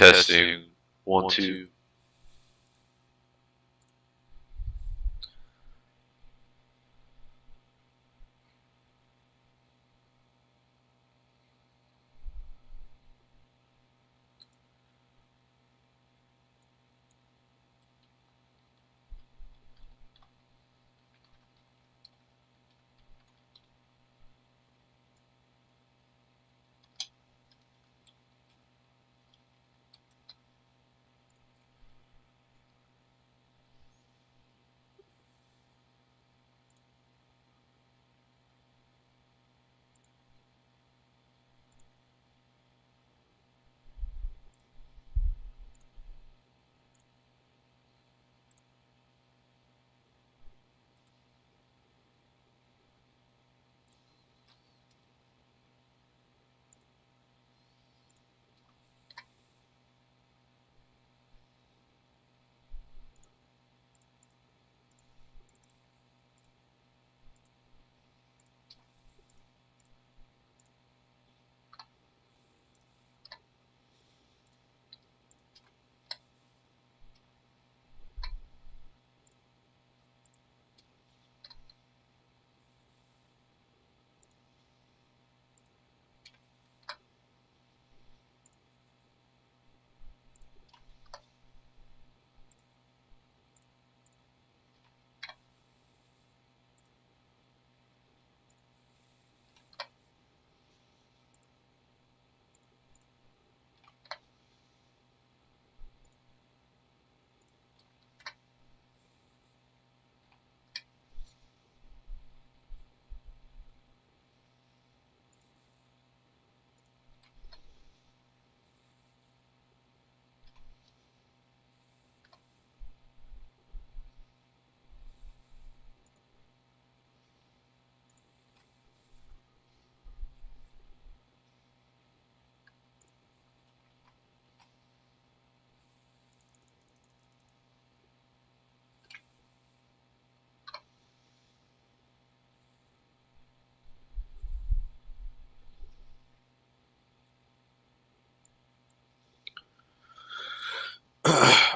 Testing. 1, 2.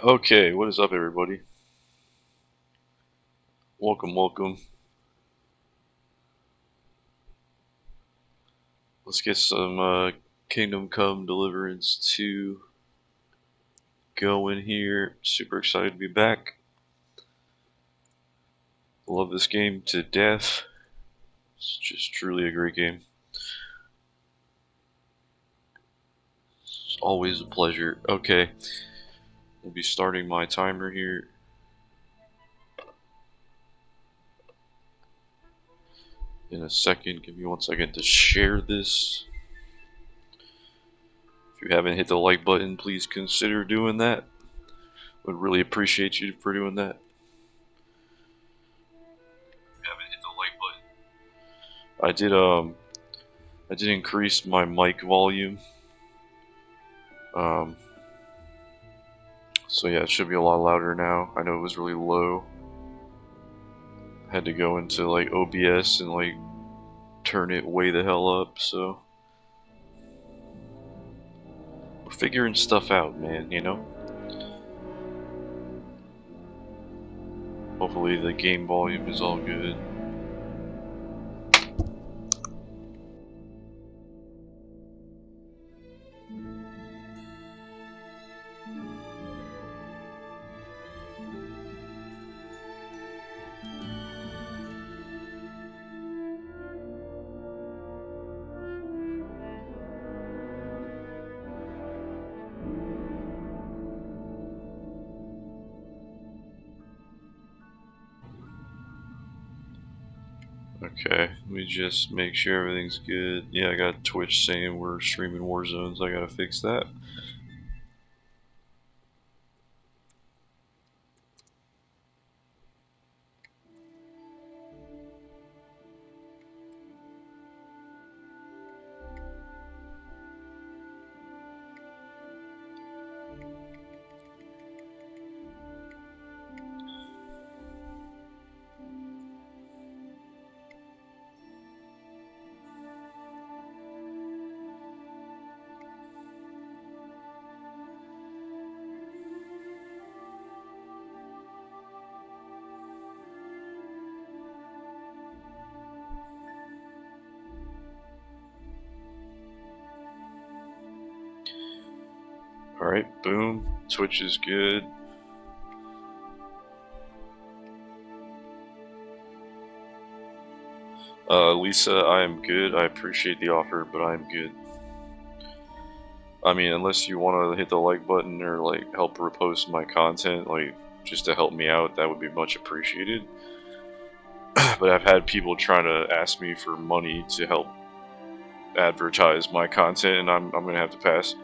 Okay, what is up, everybody? Welcome, welcome. Let's get some Kingdom Come Deliverance 2 going here. Super excited to be back. Love this game to death. It's just truly a great game. It's always a pleasure. Okay, we'll be starting my timer here. In a second. Give me 1 second to share this. If you haven't hit the like button, please consider doing that. Would really appreciate you for doing that. If you haven't hit the like button. I did increase my mic volume. So yeah, it should be a lot louder now. I know it was really low. I had to go into like OBS and like turn it way the hell up, so we're figuring stuff out, man, you know? Hopefully the game volume is all good. Okay, let me just make sure everything's good. Yeah, I got Twitch saying we're streaming Warzone, so I gotta fix that. Alright, boom. Twitch is good. Lisa, I am good. I appreciate the offer, but I am good. I mean, unless you want to hit the like button or like help repost my content, like just to help me out, that would be much appreciated. But I've had people trying to ask me for money to help advertise my content, and I'm gonna have to pass.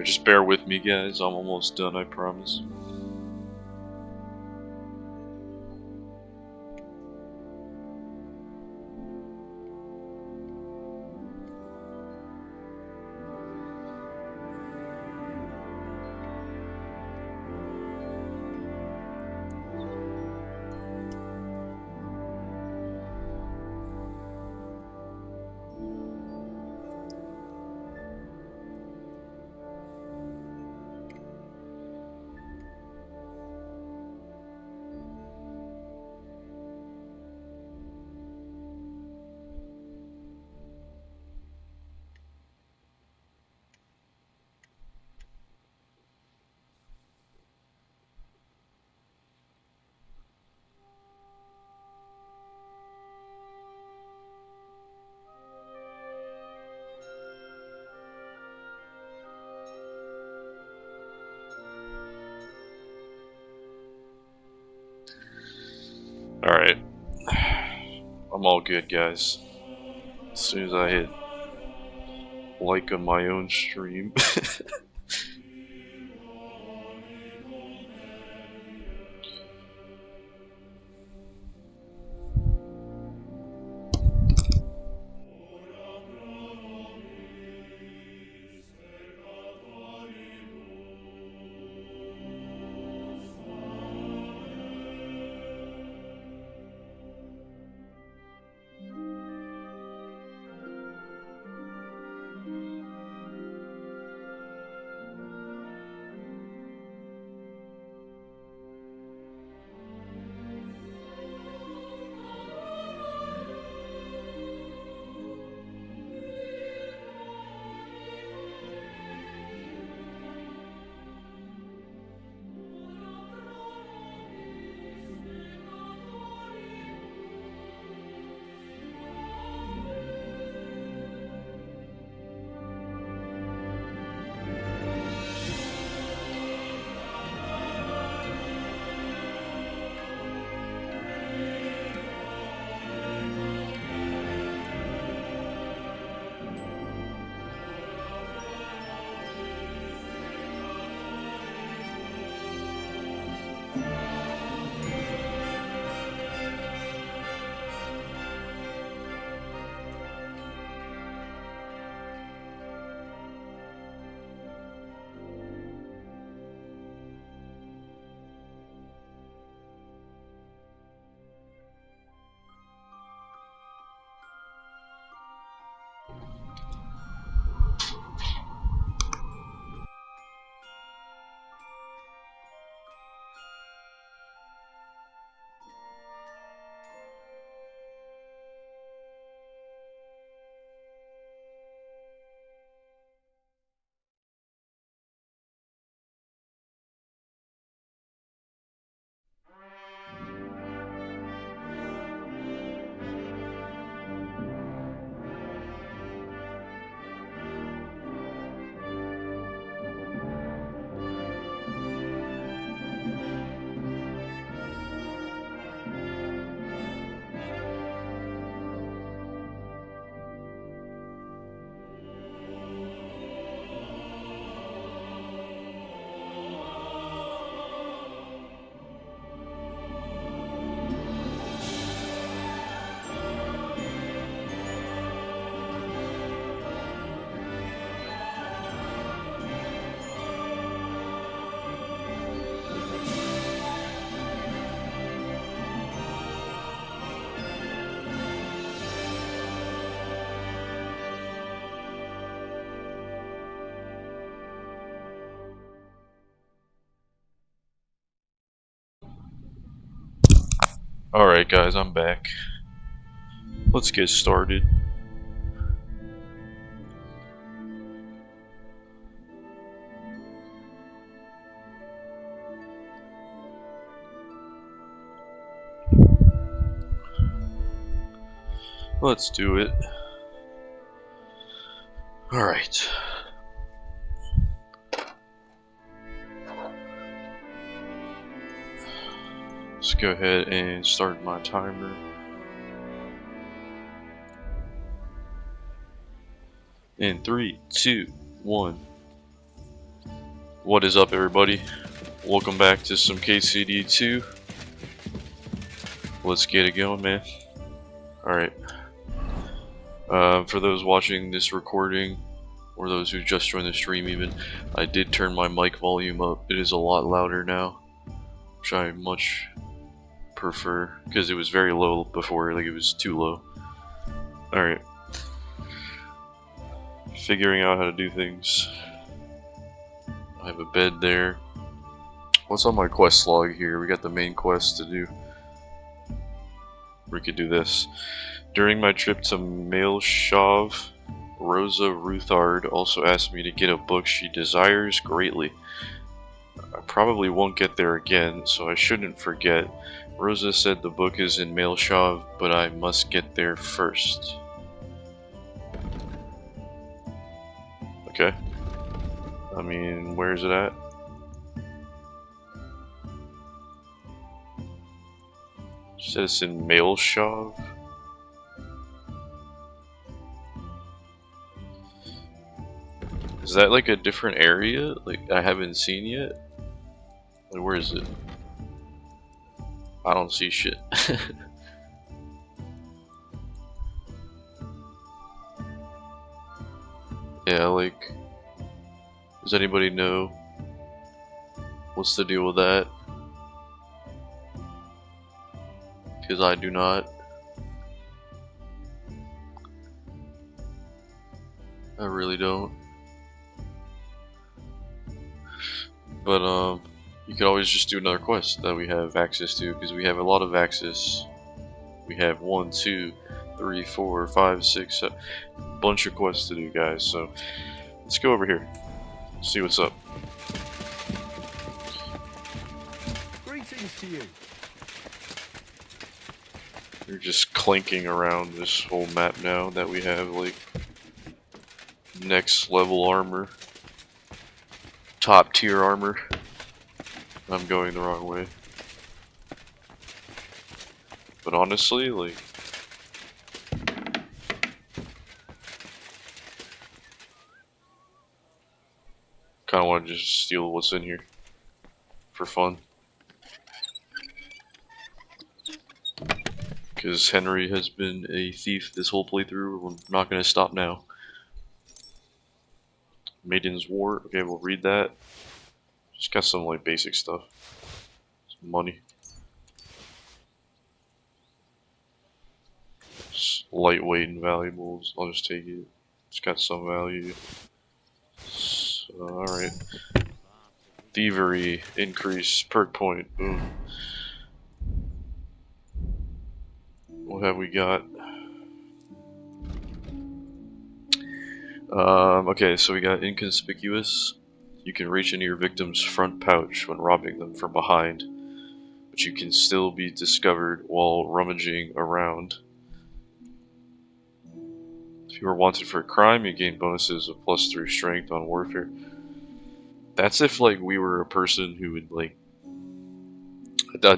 Just bear with me, guys. I'm almost done, I promise. Alright. I'm all good, guys. As soon as I hit like on my own stream. Alright guys, I'm back. Let's get started. Let's do it. Alright. Let's go ahead and start my timer. In 3, 2, 1. What is up, everybody? Welcome back to some KCD2. Let's get it going, man. Alright. For those watching this recording, or those who just joined the stream even, I did turn my mic volume up. It is a lot louder now, which I much prefer, because it was very low before, like it was too low. Alright. Figuring out how to do things. I have a bed there. What's on my quest log here? We got the main quest to do. We could do this. During my trip to Mailshov, Rosa Ruthard also asked me to get a book she desires greatly. I probably won't get there again, so I shouldn't forget. Rosa said the book is in Mailshov, but I must get there first. Okay. I mean, where is it at? She said it's in Mailshov. Is that like a different area? Like I haven't seen yet? Like where is it? I don't see shit. Yeah, like, does anybody know what's the deal with that? Because I do not. I really don't. But you could always just do another quest that we have access to, because we have a lot of access. We have 1, 2, 3, 4, 5, 6, 7, bunch of quests to do, guys. So let's go over here, see what's up. Greetings to you. We're just clinking around this whole map now that we have like next level armor, top tier armor. I'm going the wrong way. But honestly, like, kind of want to just steal what's in here for fun. Because Henry has been a thief this whole playthrough. We're not going to stop now. Maiden's War. Okay, we'll read that. Just got some like basic stuff. Some money. Just lightweight and valuables. I'll just take it. It's got some value. So, alright. Thievery. Increase. Perk point. Boom. What have we got? Okay, so we got Inconspicuous. You can reach into your victim's front pouch when robbing them from behind, but you can still be discovered while rummaging around. If you are wanted for a crime, you gain bonuses of +3 strength on warfare. That's if like we were a person who would like,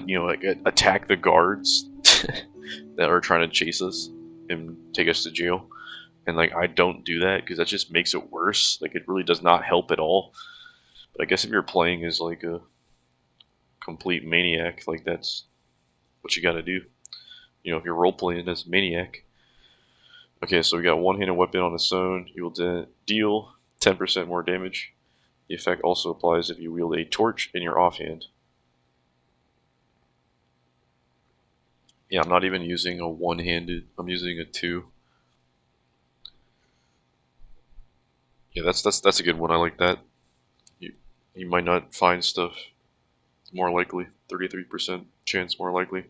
you know, like attack the guards that are trying to chase us and take us to jail. And like I don't do that because that just makes it worse. Like it really does not help at all. But I guess if you're playing as like a complete maniac, like that's what you gotta do. You know, if you're role playing as a maniac. Okay, so we got one-handed weapon on its own. You will deal 10% more damage. The effect also applies if you wield a torch in your offhand. Yeah, I'm not even using a one-handed. I'm using a two. Yeah, that's a good one. I like that. You might not find stuff more likely. 33% chance more likely.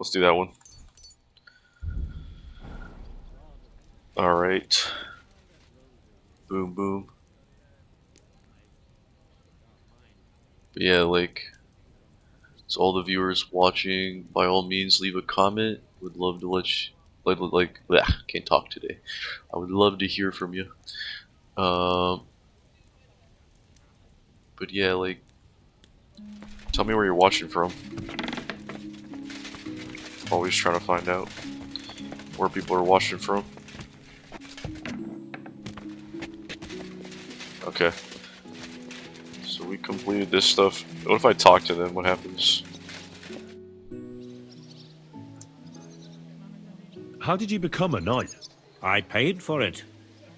Let's do that one. Alright. Boom, boom. But yeah, like, to all the viewers watching, by all means, leave a comment. Would love to let you, bleh, can't talk today. I would love to hear from you. But yeah, like, tell me where you're watching from. Always trying to find out where people are watching from. Okay. So we completed this stuff. What if I talk to them? What happens? How did you become a knight? I paid for it.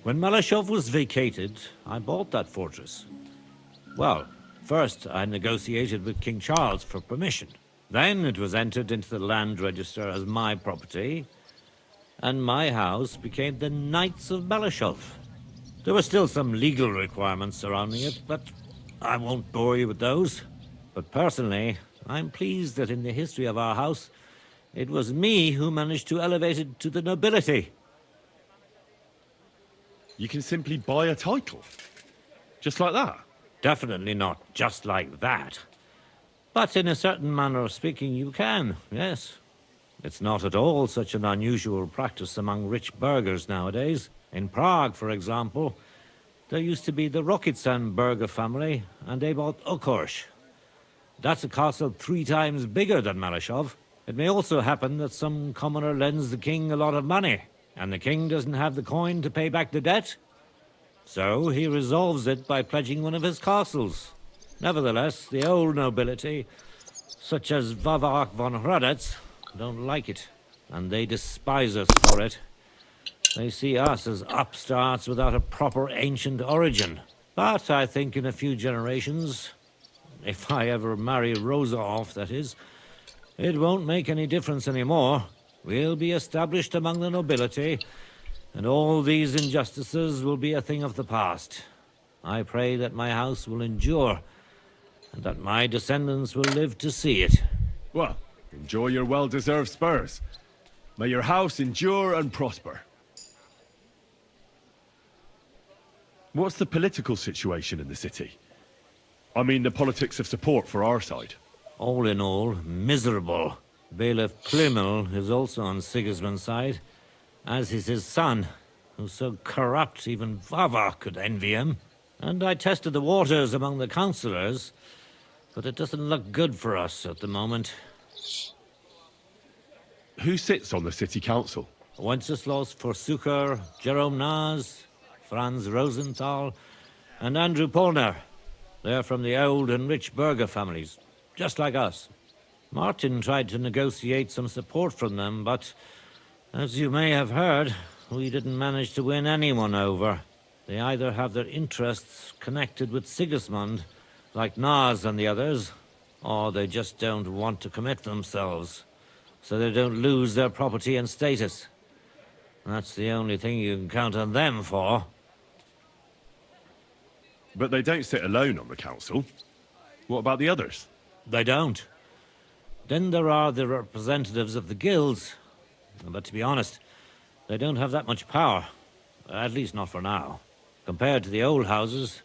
When Malashov was vacated, I bought that fortress. Well, first I negotiated with King Charles for permission. Then it was entered into the land register as my property, and my house became the Knights of Malashov. There were still some legal requirements surrounding it, but I won't bore you with those. But personally, I'm pleased that in the history of our house, it was me who managed to elevate it to the nobility. You can simply buy a title? Just like that? Definitely not just like that. But in a certain manner of speaking, you can, yes. It's not at all such an unusual practice among rich burghers nowadays. In Prague, for example, there used to be the Rokitsan burgher family, and they bought Okorsh. That's a castle 3 times bigger than Malashov. It may also happen that some commoner lends the king a lot of money, and the king doesn't have the coin to pay back the debt. So he resolves it by pledging one of his castles. Nevertheless, the old nobility, such as Vavak von Hradec, don't like it, and they despise us for it. They see us as upstarts without a proper ancient origin. But I think in a few generations, if I ever marry Rosa off, that is, it won't make any difference anymore. We'll be established among the nobility, and all these injustices will be a thing of the past. I pray that my house will endure, and that my descendants will live to see it. Well, enjoy your well-deserved spurs. May your house endure and prosper. What's the political situation in the city? I mean the politics of support for our side. All in all, miserable. Bailiff Klimel is also on Sigismund's side, as is his son, who's so corrupt even Vava could envy him. And I tested the waters among the councillors, but it doesn't look good for us at the moment. Who sits on the city council? Wenceslas Forsucher, Jerome Naz, Franz Rosenthal, and Andrew Polner. They're from the old and rich burgher families, just like us. Martin tried to negotiate some support from them, but as you may have heard, we didn't manage to win anyone over. They either have their interests connected with Sigismund, like Naz and the others, or they just don't want to commit themselves, so they don't lose their property and status. That's the only thing you can count on them for. But they don't sit alone on the council. What about the others? They don't. Then there are the representatives of the guilds. But to be honest, they don't have that much power. At least not for now. Compared to the old houses,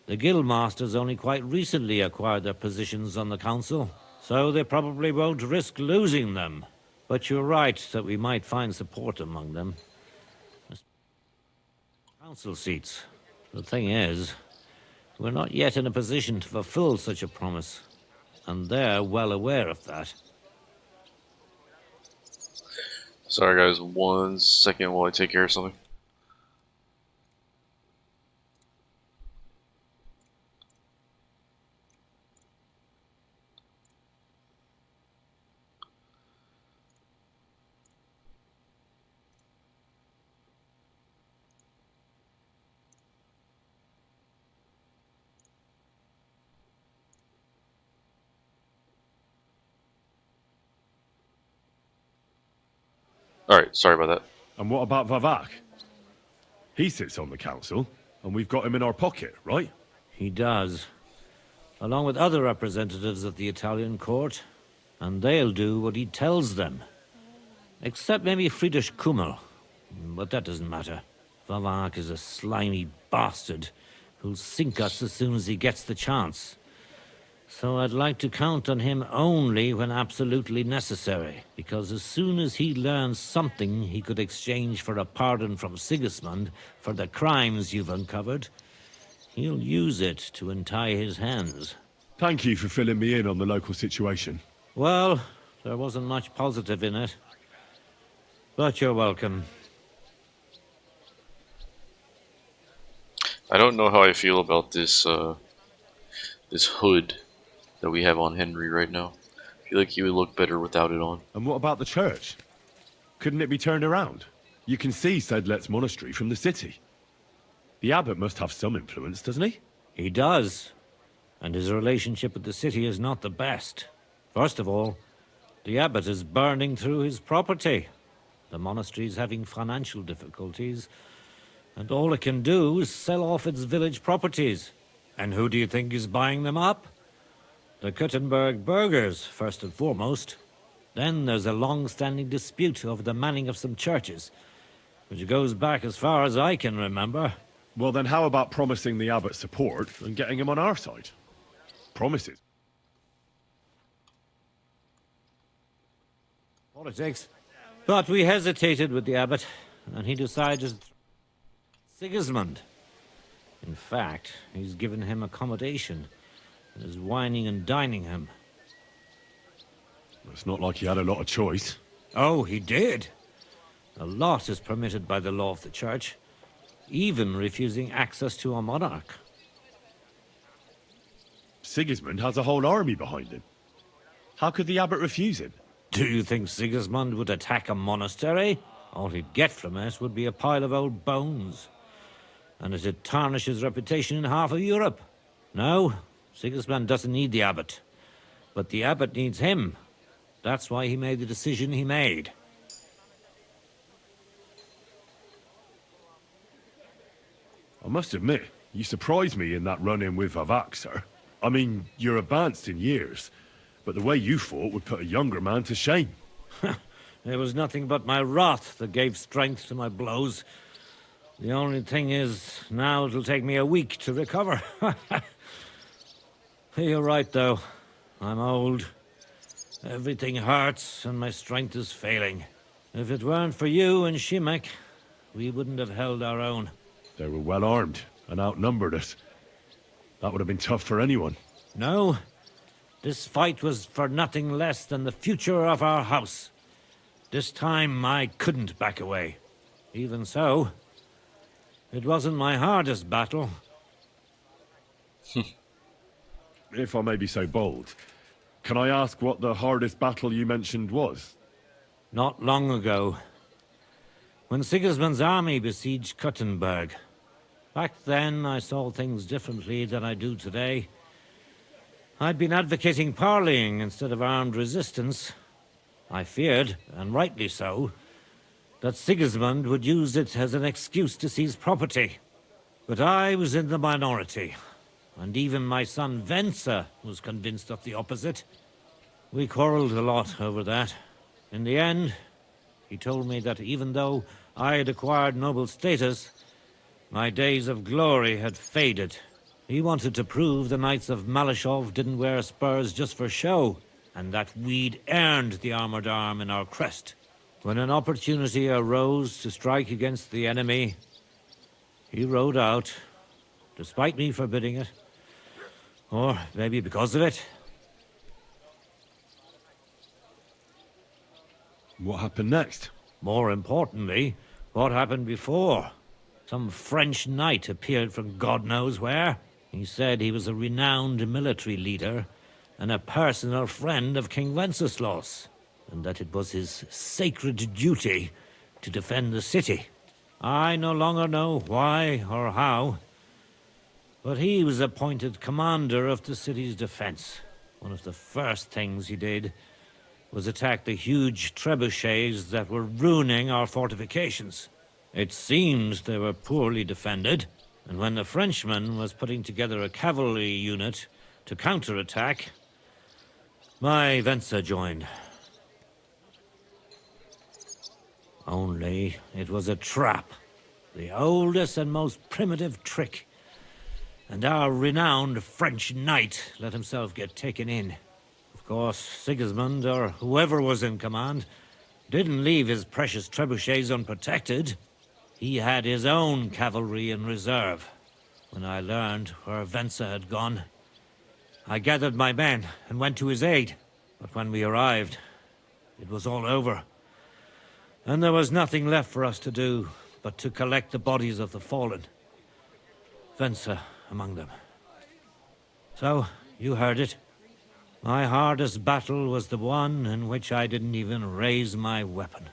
the guild masters only quite recently acquired their positions on the council, so they probably won't risk losing them. But you're right that we might find support among them. Council seats. The thing is, we're not yet in a position to fulfill such a promise, and they're well aware of that. Sorry guys, 1 second while I take care of something. Alright, sorry about that. And what about Vavak? He sits on the council, and we've got him in our pocket, right? He does. Along with other representatives of the Italian court. and they'll do what he tells them. Except maybe Friedrich Kummel, but that doesn't matter. Vavak is a slimy bastard who'll sink us as soon as he gets the chance. So I'd like to count on him only when absolutely necessary, because as soon as he learns something he could exchange for a pardon from Sigismund for the crimes you've uncovered, he'll use it to untie his hands. Thank you for filling me in on the local situation. Well, there wasn't much positive in it. But you're welcome. I don't know how I feel about this this hood that we have on Henry right now. I feel like he would look better without it on. And what about the church? Couldn't it be turned around? You can see Sedlet's monastery from the city. The abbot must have some influence, doesn't he? He does. And his relationship with the city is not the best. First of all, the abbot is burning through his property. The monastery's having financial difficulties, and all it can do is sell off its village properties. And who do you think is buying them up? The Kuttenberg burghers, first and foremost. Then there's a long-standing dispute over the manning of some churches, which goes back as far as I can remember. Well, then how about promising the abbot support and getting him on our side? Promises. Politics. But we hesitated with the abbot, and he decided Sigismund. In fact, he's given him accommodation and is wining and dining him. It's not like he had a lot of choice. Oh, he did. A lot is permitted by the law of the church, even refusing access to a monarch. Sigismund has a whole army behind him. How could the abbot refuse him? Do you think Sigismund would attack a monastery? All he'd get from it would be a pile of old bones. And it'd tarnish his reputation in half of Europe. No, Sigismund doesn't need the abbot. But the abbot needs him. That's why he made the decision he made. I must admit, you surprised me in that run-in with Vavak, sir. I mean, you're advanced in years, but the way you fought would put a younger man to shame. It was nothing but my wrath that gave strength to my blows. The only thing is, now it'll take me a week to recover. You're right, though. I'm old. Everything hurts, and my strength is failing. If it weren't for you and Shimek, we wouldn't have held our own. They were well armed and outnumbered us. That would have been tough for anyone. No, this fight was for nothing less than the future of our house. This time I couldn't back away. Even so, it wasn't my hardest battle. If I may be so bold, can I ask what the hardest battle you mentioned was? Not long ago, when Sigismund's army besieged Kuttenberg. Back then, I saw things differently than I do today. I'd been advocating parleying instead of armed resistance. I feared, and rightly so, that Sigismund would use it as an excuse to seize property. But I was in the minority, and even my son Venser was convinced of the opposite. We quarreled a lot over that. In the end, he told me that even though I had acquired noble status, my days of glory had faded. He wanted to prove the Knights of Malashov didn't wear spurs just for show, and that we'd earned the armored arm in our crest. When an opportunity arose to strike against the enemy, he rode out, despite me forbidding it. Or maybe because of it. What happened next? More importantly, what happened before? Some French knight appeared from God knows where. He said he was a renowned military leader and a personal friend of King Wenceslas, and that it was his sacred duty to defend the city. I no longer know why or how, but he was appointed commander of the city's defense. One of the first things he did was attack the huge trebuchets that were ruining our fortifications. It seems they were poorly defended, and when the Frenchman was putting together a cavalry unit to counterattack, My Venser joined. Only it was a trap. The oldest and most primitive trick. And our renowned French knight let himself get taken in. Of course, Sigismund, or whoever was in command, didn't leave his precious trebuchets unprotected. He had his own cavalry in reserve. When I learned where Venser had gone, I gathered my men and went to his aid. But when we arrived, it was all over. And there was nothing left for us to do but to collect the bodies of the fallen. Venser among them. So, you heard it. My hardest battle was the one in which I didn't even raise my weapon.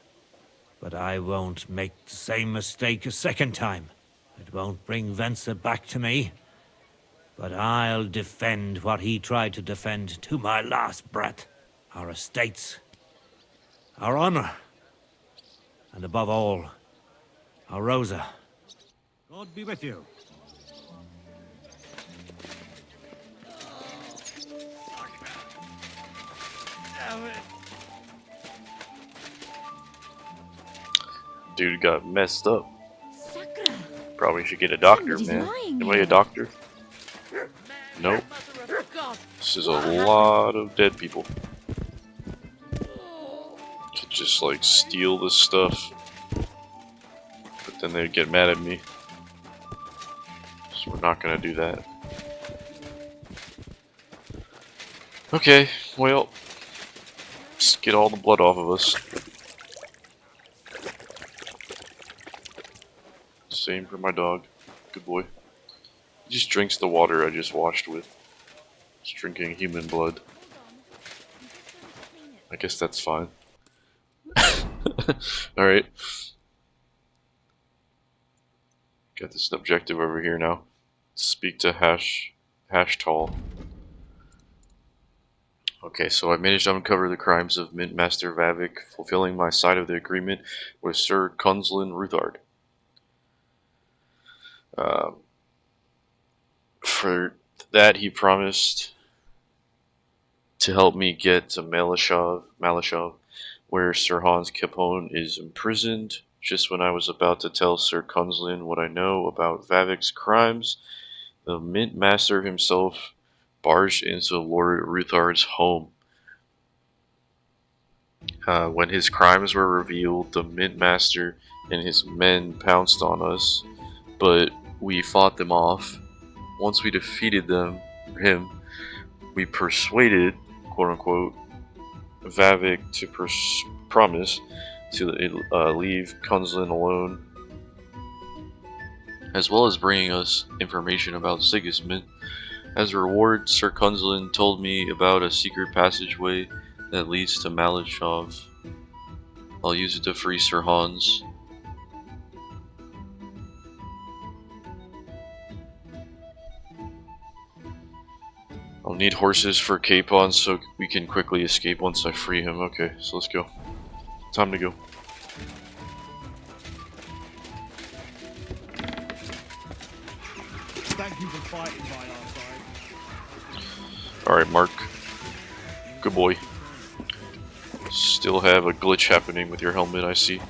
But I won't make the same mistake a second time. It won't bring Venser back to me. But I'll defend what he tried to defend to my last breath. Our estates. Our honor. And above all, our Rosa. God be with you. Dude got messed up. Sakra. Probably should get a doctor, Somebody's man. lying Anybody a here. doctor? Nope. This is a lot of dead people. Could just like steal this stuff, but then they'd get mad at me. So we're not gonna do that. Okay, well, just get all the blood off of us. Same for my dog. Good boy. He just drinks the water I just washed with. Just drinking human blood. I guess that's fine. Alright. Got this objective over here now. Speak to Hashtall. Okay, so I managed to uncover the crimes of Mint Master Vavik, fulfilling my side of the agreement with Sir Kunslin Ruthard. For that, he promised to help me get to Malashov, where Sir Hans Capone is imprisoned. Just when I was about to tell Sir Kunslin what I know about Vavik's crimes, the Mint Master himself barged into Lord Ruthard's home. When his crimes were revealed, the Mint Master and his men pounced on us, but we fought them off. Once we defeated him, we persuaded, quote-unquote, Vavik to promise to leave Kunslin alone, as well as bringing us information about Sigismund. As a reward, Sir Kunslin told me about a secret passageway that leads to Malashov. I'll use it to free Sir Hans. I'll need horses for Capon so we can quickly escape once I free him. Okay, so let's go. Time to go. Thank you for fighting by our side. Alright, Mark. Good boy. Still have a glitch happening with your helmet, I see.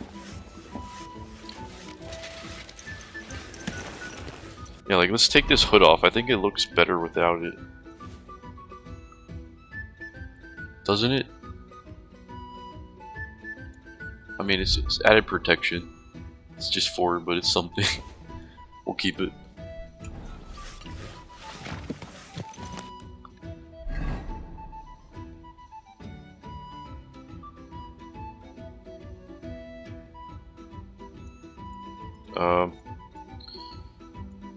Yeah, like, let's take this hood off. I think it looks better without it. Doesn't it? I mean, it's added protection. It's just forward, but it's something. We'll keep it.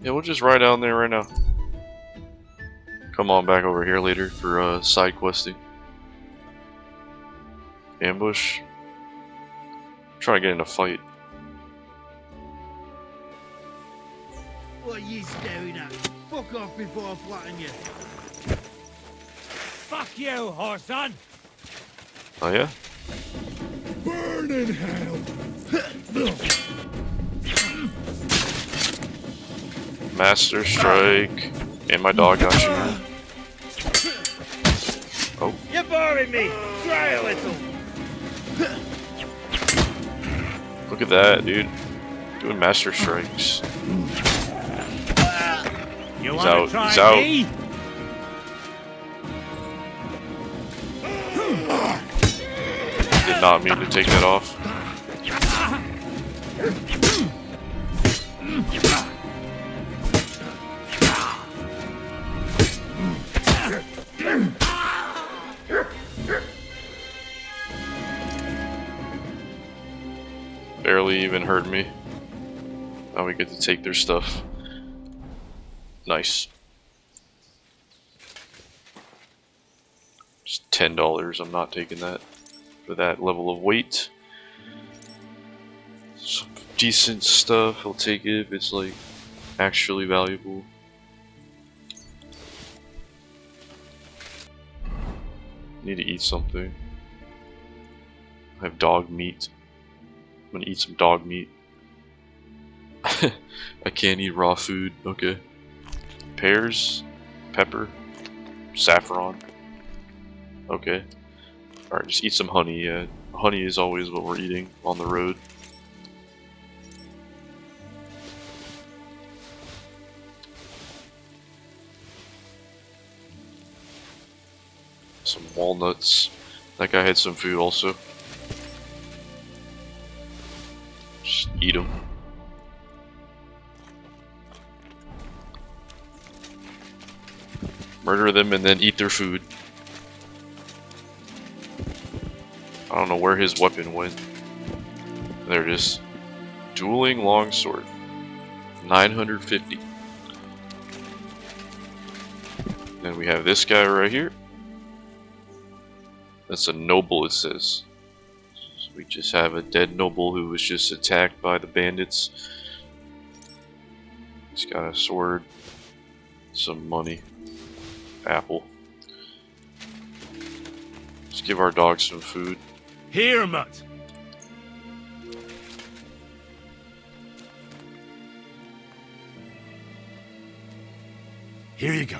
Yeah, we'll just ride down there right now. Come on back over here later for side questing. Ambush. Try to get in a fight. What are you staring at? Fuck off before I flatten you. Fuck you, whoreson! Oh yeah? Burn in hell! Master Strike. And my dog got you. Oh. You boring me. Try a little. Look at that, dude. Doing master strikes. You He's want out. to try He's out. me? Did not mean to take that off. Barely even hurt me. Now we get to take their stuff. Nice. Just $10. I'm not taking that for that level of weight. Some decent stuff. I'll take it if it's like actually valuable. Need to eat something. I have dog meat. I'm gonna eat some dog meat. I can't eat raw food. Okay. Pears, pepper, saffron. Okay. Alright, just eat some honey. Yeah, honey is always what we're eating on the road. Some walnuts. That guy had some food also. Just eat them. Murder them and then eat their food. I don't know where his weapon went. There it is. Dueling longsword. 950. Then we have this guy right here. That's a noble, it says. So we just have a dead noble who was just attacked by the bandits. He's got a sword. Some money. Apple. Let's give our dog some food. Here, Mutt. Here you go.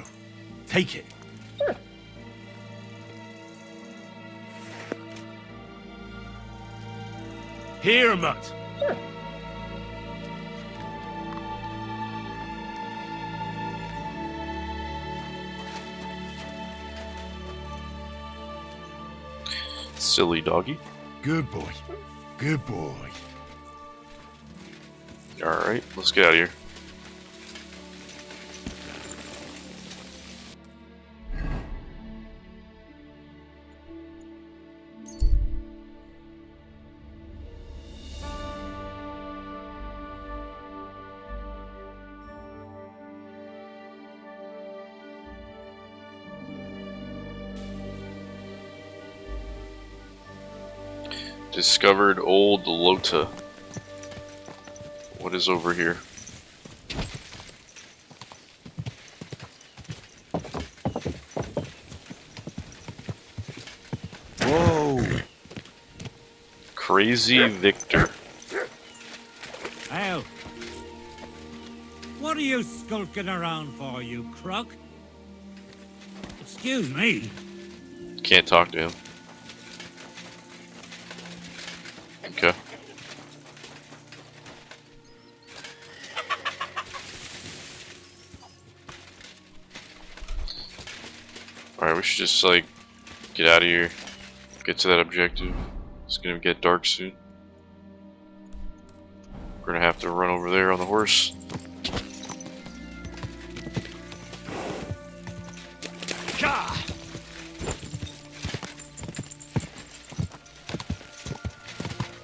Take it. Here, Mutt. Silly doggy. Good boy. Good boy. Alright, let's get out of here. Discovered old Lota. What is over here? Whoa. Crazy Victor. Hell. What are you skulking around for, you crook? Excuse me. Can't talk to him. Okay. Alright, we should just like get out of here. Get to that objective. It's gonna get dark soon. We're gonna have to run over there on the horse.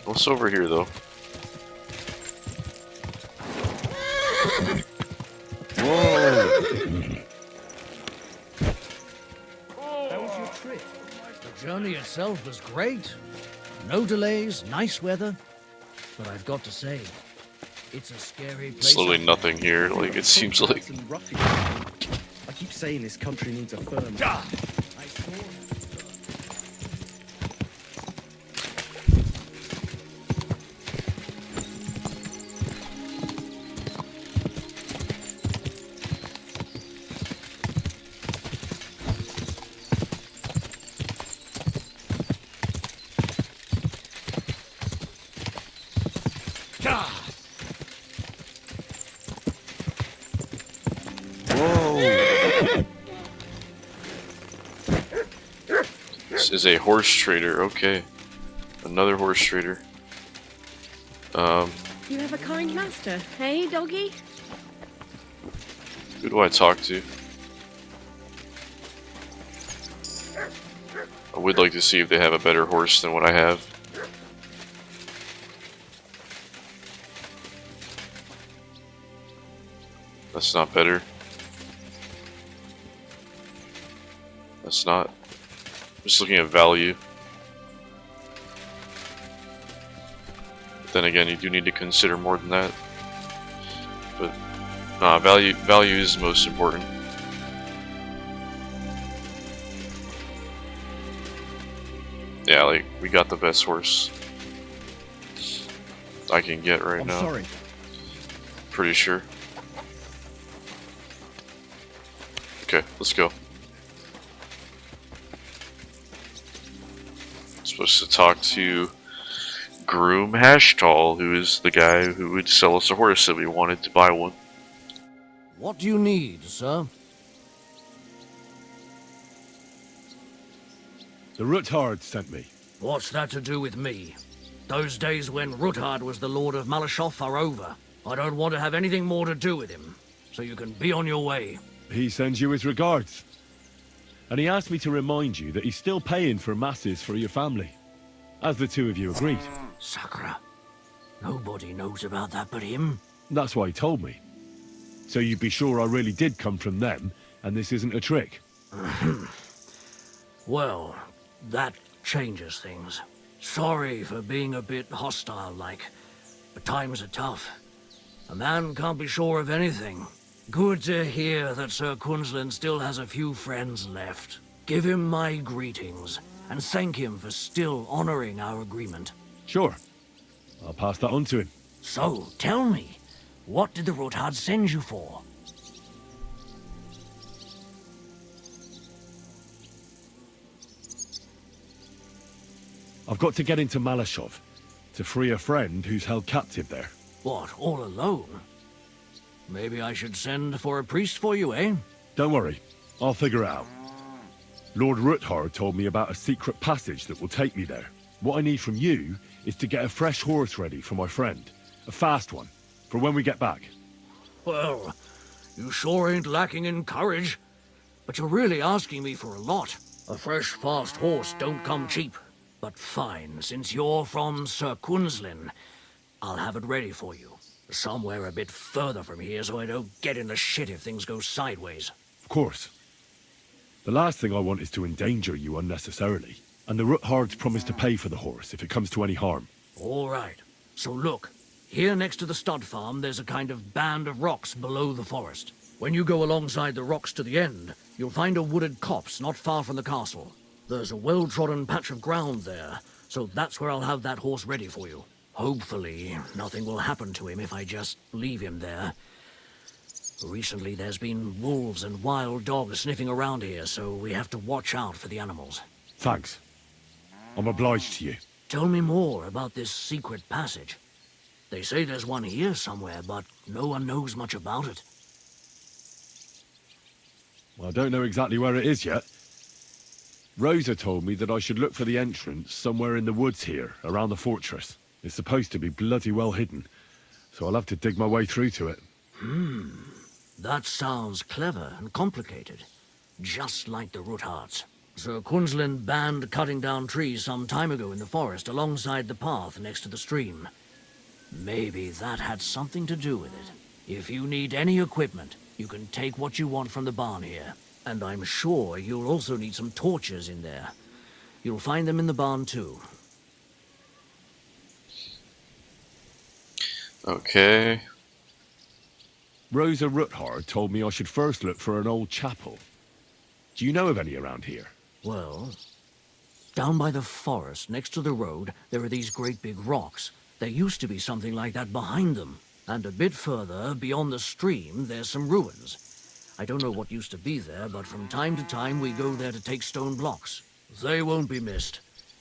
What's over here though? How was your trip? The journey itself was great. No delays, nice weather. But I've got to say, it's a scary place. There's literally nothing here. Like it seems like. I keep saying this country needs a firm. I saw This is a horse trader. Okay. Another horse trader. You have a kind master, hey, doggy? Who do I talk to? I would like to see if they have a better horse than what I have. That's not better. That's not. Just looking at value. But then again, you do need to consider more than that. But nah, value is most important. Yeah, like we got the best horse I can get right now. Sorry. Pretty sure. Okay, let's go. Supposed to talk to Groom Hashtall, who is the guy who would sell us a horse if we wanted to buy one. What do you need, sir? The Ruthard sent me. What's that to do with me? Those days when Ruthard was the Lord of Malashoff are over. I don't want to have anything more to do with him, so you can be on your way. He sends you his regards. And he asked me to remind you that he's still paying for masses for your family, as the two of you agreed. Sakura. Nobody knows about that but him. That's why he told me. So you'd be sure I really did come from them, and this isn't a trick. Well, that changes things. Sorry for being a bit hostile-like, but times are tough. A man can't be sure of anything. Good to hear that Sir Quinlan still has a few friends left. Give him my greetings, and thank him for still honoring our agreement. Sure. I'll pass that on to him. So, tell me, what did the Ruthard send you for? I've got to get into Malashov to free a friend who's held captive there. What, all alone? Maybe I should send for a priest for you, eh? Don't worry, I'll figure it out. Lord Ruthard told me about a secret passage that will take me there. What I need from you is to get a fresh horse ready for my friend. A fast one, for when we get back. Well, you sure ain't lacking in courage. But you're really asking me for a lot. A fresh, fast horse don't come cheap. But fine, since you're from Sir Quinlan, I'll have it ready for you. Somewhere a bit further from here so I don't get in the shit if things go sideways. Of course. The last thing I want is to endanger you unnecessarily. And the Ruthards promise to pay for the horse if it comes to any harm. All right. So look, here next to the stud farm there's a kind of band of rocks below the forest. When you go alongside the rocks to the end, you'll find a wooded copse not far from the castle. There's a well-trodden patch of ground there, so that's where I'll have that horse ready for you. Hopefully, nothing will happen to him if I just leave him there. Recently, there's been wolves and wild dogs sniffing around here, so we have to watch out for the animals. Thanks. I'm obliged to you. Tell me more about this secret passage. They say there's one here somewhere, but no one knows much about it. I don't know exactly where it is yet. Rosa told me that I should look for the entrance somewhere in the woods here, around the fortress. It's supposed to be bloody well hidden, so I'll have to dig my way through to it. That sounds clever and complicated. Just like the Ruthards. Sir Quinlan banned cutting down trees some time ago in the forest alongside the path next to the stream. Maybe that had something to do with it. If you need any equipment, you can take what you want from the barn here. And I'm sure you'll also need some torches in there. You'll find them in the barn too. Okay. Rosa Ruthard told me I should first look for an old chapel. Do you know of any around here? Well, down by the forest, next to the road, there are these great big rocks. There used to be something like that behind them. And a bit further, beyond the stream, there's some ruins. I don't know what used to be there, but from time to time we go there to take stone blocks. They won't be missed.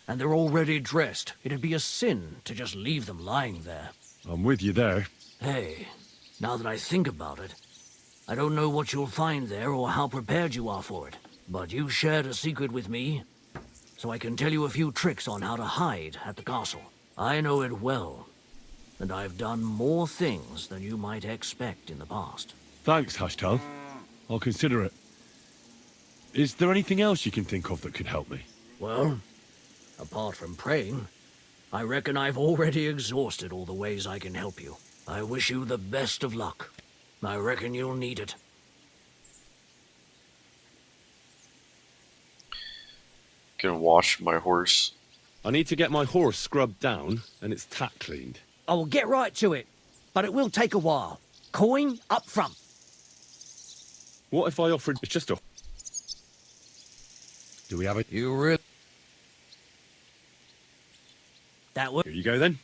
And they're already dressed. It'd be a sin to just leave them lying there. I'm with you there. Hey, now that I think about it, I don't know what you'll find there or how prepared you are for it. But you shared a secret with me, so I can tell you a few tricks on how to hide at the castle. I know it well, and I've done more things than you might expect in the past. Thanks, Hashtal. I'll consider it. Is there anything else you can think of that could help me? Well, apart from praying, I reckon I've already exhausted all the ways I can help you. I wish you the best of luck. I reckon you'll need it. Gonna wash my horse. I need to get my horse scrubbed down and its tack cleaned. I will get right to it, but it will take a while. Coin up front. What if I offered... It's just a... Do we have it? You really... That would... Here you go then.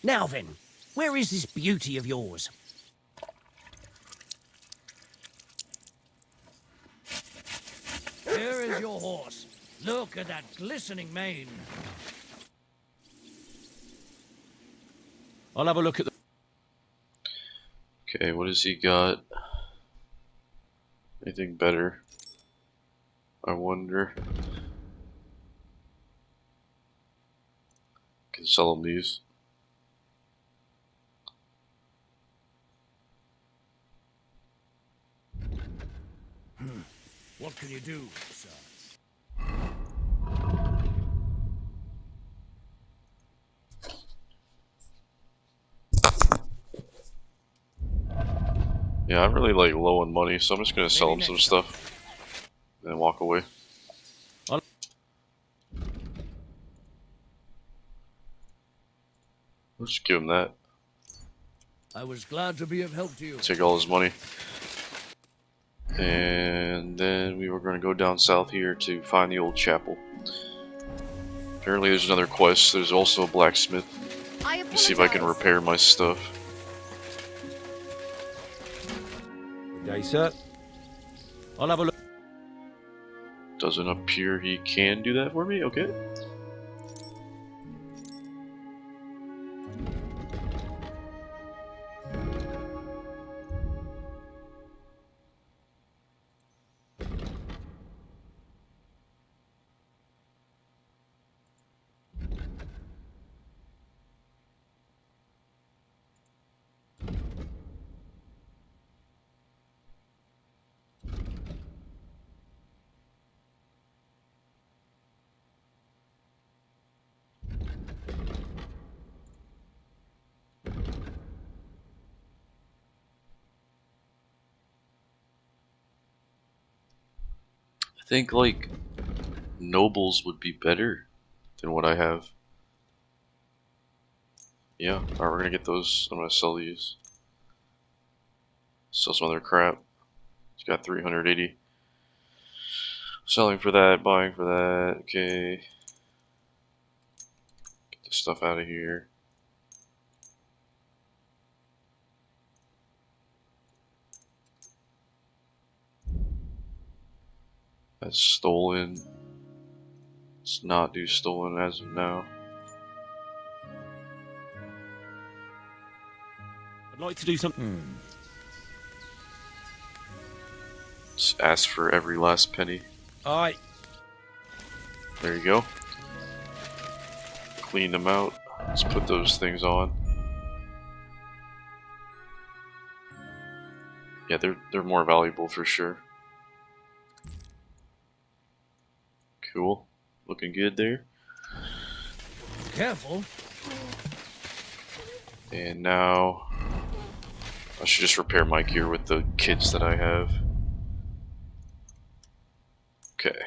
Now then, where is this beauty of yours? Here is your horse. Look at that glistening mane. I'll have a look at the... Okay, what has he got? Anything better? I wonder. Can sell him these. What can you do, sir? Yeah, I'm really like low on money, so I'm just gonna sell him some stuff and walk away. I'll... We'll just give him that. I was glad to be of help to you. Take all his money. And then we were going to go down south here to find the old chapel. Apparently there's another quest. There's also a blacksmith. Let's see if I can repair my stuff. Good day, sir. I'll have a look. Doesn't appear he can do that for me. Okay. I think like nobles would be better than what I have. Yeah, alright, we're gonna get those. I'm gonna sell these. Sell some other crap. It's got 380. Selling for that, buying for that. Okay. Get this stuff out of here. That's stolen. Let's not do stolen as of now. I'd like to do something... Just ask for every last penny. Aye. There you go. Clean them out. Let's put those things on. Yeah, they're more valuable for sure. Cool. Looking good there. Careful. And now I should just repair my gear with the kits that I have. Okay.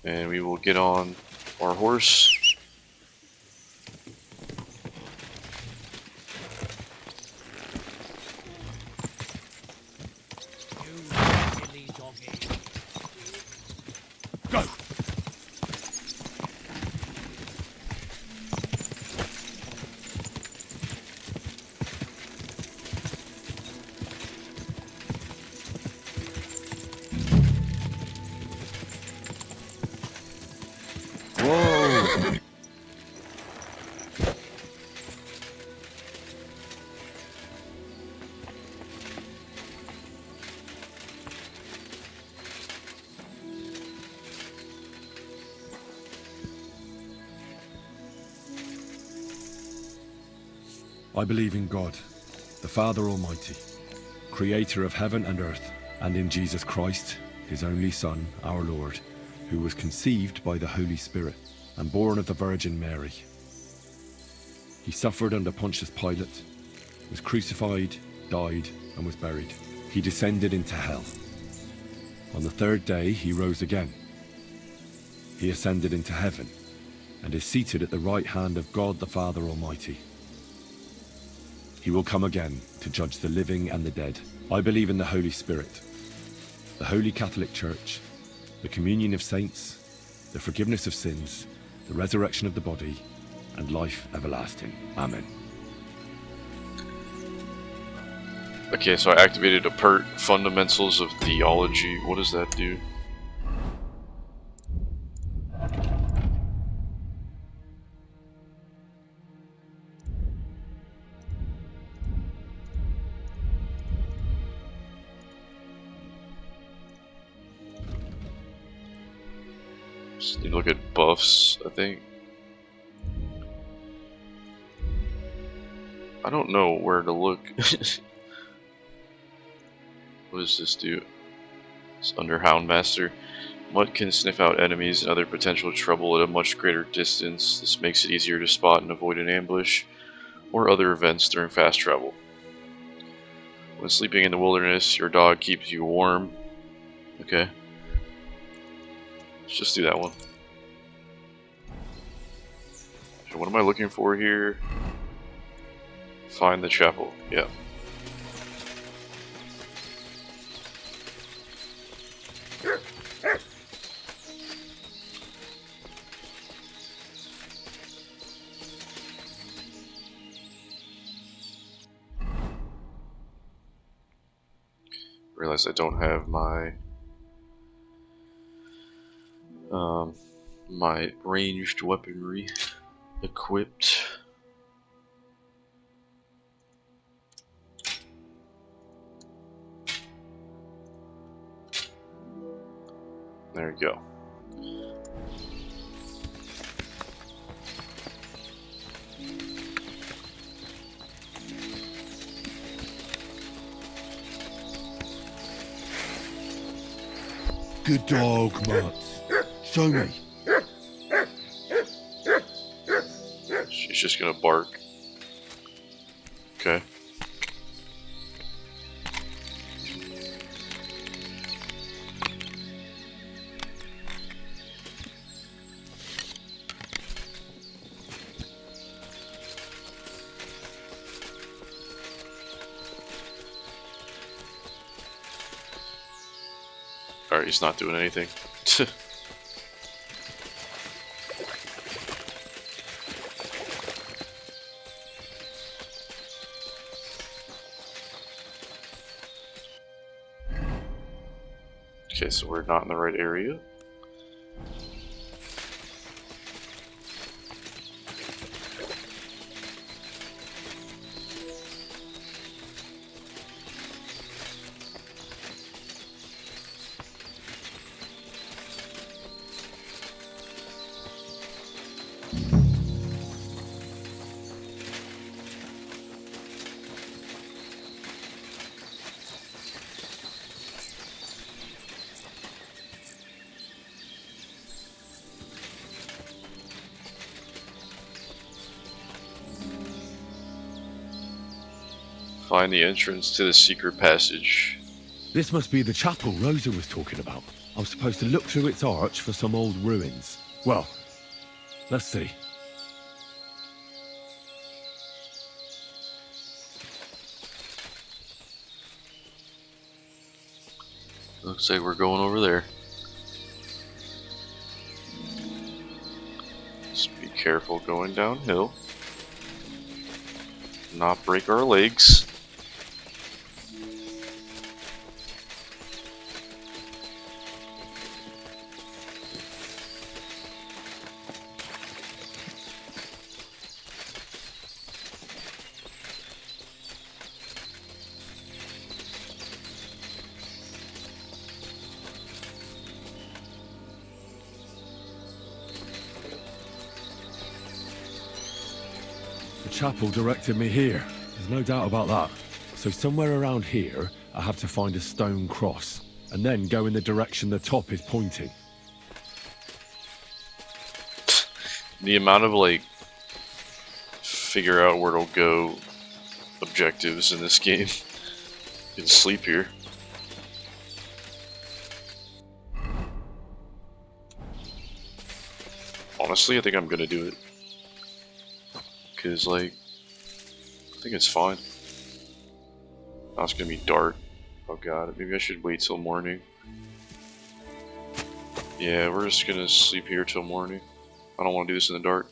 And we will get on our horse. I believe in God, the Father Almighty, creator of heaven and earth, and in Jesus Christ, his only Son, our Lord, who was conceived by the Holy Spirit and born of the Virgin Mary. He suffered under Pontius Pilate, was crucified, died, and was buried. He descended into hell. On the third day, he rose again. He ascended into heaven and is seated at the right hand of God the Father Almighty. He will come again to judge the living and the dead. I believe in the Holy Spirit, the Holy Catholic Church, the communion of saints, the forgiveness of sins, the resurrection of the body, and life everlasting. Amen. Okay, so I activated a PERT, Fundamentals of Theology. What does that do? Just need to look at buffs, I think. I don't know where to look. What does this do? It's under Houndmaster. Mutt can sniff out enemies and other potential trouble at a much greater distance. This makes it easier to spot and avoid an ambush or other events during fast travel. When sleeping in the wilderness, your dog keeps you warm. Okay. Let's just do that one. So what am I looking for here? Find the chapel. Yeah. Realize I don't have my my ranged weaponry equipped. There we go. Good dog, Mutt. Show me. She's just gonna bark. Okay. Alright, he's not doing anything. Okay, so we're not in the right area. Find the entrance to the secret passage. This must be the chapel Rosa was talking about. I'm supposed to look through its arch for some old ruins. Well, let's see. Looks like we're going over there. Just be careful going downhill. Not break our legs. The chapel directed me here. There's no doubt about that. So somewhere around here, I have to find a stone cross, and then go in the direction the top is pointing. The amount of, like, figure out where it'll go objectives in this game. You can sleep here. Honestly, I think I'm gonna do it. Cause, like, I think it's fine. Now it's gonna be dark. Oh god, maybe I should wait till morning. Yeah, we're just gonna sleep here till morning. I don't want to do this in the dark.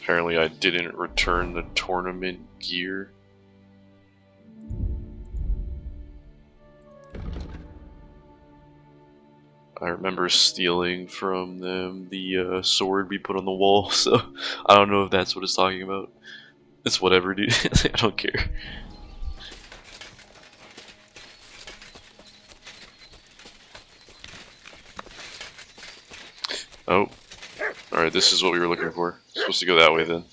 Apparently I didn't return the tournament gear. I remember stealing from them the sword we put on the wall, so I don't know if that's what it's talking about. It's whatever, dude. I don't care. Oh. Alright, this is what we were looking for. Supposed to go that way then.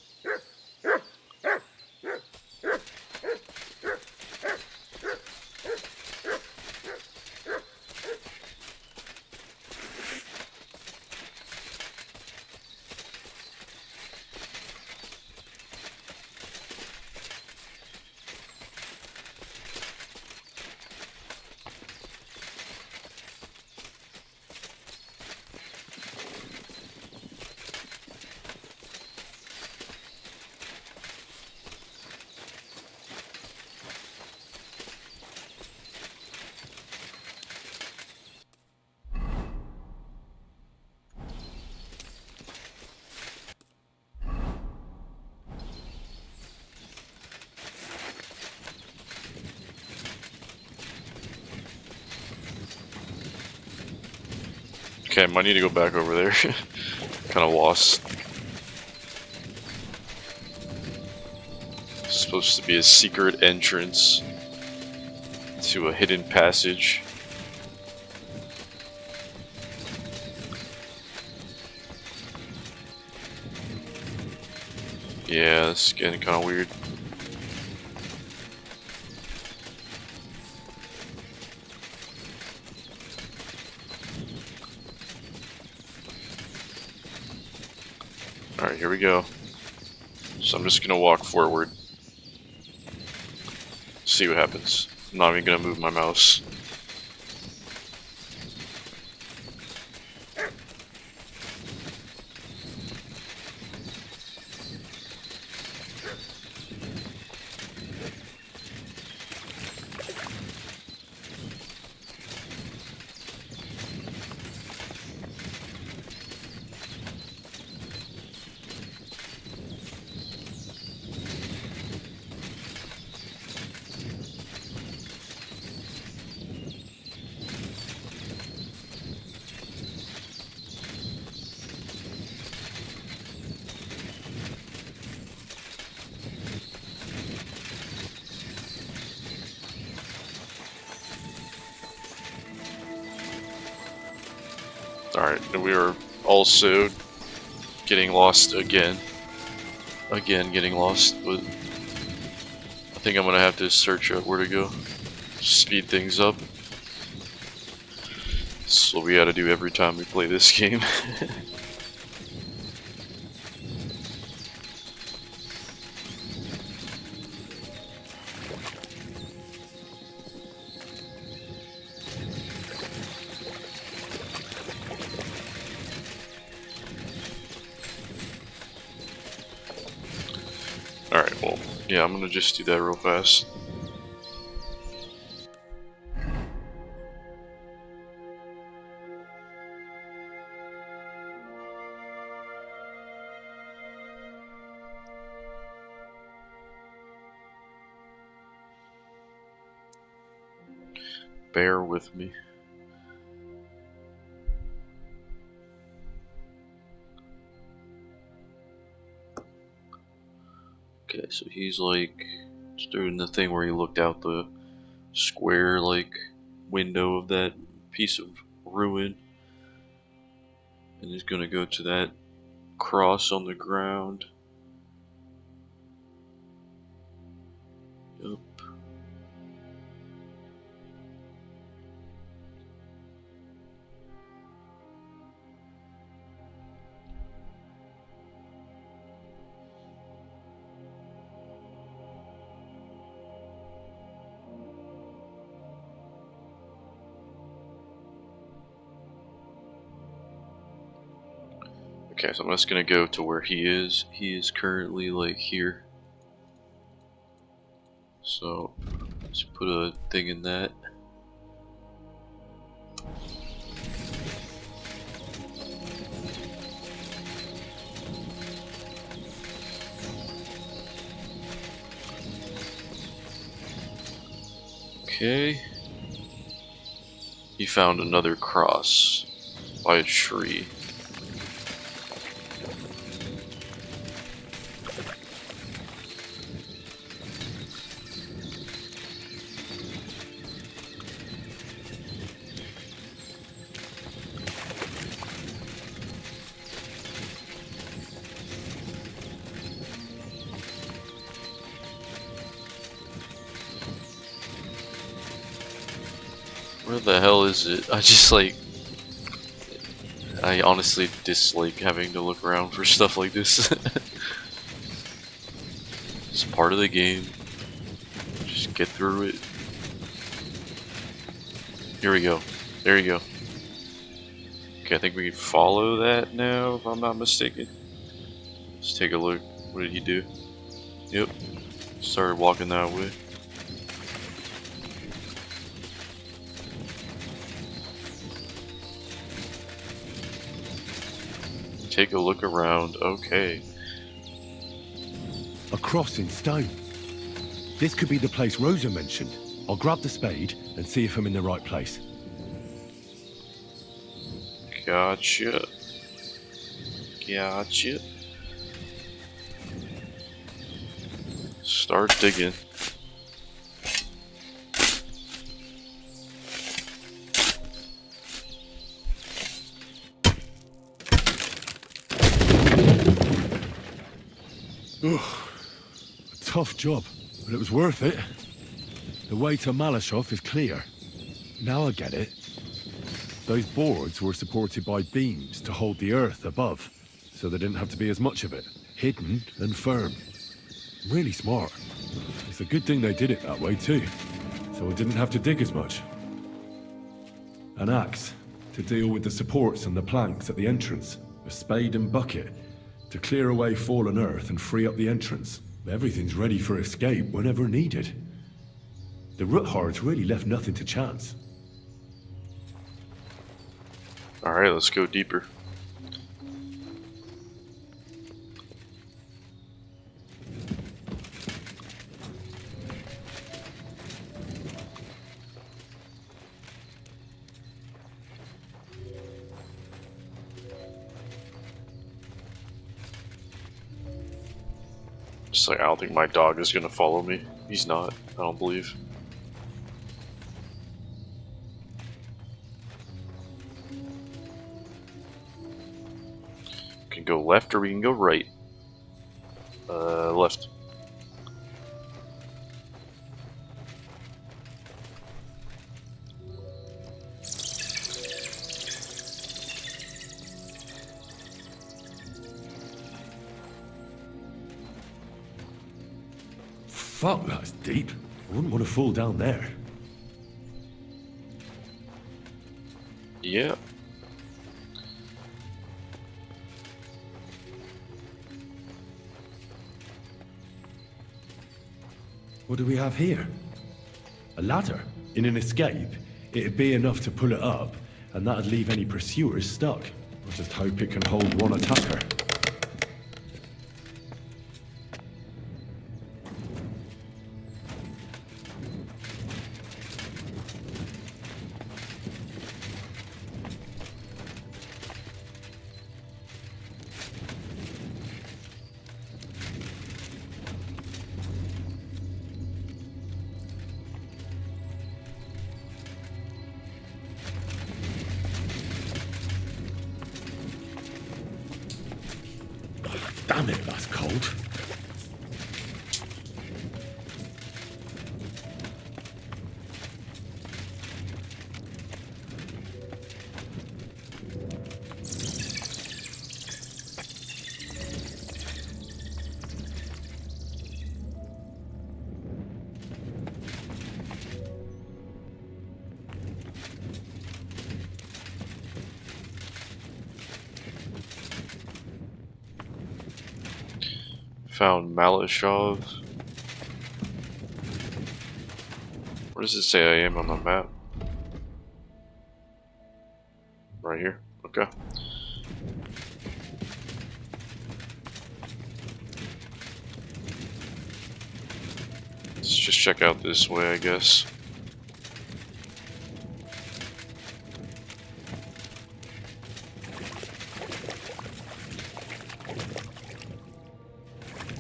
Okay, I might need to go back over there. Kind of lost. It's supposed to be a secret entrance to a hidden passage. Yeah, it's getting kind of weird. Alright, here we go. So I'm just gonna walk forward. See what happens. I'm not even gonna move my mouse. Alright, and we are also getting lost again. Again, getting lost, but I think I'm gonna have to search out where to go. Speed things up. That's what we gotta do every time we play this game. Alright, well, yeah, I'm gonna just do that real fast. Bear with me. Okay, so he's like just doing the thing where he looked out the square like window of that piece of ruin, and he's gonna go to that cross on the ground. Yep. Okay, so I'm just gonna go to where he is. He is currently like here. So let's put a thing in that. Okay. He found another cross by a tree. Where the hell is it? I honestly dislike having to look around for stuff like this. It's part of the game. Just get through it. Here we go. There you go. Okay, I think we can follow that now, if I'm not mistaken. Let's take a look. What did he do? Yep. Started walking that way. Take a look around. Okay. A cross in stone. This could be the place Rosa mentioned. I'll grab the spade and see if I'm in the right place. Gotcha. Gotcha. Start digging. Ugh. A tough job, but it was worth it. The way to Malashov is clear. Now I get it. Those boards were supported by beams to hold the earth above, so there didn't have to be as much of it. Hidden and firm. Really smart. It's a good thing they did it that way too, so I didn't have to dig as much. An axe to deal with the supports and the planks at the entrance. A spade and bucket to clear away fallen earth and free up the entrance. Everything's ready for escape whenever needed. The Roothards really left nothing to chance. Alright, let's go deeper. Just like, I don't think my dog is gonna follow me. He's not, I don't believe. We can go left or we can go right. Left. Fuck, that's deep. I wouldn't want to fall down there. Yeah. What do we have here? A ladder? In an escape, it'd be enough to pull it up, and that'd leave any pursuers stuck. I just hope it can hold one attacker. Damn it, that's cold. Found Malashov. Where does it say I am on the map? Right here. Okay. Let's just check out this way, I guess.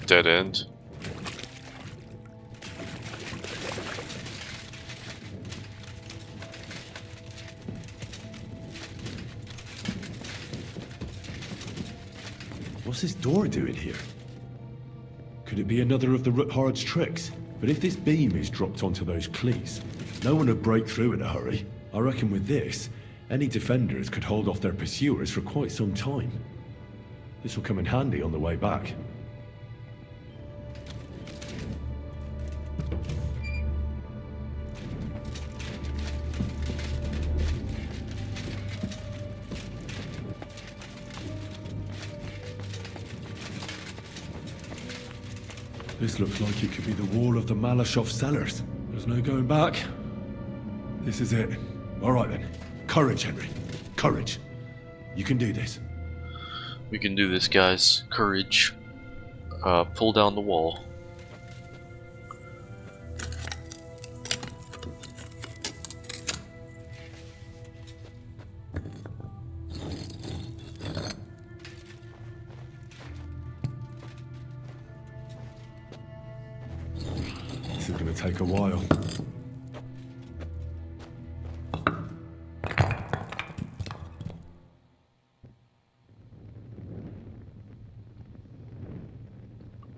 Dead end. What's this door doing here? Could it be another of the Ruthard's tricks? But if this beam is dropped onto those cleats, no one would break through in a hurry. I reckon with this, any defenders could hold off their pursuers for quite some time. This will come in handy on the way back. This looks like it could be the wall of the Malashov cellars. There's no going back. This is it. All right then. Courage, Henry. Courage. You can do this. We can do this, guys. Courage. Pull down the wall. This is going to take a while.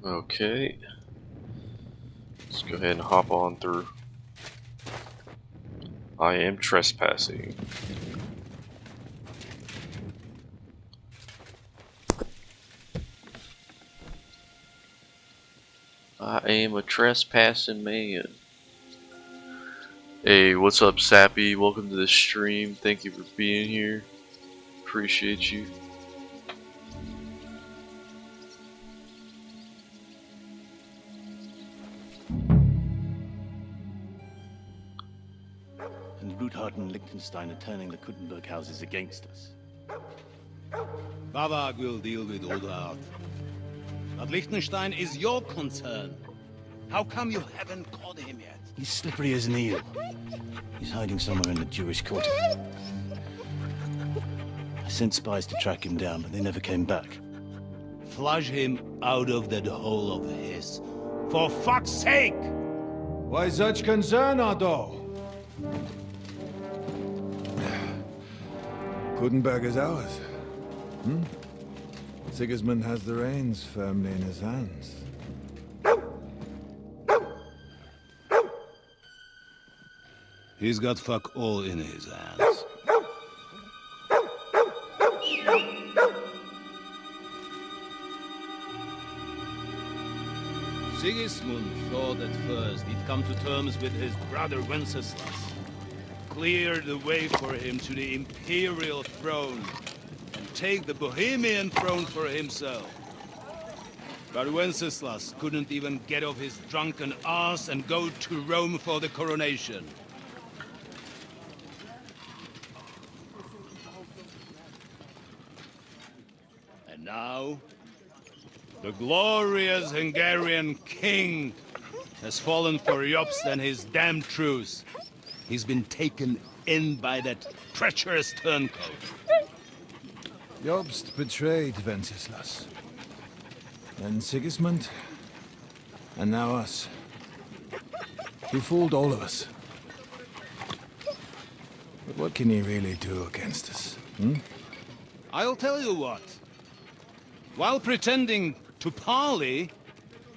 Okay. Let's go ahead and hop on through. I am trespassing. I am a trespassing man. Hey, what's up, Sappy? Welcome to the stream. Thank you for being here. Appreciate you. And Ruthard and Liechtenstein are turning the Kuttenberg houses against us. Bavag will deal with Ruthard. But Liechtenstein is your concern. How come you haven't caught him yet? He's slippery as an eel. He's hiding somewhere in the Jewish quarter. I sent spies to track him down, but they never came back. Flush him out of that hole of his. For fuck's sake! Why such concern, Otto? Kuttenberg is ours. Sigismund has the reins firmly in his hands. He's got fuck all in his hands. Sigismund thought at first he'd come to terms with his brother Wenceslas, clear the way for him to the imperial throne, and take the Bohemian throne for himself. But Wenceslas couldn't even get off his drunken ass and go to Rome for the coronation. And now, the glorious Hungarian king has fallen for Jobst and his damned truce. He's been taken in by that treacherous turncoat. Jobst betrayed Wenceslas. Then Sigismund. And now us. He fooled all of us. But what can he really do against us? I'll tell you what. While pretending to parley,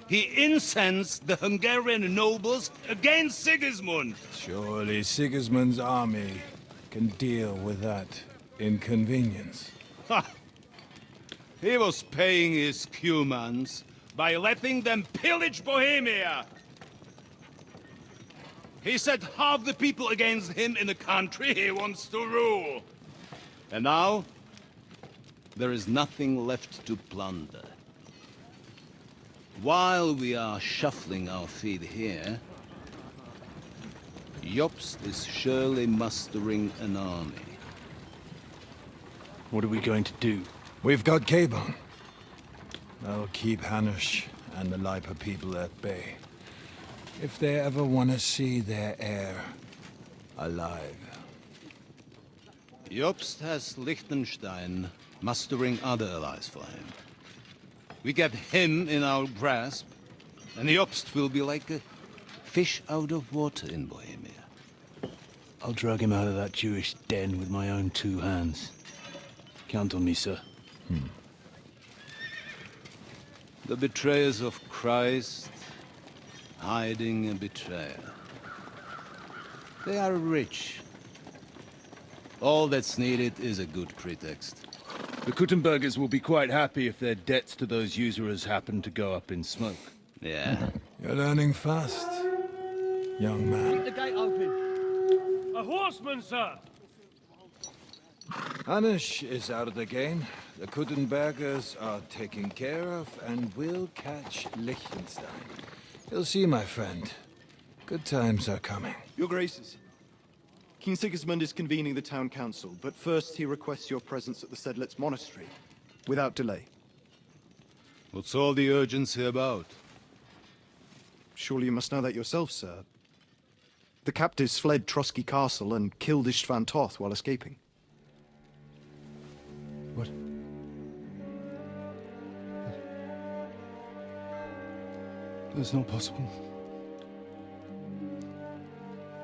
he incensed the Hungarian nobles against Sigismund. Surely Sigismund's army can deal with that inconvenience. Ha! He was paying his Cumans by letting them pillage Bohemia. He set half the people against him in the country he wants to rule. And now, there is nothing left to plunder. While we are shuffling our feet here, Jobst is surely mustering an army. What are we going to do? We've got Cabon. That'll keep Hanush and the Lipa people at bay. If they ever want to see their heir alive. Jobst has Liechtenstein mustering other allies for him. We get him in our grasp, and Jobst will be like a fish out of water in Bohemia. I'll drag him out of that Jewish den with my own 2 hands. Count on me, sir. The betrayers of Christ, hiding a betrayer. They are rich. All that's needed is a good pretext. The Kuttenbergers will be quite happy if their debts to those usurers happen to go up in smoke. Yeah. You're learning fast, young man. The gate open. A horseman, sir! Hanush is out of the game. The Kuttenbergers are taken care of, and we'll catch Liechtenstein. You'll see, my friend. Good times are coming. Your Graces, King Sigismund is convening the town council, but first he requests your presence at the Sedlitz monastery, without delay. What's all the urgency about? Surely you must know that yourself, sir. The captives fled Trotsky Castle and killed Istvan Toth while escaping. What? That's not possible.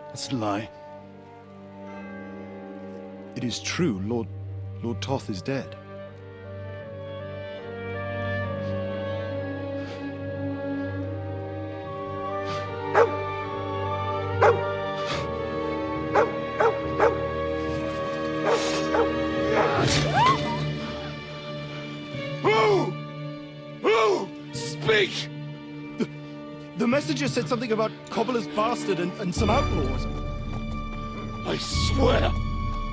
That's a lie. It is true, Lord Toth is dead. Who? Speak! The messenger said something about Cobbler's bastard and some outlaws. I swear,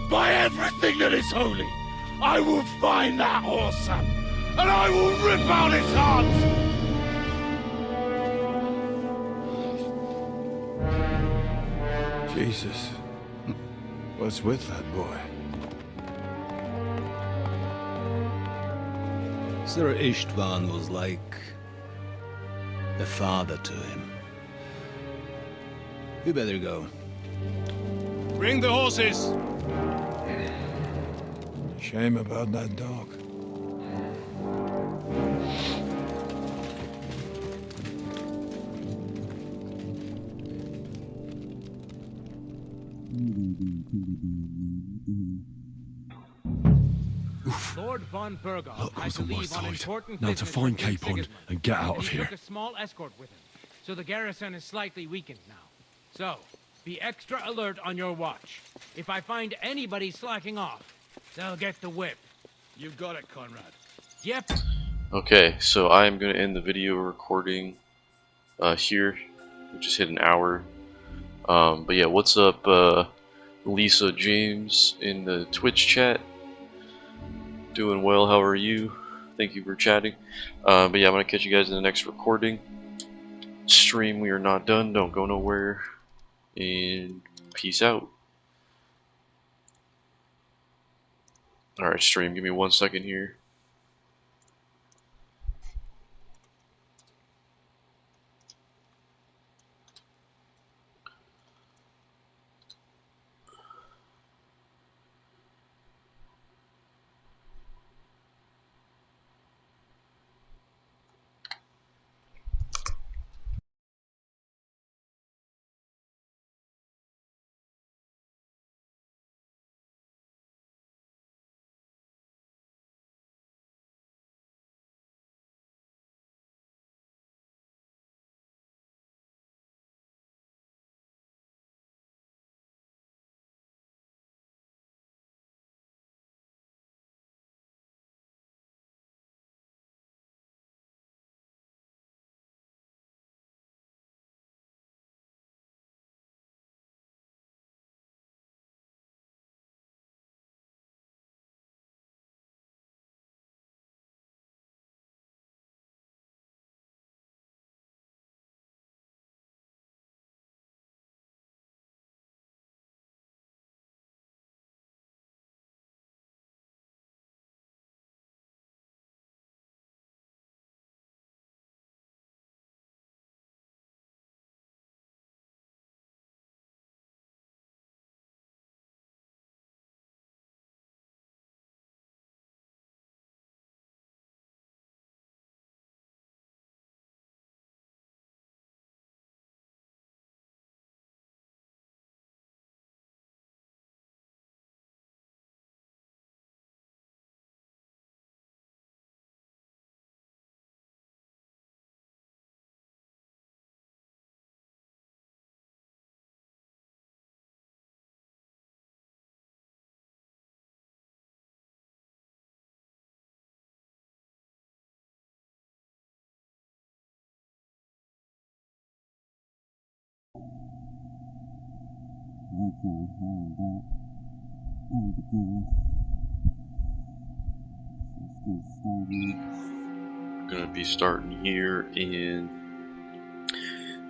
by everything that is holy, I will find that whoreson, and I will rip out his heart! Jesus. What's with that boy? Sir Istvan was like a father to him. You better go. Bring the horses! Shame about that dog. Lord von Burgov, Luck I was on my believe on side. important Now to business find with King Capon Sigismund. and get out And of he here. took a small escort with him, so the garrison is slightly weakened now. So, be extra alert on your watch. If I find anybody slacking off, they'll get the whip. You got it, Conrad. Yep. Okay, so I am going to end the video recording here. We just hit an hour. But yeah, what's up, Lisa James in the Twitch chat? Doing well, how are you? Thank you for chatting. But yeah, I'm going to catch you guys in the next recording. Stream, we are not done. Don't go nowhere. And peace out. Alright, stream, give me 1 second here. Gonna be starting here in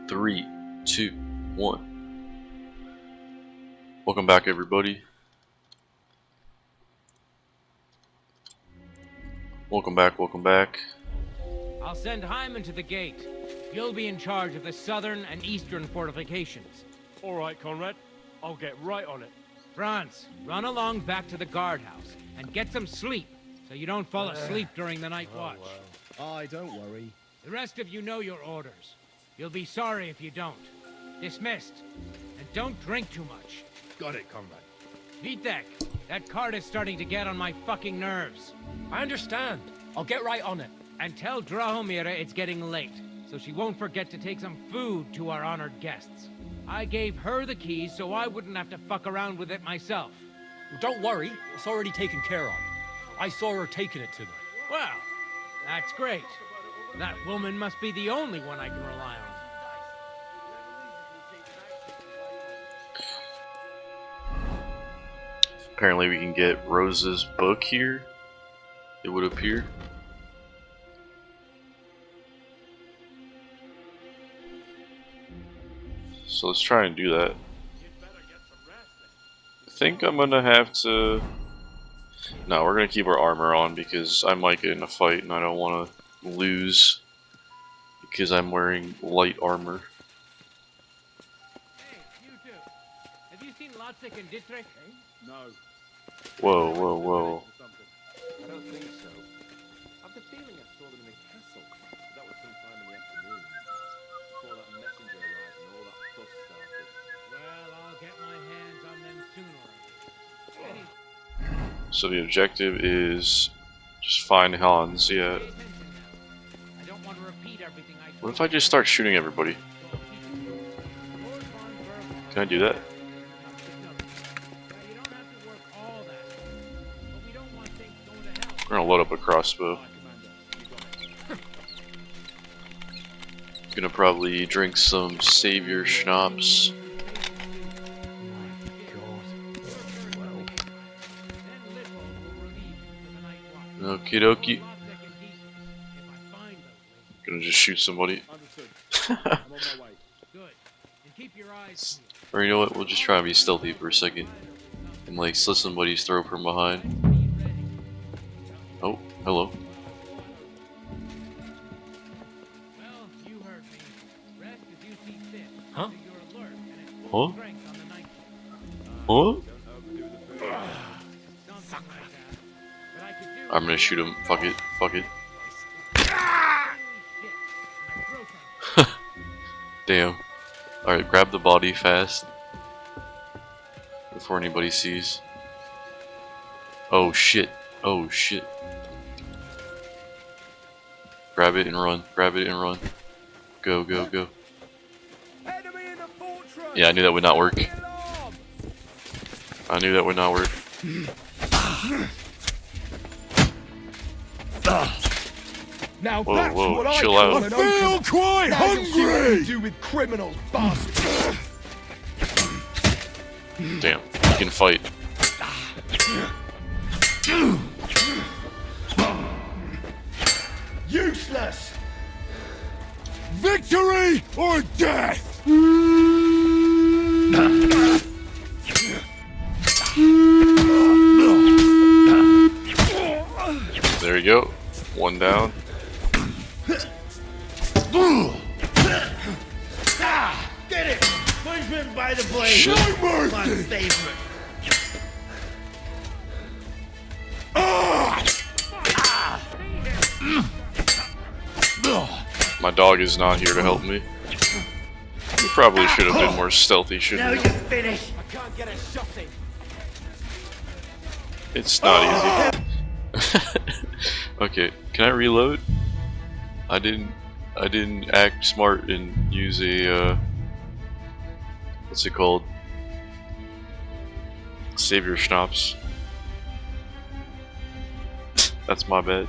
3, 2, 1. Welcome back, everybody. Welcome back, welcome back. I'll send Hyman to the gate. You'll be in charge of the southern and eastern fortifications. All right, Conrad. I'll get right on it. Franz, run along back to the guardhouse and get some sleep so you don't fall asleep during the night watch. Aye, don't worry. The rest of you know your orders. You'll be sorry if you don't. Dismissed. And don't drink too much. Got it, Conrad. Vitek, that card is starting to get on my fucking nerves. I understand. I'll get right on it. And tell Drahomira it's getting late, so she won't forget to take some food to our honored guests. I gave her the keys so I wouldn't have to fuck around with it myself. Well, don't worry. It's already taken care of. I saw her taking it to them. Well, that's great. That woman must be the only one I can rely on. Apparently we can get Rose's book here, it would appear. So let's try and do that. I think I'm gonna have to... No, we're gonna keep our armor on because I might get in a fight and I don't want to lose because I'm wearing light armor. Hey, you two. Have you seen Lotzek and Dietrich? No. Whoa, whoa, whoa. I don't think so. I've the feeling I saw them in the castle. That was sometime in the afternoon. Before that messenger arrived and all that fuss started. Well, I'll get my hands on them sooner. So the objective is just find Hans, yeah. I don't want to repeat everything I What if I just start shooting everybody? Can I do that? We're gonna load up a crossbow. Gonna probably drink some Savior schnapps. Okie dokie. Gonna just shoot somebody. Or you know what, we'll just try and be stealthy for a second. And like slit somebody's throat from behind. Oh, hello. Huh? Huh? Huh? I'm gonna shoot him. Fuck it. Fuck it. Damn. Alright, grab the body fast. Before anybody sees. Oh shit. Oh shit. Grab it and run. Grab it and run. Go, go, go. Yeah, I knew that would not work. I knew that would not work. Now Whoa, that's whoa, what I chill call out. an I feel open. quite Now you'll see what hungry! you do with criminals, bastard. Damn, he can fight. Useless. Victory or death! There you go. One down. Get it. Punishment by the blade. Shit. My favorite. My dog is not here to help me. We probably should have been more stealthy, shouldn't we? Finished. I can't get a shot in. It's not easy. Okay, can I reload? I didn't act smart and use a what's it called? Savior schnapps. That's my bad.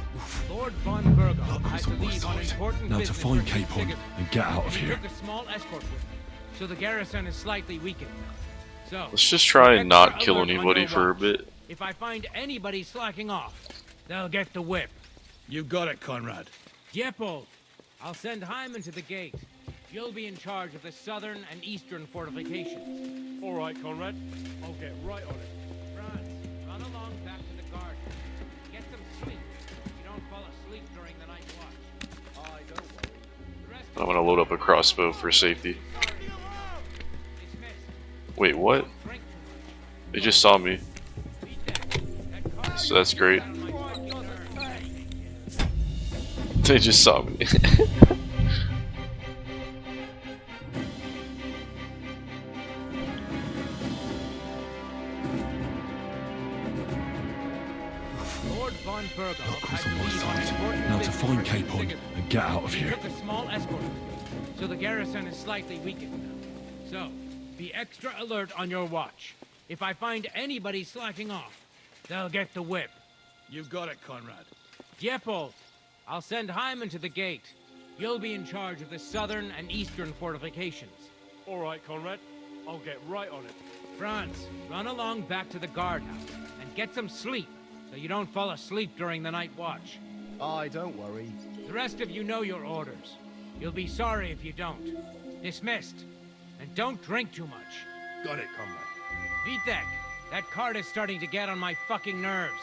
Lord von Burgos had to leave on important Now to business find for King Capon Sigurd, and get out of and he here. took a small escort with him, so the garrison is slightly weakened now. So, Let's just try be and not extra kill alert on anybody your for a watch. bit. If I find anybody slacking off, they'll get the whip. You got it, Conrad. Diepold, I'll send Hyman to the gate. You'll be in charge of the southern and eastern fortifications. All right, Conrad. I'll get right on it. Franz, run along back to the garden. Get some sleep. You don't fall asleep during the night watch. I don't worry. The rest I'm gonna load up a crossbow for safety. Wait, what? They just saw me. So that's great. They just saw me. Lord von Berghoff Locals had on my to leave on side. important Now to business find for Cape Horn Sigurd. and get out of He here. took a small escort with me, so the garrison is slightly weakened now. So, be extra alert on your watch. If I find anybody slacking off, they'll get the whip. You got it, Conrad. Diepold, I'll send Hyman to the gate. You'll be in charge of the southern and eastern fortifications. All right, Conrad. I'll get right on it. Franz, run along back to the guardhouse and get some sleep so you don't fall asleep during the night watch. I don't worry. The rest of you know your orders. You'll be sorry if you don't. Dismissed. And don't drink too much. Got it, Conrad. Vitek, that cart is starting to get on my fucking nerves.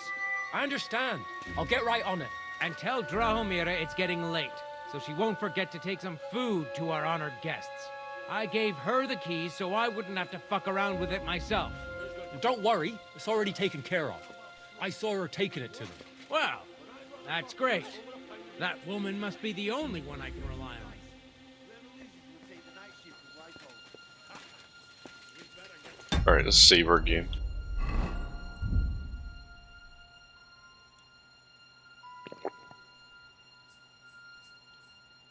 I understand. I'll get right on it. And tell Drahomira it's getting late, so she won't forget to take some food to our honored guests. I gave her the keys so I wouldn't have to fuck around with it myself. Don't worry. It's already taken care of. I saw her taking it to them. Well, that's great. That woman must be the only one I can rely on. Alright, let's save our game.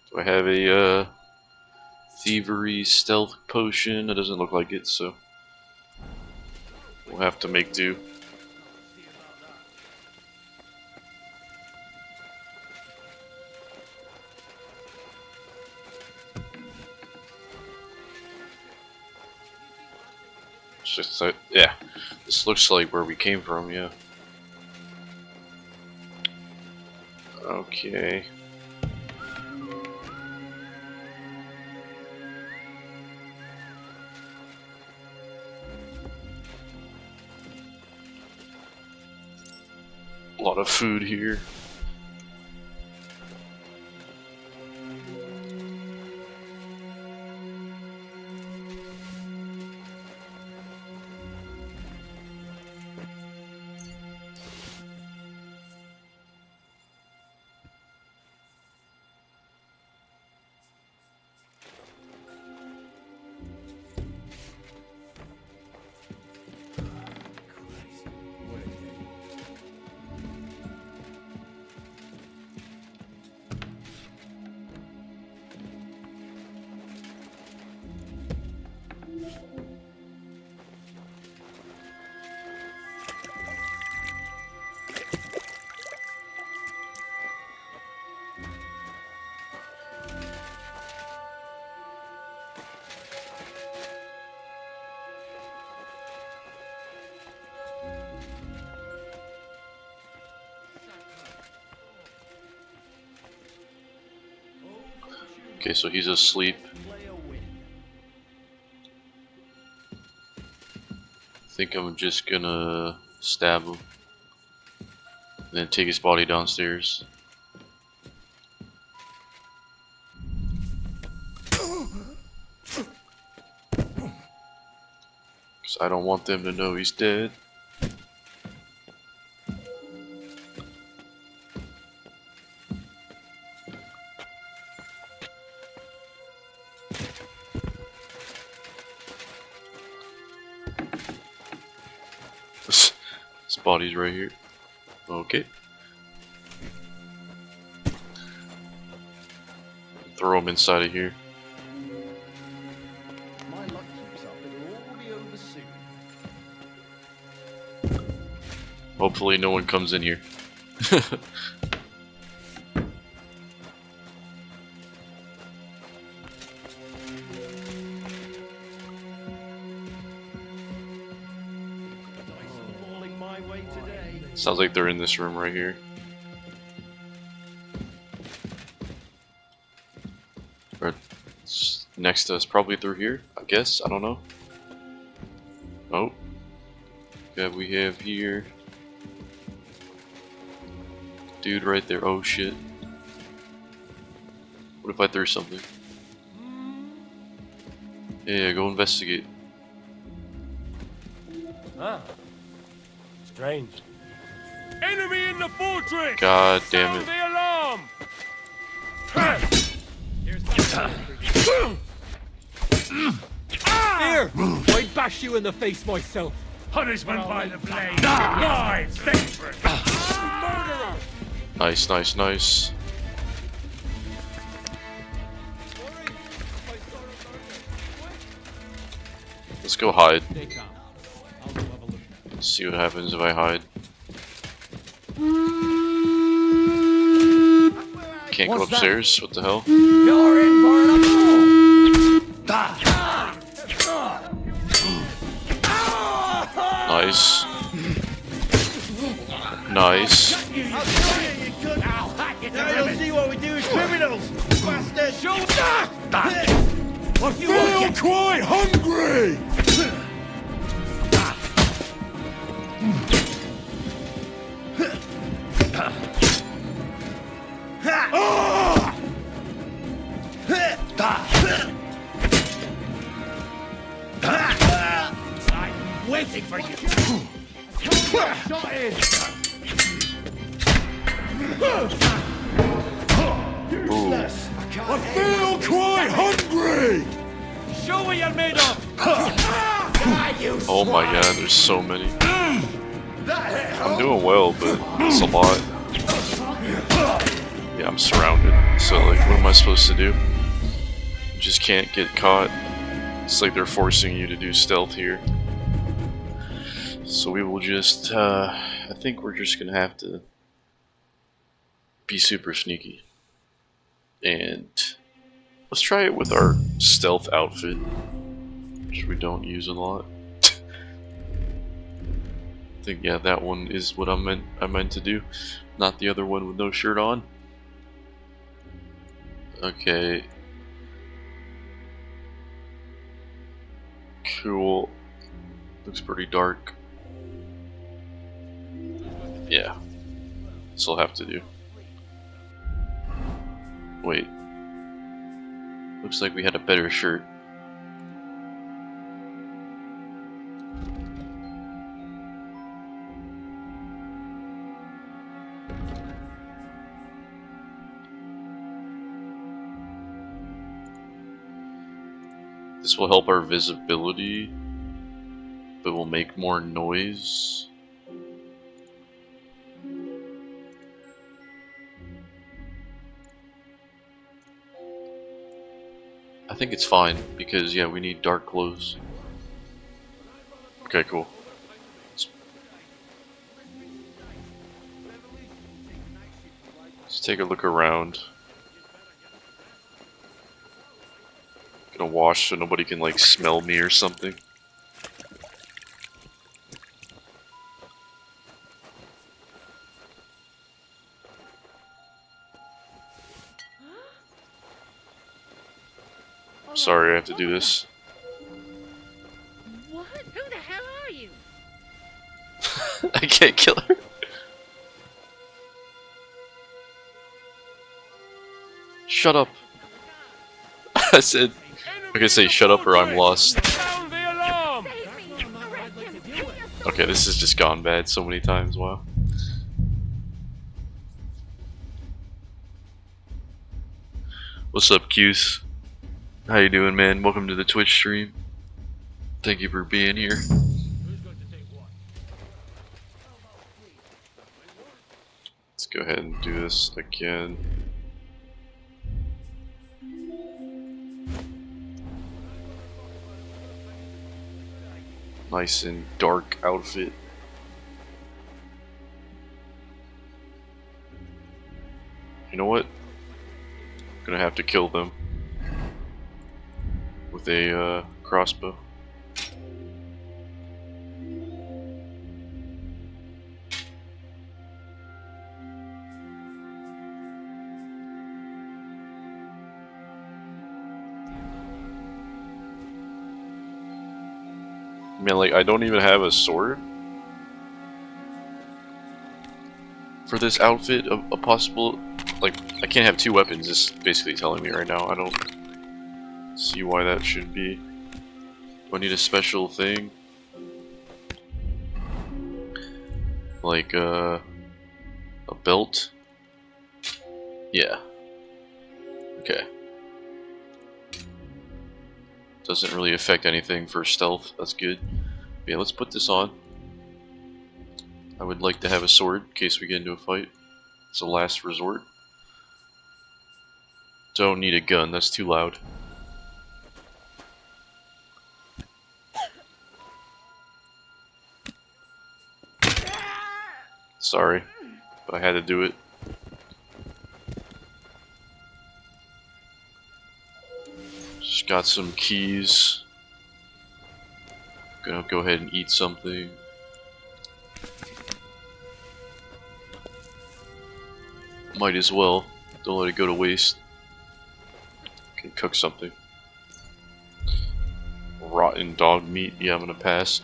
Do I have a thievery stealth potion? It doesn't look like it, so we'll have to make do. It's just like, yeah, this looks like where we came from, yeah. Okay. A lot of food here. Okay, so he's asleep. I think I'm just gonna stab him. And then take his body downstairs. Cause I don't want them to know he's dead. His body's right here. Okay. Throw him inside of here. My luck keeps up, it'll all be over soon. Hopefully no one comes in here. Sounds like they're in this room right here. Or next to us, probably through here, I guess. I don't know. Oh. Yeah, we have here. Dude right there. Oh shit. What if I threw something? Yeah, go investigate. Ah. Strange. Enemy in the fortress! God damn Sound it. the alarm! Here! I'd bash you in the face myself. Punishment by the blade. My favorite. Murderer! Nice, nice, nice. Let's go hide. See what happens if I hide. Can't go What's that? upstairs. What the hell? You're in for an Nice. Nice. Now you'll see what we do as criminals, bastard! Show What you feel quite hungry! I'm waiting for you! Shot in! Useless! I feel quite hungry! Show what you're made of! Oh my god, there's so many. I'm doing well, but it's a lot. Yeah, I'm surrounded. So, like, what am I supposed to do? You just can't get caught. It's like they're forcing you to do stealth here. So we will just, I think we're just gonna have to be super sneaky. And let's try it with our stealth outfit, which we don't use a lot. I think, yeah, that one is what I meant to do, not the other one with no shirt on. Okay. Cool. Looks pretty dark. Yeah. This will have to do. Wait. Looks like we had a better shirt. This will help our visibility, but will make more noise. I think it's fine, because yeah, we need dark clothes. Okay, cool. Let's take a look around. Gonna wash so nobody can like smell me or something. Sorry, I have to do this. What? Who the hell are you? I can't kill her. Shut up. I said, I can say shut up or I'm lost. Sound the alarm! Okay, this has just gone bad so many times, wow. What's up, Q's? How you doing, man? Welcome to the Twitch stream. Thank you for being here. Let's go ahead and do this again. Nice and dark outfit. You know what? I'm gonna have to kill them with a crossbow. I mean, like, I don't even have a sword for this outfit. A possible, like, I can't have two weapons. It's basically telling me right now. I don't see why that should be. Do I need a special thing? Like, a belt? Yeah. Okay. Doesn't really affect anything for stealth. That's good. Yeah, let's put this on. I would like to have a sword in case we get into a fight. It's a last resort. Don't need a gun, that's too loud. Sorry, but I had to do it. Just got some keys. Gonna go ahead and eat something. Might as well. Don't let it go to waste. Can cook something. Rotten dog meat. Yeah, I'm gonna pass.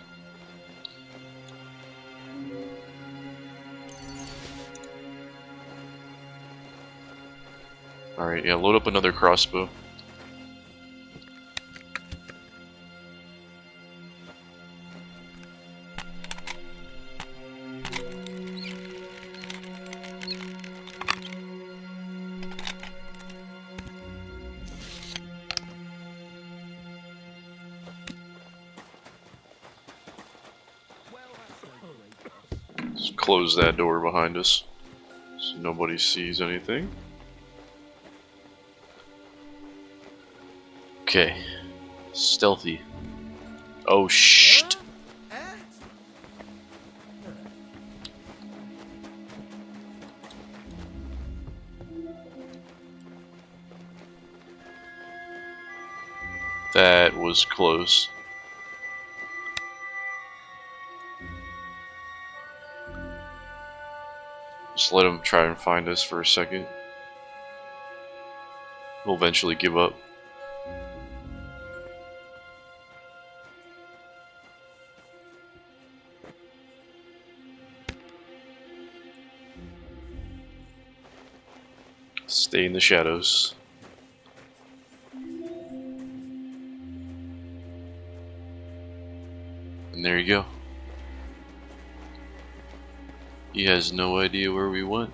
Alright, yeah, load up another crossbow. Just close that door behind us so nobody sees anything. Okay. Stealthy. Oh, shh. That was close. Just let him try and find us for a second. We'll eventually give up. Stay in the shadows. And there you go. He has no idea where we went.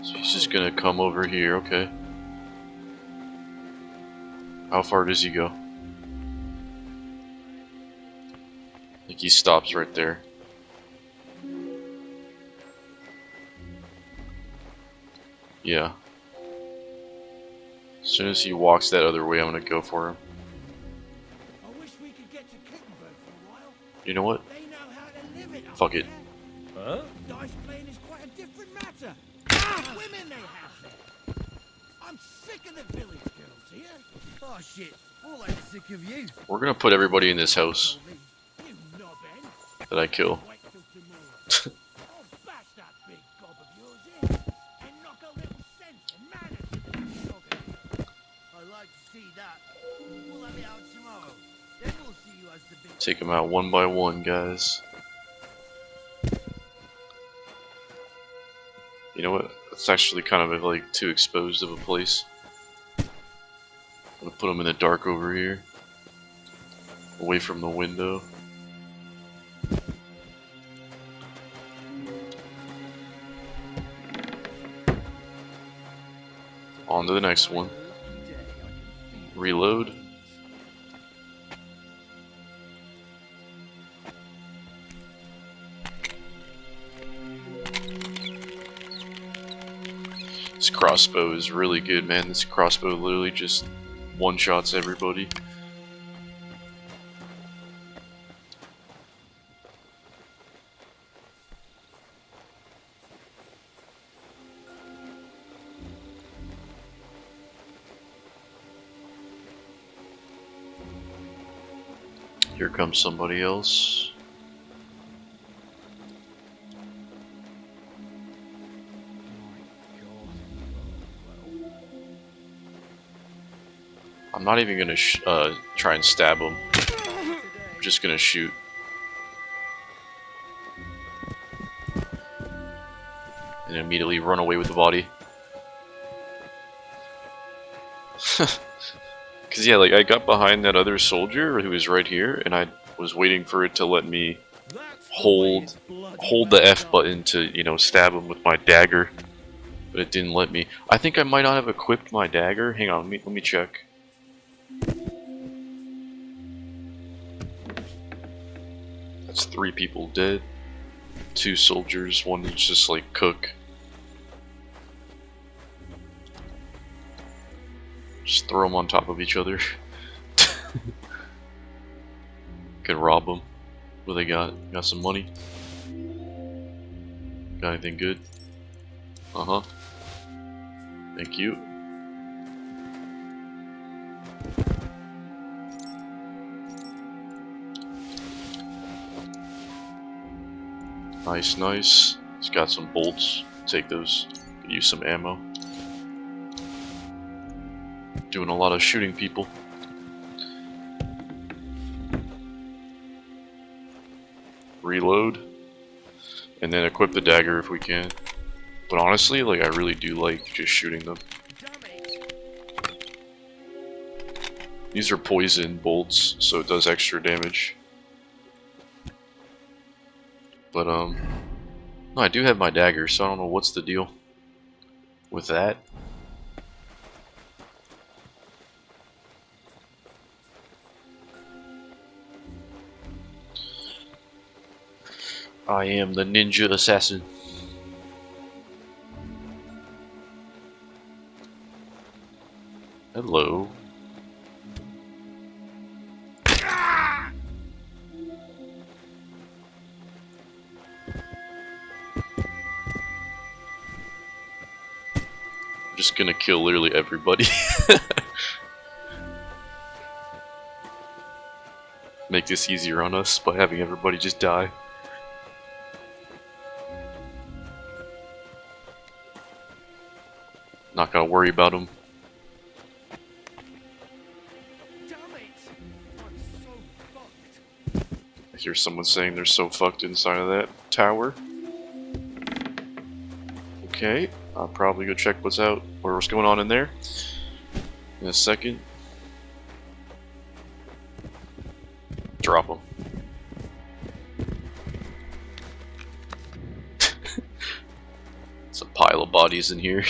So he's just gonna come over here, okay. How far does he go? I think he stops right there. Yeah. As soon as he walks that other way, I'm gonna go for him. I wish we could get to Kittenberg for a while. You know what? They know how to live it. Fuck it. Huh? Dice playing is quite a different matter. Women they have there. I'm sick of the village girls here. Oh shit, all I'm sick of you. We're gonna put everybody in this house You knobhead. that I kill. Wait till tomorrow. I'll bash that big gob of yours in and knock a little sense and manners into the noggin. I'd like to see that. We'll have it out tomorrow. Then we'll see you as the big. Take them out one by one, guys. You know what? It's actually kind of like too exposed of a place. I'm gonna put them in the dark over here, away from the window. On to the next one. Reload. This crossbow is really good, man. This crossbow literally just one-shots everybody. Here comes somebody else. I'm not even gonna try and stab him. I'm just gonna shoot. And immediately run away with the body. Cause yeah, like I got behind that other soldier who was right here, and I was waiting for it to let me hold the F button to, you know, stab him with my dagger, but it didn't let me. I think I might not have equipped my dagger. Hang on, let me check. That's 3 people dead. 2 soldiers, one is just like cook. Just throw them on top of each other. Could rob them. What they got? Got some money? Got anything good? Uh-huh. Thank you. Nice, nice. It's got some bolts. Take those. Could use some ammo. Doing a lot of shooting people. Reload. And then equip the dagger if we can. But honestly, like, I really do like just shooting them. These are poison bolts, so it does extra damage. But, no, I do have my dagger, so I don't know what's the deal with that. I am the ninja assassin. Hello. I'm just gonna kill literally everybody. Make this easier on us by having everybody just die. Not gonna worry about them. I hear someone saying they're so fucked inside of that tower. Okay, I'll probably go check what's going on in there in a second. Drop them. It's a pile of bodies in here.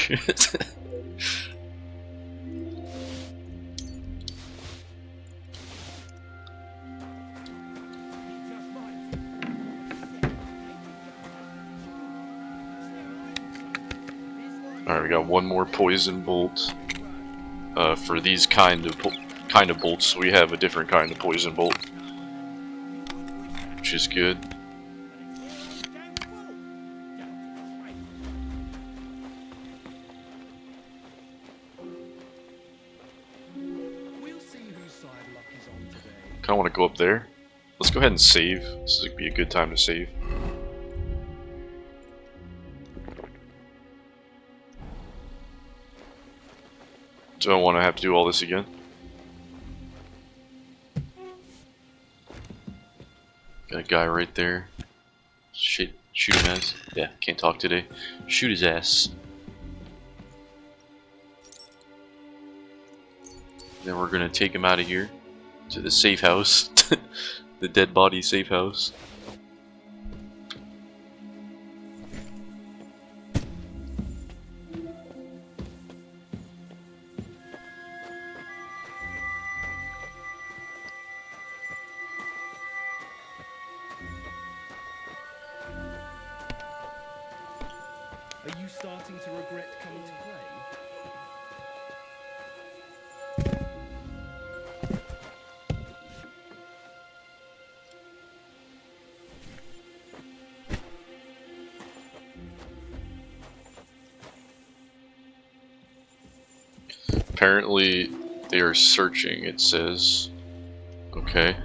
Alright, we got one more poison bolt. For these kind of bolts, we have a different kind of poison bolt, which is good. Kinda wanna go up there. Let's go ahead and save. This would be a good time to save. Don't want to have to do all this again. Got a guy right there. Shit, shoot him ass. Yeah, can't talk today. Shoot his ass. Then we're gonna take him out of here to the safe house, the dead body safe house. Are you starting to regret coming to play? Apparently, they are searching, it says. Okay.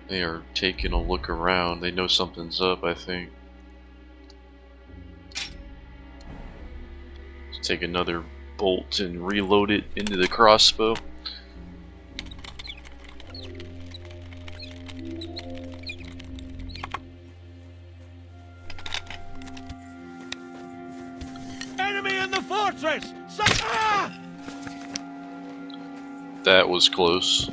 They are taking a look around. They know something's up, I think. Let's take another bolt and reload it into the crossbow. Enemy in the fortress! Ah! That was close.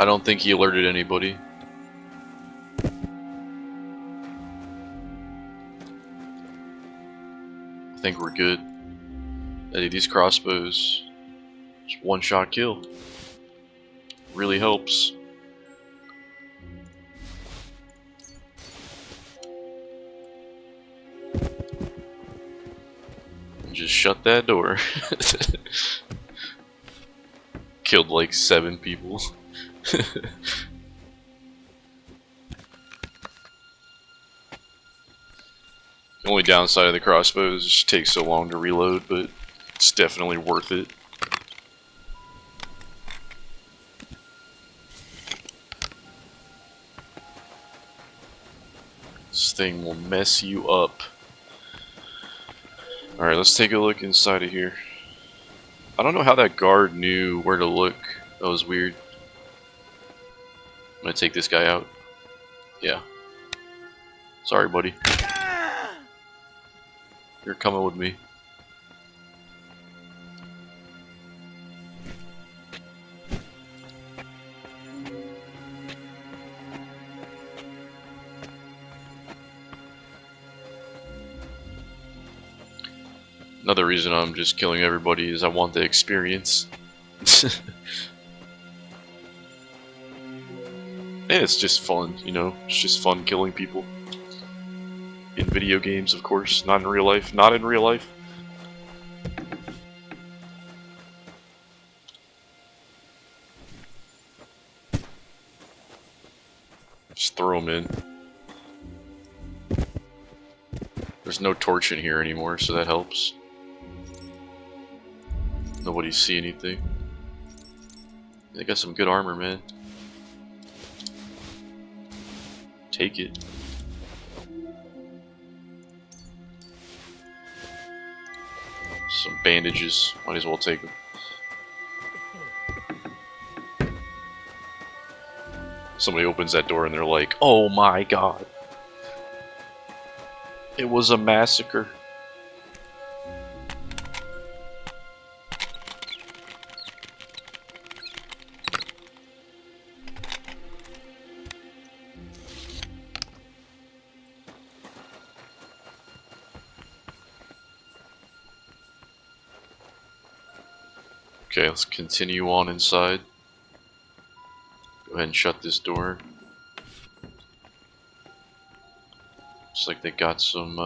I don't think he alerted anybody. I think we're good. Hey, these crossbows, just one-shot kill. Really helps. Just shut that door. Killed like 7 people. The only downside of the crossbow is it just takes so long to reload, but it's definitely worth it. This thing will mess you up. Alright, let's take a look inside of here. I don't know how that guard knew where to look. That was weird. I'm gonna take this guy out. Yeah. Sorry, buddy. You're coming with me. Another reason I'm just killing everybody is I want the experience. And it's just fun, you know, it's just fun killing people. In video games, of course, not in real life. Not in real life. Just throw them in. There's no torch in here anymore, so that helps. Nobody see anything. They got some good armor, man. Take it. Some bandages. Might as well take them. Somebody opens that door and they're like, "Oh my god. It was a massacre." Okay, let's continue on inside. Go ahead and shut this door. Looks like they got some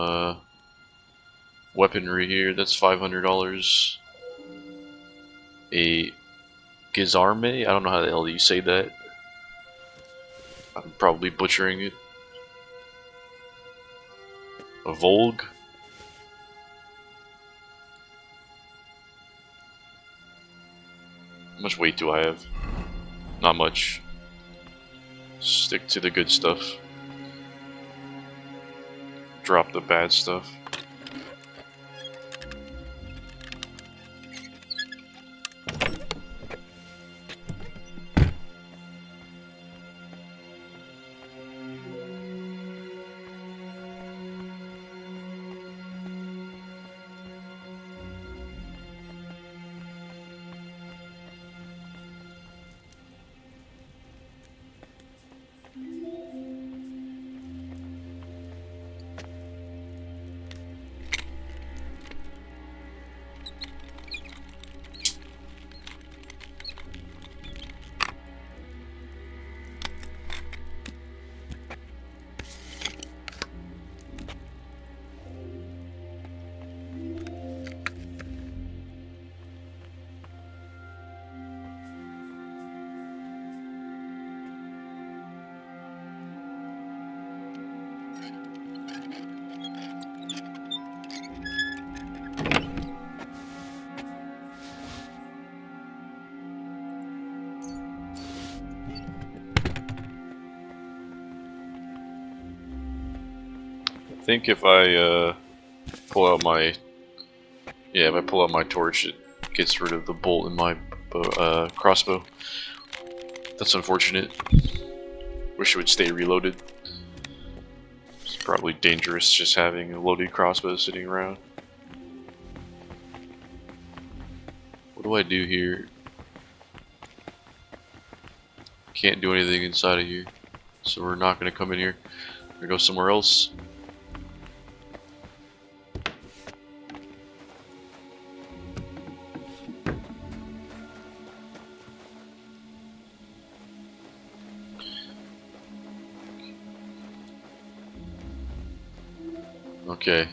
weaponry here. That's $500. A Gizarme? I don't know how the hell you say that. I'm probably butchering it. A Volg? How much weight do I have? Not much. Stick to the good stuff. Drop the bad stuff. think if I pull out my if I pull out my torch, it gets rid of the bolt in my crossbow. That's unfortunate. Wish it would stay reloaded. It's probably dangerous just having a loaded crossbow sitting around. What do I do here? Can't do anything inside of here, so we're not going to come in here. We're going to go somewhere else. Okay.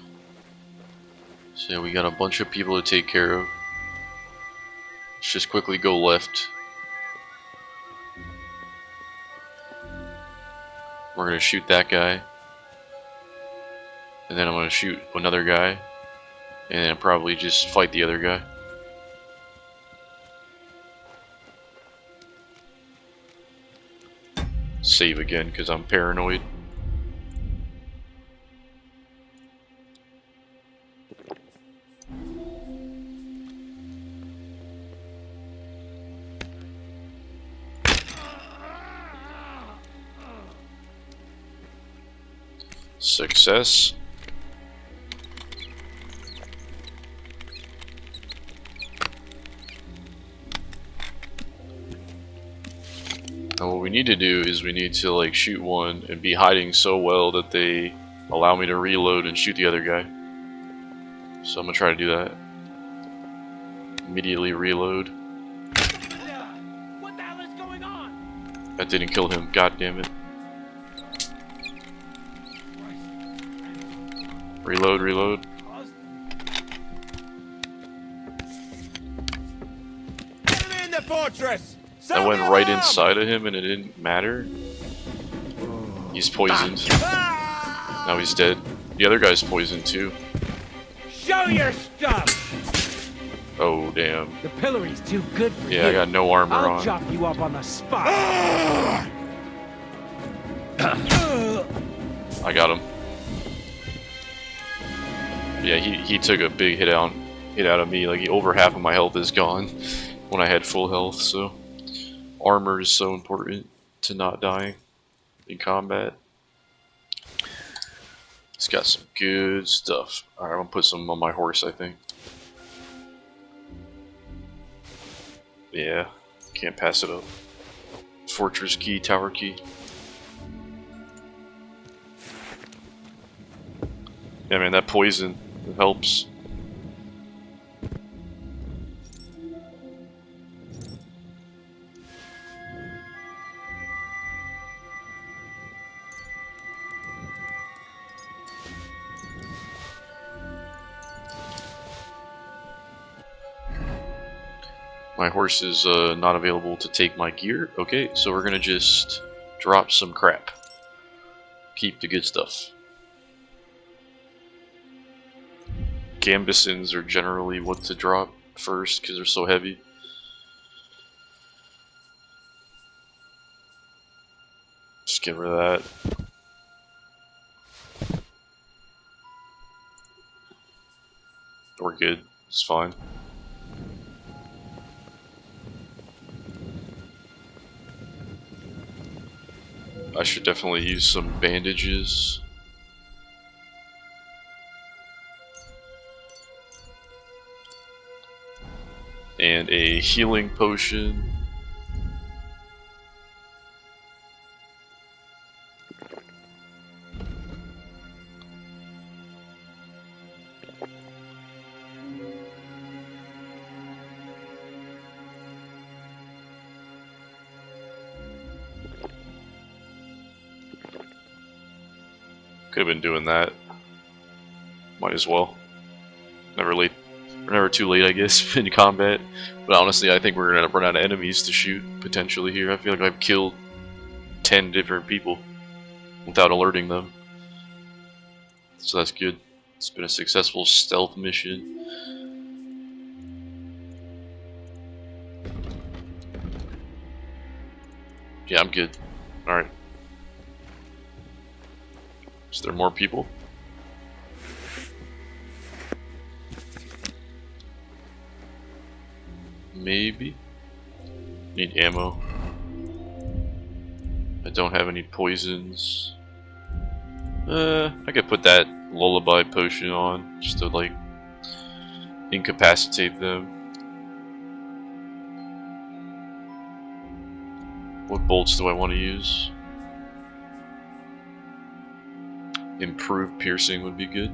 So we got a bunch of people to take care of. Let's just quickly go left. We're gonna shoot that guy. And then I'm gonna shoot another guy. And then probably just fight the other guy. Save again because I'm paranoid. Success. Now what we need to do is we need to like shoot one and be hiding so well that they allow me to reload and shoot the other guy. So I'm gonna try to do that. Immediately reload. What the hell is going on? That didn't kill him, god damn it. Reload, reload. Enemy in the fortress! I went right inside of him and it didn't matter. He's poisoned. Now he's dead. The other guy's poisoned too. Show your stuff! Oh damn. The pillory's too good for you. Yeah, I got no armor I'll on. chop you up on the spot. I got him. Yeah, he took a big hit out of me. Like over half of my health is gone when I had full health. So armor is so important to not dying in combat. It's got some good stuff. Alright, I'm gonna put some on my horse, I think. Yeah, can't pass it up. Fortress key, tower key. Yeah, man, that poison helps. My horse is not available to take my gear. Okay, so we're gonna just drop some crap. Keep the good stuff. Gambesons are generally what to drop first because they're so heavy. Just get rid of that. We're good. It's fine. I should definitely use some bandages. And a healing potion. Could have been doing that. Might as well. Never late. We're never too late, I guess, in combat. But honestly, I think we're gonna run out of enemies to shoot potentially here. I feel like I've killed 10 different people without alerting them. So that's good. It's been a successful stealth mission. Yeah, I'm good. Alright. Is there more people? Maybe. Need ammo. I don't have any poisons. I could put that lullaby potion on just to like incapacitate them. What bolts do I want to use? Improved piercing would be good.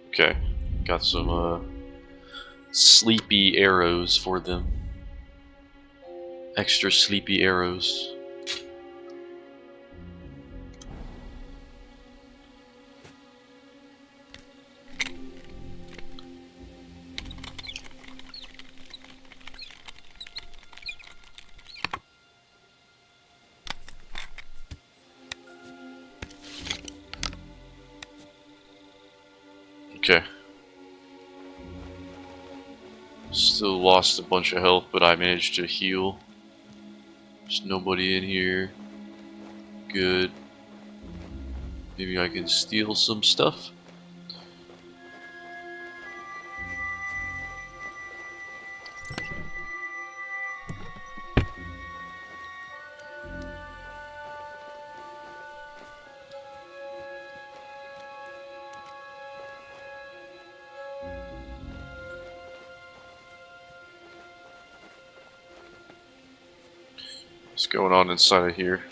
Okay, got some sleepy arrows for them. Extra sleepy arrows. Okay. Still lost a bunch of health, but I managed to heal. There's nobody in here. Good. Maybe I can steal some stuff. What's going on inside of here?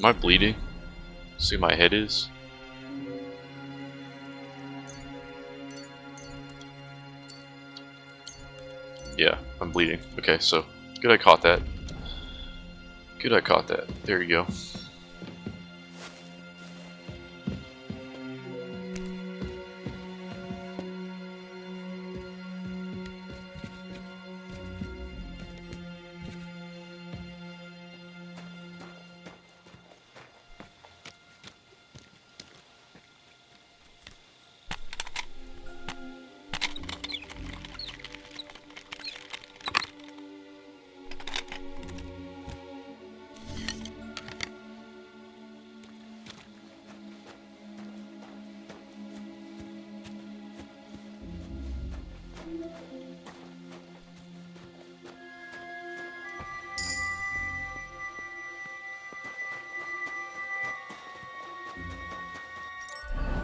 Am I bleeding? See my head is? Yeah, I'm bleeding. Okay, so good I caught that. Good I caught that. There you go.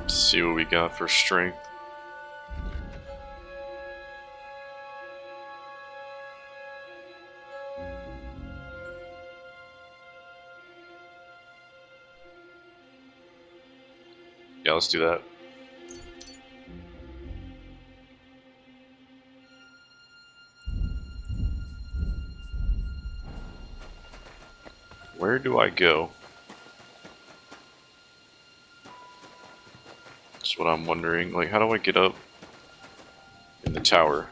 Let's see what we got for strength. Yeah, let's do that. Where do I go? That's what I'm wondering. Like, how do I get up in the tower?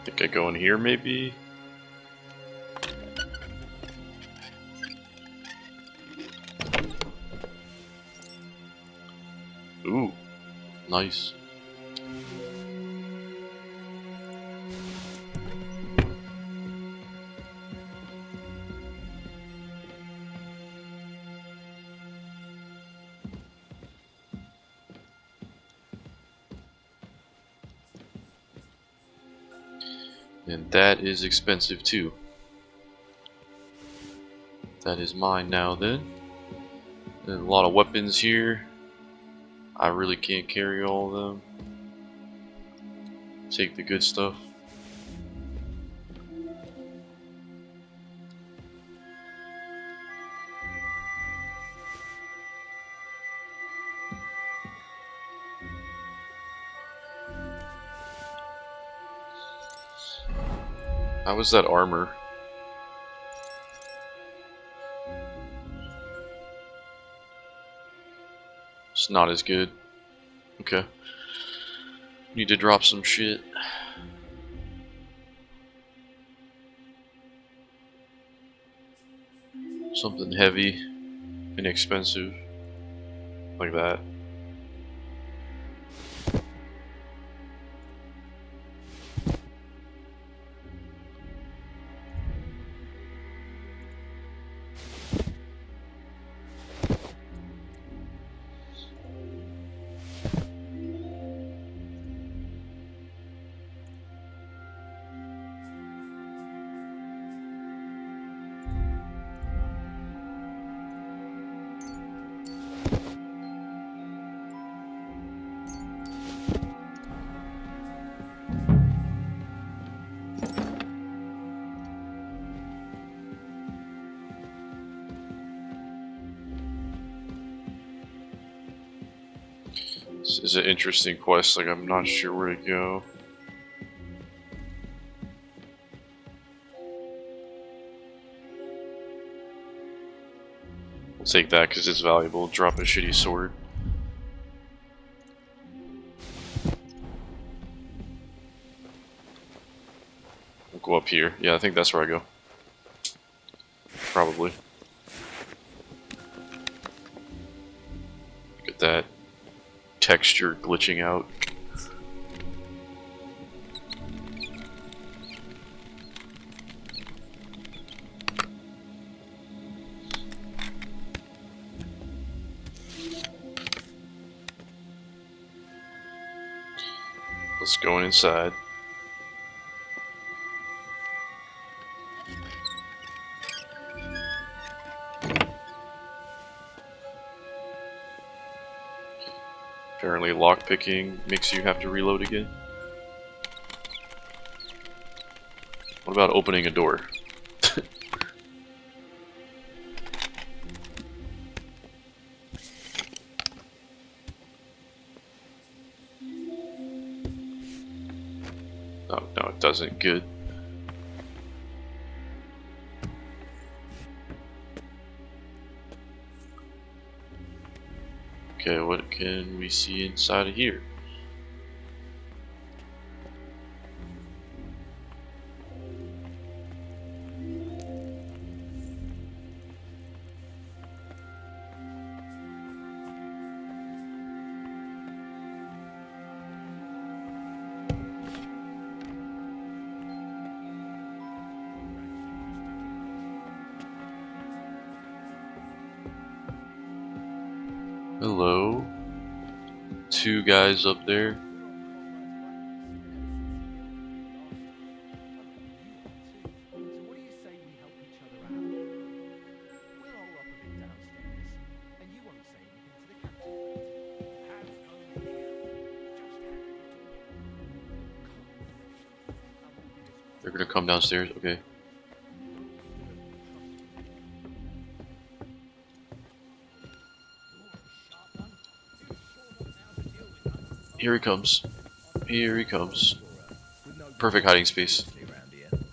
Think I go in here, maybe? Ooh, nice. And that is expensive too. That is mine now then. There's a lot of weapons here. I really can't carry all of them. Take the good stuff. How was that armor? It's not as good. Okay. Need to drop some shit. Something heavy and expensive. Like that. This is an interesting quest, like I'm not sure where to go. I'll take that because it's valuable. Drop a shitty sword. We'll go up here. Yeah, I think that's where I go. Probably. Look at that texture glitching out. Let's go inside. Apparently lockpicking makes you have to reload again. What about opening a door? Oh, no, it doesn't. Good. Okay, what can we see inside of here? Hello. Two guys up there. They're gonna come downstairs, okay. Here he comes. Here he comes. Perfect hiding space.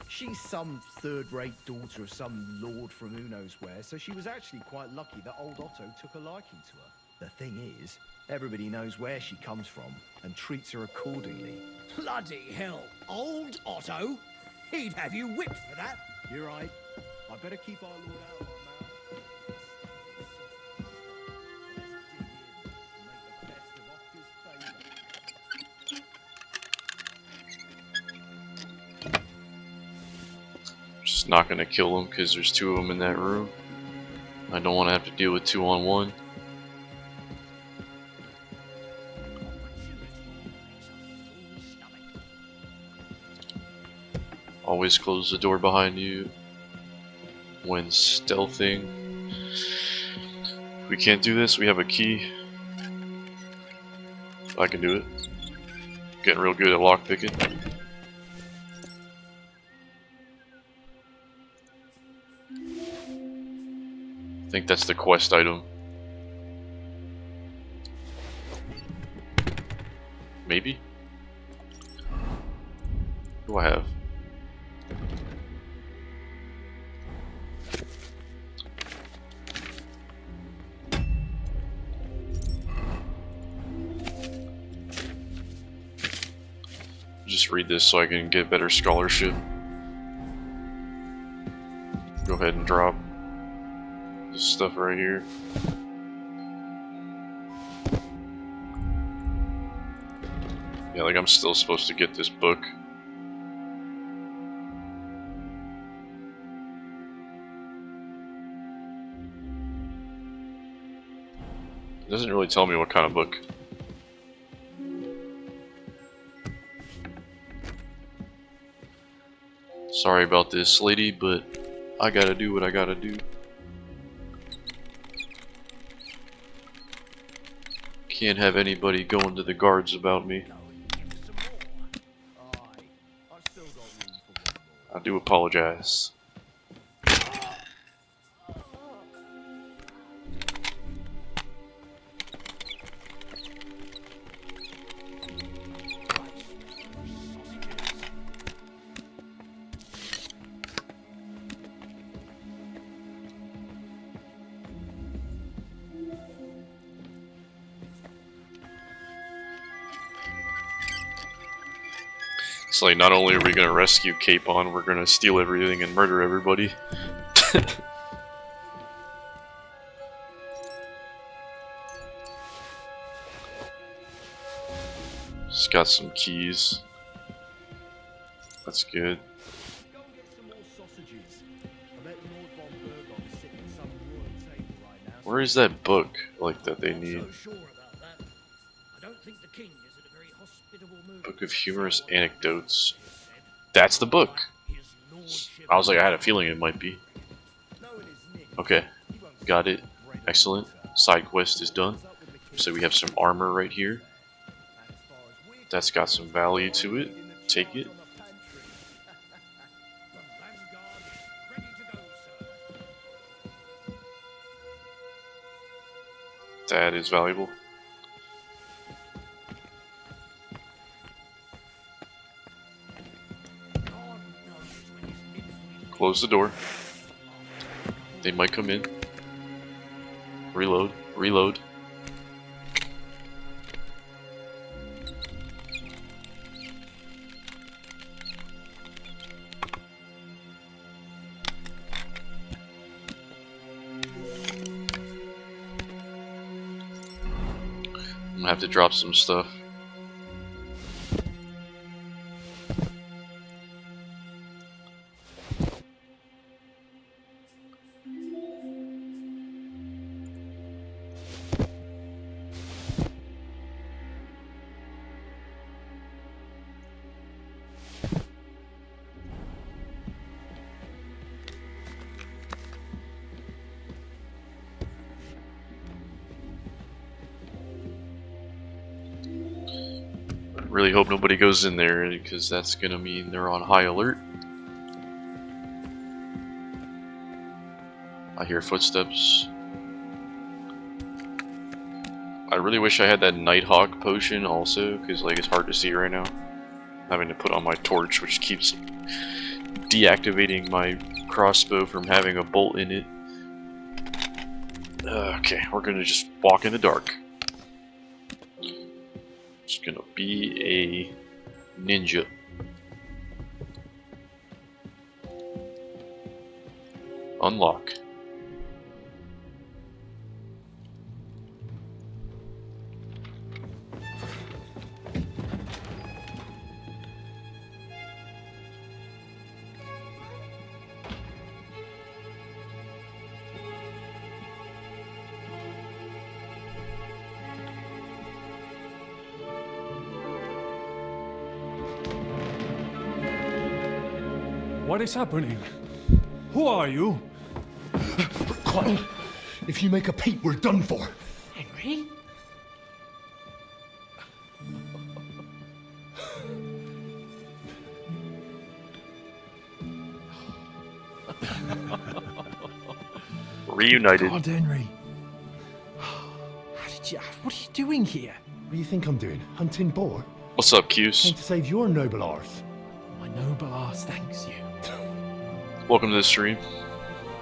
She's some third-rate daughter of some lord from who knows where, so she was actually quite lucky that old Otto took a liking to her. The thing is, everybody knows where she comes from and treats her accordingly. Bloody hell! Old Otto? He'd have you whipped for that. You're right. I better keep our lord out of our mouth. Just not gonna kill him because there's two of them in that room. I don't want to have to deal with 2-on-1. Always close the door behind you when stealthing. If we can't do this, we have a key. I can do it. Getting real good at lockpicking. I think that's the quest item. Maybe? What do I have? Just read this so I can get better scholarship. Go ahead and drop this stuff right here. Yeah, like I'm still supposed to get this book. It doesn't really tell me what kind of book. Sorry about this, lady, but I gotta do what I gotta do. Can't have anybody going to the guards about me. I do apologize. It's like, not only are we gonna rescue Capon, we're gonna steal everything and murder everybody. Just got some keys. That's good. Where is that book, like, that they need? Book of Humorous Anecdotes. That's the book! I was like, I had a feeling it might be. Okay, got it. Excellent. Side quest is done. So we have some armor right here. That's got some value to it. Take it. That is valuable. Close the door. They might come in. Reload. Reload. I'm gonna have to drop some stuff. Really hope nobody goes in there, because that's gonna mean they're on high alert. I hear footsteps. I really wish I had that Nighthawk potion also, because like it's hard to see right now. I'm having to put on my torch, which keeps deactivating my crossbow from having a bolt in it. Okay, we're gonna just walk in the dark. Just gonna be a ninja. Unlock. What is happening? Who are you? Quiet. If you make a peep, we're done for. Henry? Reunited. God, Henry. What are you doing here? What do you think I'm doing? Hunting boar? What's up, Cuse? Came to save your noble arse. My noble arse thanks you. Welcome to the stream.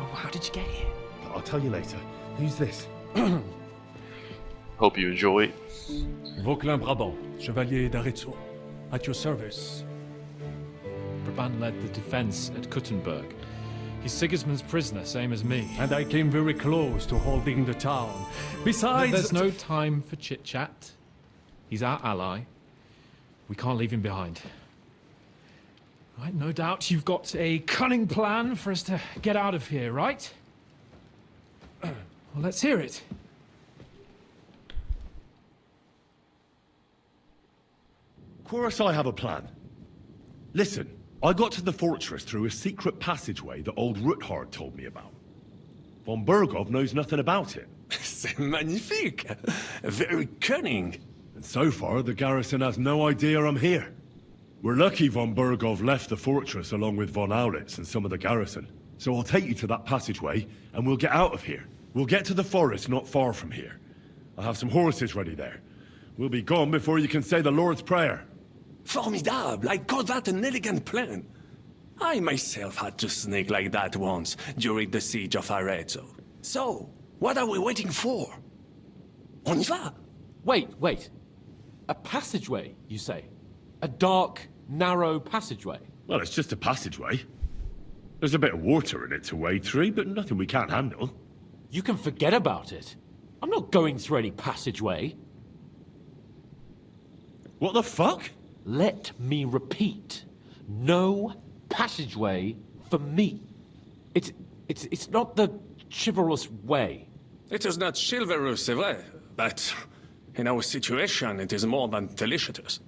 Oh, how did you get here? I'll tell you later. Who's this? Hope you enjoy. Vauquelin Brabant, Chevalier d'Arezzo. At your service. Brabant led the defense at Kuttenberg. He's Sigismund's prisoner, same as me. And I came very close to holding the town. Besides... There's no time for chit-chat. He's our ally. We can't leave him behind. Right, no doubt you've got a cunning plan for us to get out of here, right? Well, let's hear it. Of course I have a plan. Listen, I got to the fortress through a secret passageway that old Ruthard told me about. Von Bergov knows nothing about it. C'est magnifique! Very cunning. And so far, the garrison has no idea I'm here. We're lucky Von Bergov left the fortress along with Von Aulitz and some of the garrison. So I'll take you to that passageway, and we'll get out of here. We'll get to the forest not far from here. I'll have some horses ready there. We'll be gone before you can say the Lord's Prayer. Formidable! I call that an elegant plan. I myself had to sneak like that once during the siege of Arezzo. So, what are we waiting for? On y va! Wait. A passageway, you say? A dark, narrow passageway? Well, it's just a passageway. There's a bit of water in it to wade through, but nothing we can't handle. You can forget about it. I'm not going through any passageway. What the fuck? Let me repeat. No passageway for me. It's not the chivalrous way. It is not chivalrous, c'est vrai, but in our situation, it is more than delicious.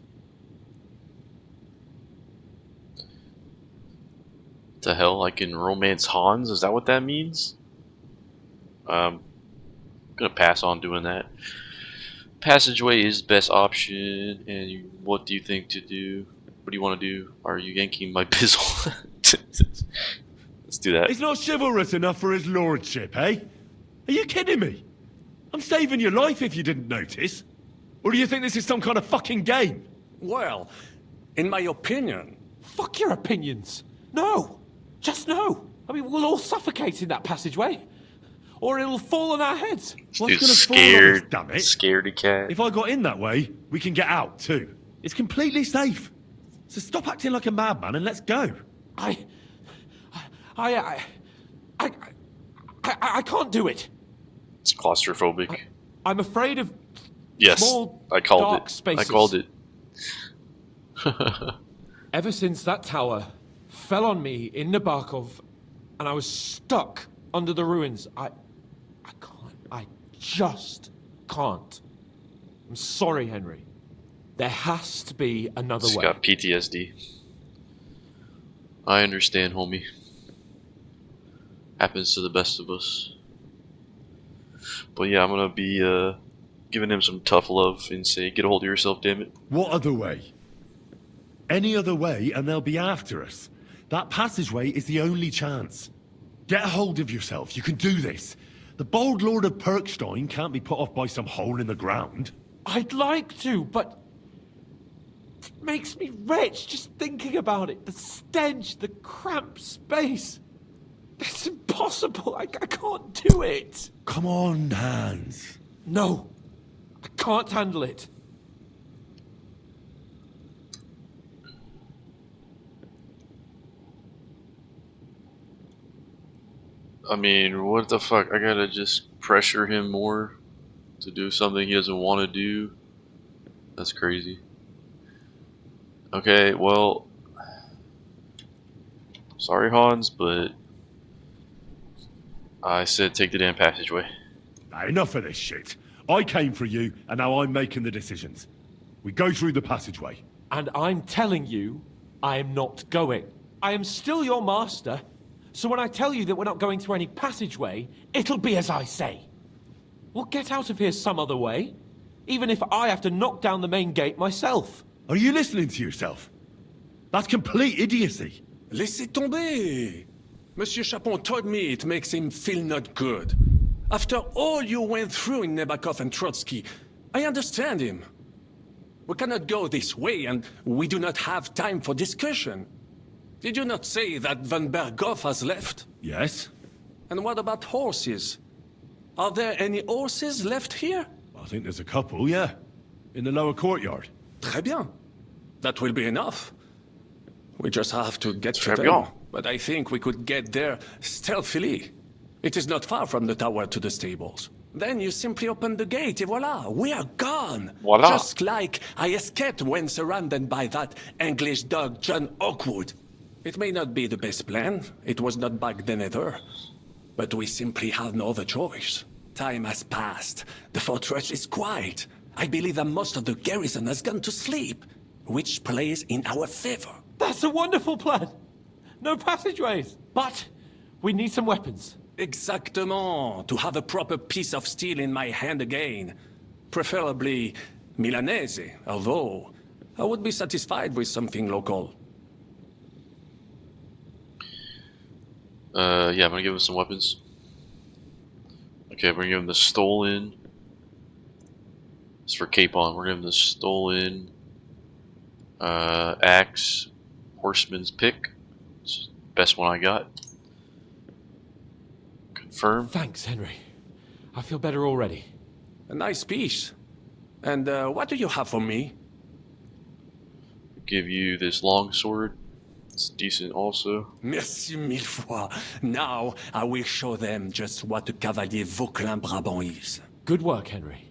The hell? I can romance Hans? Is that what that means? I'm gonna pass on doing that. Passageway is best option, and what do you think to do? What do you want to do? Are you yanking my bizzle? Let's do that. It's not chivalrous enough for his lordship, eh? Are you kidding me? I'm saving your life if you didn't notice. Or do you think this is some kind of fucking game? Well, in my opinion... Fuck your opinions. No. Just no. I mean, we'll all suffocate in that passageway. Or it'll fall on our heads. What's Dude, gonna scared, fall on us, damn it? Scaredy cat. If I got in that way, we can get out too. It's completely safe. So stop acting like a madman and let's go. I can't do it. It's claustrophobic. I'm afraid of yes, small, I called dark it. spaces. I called it. Ever since that tower fell on me in Nabokov, and I was stuck under the ruins, I can't. I just can't. I'm sorry, Henry. There has to be another He's way. got PTSD. I understand, homie. Happens to the best of us. But yeah, I'm gonna be giving him some tough love and say, get a hold of yourself, damn it. What other way? Any other way and they'll be after us. That passageway is the only chance. Get a hold of yourself. You can do this. The bold Lord of Perkstein can't be put off by some hole in the ground. I'd like to, but it makes me rich just thinking about it. The stench, the cramped space. It's impossible. I can't do it. Come on, Hans. No, I can't handle it. I mean, what the fuck? I gotta just pressure him more to do something he doesn't want to do? That's crazy. Okay, well, sorry Hans, but I said take the damn passageway. Now, enough of this shit. I came for you, and now I'm making the decisions. We go through the passageway. And I'm telling you, I am not going. I am still your master, so when I tell you that we're not going through any passageway, it'll be as I say. We'll get out of here some other way, even if I have to knock down the main gate myself. Are you listening to yourself? That's complete idiocy. Laissez tomber. Monsieur Chapon told me it makes him feel not good. After all you went through in Nebakov and Trotsky, I understand him. We cannot go this way, and we do not have time for discussion. Did you not say that Van Berghoff has left? Yes. And what about horses? Are there any horses left here? I think there's a couple, yeah. In the lower courtyard. Très bien. That will be enough. We just have to get to Très them. bien. But I think we could get there stealthily. It is not far from the tower to the stables. Then you simply open the gate, et voila, we are gone. Voila. Just like I escaped when surrounded by that English dog John Oakwood. It may not be the best plan, it was not back then either. But we simply have no other choice. Time has passed. The fortress is quiet. I believe that most of the garrison has gone to sleep, which plays in our favor. That's a wonderful plan. No passageways. But we need some weapons. Exactement. To have a proper piece of steel in my hand again. Preferably Milanese, although I would be satisfied with something local. Yeah, I'm gonna give him some weapons. Okay, we're gonna give him the stolen. It's for Capon. We're gonna give him the stolen axe, horseman's pick. It's the best one I got. Confirm. Thanks, Henry. I feel better already. A nice piece. And what do you have for me? Give you this long sword. It's decent also. Merci mille fois. Now I will show them just what a Cavalier Vauquelin Brabant is. Good work, Henry.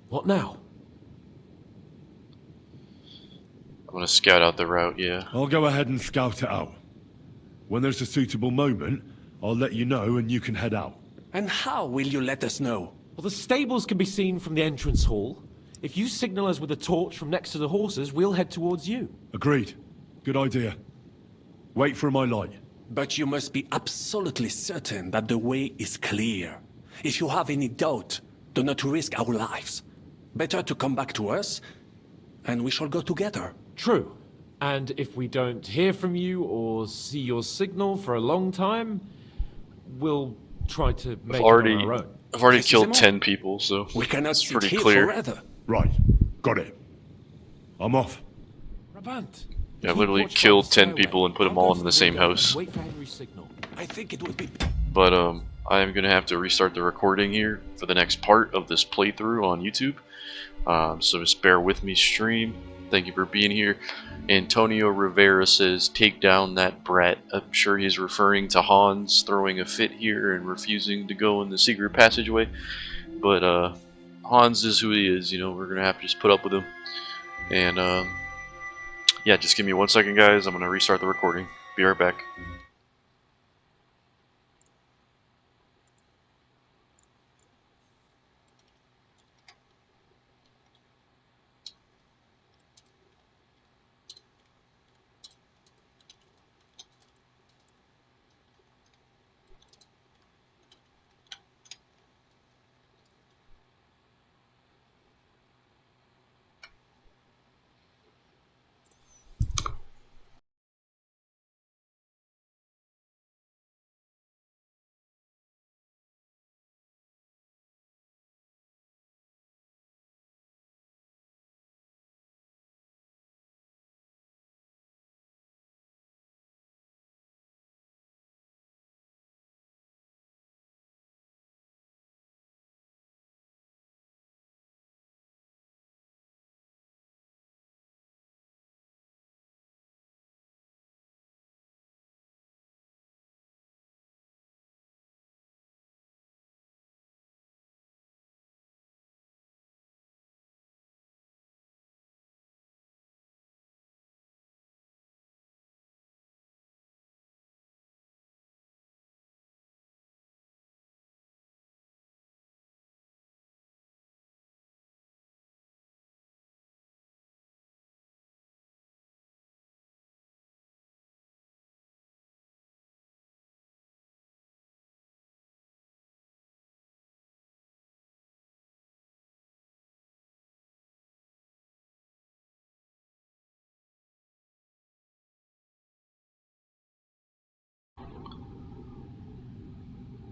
What now? I'm gonna scout out the route, yeah. I'll go ahead and scout it out. When there's a suitable moment, I'll let you know and you can head out. And how will you let us know? Well, the stables can be seen from the entrance hall. If you signal us with a torch from next to the horses, we'll head towards you. Agreed. Good idea. Wait for my light. But you must be absolutely certain that the way is clear. If you have any doubt, do not risk our lives. Better to come back to us, and we shall go together. True. And if we don't hear from you or see your signal for a long time, we'll try to make it on our own. I've already killed 10 people, so we cannot it's sit pretty here clear. forever. Right. Got it. I'm off. Brabant. Yeah, I literally killed 10 people and put them all in the same house. Wait for Henry's signal. I think it would be... But I am gonna have to restart the recording here for the next part of this playthrough on YouTube. So just bear with me, stream. Thank you for being here. Antonio Rivera says, "Take down that brat." I'm sure he's referring to Hans throwing a fit here and refusing to go in the secret passageway. But Hans is who he is. You know, we're gonna have to just put up with him. And yeah, just give me 1 second, guys. I'm gonna restart the recording. Be right back.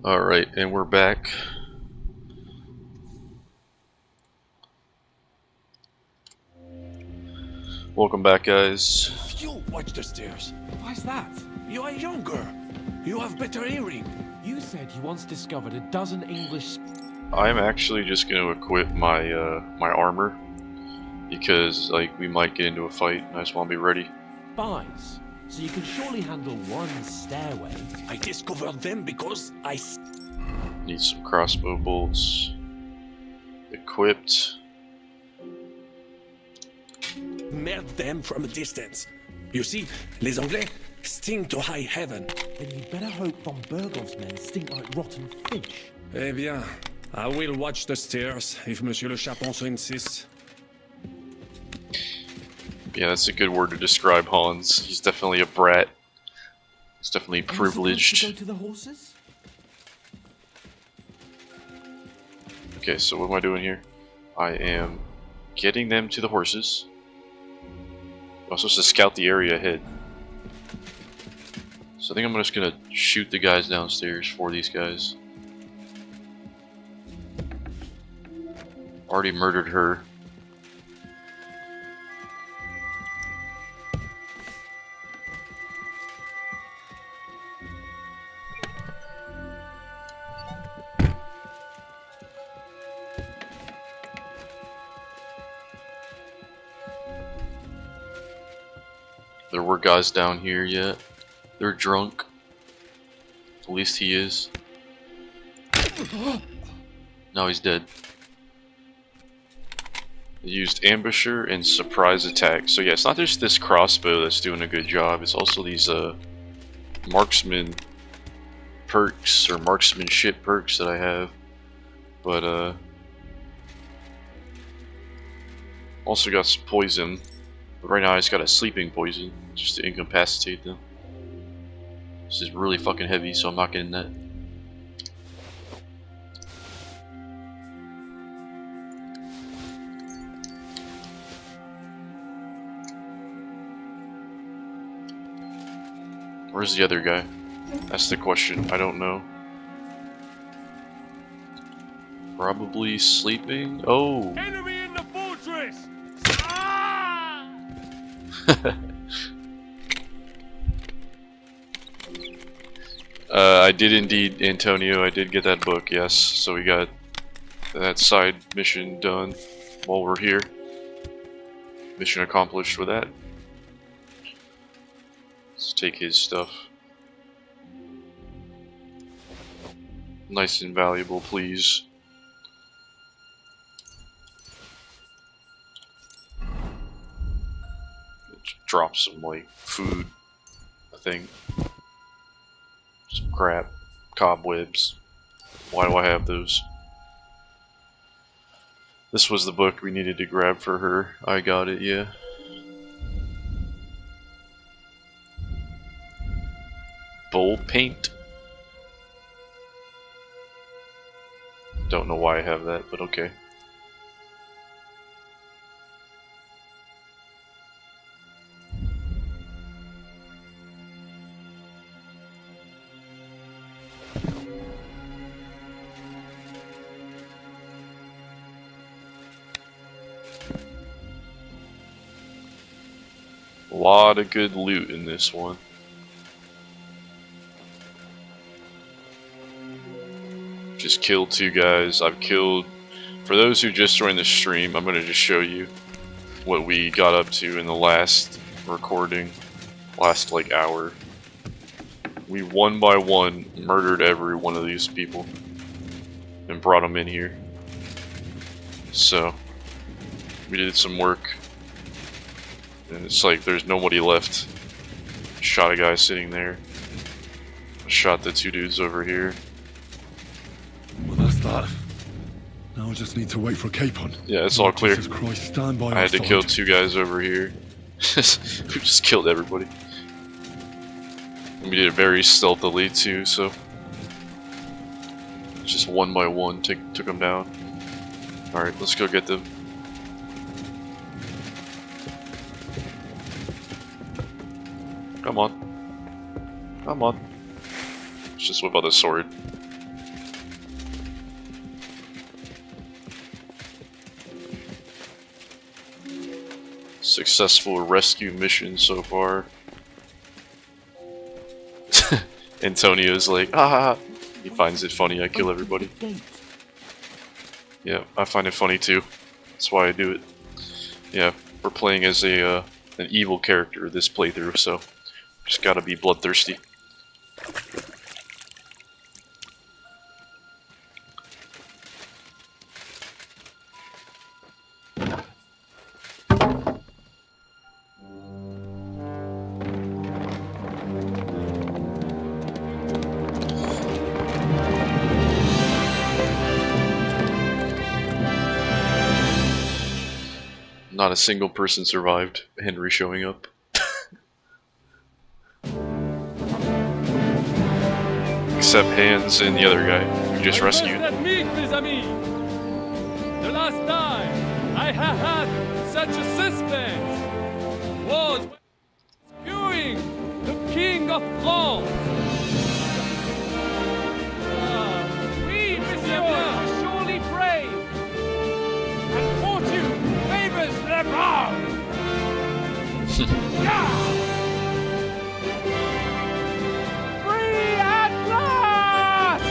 Alright, and we're back. Welcome back, guys. You watch the stairs. Why's that? You are younger. You have better hearing. You said you once discovered a dozen English... I'm actually just going to equip my my armor because like we might get into a fight. I just want to be ready. spies, so you can surely handle one stairway. I discovered them because I... Need some crossbow bolts. Equipped. Merde them from a distance. You see, les Anglais sting to high heaven. Then you'd better hope von Bergov's men stink like rotten fish. Eh bien, I will watch the stairs if Monsieur le Chapon so insists. Yeah, that's a good word to describe Hans. He's definitely a brat. He's definitely privileged. Go to the horses? Okay, so what am I doing here? I am getting them to the horses. I'm supposed to scout the area ahead. So I think I'm just gonna shoot the guys downstairs for these guys. Already murdered her. There were guys down here yet. They're drunk. At least he is. Now he's dead. They used ambusher and surprise attack. So yeah, it's not just this crossbow that's doing a good job. It's also these marksman perks or marksmanship perks that I have. But also got some poison. But right now I just got a sleeping poison just to incapacitate them. This is really fucking heavy, so I'm not getting that. Where's the other guy? That's the question. I don't know. Probably sleeping. Oh. Enemy in the fortress! I did indeed, Antonio. I did get that book, yes. So we got that side mission done while we're here. Mission accomplished with that. Let's take his stuff. Nice and valuable, please. Drop some, like, food, I think. Some crap. Cobwebs. Why do I have those? This was the book we needed to grab for her. I got it, yeah. Bowl paint? Don't know why I have that, but okay. A lot of good loot in this one. Just killed 2 guys. I've killed... For those who just joined the stream, I'm going to just show you what we got up to in the last recording. Last, like, hour. We one by one murdered every one of these people. And brought them in here. So, we did some work. And it's like there's nobody left. Shot a guy sitting there. Shot the 2 dudes over here. Well, that's that. Now I just need to wait for Capon. Yeah, it's all clear. Jesus Christ, stand by I had to kill 2 guys over here. Who just killed everybody. And we did it very stealthily too, so just one by one took them down. Alright, let's go get them. Come on. Come on. Let's just whip out the sword. Successful rescue mission so far. Antonio's like, ah, he finds it funny I kill everybody. Yeah, I find it funny too. That's why I do it. Yeah, we're playing as a an evil character this playthrough, so just gotta be bloodthirsty. Not a single person survived Henry showing up. Except Hans and the other guy who just rescued. That meet, mes amis. The last time I have had such a suspense was rescuing the King of France. We, monsieur, are surely brave, and fortune favors the brave. Free at last!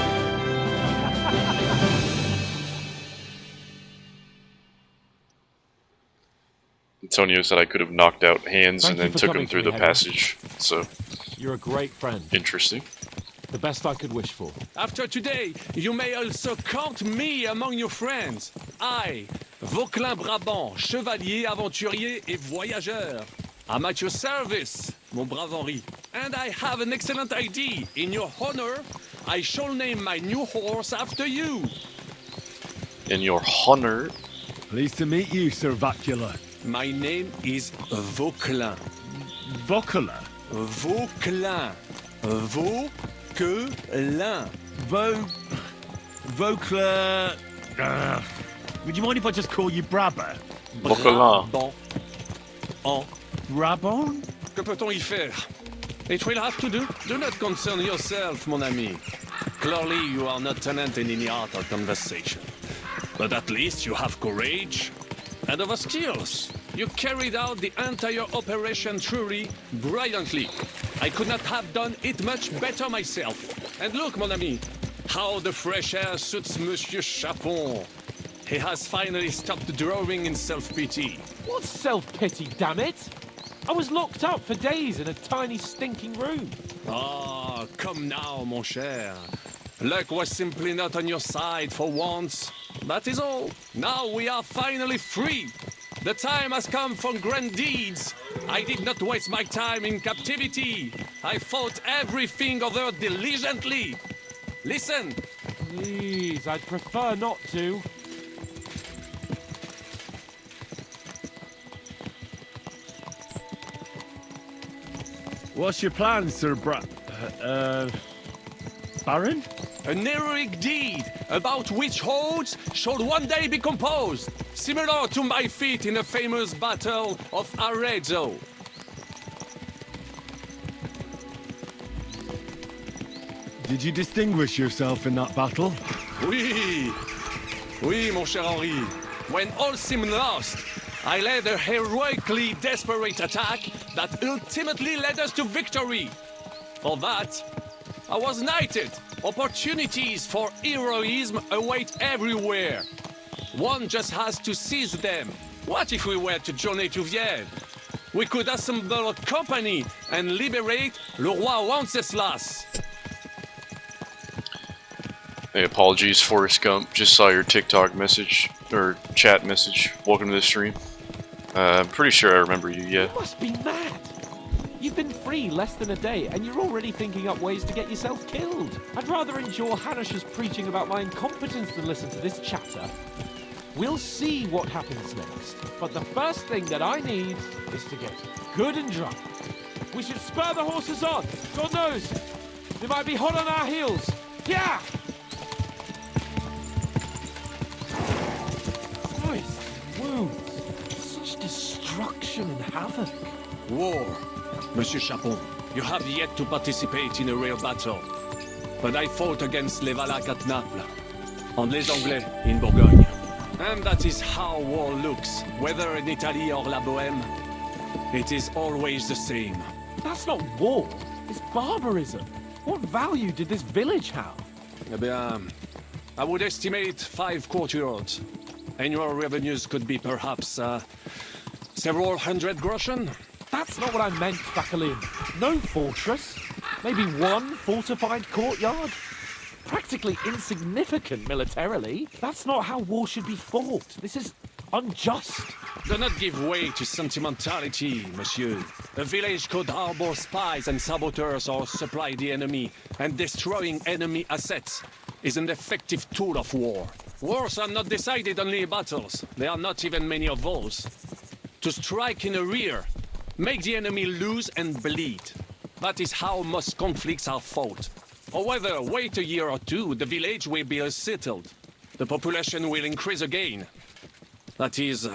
Antonio said I could have knocked out Hans Thank and you then for took coming him through to the me, Henry. passage. So You're a great friend. interesting. The best I could wish for. After today, you may also count me among your friends. I, Vauquelin Brabant, chevalier, aventurier et voyageur. I'm at your service, mon brave Henri. And I have an excellent idea. In your honor, I shall name my new horse after you. In your honor. Pleased to meet you, Sir Vacula. My name is Vauquelin. Vocula? Vauquelin. Vauquelin. Vocla... would you mind if I just call you Brabber? Vauquelin. Bon. En. Brabon? Que peut-on y faire? It will have to do. Do not concern yourself, mon ami. Clearly, you are not tenant in any art or conversation. But at least you have courage and other skills. You carried out the entire operation truly brilliantly. I could not have done it much better myself. And look, mon ami, how the fresh air suits Monsieur Chapon. He has finally stopped drawing in self-pity. What self-pity, damn it? I was locked up for days in a tiny stinking room. Ah, come now, mon cher. Luck was simply not on your side for once. That is all. Now we are finally free. The time has come for grand deeds. I did not waste my time in captivity. I fought everything over diligently. Listen. Please, I'd prefer not to. What's your plan, Sir Baron? An heroic deed about which odes shall one day be composed, similar to my feat in the famous Battle of Arezzo. Did you distinguish yourself in that battle? Oui, oui, mon cher Henri. When all seemed lost, I led a heroically desperate attack that ultimately led us to victory. For that, I was knighted. Opportunities for heroism await everywhere. One just has to seize them. What if we were to journey to Vienne? We could assemble a company and liberate Le Roi Wenceslas. Hey, apologies, Forrest Gump. Just saw your TikTok message, or chat message. Welcome to the stream. I'm pretty sure I remember you, yeah. You must be mad. You've been free less than a day, and you're already thinking up ways to get yourself killed. I'd rather endure Hanish's preaching about my incompetence than listen to this chatter. We'll see what happens next, but the first thing that I need is to get good and drunk. We should spur the horses on. God knows, they might be hot on our heels. Yeah! Christ, wounds, such destruction and havoc. War. Monsieur Chapon, you have yet to participate in a real battle. But I fought against les Valaques at Naples, and les Anglais in Bourgogne. And that is how war looks, whether in Italy or La Bohème. It is always the same. That's not war. It's barbarism. What value did this village have? Eh bien, I would estimate 5 courtyards. Annual revenues could be perhaps several hundred groschen. That's not what I meant, Bacalin. No fortress. Maybe one fortified courtyard. Practically insignificant militarily. That's not how war should be fought. This is unjust. Do not give way to sentimentality, monsieur. A village could harbor spies and saboteurs or supply the enemy, and destroying enemy assets is an effective tool of war. Wars are not decided only in battles. There are not even many of those. To strike in the rear, make the enemy lose and bleed. That is how most conflicts are fought. Or whether wait a year or two, the village will be settled. The population will increase again. That is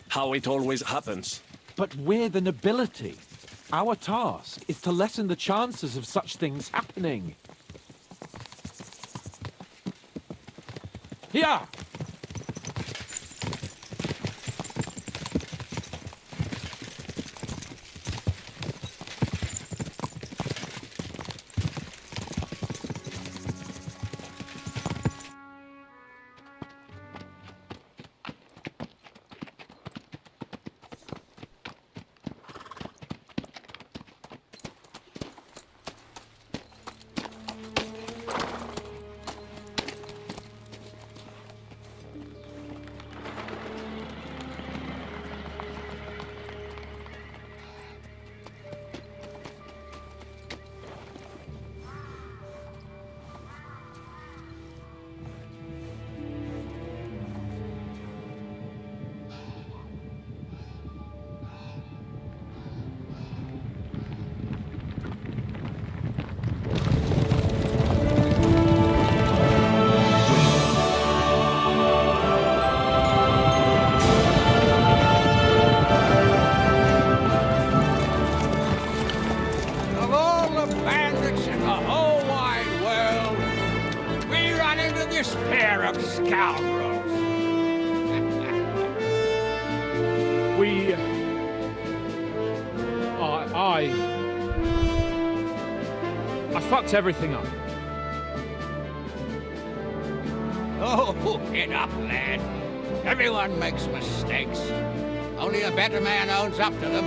how it always happens. But we're the nobility. Our task is to lessen the chances of such things happening. Yeah. Of all the bandits in the whole wide world, we run into this pair of scoundrels. We... I fucked everything up. Oh, get up, lad. Everyone makes mistakes. Only a better man owns up to them.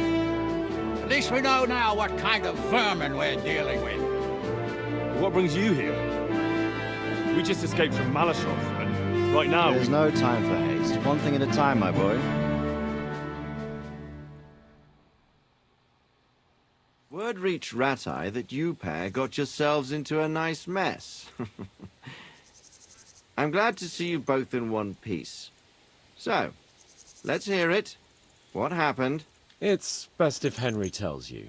At least we know now what kind of vermin we're dealing with. What brings you here? We just escaped from Malashov, and right now There's no time for haste. One thing at a time, my boy. Word reached Rat-Eye that you pair got yourselves into a nice mess. I'm glad to see you both in one piece. So, let's hear it. What happened? It's best if Henry tells you.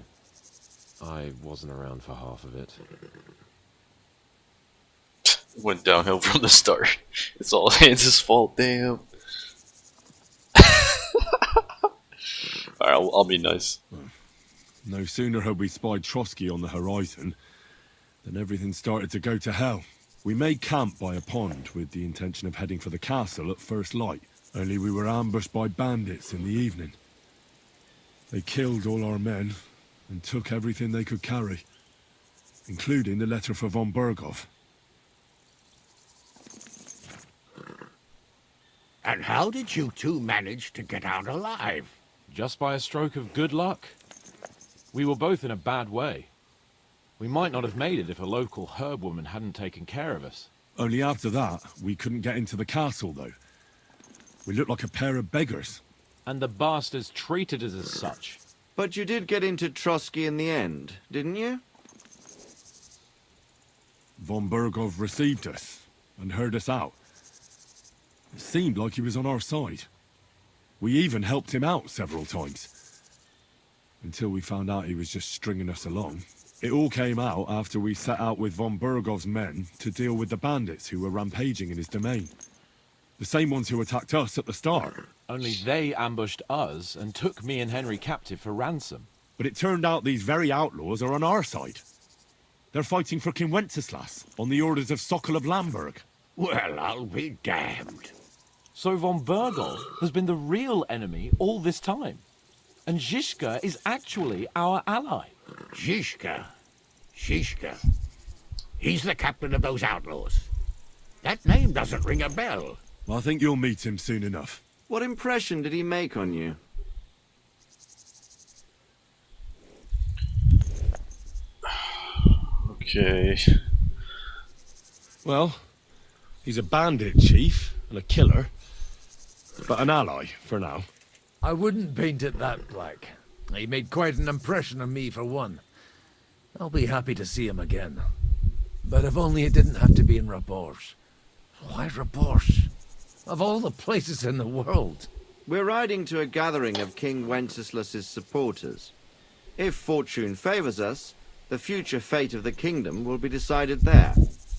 I wasn't around for half of it. Went downhill from the start. It's all Hans' fault, damn. Alright, I'll be nice. No sooner had we spied Trotsky on the horizon than everything started to go to hell. We made camp by a pond with the intention of heading for the castle at first light, only we were ambushed by bandits in the evening. They killed all our men and took everything they could carry, including the letter for von Berghoff. And how did you two manage to get out alive? Just by a stroke of good luck. We were both in a bad way. We might not have made it if a local herb woman hadn't taken care of us. Only after that, we couldn't get into the castle, though. We looked like a pair of beggars. And the bastards treated us as such. But you did get into Trotsky in the end, didn't you? Von Berghoff received us and heard us out. It seemed like he was on our side. We even helped him out several times. Until we found out he was just stringing us along. It all came out after we set out with von Berghoff's men to deal with the bandits who were rampaging in his domain. The same ones who attacked us at the start. Only they ambushed us and took me and Henry captive for ransom. But it turned out these very outlaws are on our side. They're fighting for King Wenceslas on the orders of Sokol of Lamberg. Well, I'll be damned. So von Berghoff has been the real enemy all this time. And Zhishka is actually our ally. Zhishka? Zhishka? He's the captain of those outlaws. That name doesn't ring a bell. I think you'll meet him soon enough. What impression did he make on you? Okay. Well, he's a bandit chief and a killer, but an ally for now. I wouldn't paint it that black. He made quite an impression on me, for one. I'll be happy to see him again. But if only it didn't have to be in Raborge. Why Raborge? Of all the places in the world. We're riding to a gathering of King Wenceslas's supporters. If fortune favors us, the future fate of the kingdom will be decided there.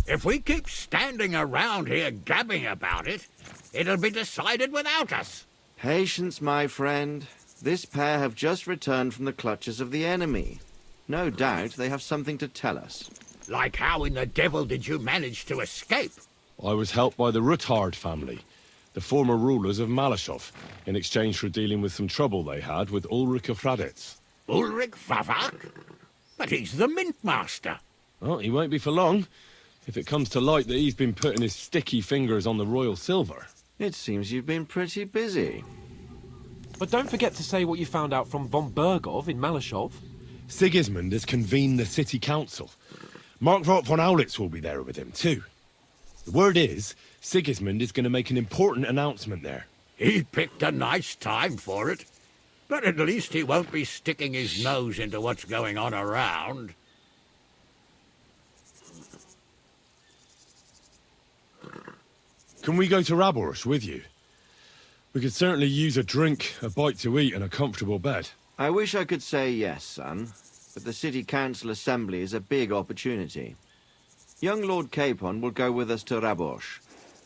If we keep standing around here gabbing about it, it'll be decided without us. Patience, my friend. This pair have just returned from the clutches of the enemy. No doubt they have something to tell us. Like how in the devil did you manage to escape? I was helped by the Ruthard family, the former rulers of Malashov, in exchange for dealing with some trouble they had with Ulrich of Raditz. Ulrich Favak? But he's the mint master. Well, he won't be for long, if it comes to light that he's been putting his sticky fingers on the royal silver. It seems you've been pretty busy. But don't forget to say what you found out from von Bergov in Malashov. Sigismund has convened the city council. Markvart von Aulitz will be there with him, too. The word is, Sigismund is going to make an important announcement there. He picked a nice time for it. But at least he won't be sticking his nose into what's going on around. Can we go to Raborsh with you? We could certainly use a drink, a bite to eat, and a comfortable bed. I wish I could say yes, son, but the city council assembly is a big opportunity. Young Lord Capon will go with us to Raborsh,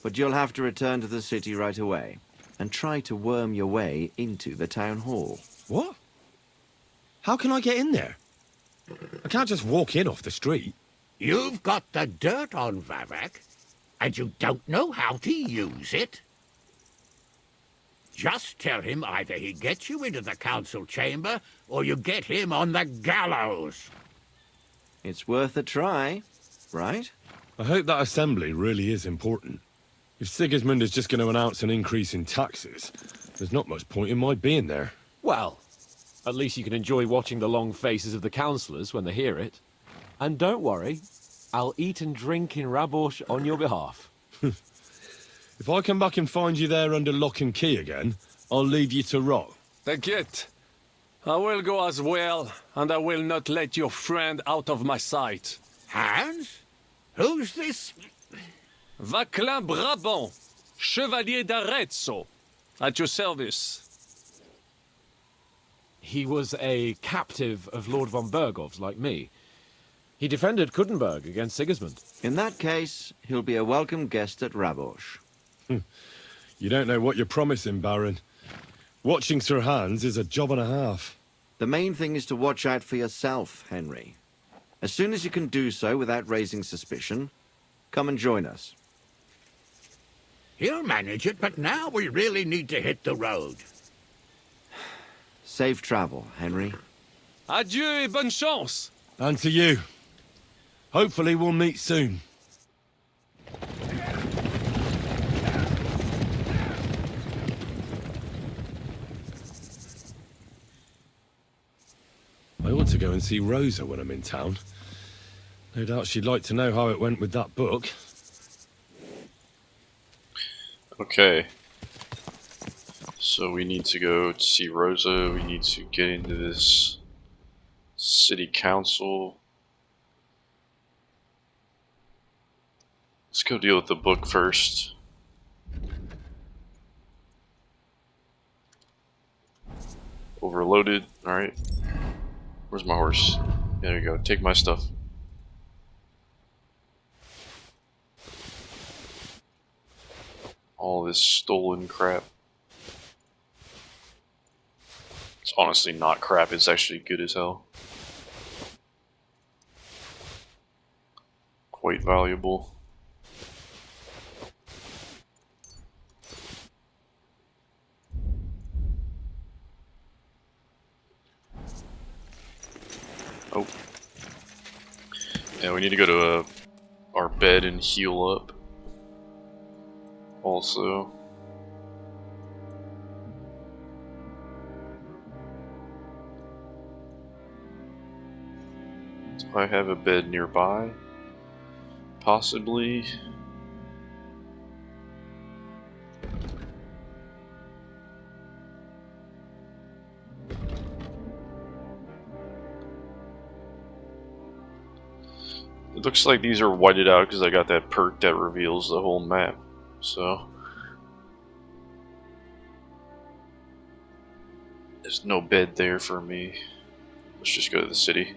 but you'll have to return to the city right away and try to worm your way into the town hall. What? How can I get in there? I can't just walk in off the street. You've got the dirt on Vavak, and you don't know how to use it? Just tell him either he gets you into the council chamber, or you get him on the gallows. It's worth a try, right? I hope that assembly really is important. If Sigismund is just going to announce an increase in taxes, there's not much point in my being there. Well, at least you can enjoy watching the long faces of the councillors when they hear it. And don't worry, I'll eat and drink in Raborsh on your behalf. If I come back and find you there under lock and key again, I'll leave you to rot. T'inquiète. I will go as well, and I will not let your friend out of my sight. Hans? Who's this? Vaclin Brabant, Chevalier d'Arezzo, at your service. He was a captive of Lord von Bergov's, like me. He defended Kuttenberg against Sigismund. In that case, he'll be a welcome guest at Raborsh. You don't know what you're promising, Baron. Watching Sir Hans is a job and a half. The main thing is to watch out for yourself, Henry. As soon as you can do so without raising suspicion, come and join us. He'll manage it, but now we really need to hit the road. Safe travel, Henry. Adieu et bonne chance. And to you. Hopefully we'll meet soon. I ought to go and see Rosa when I'm in town. No doubt she'd like to know how it went with that book. Okay. So we need to go to see Rosa, we need to get into this city council. Let's go deal with the book first. Overloaded, alright. Where's my horse? There you go, take my stuff. All this stolen crap. It's honestly not crap, it's actually good as hell. Quite valuable. Oh. Yeah, we need to go to our bed and heal up. Also. Do I have a bed nearby? Possibly. It looks like these are whited out because I got that perk that reveals the whole map. So there's no bed there for me. Let's just go to the city.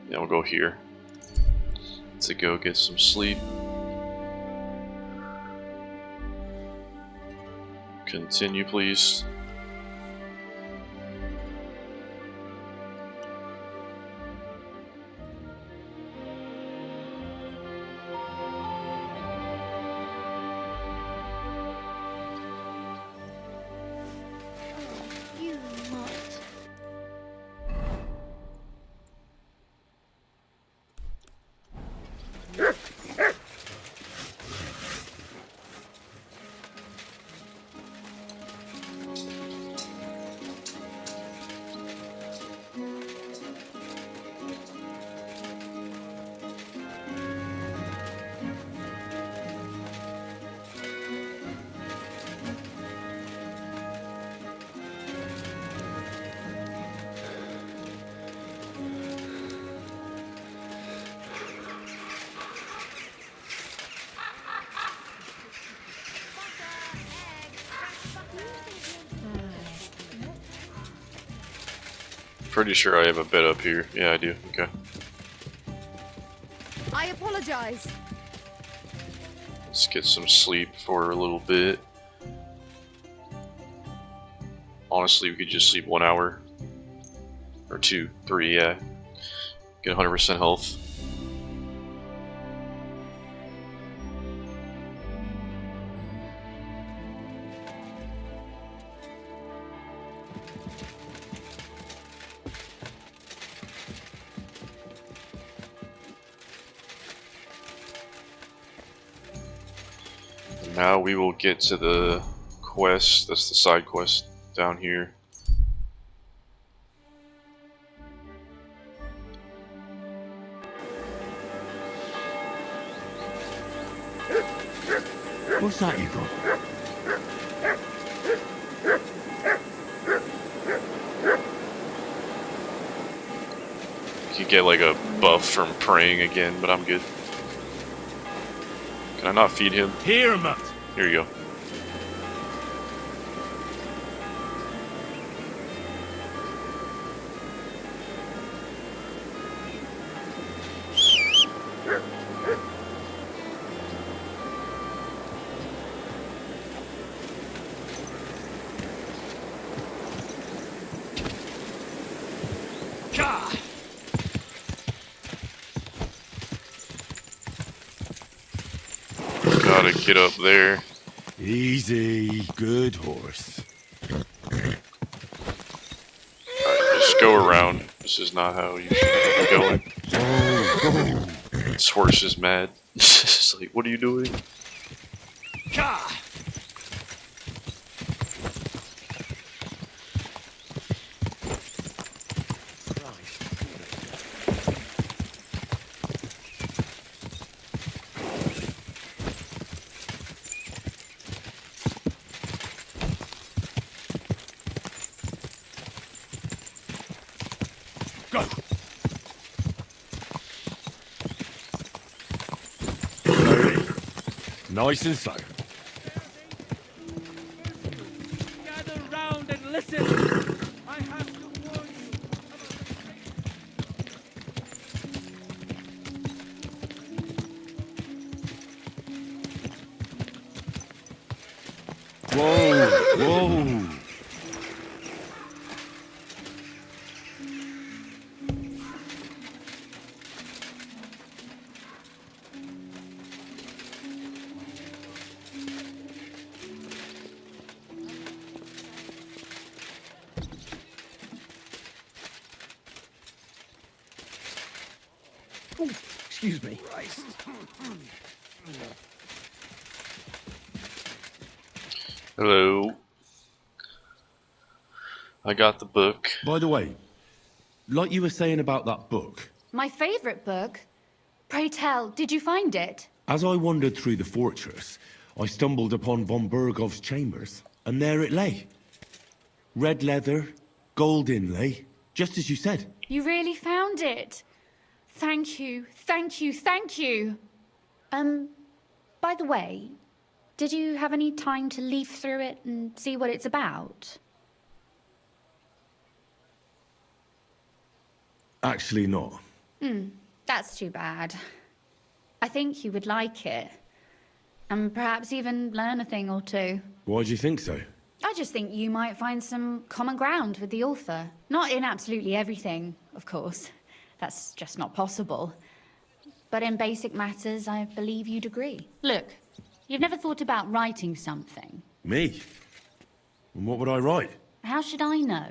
Yeah, we'll go here. To go get some sleep. Continue, please. Pretty sure I have a bed up here. Yeah, I do. Okay. I apologize. Let's get some sleep for a little bit. Honestly, we could just sleep 1 hour. Or 2, 3, yeah. Get 100% health. Now we will get to the quest. That's the side quest down here. What's that you got? You could get like a buff from praying again, but I'm good. Can I not feed him? Here, Mutt. Here you go. Gotta get up there. Easy, good horse. Alright, just go around. This is not how you should be going. This horse is mad. It's like, what are you doing? Nice and slow. Gather round and listen. I have to warn you. Whoa, whoa. Oh, excuse me. Hello. I got the book. By the way, like you were saying about that book, My favourite book. Pray tell, did you find it? as I wandered through the fortress, I stumbled upon von Bergov's chambers, and there it lay. Red leather, gold inlay, just as you said. You really found it. Thank you, thank you, thank you. By the way, did you have any time to leaf through it and see what it's about? Actually not. That's too bad. I think you would like it. And perhaps even learn a thing or two. Why do you think so? I just think you might find some common ground with the author. Not in absolutely everything, of course. That's just not possible. But in basic matters, I believe you'd agree. Look, you've never thought about writing something. Me? And what would I write? How should I know?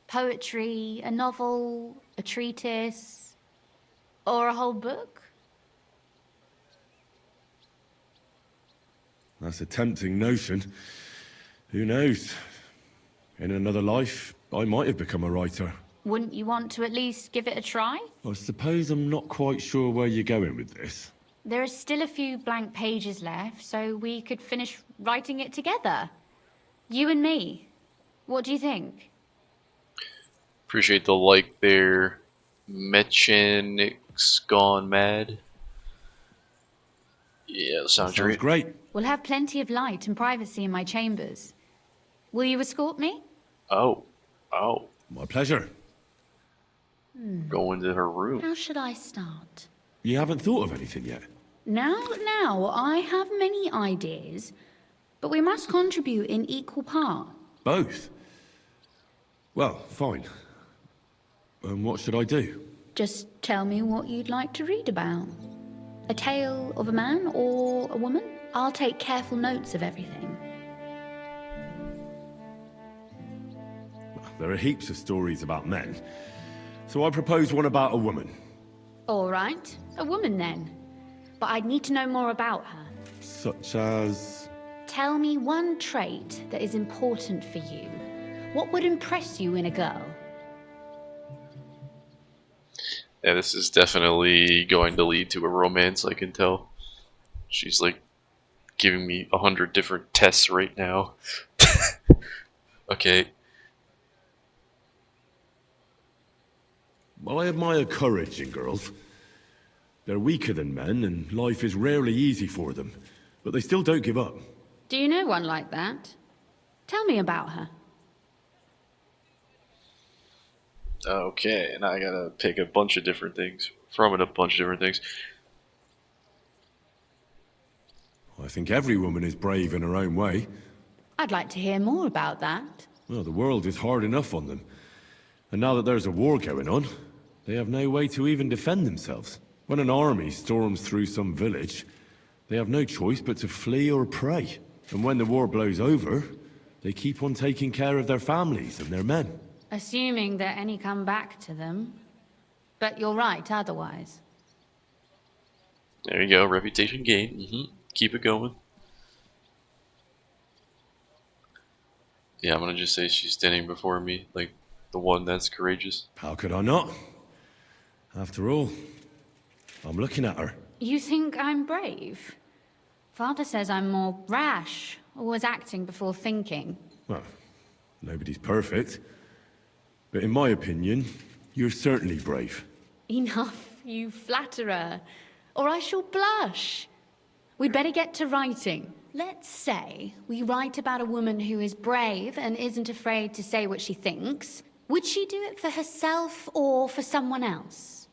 Poetry, a novel, a treatise, or a whole book? That's a tempting notion. Who knows? In another life, I might have become a writer. Wouldn't you want to at least give it a try? I suppose I'm not quite sure where you're going with this. There are still a few blank pages left, so we could finish writing it together. You and me. What do you think? Appreciate the like there. Mechanic's gone mad. Yeah, that sounds great. We'll have plenty of light and privacy in my chambers. Will you escort me? Oh. My pleasure. Go into her room. How should I start? You haven't thought of anything yet? Now, I have many ideas, but we must contribute in equal part. Both? Well, fine. And what should I do? Just tell me what you'd like to read about. A tale of a man or a woman? I'll take careful notes of everything. There are heaps of stories about men. So I propose one about a woman. All right, a woman then. But I'd need to know more about her. Such as... Tell me one trait that is important for you. What would impress you in a girl? Yeah, this is definitely going to lead to a romance, I can tell. She's like giving me 100 different tests right now. Okay. Well, I admire courage in girls. They're weaker than men, and life is rarely easy for them. But they still don't give up. Do you know one like that? Tell me about her. Okay, and I gotta pick a bunch of different things from it, a bunch of different things. I think every woman is brave in her own way. I'd like to hear more about that. Well, the world is hard enough on them. And now that there's a war going on, they have no way to even defend themselves. When an army storms through some village, they have no choice but to flee or pray. And when the war blows over, they keep on taking care of their families and their men. Assuming that any come back to them. But you're right otherwise. There you go, reputation gain. Keep it going. Yeah, I'm gonna just say she's standing before me, like the one that's courageous. How could I not? After all, I'm looking at her. You think I'm brave? Father says I'm more rash, always acting before thinking. Well, nobody's perfect. But in my opinion, you're certainly brave. Enough, you flatterer, or I shall blush. We'd better get to writing. Let's say we write about a woman who is brave and isn't afraid to say what she thinks. Would she do it for herself or for someone else?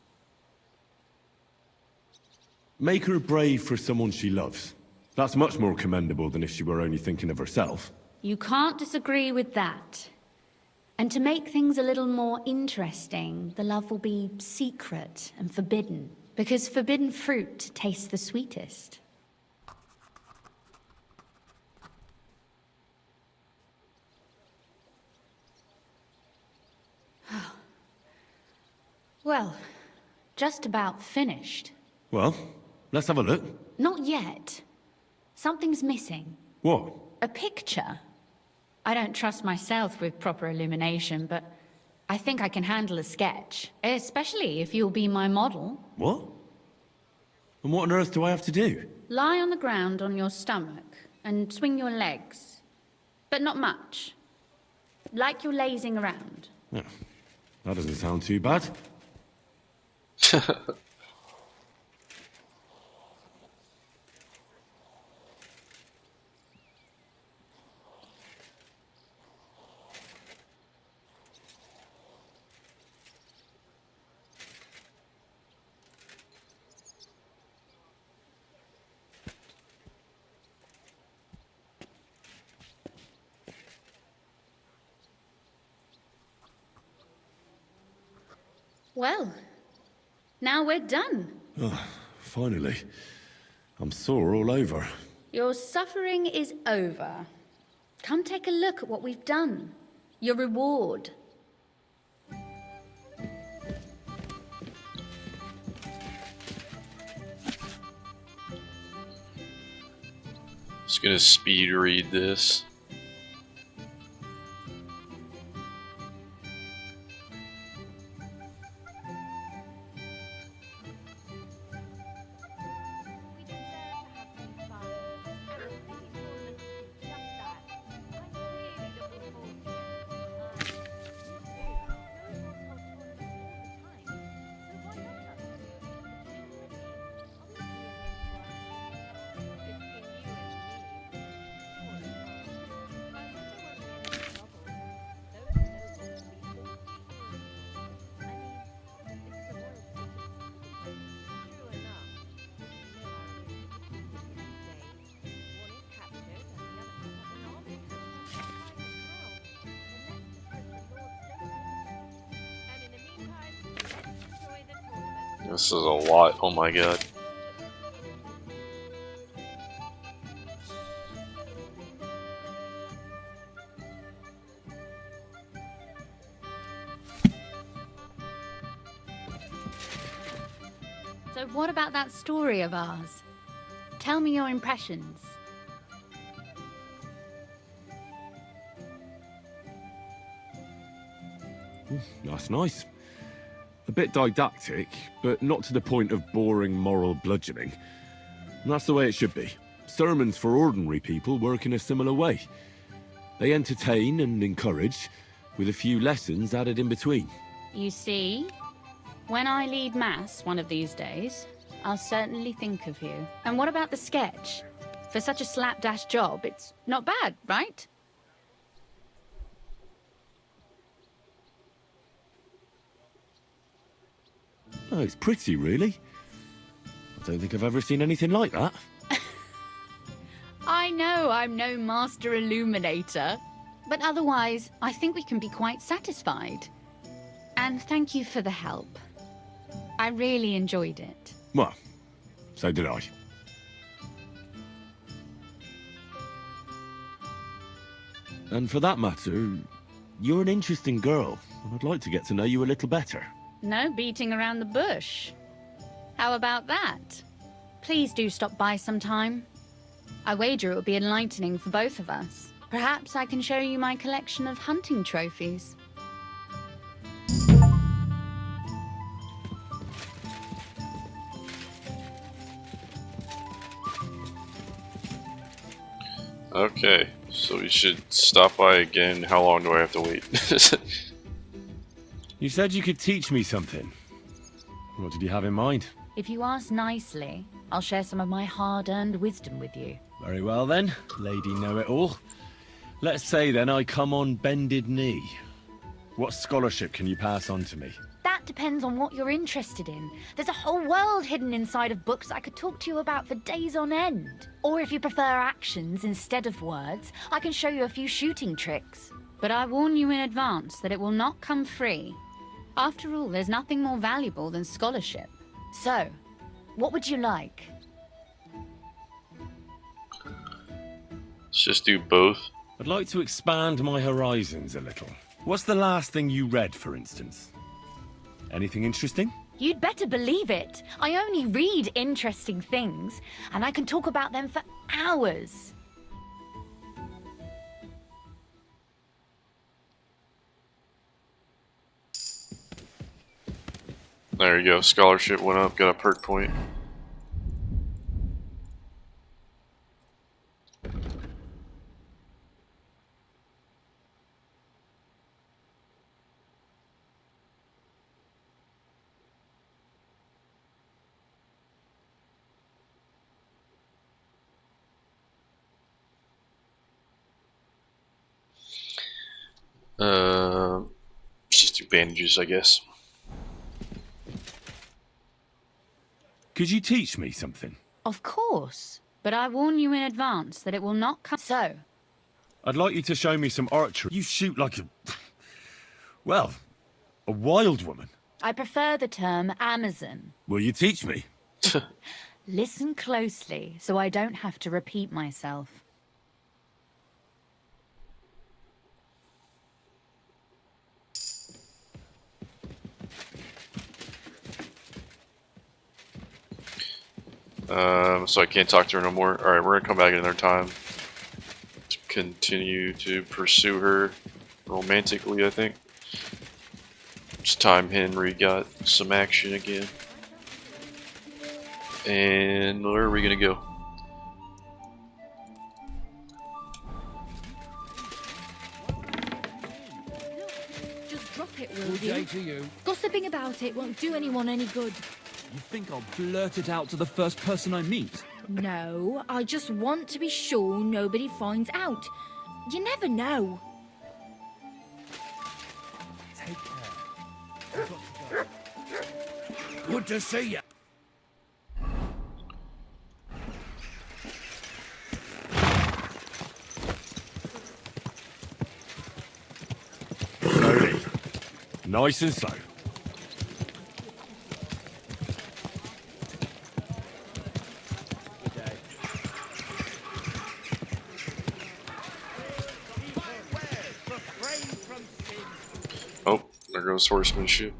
Make her brave for someone she loves. That's much more commendable than if she were only thinking of herself. You can't disagree with that. And to make things a little more interesting, the love will be secret and forbidden. Because forbidden fruit tastes the sweetest. Well, Just about finished. Well, let's have a look. Not yet. Something's missing. What? A picture. I don't trust myself with proper illumination, but I think I can handle a sketch. Especially if you'll be my model. What? And what on earth do I have to do? Lie on the ground on your stomach and swing your legs. But not much. Like you're lazing around. Yeah, that doesn't sound too bad. Well, now we're done. Oh, finally. I'm sore all over. Your suffering is over. Come take a look at what we've done. Your reward. Just gonna speed read this. This is a lot, oh my god. So what about that story of ours? Tell me your impressions. That's nice. A bit didactic, but not to the point of boring moral bludgeoning. And that's the way it should be. Sermons for ordinary people work in a similar way. They entertain and encourage, with a few lessons added in between. You see, when I lead mass one of these days, I'll certainly think of you. And what about the sketch? For such a slapdash job, it's not bad, right? Oh, it's pretty, really. I don't think I've ever seen anything like that. I know I'm no master illuminator, but otherwise, I think we can be quite satisfied. And thank you for the help. I really enjoyed it. Well, so did I. And for that matter, you're an interesting girl, and I'd like to get to know you a little better. No beating around the bush. How about that? Please do stop by sometime. I wager it will be enlightening for both of us. Perhaps I can show you my collection of hunting trophies. Okay, so we should stop by again. How long do I have to wait? You said you could teach me something. What did you have in mind? If you ask nicely, I'll share some of my hard-earned wisdom with you. Very well then, lady know-it-all. Let's say then I come on bended knee. What scholarship can you pass on to me? That depends on what you're interested in. There's a whole world hidden inside of books I could talk to you about for days on end. Or if you prefer actions instead of words, I can show you a few shooting tricks. But I warn you in advance that it will not come free. After all, there's nothing more valuable than scholarship. So, what would you like? Let's just do both. I'd like to expand my horizons a little. What's the last thing you read, for instance? Anything interesting? You'd better believe it. I only read interesting things, and I can talk about them for hours. There you go. Scholarship went up. Got a perk point. Just do bandages, I guess. Could you teach me something? Of course, but I warn you in advance that it will not come so. I'd like you to show me some archery. You shoot like a... well, a wild woman. I prefer the term Amazon. Will you teach me? Listen closely, so I don't have to repeat myself. So I can't talk to her no more. Alright, we're gonna come back another time to continue to pursue her romantically, I think. It's time Henry got some action again. And where are we gonna go? Just drop it, will Good you? day to you. Gossiping about it won't do anyone any good. You think I'll blurt it out to the first person I meet? No, I just want to be sure nobody finds out. You never know. Take care. I've got to go. Good to see you. Slowly. Nice and slow. Oh, there goes horsemanship.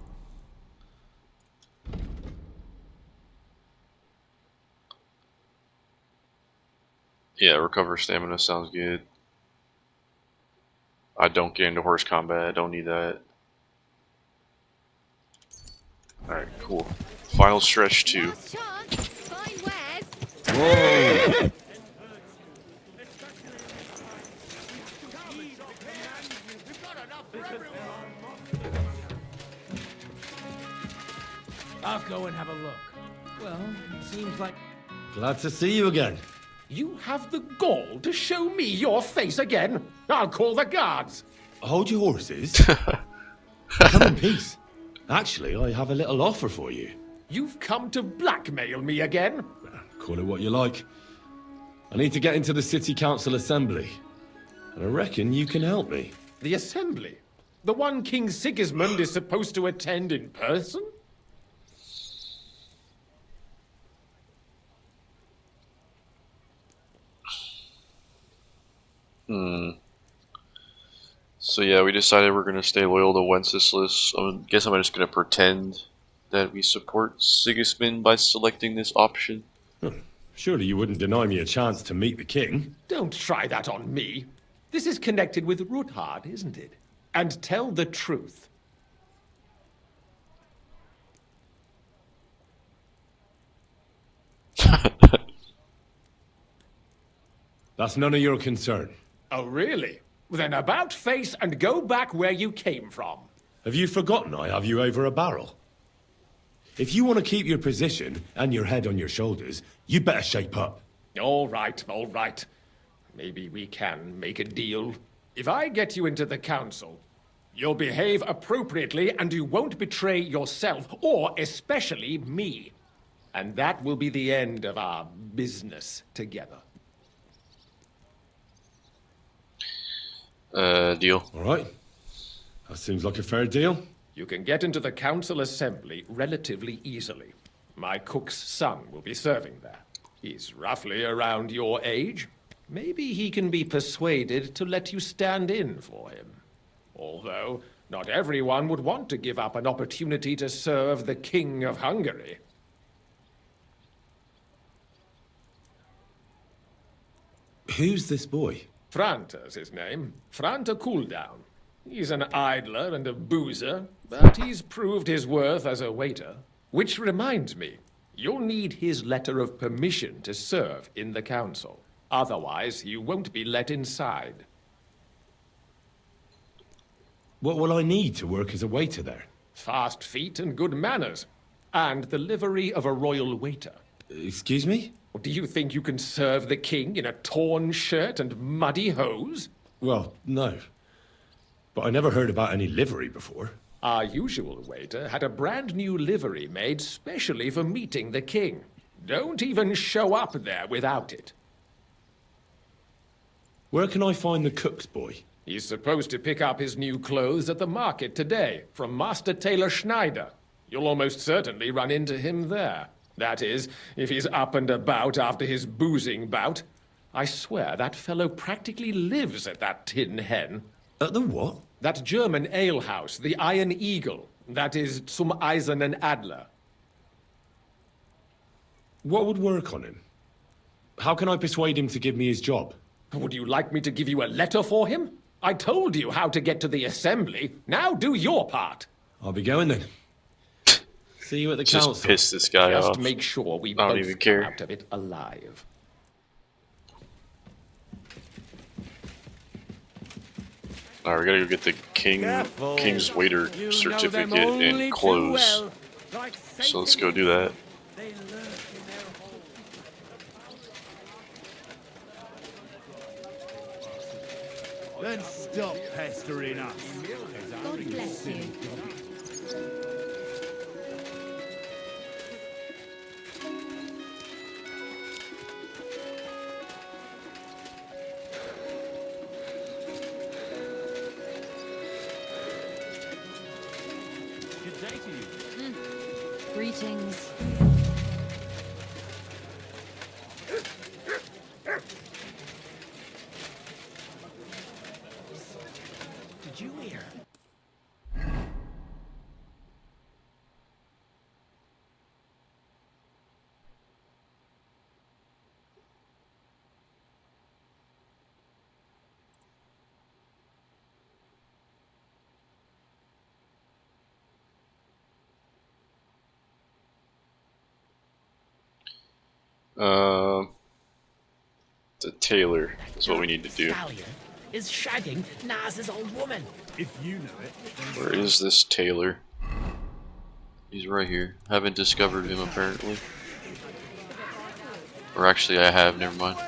Yeah, recover stamina sounds good. I don't get into horse combat, I don't need that. Alright, cool. Final stretch 2. Whoa! I'll go and have a look. Well, it seems like... Glad to see you again. You have the gall to show me your face again? I'll call the guards. Hold your horses. Come in peace. Actually, I have a little offer for you. You've come to blackmail me again? Call it what you like. I need to get into the city council assembly. And I reckon you can help me. The assembly? The one King Sigismund is supposed to attend in person? So yeah, we decided we're going to stay loyal to Wenceslas. I guess I'm just going to pretend that we support Sigismund by selecting this option. Surely you wouldn't deny me a chance to meet the king. Don't try that on me. This is connected with Ruthard, isn't it? And tell the truth. That's none of your concern. Oh, really? Then about face and go back where you came from. Have you forgotten I have you over a barrel? If you want to keep your position and your head on your shoulders, you better shape up. All right, all right. Maybe we can make a deal. If I get you into the council, you'll behave appropriately and you won't betray yourself, or especially me. And that will be the end of our business together. Deal. All right. That seems like a fair deal. You can get into the council assembly relatively easily. My cook's son will be serving there. He's roughly around your age. Maybe he can be persuaded to let you stand in for him. Although, Not everyone would want to give up an opportunity to serve the King of Hungary. Who's this boy? Franta's his name. Franta Cooldown. He's an idler and a boozer, but he's proved his worth as a waiter. Which reminds me, you'll need his letter of permission to serve in the council. Otherwise, you won't be let inside. What will I need to work as a waiter there? Fast feet and good manners. And the livery of a royal waiter. Excuse me? Do you think you can serve the king in a torn shirt and muddy hose? Well, no. But I never heard about any livery before. Our usual waiter had a brand new livery made specially for meeting the king. Don't even show up there without it. Where can I find the cook's boy? He's supposed to pick up his new clothes at the market today from Master Tailor Schneider. You'll almost certainly run into him there. That is, if he's up and about after his boozing bout. I swear that fellow practically lives at that Tin Hen. At the what? That German alehouse, the Iron Eagle. That is Zum Eisernen Adler. What would work on him? How can I persuade him to give me his job? Would you like me to give you a letter for him? I told you how to get to the assembly. Now do your part. I'll be going then. See you at the council. Just piss this guy off. Just make sure we I don't both even care. come out of it alive. Alright, we gotta go get the King's Waiter certificate and clothes. So let's go do that. Then stop pestering us. God bless you. Good day to you. Greetings. Did you hear? The tailor is what we need to do. Is shagging Naz's old woman. If you know it. Where is this tailor? He's right here. Haven't discovered him apparently. Or actually I have, never mind.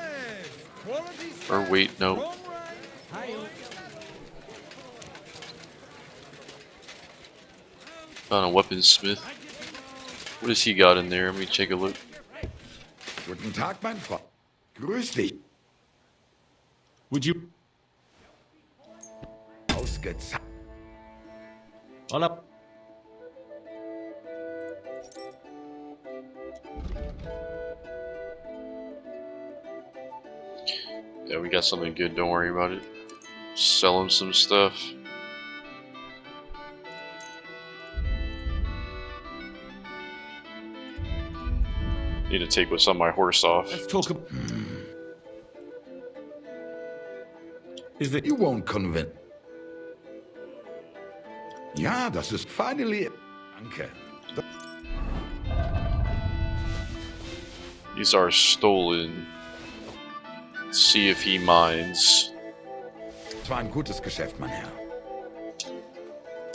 Or wait, no. Found a weaponsmith. What has he got in there? Let me take a look. Guten Tag, mein Freund. Grüß dich. Would you... Ausgezeichnet. Hola. Yeah, we got something good, don't worry about it. Sell him some stuff. Need to take what's on my horse off. Let's talk about... Is that you won't convince? Ja, das ist finally. Danke. These are stolen. Let's see if he minds. Es war ein gutes Geschäft, mein Herr.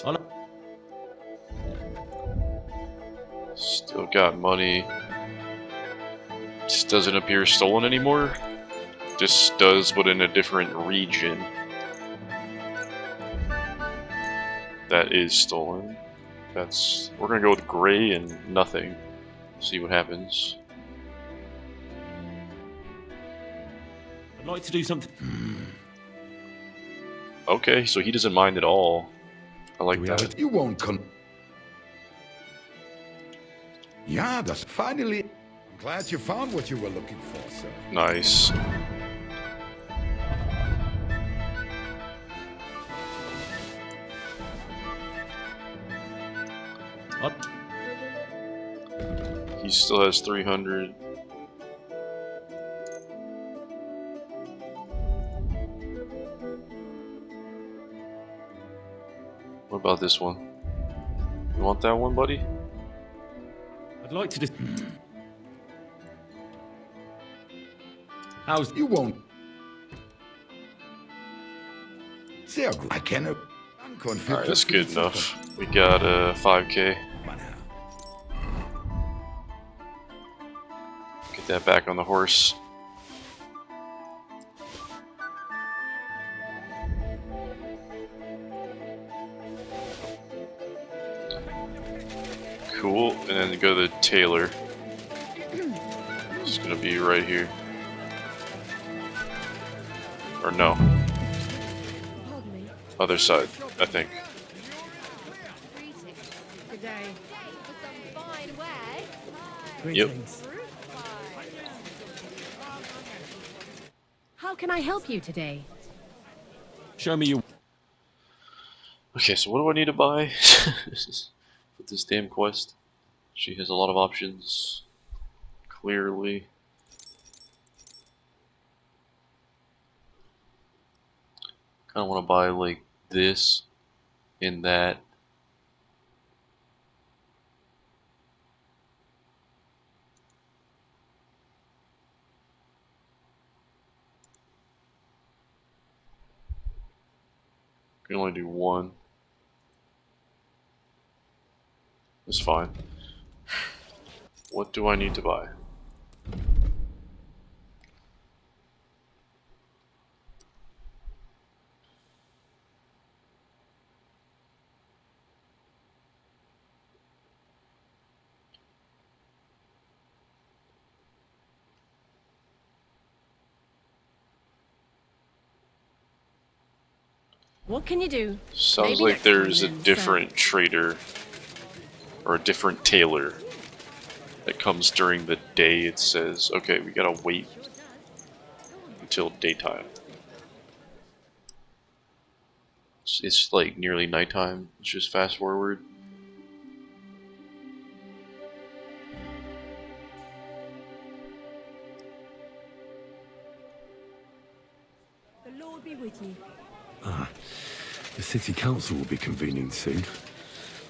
Hola. Still got money. Just doesn't appear stolen anymore. Just does, but in a different region. That is stolen. That's... we're gonna go with gray and nothing. See what happens. I'd like to do something... Okay, so he doesn't mind at all. I like that. You won't Ja, das finally. I'm glad you found what you were looking for, sir. Nice. He still has 300. What about this one? You want that one, buddy? I'd like to just... How's... You won't... Sehr gut. I cannot... Alright, that's good enough. We got 5k. Get that back on the horse. Cool, and then go to Taylor. It's gonna be right here. Or no. Other side, I think. Yep. How can I help you today? Show me you. Okay, so what do I need to buy with this damn quest? She has a lot of options. Clearly. Kinda wanna buy like this and that. Can only do one. That's fine. What do I need to buy? What can you do? Sounds Maybe like next time there's a then, different trader or a different tailor that comes during the day. It says, okay, we gotta wait until daytime. It's like nearly nighttime. Let's just fast forward. The Lord be with you. Ah, the city council will be convening soon.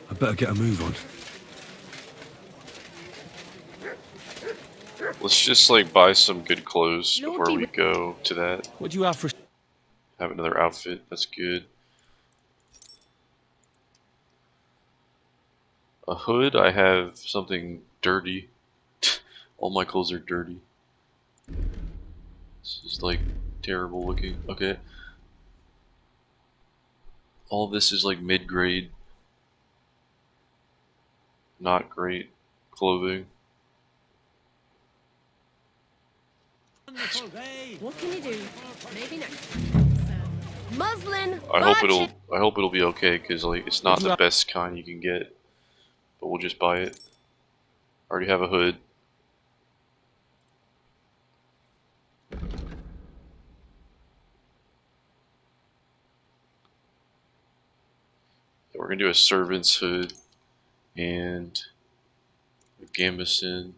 I better get a move on. Let's just like buy some good clothes before we go to that. What do you have for... Have another outfit, that's good. A hood, I have something dirty. All my clothes are dirty. This is like terrible looking. Okay. All this is like mid-grade. Not great clothing. What can you do? Maybe next. Muslin. I hope it'll be okay, because like it's not the best kind you can get. But we'll just buy it. Already have a hood. We're gonna do a servant's hood and a gambeson.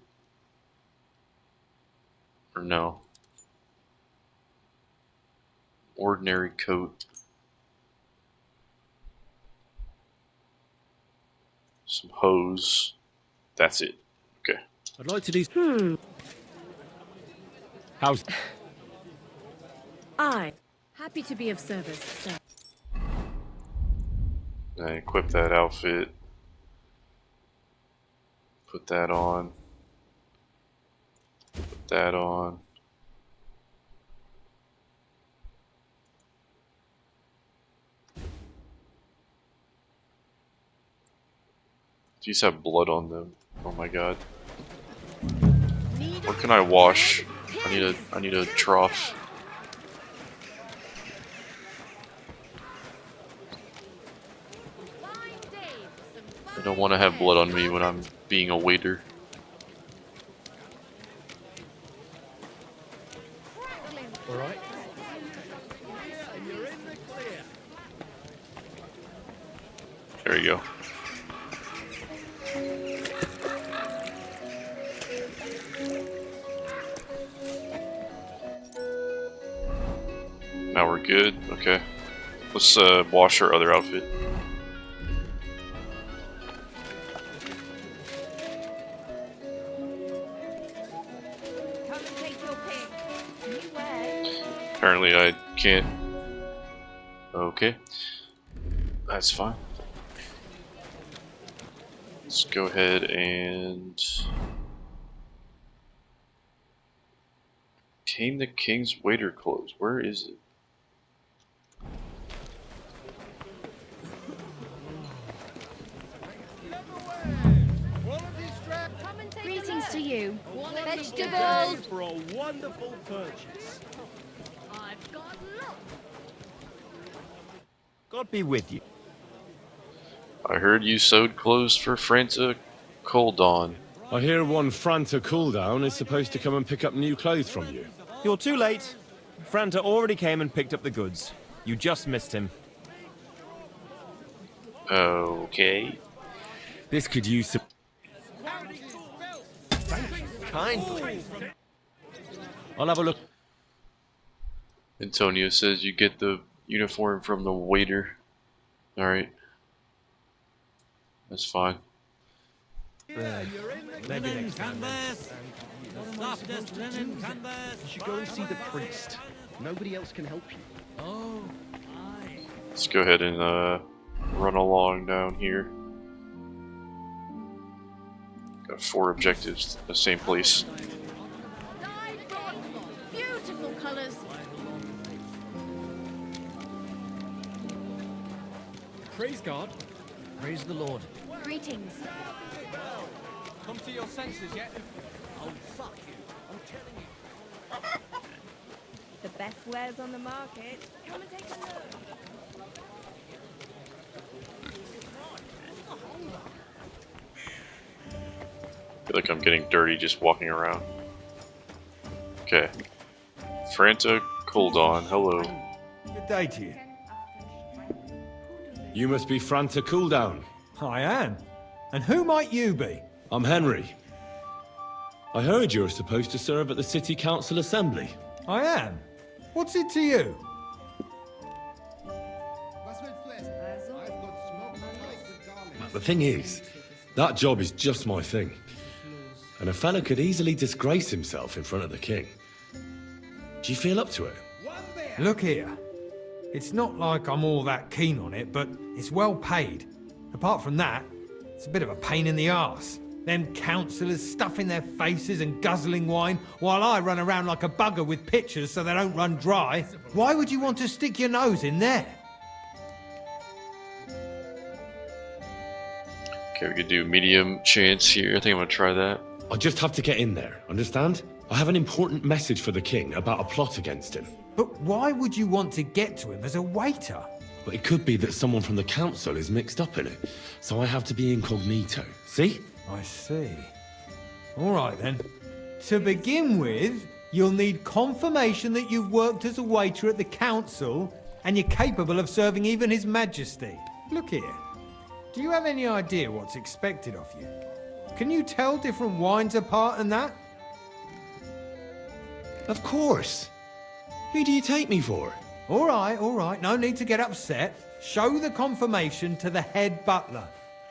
Or no. Ordinary coat. Some hose. That's it. Okay. I'd like to do... How's... Happy to be of service, sir. And equip that outfit. Put that on. Put that on. These have blood on them. Oh my god. What can I wash? I need a trough. I don't want to have blood on me when I'm being a waiter. Alright. There you go. Now we're good. Okay. Let's wash our other outfit. Apparently I can't. Okay. That's fine. Let's go ahead and obtain the king's waiter clothes. Where is it? Greetings to you. Vegetables for a wonderful purchase. I've got lots. God be with you. I heard you sewed clothes for Franta Coldon. I hear one Franta Cooldown is supposed to come and pick up new clothes from you. You're too late. Franta already came and picked up the goods. You just missed him. Okay. This could use some... Kindly. I'll have a look. Antonio says you get the uniform from the waiter. Alright. That's fine. Linen canvas. Softest linen canvas. You should go and see the priest. Nobody else can help you. Oh, Let's go ahead and run along down here. Got 4 objectives, the same place. Beautiful colours. Praise God. Praise the Lord. Greetings. come to your senses yet? Oh, fuck you. I'm telling you. The best wares on the market. Come and take a look. I feel like I'm getting dirty just walking around. Okay. Franta Coldon, hello. Good day to you. You must be Franta Cooldown. I am. And who might you be? I'm Henry. I heard you're supposed to serve at the City Council Assembly. I am. What's it to you? The thing is, that job is just my thing. And a fella could easily disgrace himself in front of the king. Do you feel up to it? Look here. It's not like I'm all that keen on it, but it's well paid. Apart from that, it's a bit of a pain in the arse. Them councillors stuffing their faces and guzzling wine, while I run around like a bugger with pitchers so they don't run dry. Why would you want to stick your nose in there? Okay, we could do medium chance here. I think I'm gonna try that. I just have to get in there, understand? I have an important message for the king about a plot against him. But why would you want to get to him as a waiter? But it could be that someone from the council is mixed up in it, so I have to be incognito. See? I see. All right then. To begin with, you'll need confirmation that you've worked as a waiter at the council and you're capable of serving even His Majesty. Look here. Do you have any idea what's expected of you? Can you tell different wines apart and that? Of course. Who do you take me for? All right. No need to get upset. Show the confirmation to the head butler.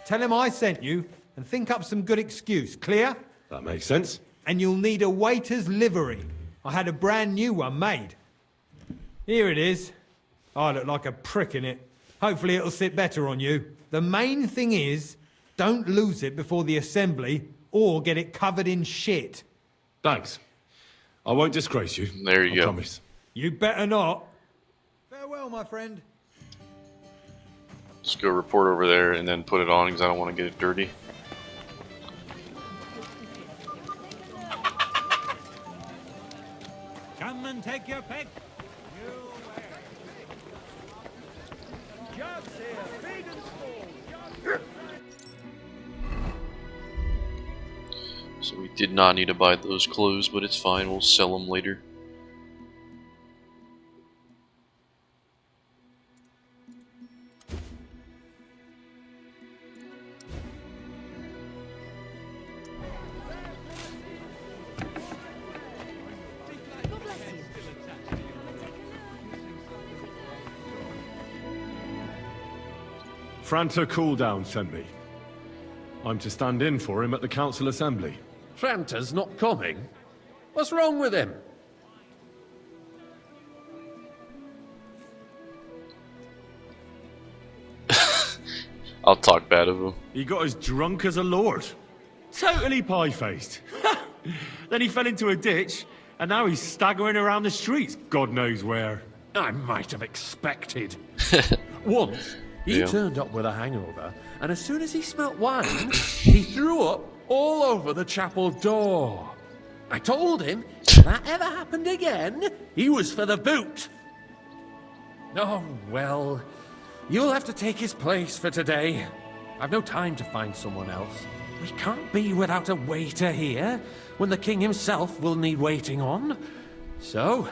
Tell him I sent you and think up some good excuse. Clear? That makes sense. And you'll need a waiter's livery. I had a brand new one made. Here it is. I look like a prick in it. Hopefully it'll sit better on you. The main thing is, don't lose it before the assembly or get it covered in shit. Thanks. I won't disgrace you. There you go. Promise. You better not. Farewell, my friend. Just go report over there and then put it on because I don't want to get it dirty. Come and take your pick. So we did not need to buy those clothes, but it's fine. We'll sell them later. Franta Cooldown sent me. I'm to stand in for him at the council assembly. Franta's not coming? What's wrong with him? I'll talk bad of him. He got as drunk as a lord. Totally pie-faced. Then he fell into a ditch, and now he's staggering around the streets, God knows where. I might have expected. Once, he turned up with a hangover, and as soon as he smelt wine, he threw up all over the chapel door. I told him, if that ever happened again, he was for the boot. Oh, well, you'll have to take his place for today. I've no time to find someone else. We can't be without a waiter here, when the king himself will need waiting on. So,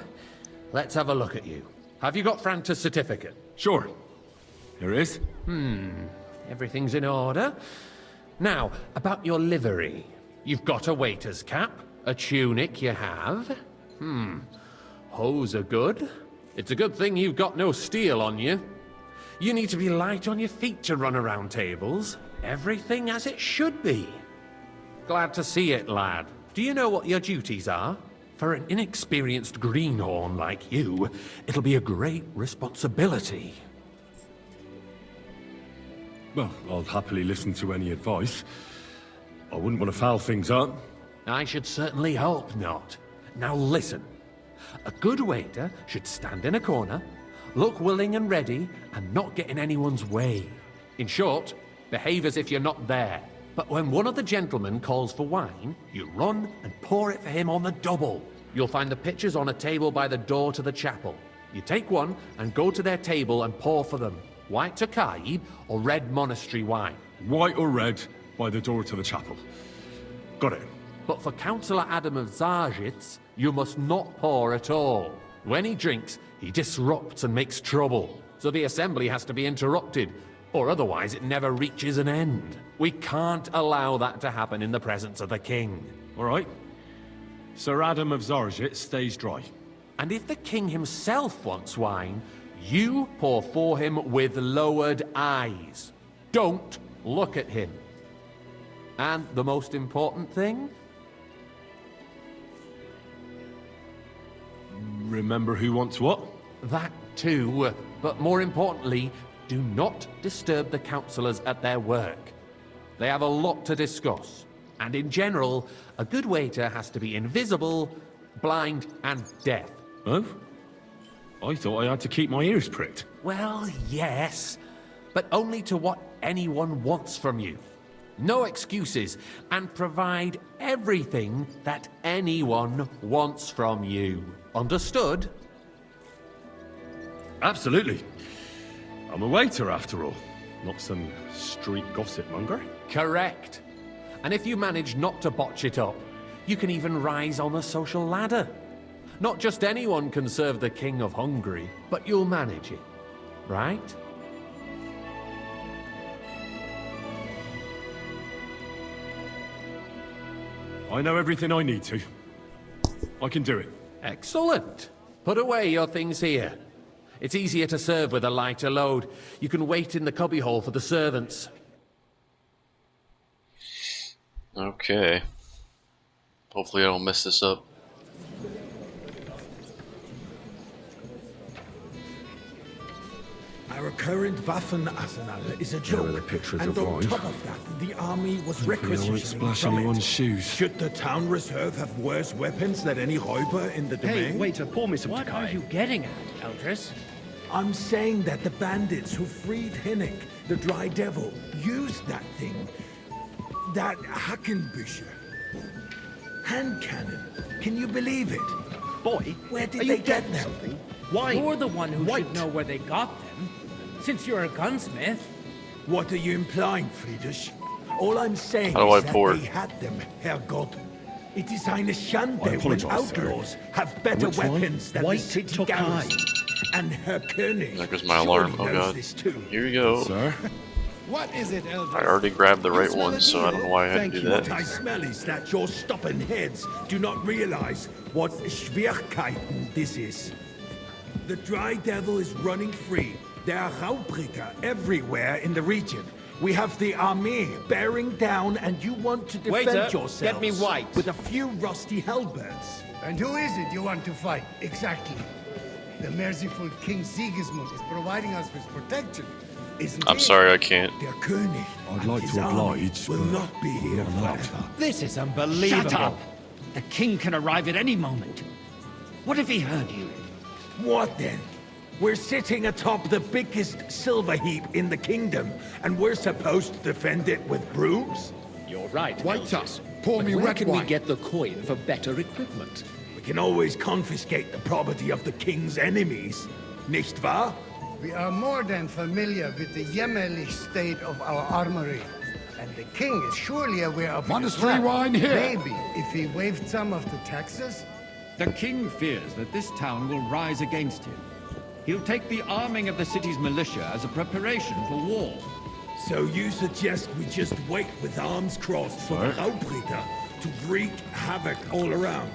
let's have a look at you. Have you got Franta's certificate? Sure. Here it is. Everything's in order. Now, about your livery. You've got a waiter's cap, a tunic you have. Hose are good. It's a good thing you've got no steel on you. You need to be light on your feet to run around tables. Everything as it should be. Glad to see it, lad. Do you know what your duties are? For an inexperienced greenhorn like you, it'll be a great responsibility. Well, I'll happily listen to any advice. I wouldn't want to foul things up. I should certainly hope not. Now listen. A good waiter should stand in a corner, look willing and ready, and not get in anyone's way. In short, behave as if you're not there. But when one of the gentlemen calls for wine, you run and pour it for him on the double. You'll find the pitchers on a table by the door to the chapel. You take one and go to their table and pour for them. White Tokaib or red monastery wine. White or red by the door to the chapel. Got it. But for Councillor Adam of Zarzhitz, you must not pour at all. When he drinks, he disrupts and makes trouble. So the assembly has to be interrupted, or otherwise it never reaches an end. We can't allow that to happen in the presence of the king. All right. Sir Adam of Zarzhitz stays dry. And if the king himself wants wine, you pour for him with lowered eyes. Don't look at him. And the most important thing? Remember who wants what? That too, but more importantly, do not disturb the councillors at their work. They have a lot to discuss. And in general, a good waiter has to be invisible, blind, and deaf. Oh? I thought I had to keep my ears pricked. Well, yes, but only to what anyone wants from you. No excuses, and provide everything that anyone wants from you. Understood? Absolutely. I'm a waiter, after all. Not some street gossip monger. Correct. And if you manage not to botch it up, you can even rise on the social ladder. Not just anyone can serve the King of Hungary, but you'll manage it, right? I know everything I need to. I can do it. Excellent. Put away your things here. It's easier to serve with a lighter load. You can wait in the cubbyhole for the servants. Okay. Hopefully I don't mess this up. Our current Waffenarsenal is a joke, and on top of that, the army was requisitioning splash from anyone's it. shoes. Should the town reserve have worse weapons than any Räuber in the domain? Hey, waiter, pour me some What are you getting at, Eldris? I'm saying that the bandits who freed Hinnick, the Dry Devil, used that thing. That Hackenbücher. Hand cannon. Can you believe it? Boy, where did they get them? Why? You're the one who should know where they got them, since you're a gunsmith. What are you implying, Friedrich? All I'm saying How do I is that pour? they had them, Herrgott. It is eine Schande when apologize, outlaws have better Which one? weapons than White the city Tokai. garrison. And Herr König There goes my alarm. Oh surely knows god. this too. Here you go. Sir? What is it, Eldris? I already grabbed the right one, so I don't know why I had to do What that. I smell is that your stubborn heads do not realize what Schwierigkeiten this is. The Dry Devil is running free, There are Raubritter everywhere in the region. We have the army bearing down, and you want to defend Waiter, yourselves get me white. with a few rusty halberds. And who is it you want to fight, exactly? The merciful King Sigismund is providing us with protection, isn't I'm he? sorry, I can't. Der König I'd like to oblige, will but not be here I'm not allowed. forever. This is unbelievable. Shut up! The king can arrive at any moment. What if he heard you? What then? We're sitting atop the biggest silver heap in the kingdom, and we're supposed to defend it with brooms? You're right, White Moses. up. Pour But me where red can we wine. get the coin for better equipment? We can always confiscate the property of the king's enemies, nicht wahr? We are more than familiar with the jämmerlich state of our armory. And the king is surely aware of Monastery wine here. Maybe if he waived some of the taxes. The king fears that this town will rise against him. He'll take the arming of the city's militia as a preparation for war. So you suggest we just wait with arms crossed for the Raubritter to wreak havoc all around?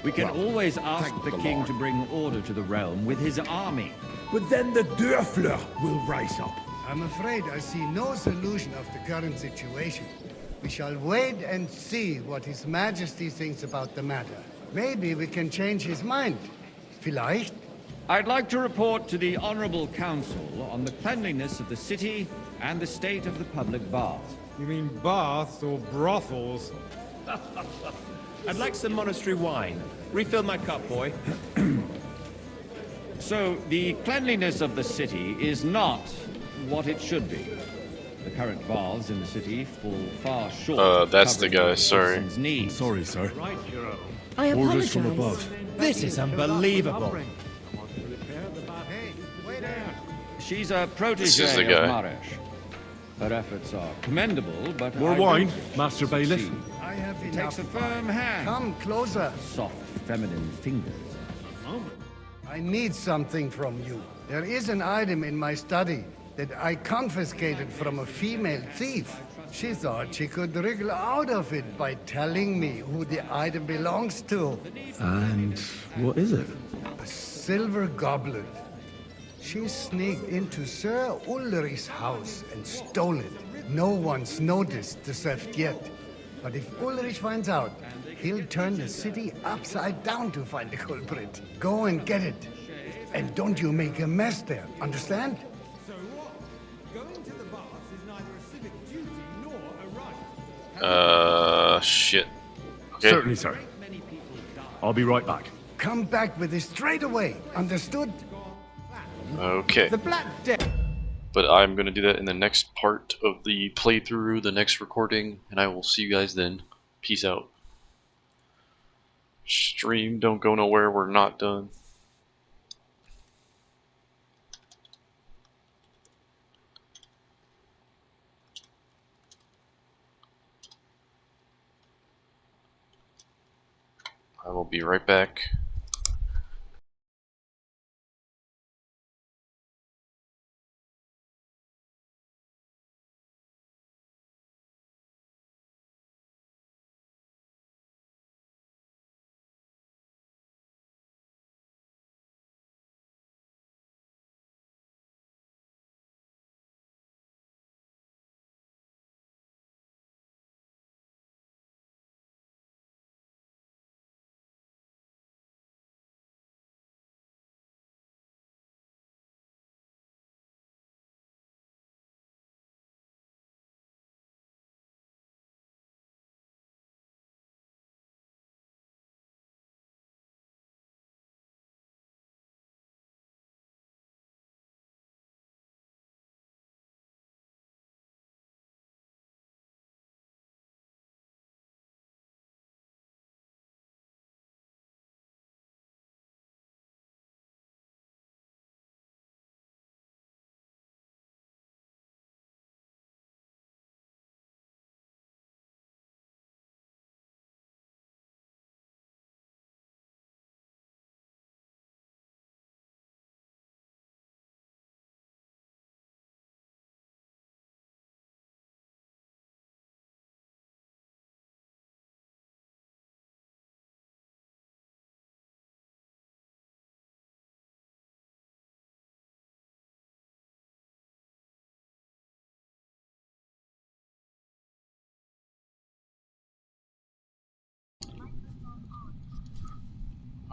We can always ask the king to bring order to the realm with his army. But then the Dörfler will rise up. I'm afraid I see no solution of the current situation. We shall wait and see what His Majesty thinks about the matter. Maybe we can change his mind. Vielleicht? I'd like to report to the Honorable Council on the cleanliness of the city and the state of the public baths. You mean baths or brothels? I'd like some monastery wine. Refill my cup, boy. So, the cleanliness of the city is not what it should be. The current baths in the city fall far short of that's the covering guy, sorry. citizens' needs. Sorry, sir. I Orders apologize. from above. This is unbelievable. She's a protege This is the of guy. Marish. Her efforts are commendable, but More I wine, don't Master Bailiff? succeed. I have It enough. takes a firm hand. Come closer. Soft, feminine fingers. I need something from you. There is an item in my study that I confiscated from a female thief. She thought she could wriggle out of it by telling me who the item belongs to. And what is it? A silver goblet. She sneaked into Sir Ulrich's house and stole it. No one's noticed the theft yet. But if Ulrich finds out, he'll turn the city upside down to find the culprit. Go and get it. And don't you make a mess there, understand? Shit. Okay. Certainly, sir. I'll be right back. Come back with it straight away, understood? Okay. The Black Death. But I'm going to do that in the next part of the playthrough, the next recording, and I will see you guys then. Peace out. Stream, don't go nowhere, we're not done. I will be right back.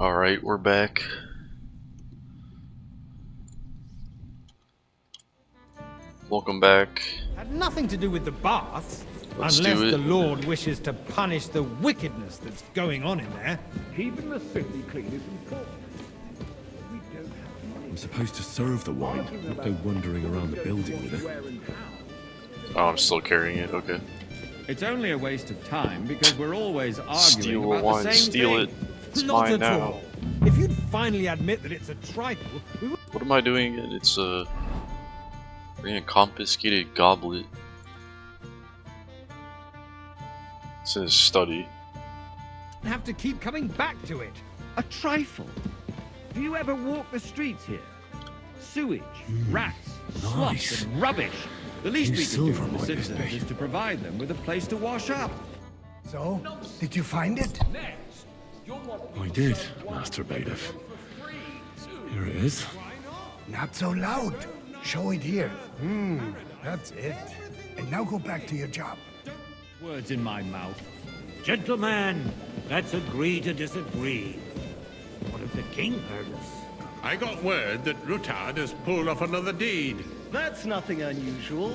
Alright, we're back. Welcome back. Had nothing to do with the baths. Let's unless do it. the Lord wishes to punish the wickedness that's going on in there. Keeping the city clean is important. I'm supposed to serve the wine, not go wandering around the building with it. Oh, I'm still carrying it, okay. It's only a waste of time because we're always arguing Steal the about wine, the same steal thing. it. It's Not mine at now. all. If you'd finally admit that it's a trifle, we would... What am I doing? It's a confiscated goblet. It says study. have to keep coming back to it. A trifle? Do you ever walk the streets here? Sewage, rats, nice. slop and rubbish. The least New we can do silver for the might this citizens be. is to provide them with a place to wash up. So, did you find it? I did, Master Bailiff. Here it is. Not so loud. Show it here. That's it. And now go back to your job. Words in my mouth. Gentlemen, let's agree to disagree. What if the king heard us? I got word that Rutard has pulled off another deed. That's nothing unusual.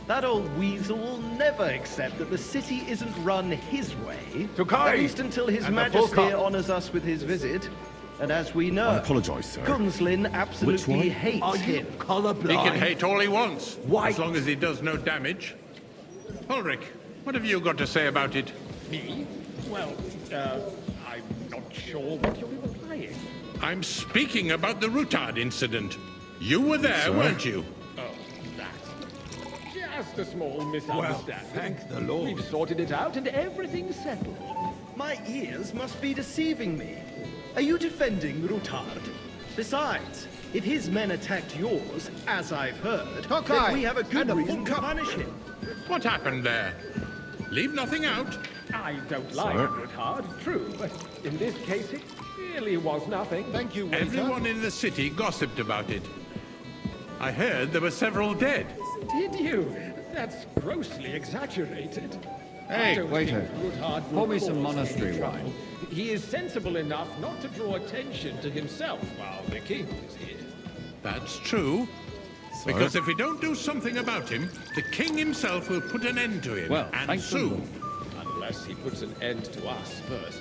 That old weasel will never accept that the city isn't run his way. At least until His And the full Majesty cup. honors us with his visit. And as we know, I apologise, sir. Gunslin Which absolutely one? hates Are you him. colorblind? He can hate all he wants, Why? as long as he does no damage. Ulrich, what have you got to say about it? Me? Well, I'm not sure what you're implying. I'm speaking about the Rutard incident. You were there, Sir? weren't you? Oh, that. Just a small misunderstanding. thank the Lord. We've sorted it out and everything's settled. My ears must be deceiving me. Are you defending Rutard? Besides, if his men attacked yours, as I've heard, then we have a good reason to punish him. What happened there? Leave nothing out. I don't like Sir? Rutard, true, but in this case it really was nothing. Thank you, Everyone in the city gossiped about it. I heard there were several dead. Did you? That's grossly exaggerated. Hey, I don't waiter. think Rutard Pour will me some cause any monastery trouble. wine. He is sensible enough not to draw attention to himself while the king is here. That's true. Because if we don't do something about him, the king himself will put an end to him. Well, and thank the soon. Unless he puts an end to us first.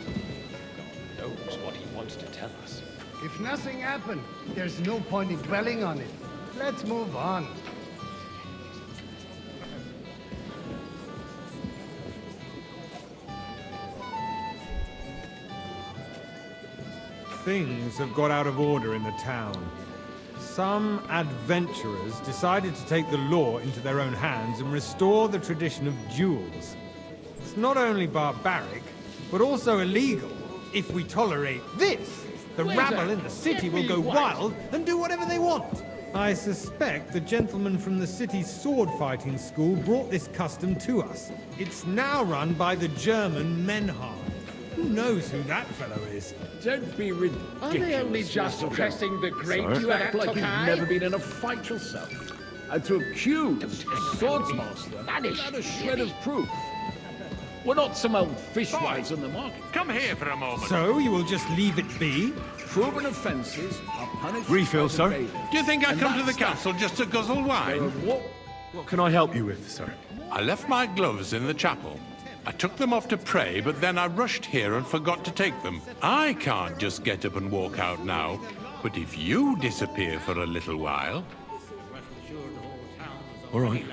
God knows what he wants to tell us. If nothing happened, there's no point in dwelling on it. Let's move on. Things have got out of order in the town. Some adventurers decided to take the law into their own hands and restore the tradition of duels. It's not only barbaric, but also illegal. If we tolerate this, the rabble in the city will go wild and do whatever they want. I suspect the gentleman from the city's sword fighting school brought this custom to us. It's now run by the German Menhard. Who knows who that fellow is? Don't be ridiculous. Are they only just pressing the great? Sorry? You act like you've never been in a fight yourself. And to accuse a swordsmaster Vanish. without a shred of proof. We're not some old fishwives on the market. Come here for a moment. So you will just leave it be? Proven offences are punished. Refill, by the sir. bailiff. Do you think I And come to the that's that. council just to guzzle wine? What can I help you with, sir? I left my gloves in the chapel. I took them off to pray, but then I rushed here and forgot to take them. I can't just get up and walk out now. But if you disappear for a little while... All right.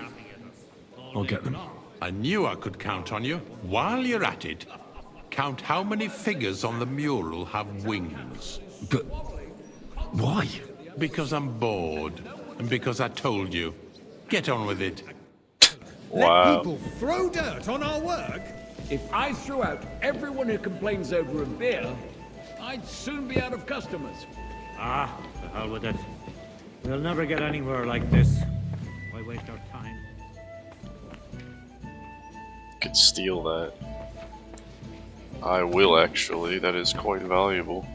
I'll get them. I knew I could count on you. While you're at it, count how many figures on the mural have wings. But why? Because I'm bored, and because I told you. Get on with it. Let people throw dirt on our work? If I threw out everyone who complains over a beer, I'd soon be out of customers. Ah, the hell with it. We'll never get anywhere like this. Why waste our time? Could steal that. I will actually. That is quite valuable.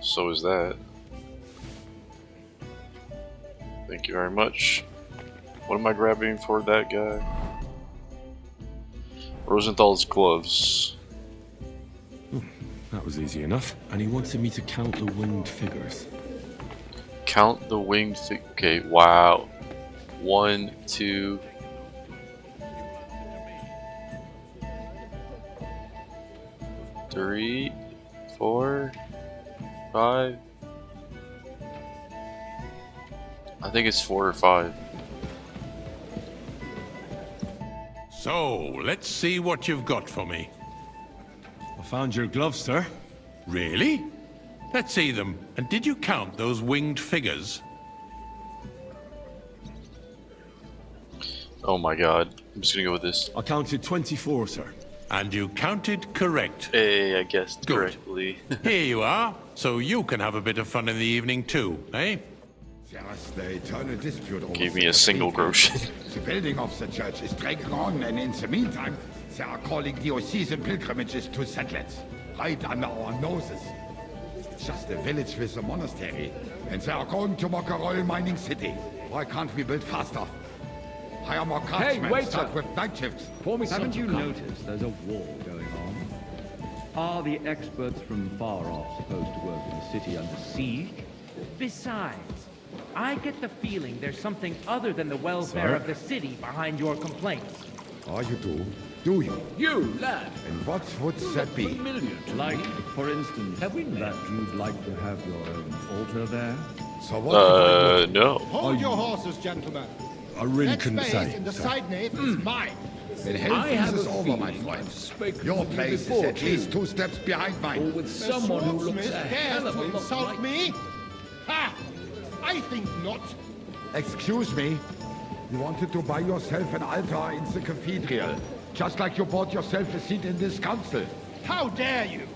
So is that. Thank you very much. What am I grabbing for that guy? Rosenthal's gloves. That was easy enough. And he wanted me to count the winged figures. Count the winged okay, wow. 1, 2. Three, 4, 5. I think it's 4 or 5. So, let's see what you've got for me. I found your gloves, sir. Really? Let's see them. And did you count those winged figures? Oh my god. I'm just gonna go with this. I counted 24, sir. And you counted correct. Hey, I guessed Good. correctly. Here you are. So you can have a bit of fun in the evening too, eh? Gave me a single groschen. The building of the church is dragging on, and in the meantime, they are calling diocesan pilgrimages to settlers, right under our noses. It's just a village with a monastery, and they are going to mock a royal mining city. Why can't we build faster? Hire more craftsmen, start with night shifts. Haven't you noticed there's a war going on? Are the experts from far off supposed to work in the city under siege? Besides, I get the feeling there's something other than the welfare of the city behind your complaints. Oh, you do? Do you? You, lad! And what would that be? Like, for instance, that you'd like to have your own altar there? So what no. Hold your horses, gentlemen. I really That couldn't space say. in the sir. side nave is mine. Then hell is over, my friend. Your place is at least 2 steps behind mine. With someone who looks Smith a dares hell of to a lot insult like... me? Ha! I think not. Excuse me? You wanted to buy yourself an altar in the cathedral, just like you bought yourself a seat in this council. How dare you?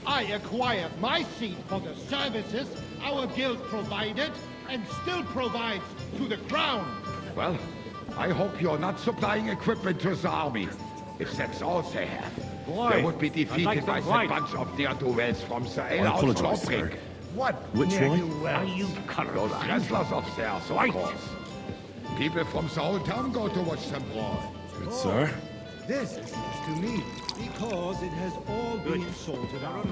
I acquired my seat for the services our guild provided and still provides to the crown. Well, I hope you're not supplying equipment to the army. If that's all they have, Why? they would be I'd defeated like by them the right. bunch of ne'er-do-wells from the I alehouse apologise, Lawbrick. sir. What? Which one? Are you those wrestlers of theirs, of course. People from the whole town go to watch them brawl. Good, sir. This is news to me. Because it has all been sorted out.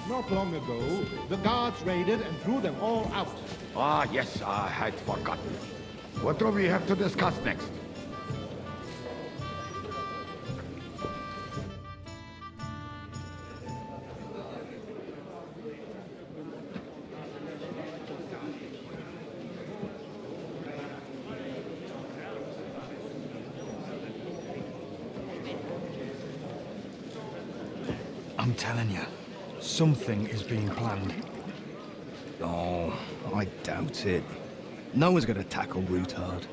Not long ago, the guards raided and threw them all out. Ah, yes, I had forgotten. What do we have to discuss next? I'm telling you, something is being planned. Oh, I doubt it. No one's gonna tackle Rootard.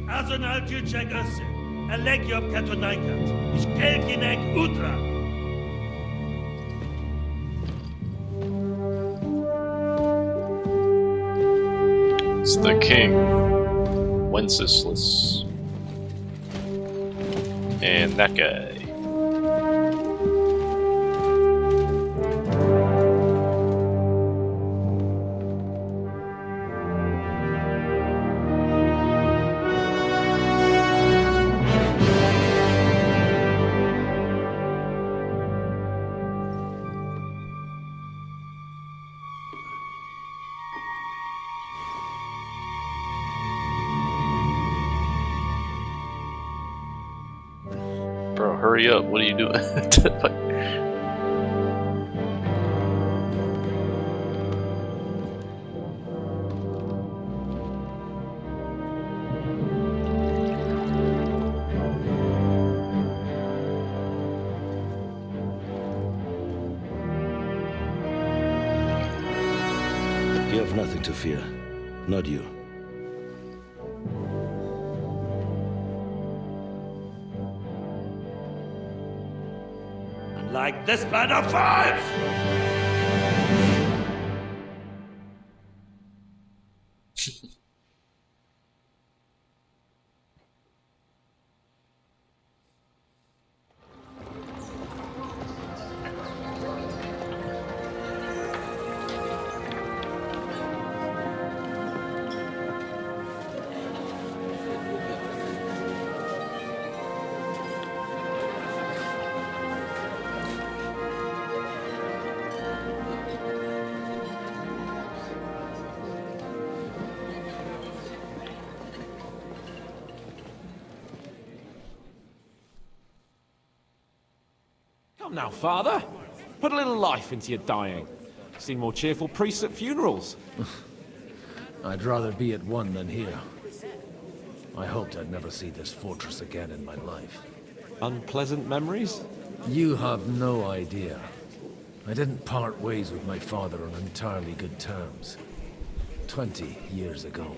Azonal Juchek Össe, Alegiop Katonaikat, Ishkelkinek Utra. It's the king, Wenceslas, and that guy. Bro, hurry up, what are you doing? You have nothing to fear. Not you. Like this plan of fights! Come now, Father. Put a little life into your dying. Seen more cheerful priests at funerals. I'd rather be at one than here. I hoped I'd never see this fortress again in my life. Unpleasant memories? You have no idea. I didn't part ways with my father on entirely good terms. 20 years ago.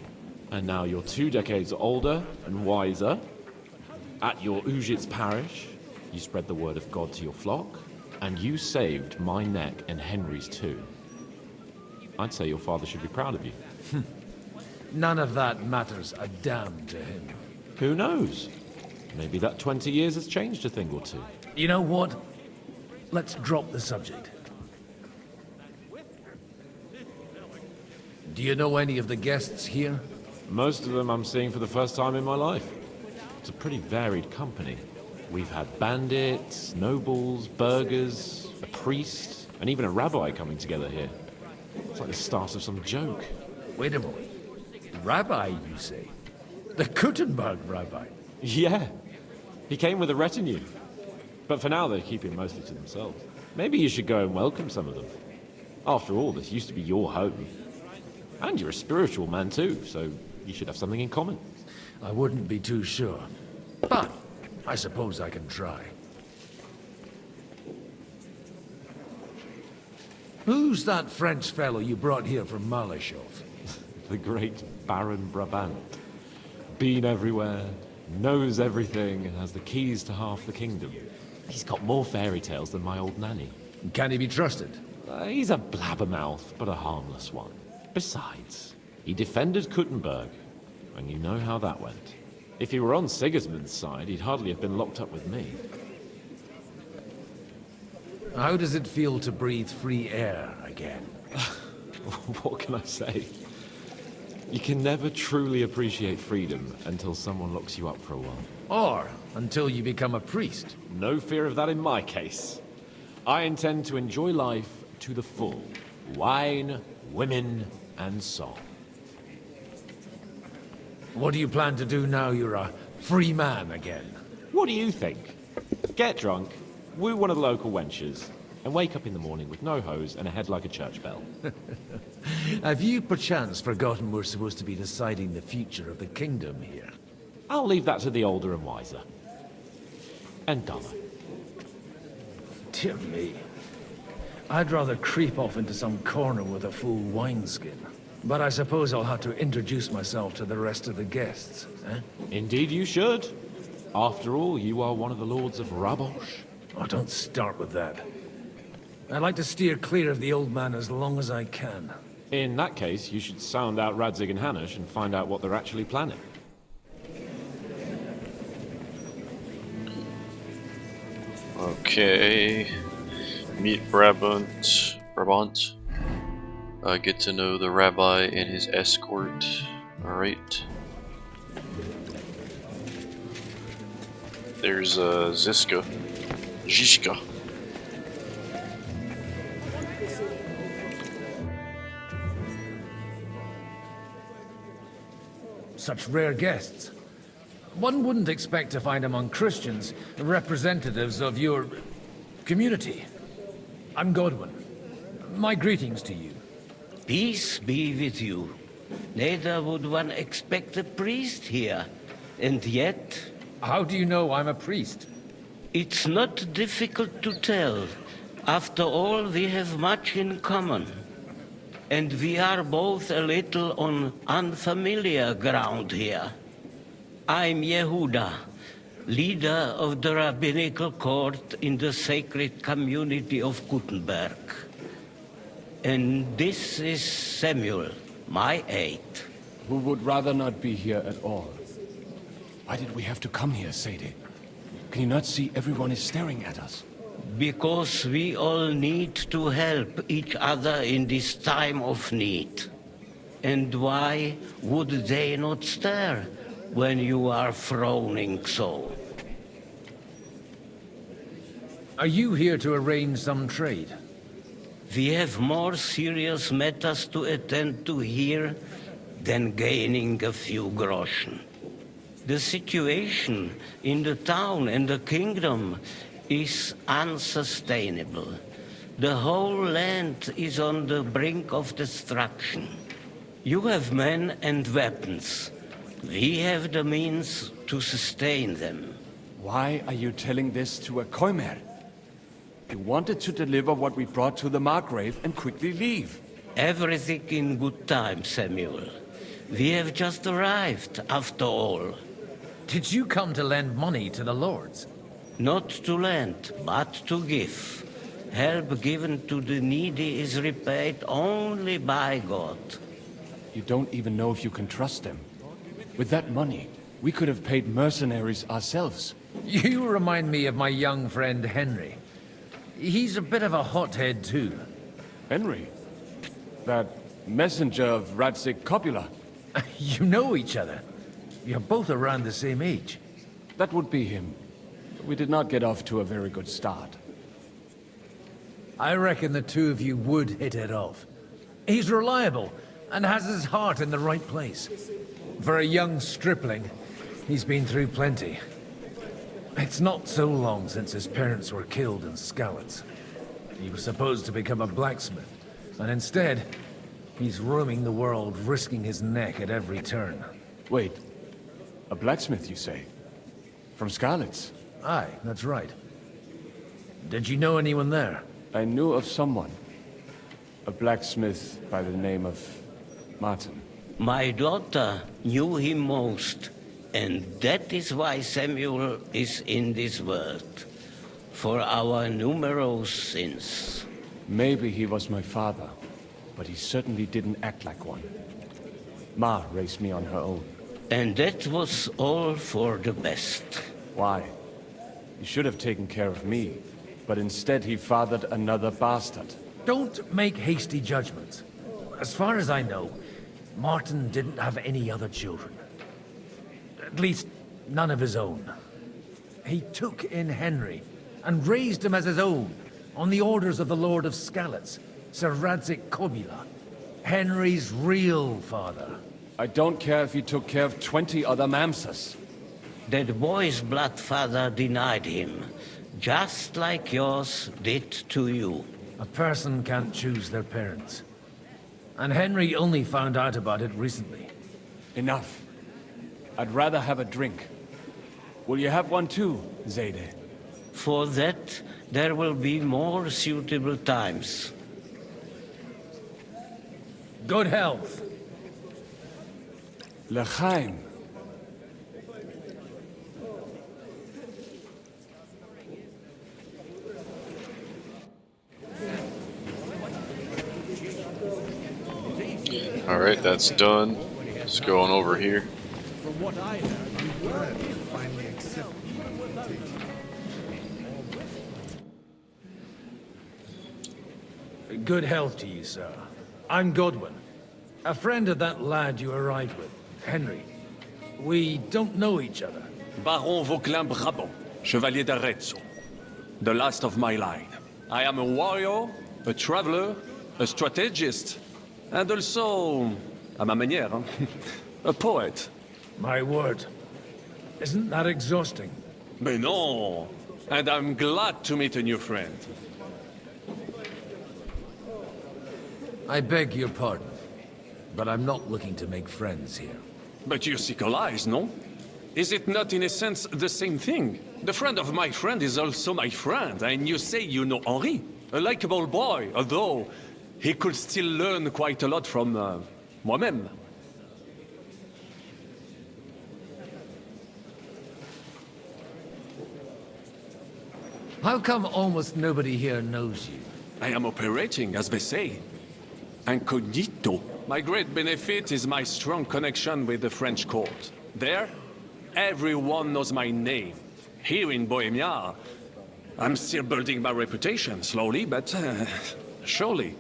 And now you're 2 decades older and wiser. At your Ujit's parish, you spread the word of God to your flock, and you saved my neck and Henry's too. I'd say your father should be proud of you. None of that matters a damn to him. Who knows? Maybe that 20 years has changed a thing or two. You know what? Let's drop the subject. Do you know any of the guests here? Most of them I'm seeing for the first time in my life. It's a pretty varied company. We've had bandits, nobles, burghers, a priest, and even a rabbi coming together here. It's like the start of some joke. Wait a moment. Rabbi, you say? The Kuttenberg rabbi? Yeah. He came with a retinue. But for now, they're keeping mostly to themselves. Maybe you should go and welcome some of them. After all, this used to be your home. And you're a spiritual man too, so you should have something in common. I wouldn't be too sure. But I suppose I can try. Who's that French fellow you brought here from Malashov? The great Baron Brabant. Been everywhere, knows everything, and has the keys to half the kingdom. He's got more fairy tales than my old nanny. Can he be trusted? He's a blabbermouth, but a harmless one. Besides, he defended Kuttenberg, and you know how that went. If he were on Sigismund's side, he'd hardly have been locked up with me. How does it feel to breathe free air again? What can I say? You can never truly appreciate freedom until someone locks you up for a while. Or until you become a priest. No fear of that in my case. I intend to enjoy life to the full. Wine, women, and song. What do you plan to do now you're a free man again? What do you think? Get drunk, woo one of the local wenches, and wake up in the morning with no hose and a head like a church bell. Have you perchance forgotten we're supposed to be deciding the future of the kingdom here? I'll leave that to the older and wiser. And dumber. Dear me. I'd rather creep off into some corner with a full wineskin. But I suppose I'll have to introduce myself to the rest of the guests, eh? Indeed you should. After all, you are one of the lords of Rabosh. Oh, don't start with that. I'd like to steer clear of the old man as long as I can. In that case, you should sound out Radzig and Hanush and find out what they're actually planning. Okay. Meet Brabant. Get to know the rabbi and his escort. Alright. There's Zizka. Such rare guests. One wouldn't expect to find among Christians representatives of your community. I'm Godwin. My greetings to you. Peace be with you. Neither would one expect a priest here. And yet... How do you know I'm a priest? It's not difficult to tell. After all, we have much in common. And we are both a little on unfamiliar ground here. I'm Yehuda, leader of the rabbinical court in the sacred community of Kuttenberg. And this is Samuel, my aide. Who would rather not be here at all. Why did we have to come here, Sadie? Can you not see everyone is staring at us? Because we all need to help each other in this time of need. And why would they not stare when you are frowning so? Are you here to arrange some trade? We have more serious matters to attend to here than gaining a few groschen. The situation in the town and the kingdom is unsustainable. The whole land is on the brink of destruction. You have men and weapons. We have the means to sustain them. Why are you telling this to a Koimer? You wanted to deliver what we brought to the Margrave and quickly leave. Everything in good time, Samuel. We have just arrived, after all. Did you come to lend money to the lords? Not to lend, but to give. Help given to the needy is repaid only by God. You don't even know if you can trust them. With that money, we could have paid mercenaries ourselves. You remind me of my young friend Henry. He's a bit of a hothead too. Henry? That messenger of Radzik Copula? You know each other. You're both around the same age. That would be him. We did not get off to a very good start. I reckon the two of you would hit it off. He's reliable and has his heart in the right place. For a young stripling, he's been through plenty. It's not so long since his parents were killed in Skalitz. He was supposed to become a blacksmith, and instead, he's roaming the world, risking his neck at every turn. Wait, a blacksmith, you say? From Skalitz? Aye, that's right. Did you know anyone there? I knew of someone. A blacksmith by the name of Martin. My daughter knew him most, and that is why Samuel is in this world. For our numerous sins. Maybe he was my father, but he certainly didn't act like one. Ma raised me on her own. And that was all for the best. Why? He should have taken care of me, but instead he fathered another bastard. Don't make hasty judgments. As far as I know, Martin didn't have any other children. At least, none of his own. He took in Henry and raised him as his own, on the orders of the Lord of Skalitz, Sir Radzik Copula, Henry's real father. I don't care if he took care of 20 other Mamsas. That boy's blood father denied him, just like yours did to you. A person can't choose their parents. And Henry only found out about it recently. Enough. I'd rather have a drink. Will you have one too, Zayde? For that, there will be more suitable times. Good health. L'chaim. Alright, that's done. Just going over here. From what I heard, you were finally accepted. Good health to you, sir. I'm Godwin. A friend of that lad you arrived with, Henry. We don't know each other. Baron Vauquelin Brabant, Chevalier d'Arezzo. The last of my line. I am a warrior, a traveler, a strategist, and also, à ma manière, a poet. My word. Isn't that exhausting? Mais non! And I'm glad to meet a new friend. I beg your pardon, but I'm not looking to make friends here. But you seek allies, no? Is it not in a sense the same thing? The friend of my friend is also my friend, and you say you know Henri, a likable boy, although he could still learn quite a lot from moi-même. How come almost nobody here knows you? I am operating, as they say. Incognito. My great benefit is my strong connection with the French court. There, everyone knows my name. Here in Bohemia, I'm still building my reputation, slowly, but surely.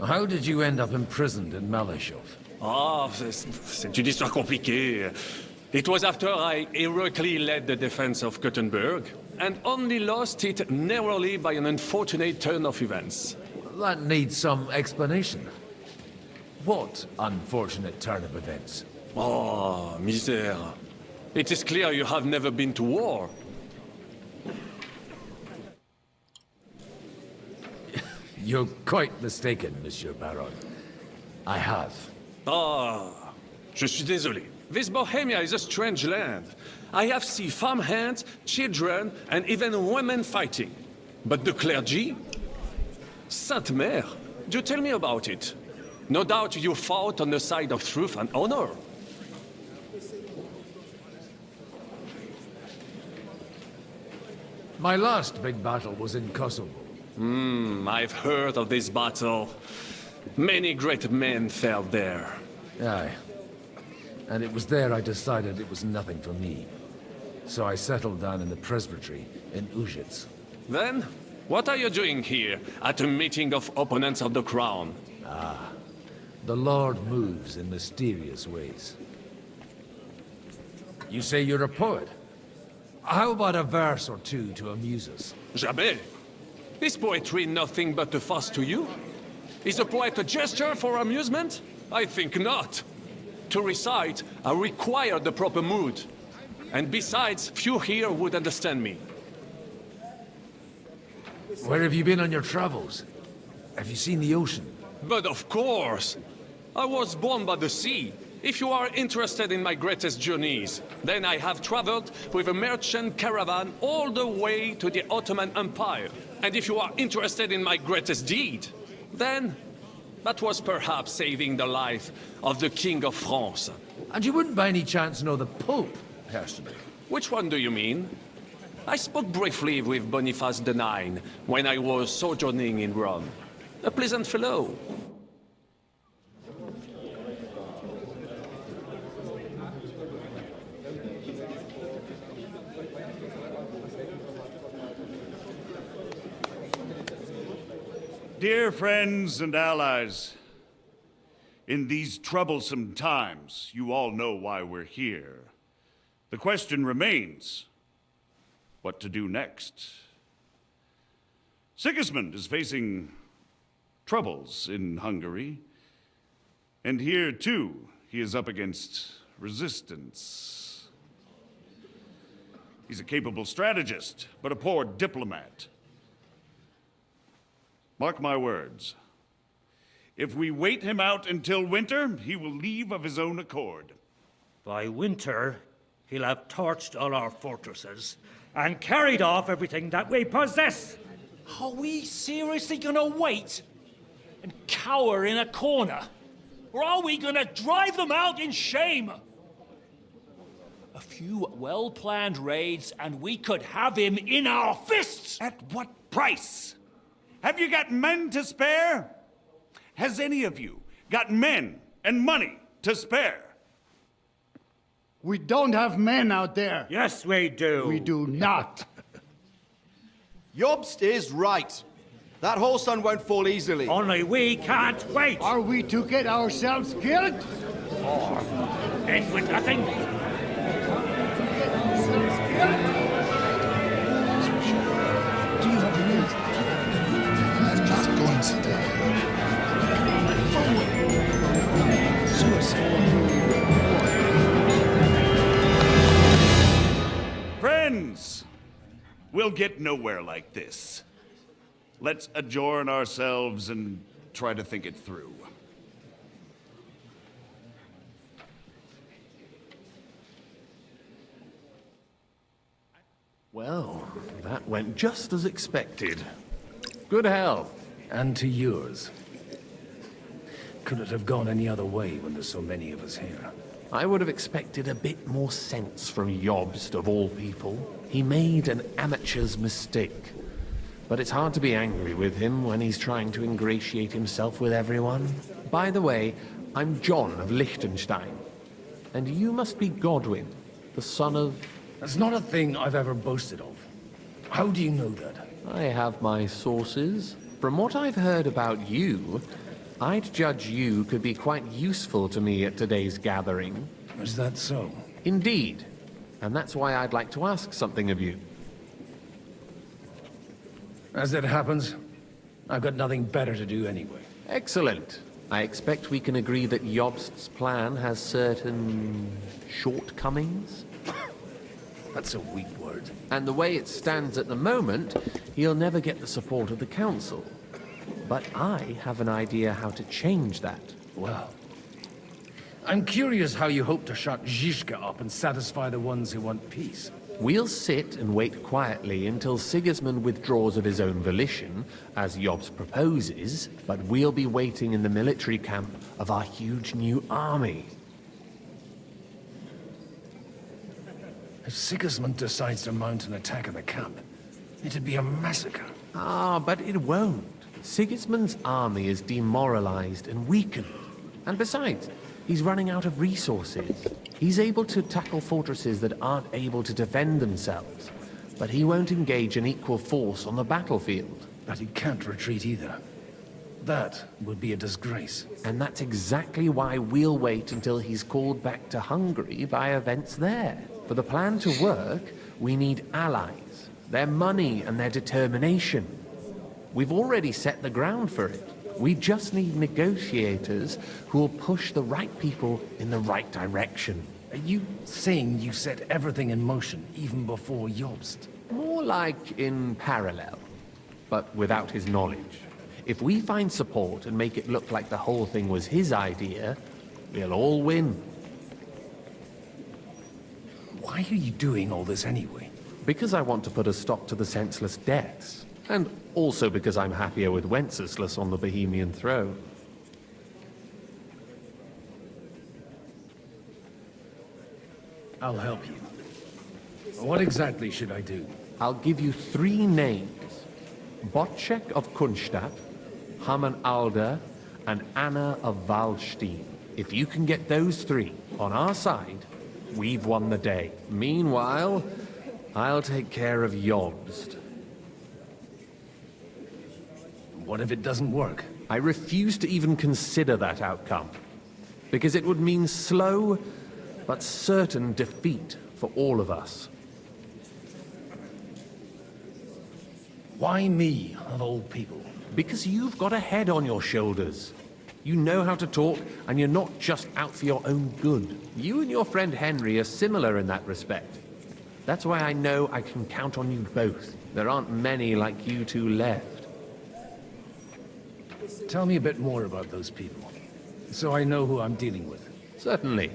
How did you end up imprisoned in Malashov? C'est une histoire compliquée. It was after I heroically led the defense of Gothenburg, and only lost it narrowly by an unfortunate turn of events. That needs some explanation. What unfortunate turn of events? Oh, misère. It is clear you have never been to war. You're quite mistaken, Monsieur Baron. I have. Ah, je suis désolé. This Bohemia is a strange land. I have seen farmhands, children, and even women fighting. But the clergy? Sainte Mère, do tell me about it. No doubt you fought on the side of truth and honor. My last big battle was in Kosovo. I've heard of this battle. Many great men fell there. Aye. And it was there I decided it was nothing for me. So I settled down in the presbytery in Ujits. Then, what are you doing here at a meeting of opponents of the crown? Ah, the Lord moves in mysterious ways. You say you're a poet? How about a verse or two to amuse us? Jamais. Is poetry nothing but a fuss to you? Is a poet a gesture for amusement? I think not. To recite, I require the proper mood. And besides, few here would understand me. Where have you been on your travels? Have you seen the ocean? But of course! I was born by the sea. If you are interested in my greatest journeys, then I have traveled with a merchant caravan all the way to the Ottoman Empire. And if you are interested in my greatest deed, then that was perhaps saving the life of the King of France. And you wouldn't by any chance know the Pope, personally? Which one do you mean? I spoke briefly with Boniface IX when I was sojourning in Rome. A pleasant fellow. Dear friends and allies, in these troublesome times, you all know why we're here. The question remains, what to do next? Sigismund is facing troubles in Hungary, and here, too, he is up against resistance. He's a capable strategist, but a poor diplomat. Mark my words. If we wait him out until winter, he will leave of his own accord. By winter, he'll have torched all our fortresses and carried off everything that we possess. Are we seriously gonna wait and cower in a corner? Or are we gonna drive them out in shame? A few well-planned raids and we could have him in our fists! At what price? Have you got men to spare? Has any of you got men and money to spare? We don't have men out there. Yes, we do. We do not. Jobst is right. That whole sun won't fall easily. Only we can't wait. Are we to get ourselves killed? Or end with nothing? Do you have the news? I'm not going to die. Friends, we'll get nowhere like this. Let's adjourn ourselves and try to think it through. Well, that went just as expected. Good health. And to yours. Could it have gone any other way when there's so many of us here? I would have expected a bit more sense from Jobst, of all people. He made an amateur's mistake. But it's hard to be angry with him when he's trying to ingratiate himself with everyone. By the way, I'm John of Liechtenstein. And you must be Godwin, the son of... That's not a thing I've ever boasted of. How do you know that? I have my sources. From what I've heard about you, I'd judge you could be quite useful to me at today's gathering. Is that so? Indeed. And that's why I'd like to ask something of you. As it happens, I've got nothing better to do anyway. Excellent. I expect we can agree that Jobst's plan has certain shortcomings? That's a weak word. And the way it stands at the moment, he'll never get the support of the council. But I have an idea how to change that. Well, I'm curious how you hope to shut Zizka up and satisfy the ones who want peace. We'll sit and wait quietly until Sigismund withdraws of his own volition, as Jobs proposes, but we'll be waiting in the military camp of our huge new army. If Sigismund decides to mount an attack on the camp, it'd be a massacre. Ah, but it won't. Sigismund's army is demoralized and weakened. And besides, he's running out of resources. He's able to tackle fortresses that aren't able to defend themselves, but he won't engage in equal force on the battlefield. But he can't retreat either. That would be a disgrace. And that's exactly why we'll wait until he's called back to Hungary by events there. For the plan to work, we need allies, their money and their determination. We've already set the ground for it. We just need negotiators who will push the right people in the right direction. Are you saying you set everything in motion even before Jobst? More like in parallel, but without his knowledge. If we find support and make it look like the whole thing was his idea, we'll all win. Why are you doing all this anyway? Because I want to put a stop to the senseless deaths. And also because I'm happier with Wenceslas on the Bohemian throne. I'll help you. What exactly should I do? I'll give you 3 names. Bocek of Kunstadt, Haman Alder, and Anna of Waldstein. If you can get those 3 on our side, we've won the day. Meanwhile, I'll take care of Jobst. What if it doesn't work? I refuse to even consider that outcome, because it would mean slow but certain defeat for all of us. Why me, of all people? Because you've got a head on your shoulders. You know how to talk, and you're not just out for your own good. You and your friend Henry are similar in that respect. That's why I know I can count on you both. There aren't many like you two left. Tell me a bit more about those people, so I know who I'm dealing with. Certainly.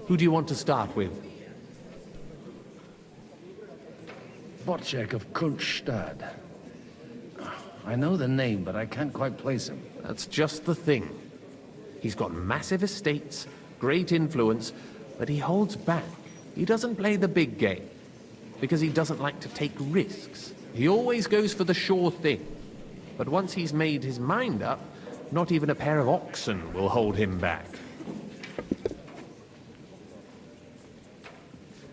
Who do you want to start with? Bocek of Kunstadt. I know the name, but I can't quite place him. That's just the thing. He's got massive estates, great influence, but he holds back. He doesn't play the big game, because he doesn't like to take risks. He always goes for the sure thing. But once he's made his mind up, not even a pair of oxen will hold him back.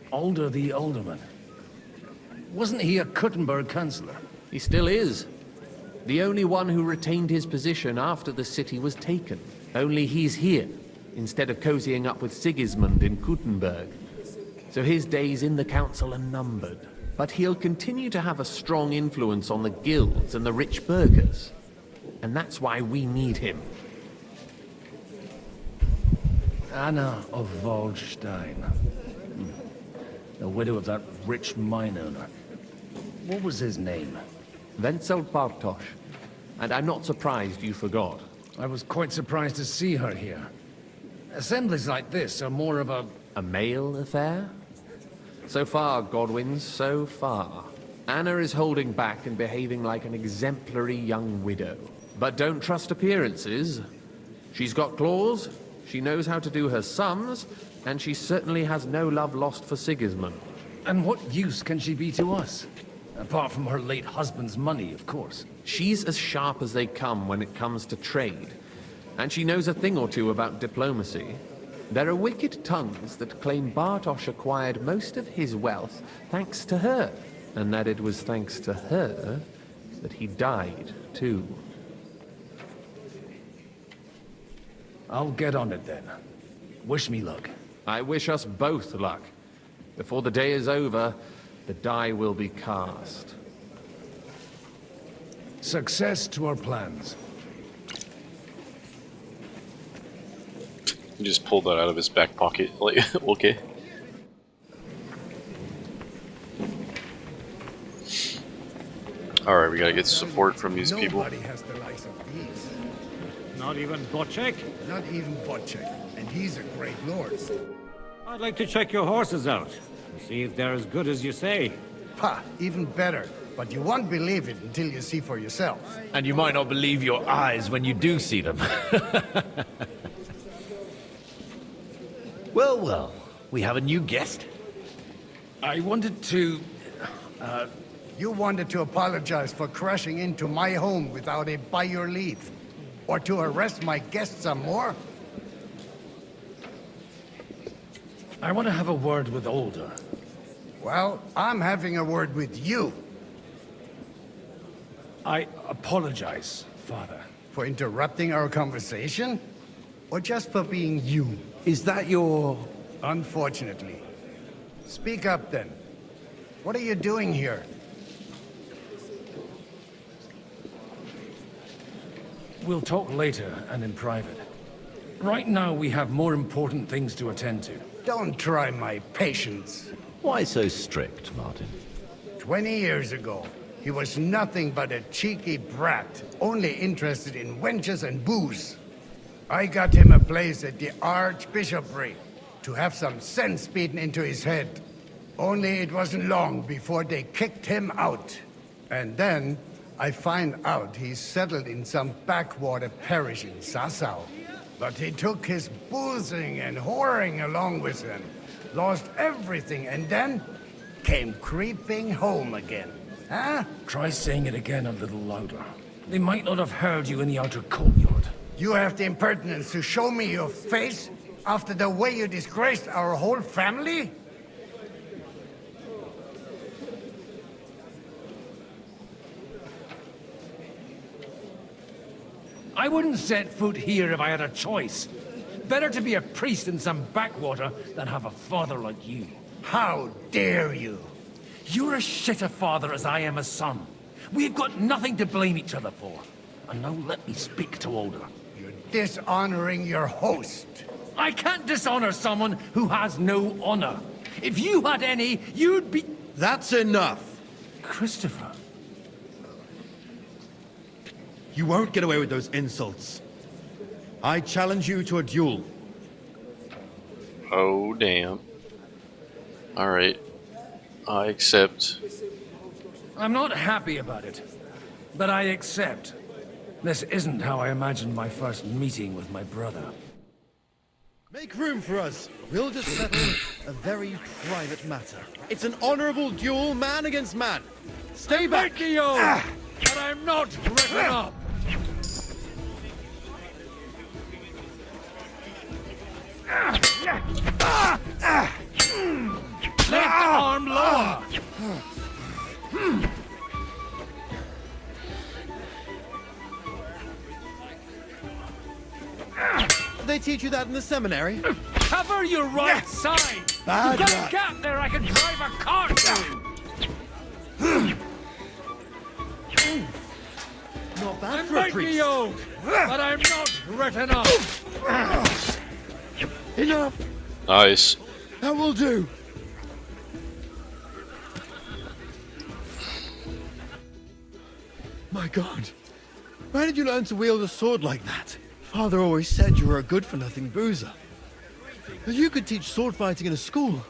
Alder the Alderman. Wasn't he a Kuttenberg councillor? He still is. The only one who retained his position after the city was taken. Only he's here, instead of cozying up with Sigismund in Kuttenberg. So his days in the council are numbered. But he'll continue to have a strong influence on the guilds and the rich burghers. And that's why we need him. Anna of Waldstein. The widow of that rich mine owner. What was his name? Wenzel Bartosz. And I'm not surprised you forgot. I was quite surprised to see her here. Assemblies like this are more of a... A male affair? So far, Godwin, so far. Anna is holding back and behaving like an exemplary young widow. But don't trust appearances. She's got claws, she knows how to do her sums, and she certainly has no love lost for Sigismund. And what use can she be to us? Apart from her late husband's money, of course. She's as sharp as they come when it comes to trade. And she knows a thing or two about diplomacy. There are wicked tongues that claim Bartosz acquired most of his wealth thanks to her, and that it was thanks to her that he died, too. I'll get on it then. Wish me luck. I wish us both luck. Before the day is over, the die will be cast. Success to our plans. He just pulled that out of his back pocket, like, okay. Alright, we gotta get support from these people. Nobody has the likes of these. Not even Bocek? Not even Bocek. And he's a great lord. I'd like to check your horses out. And see if they're as good as you say. Ha! Even better. But you won't believe it until you see for yourself. And you might not believe your eyes when you do see them. Well, well. We have a new guest. I wanted to... You wanted to apologize for crashing into my home without it by your leave. Or to arrest my guests some more? I want to have a word with Older. Well, I'm having a word with you. I apologize, Father. For interrupting our conversation? Or just for being you? Is that your... Unfortunately. Speak up then. What are you doing here? We'll talk later and in private. Right now we have more important things to attend to. Don't try my patience. Why so strict, Martin? 20 years ago, he was nothing but a cheeky brat, only interested in wenches and booze. I got him a place at the Archbishopric to have some sense beaten into his head. Only it wasn't long before they kicked him out. And then I find out he's settled in some backwater parish in Sassau. But he took his boozing and whoring along with him, lost everything, and then came creeping home again. Huh? Try saying it again a little louder. They might not have heard you in the outer courtyard. You have the impertinence to show me your face after the way you disgraced our whole family? I wouldn't set foot here if I had a choice. Better to be a priest in some backwater than have a father like you. How dare you? You're as shit a father as I am a son. We've got nothing to blame each other for. And now let me speak to Older. You're dishonoring your host. I can't dishonor someone who has no honor. If you had any, you'd be... That's enough. Christopher. You won't get away with those insults. I challenge you to a duel. Oh, damn. Alright. I accept. I'm not happy about it, but I accept. This isn't how I imagined my first meeting with my brother. Make room for us. We'll just settle a very private matter. It's an honorable duel, man against man. Stay back! But I'm not written up! Left arm lower! They teach you that in the seminary? Cover your right side! Bad You've got luck. a gap there I can drive a cart through! Not bad I for a might priest. be old, but I'm not written up! Enough! Nice. That will do. My God. Where did you learn to wield a sword like that? Father always said you were a good-for-nothing boozer. But you could teach sword fighting in a school.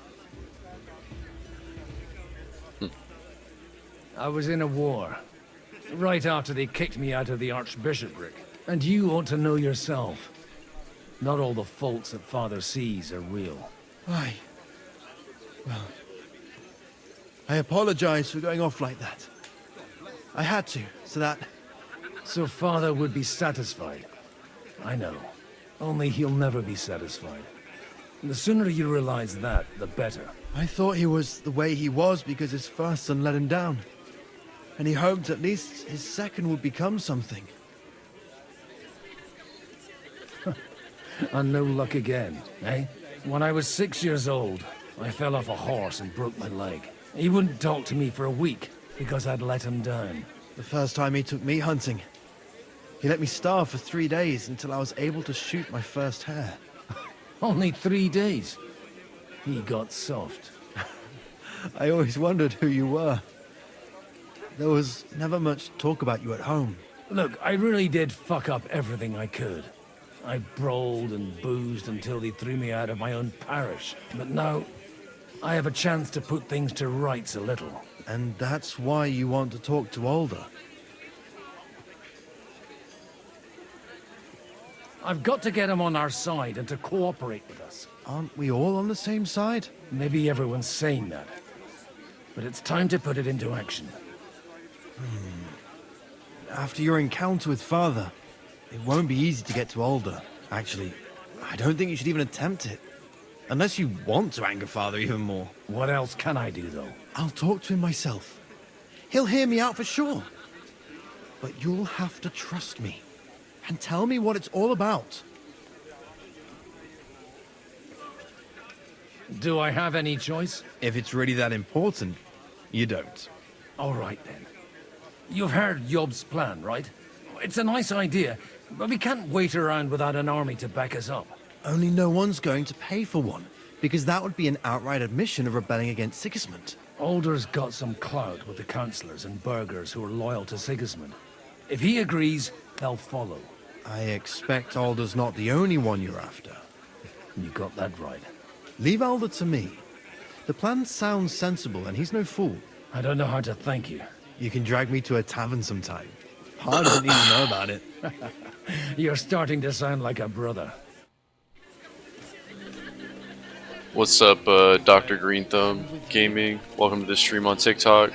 I was in a war. Right after they kicked me out of the Archbishopric. And you ought to know yourself. Not all the faults that Father sees are real. Aye. Well, I apologize for going off like that. I had to, so that... So Father would be satisfied. I know. Only he'll never be satisfied. The sooner you realize that, the better. I thought he was the way he was because his first son let him down. And he hoped at least his second would become something. And no luck again, eh? When I was 6 years old, I fell off a horse and broke my leg. He wouldn't talk to me for a week because I'd let him down. The first time he took me hunting, he let me starve for 3 days until I was able to shoot my first hare. Only 3 days. He got soft. I always wondered who you were. There was never much talk about you at home. Look, I really did fuck up everything I could. I brawled and boozed until they threw me out of my own parish. But now, I have a chance to put things to rights a little. And that's why you want to talk to Alder. I've got to get him on our side and to cooperate with us. Aren't we all on the same side? Maybe everyone's saying that. But it's time to put it into action. After your encounter with Father, it won't be easy to get to Alder. Actually, I don't think you should even attempt it. Unless you want to anger Father even more. What else can I do, though? I'll talk to him myself. He'll hear me out for sure. But you'll have to trust me. And tell me what it's all about. Do I have any choice? If it's really that important, you don't. All right, then. You've heard Yob's plan, right? It's a nice idea, but we can't wait around without an army to back us up. Only no one's going to pay for one, because that would be an outright admission of rebelling against Sigismund. Alder's got some clout with the councillors and burghers who are loyal to Sigismund. If he agrees, they'll follow. I expect Alder's not the only one you're after. You got that right. Leave Alder to me. The plan sounds sensible, and he's no fool. I don't know how to thank you. You can drag me to a tavern sometime. Pa doesn't need to know about it. You're starting to sound like a brother. What's up, Dr. Green Thumb Gaming? Welcome to the stream on TikTok.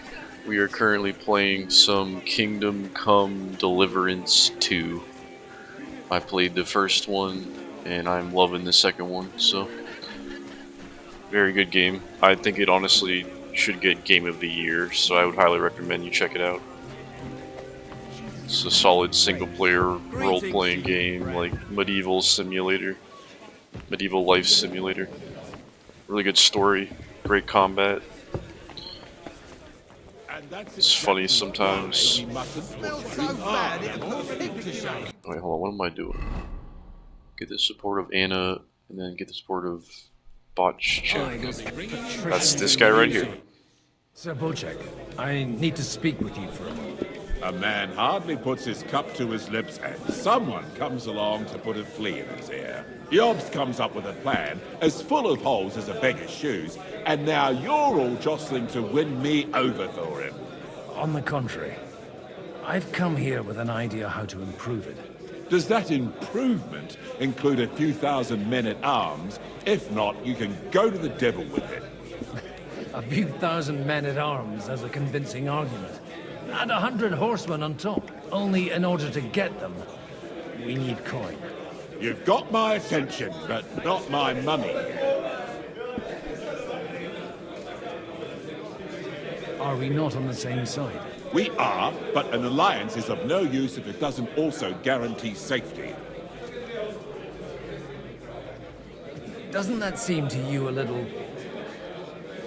We are currently playing some Kingdom Come Deliverance 2. I played the first one, and I'm loving the second one, so... Very good game. I think it honestly should get Game of the Year, so I would highly recommend you check it out. It's a solid single-player role-playing game, like medieval simulator. Medieval life simulator. Really good story, great combat. It's funny sometimes. Wait, hold on, what am I doing? Get the support of Anna, and then get the support of Botchek. That's this guy right here. Sir Bocek, I need to speak with you for a moment. A man hardly puts his cup to his lips and someone comes along to put a flea in his ear. Yobs comes up with a plan as full of holes as a beggar's shoes, and now you're all jostling to win me over for him. On the contrary, I've come here with an idea how to improve it. Does that improvement include a few thousand men-at-arms? If not, you can go to the devil with it. A few thousand men-at-arms as a convincing argument. And 100 horsemen on top. Only in order to get them, we need coin. You've got my attention, but not my money. Are we not on the same side? We are, but an alliance is of no use if it doesn't also guarantee safety. Doesn't that seem to you a little...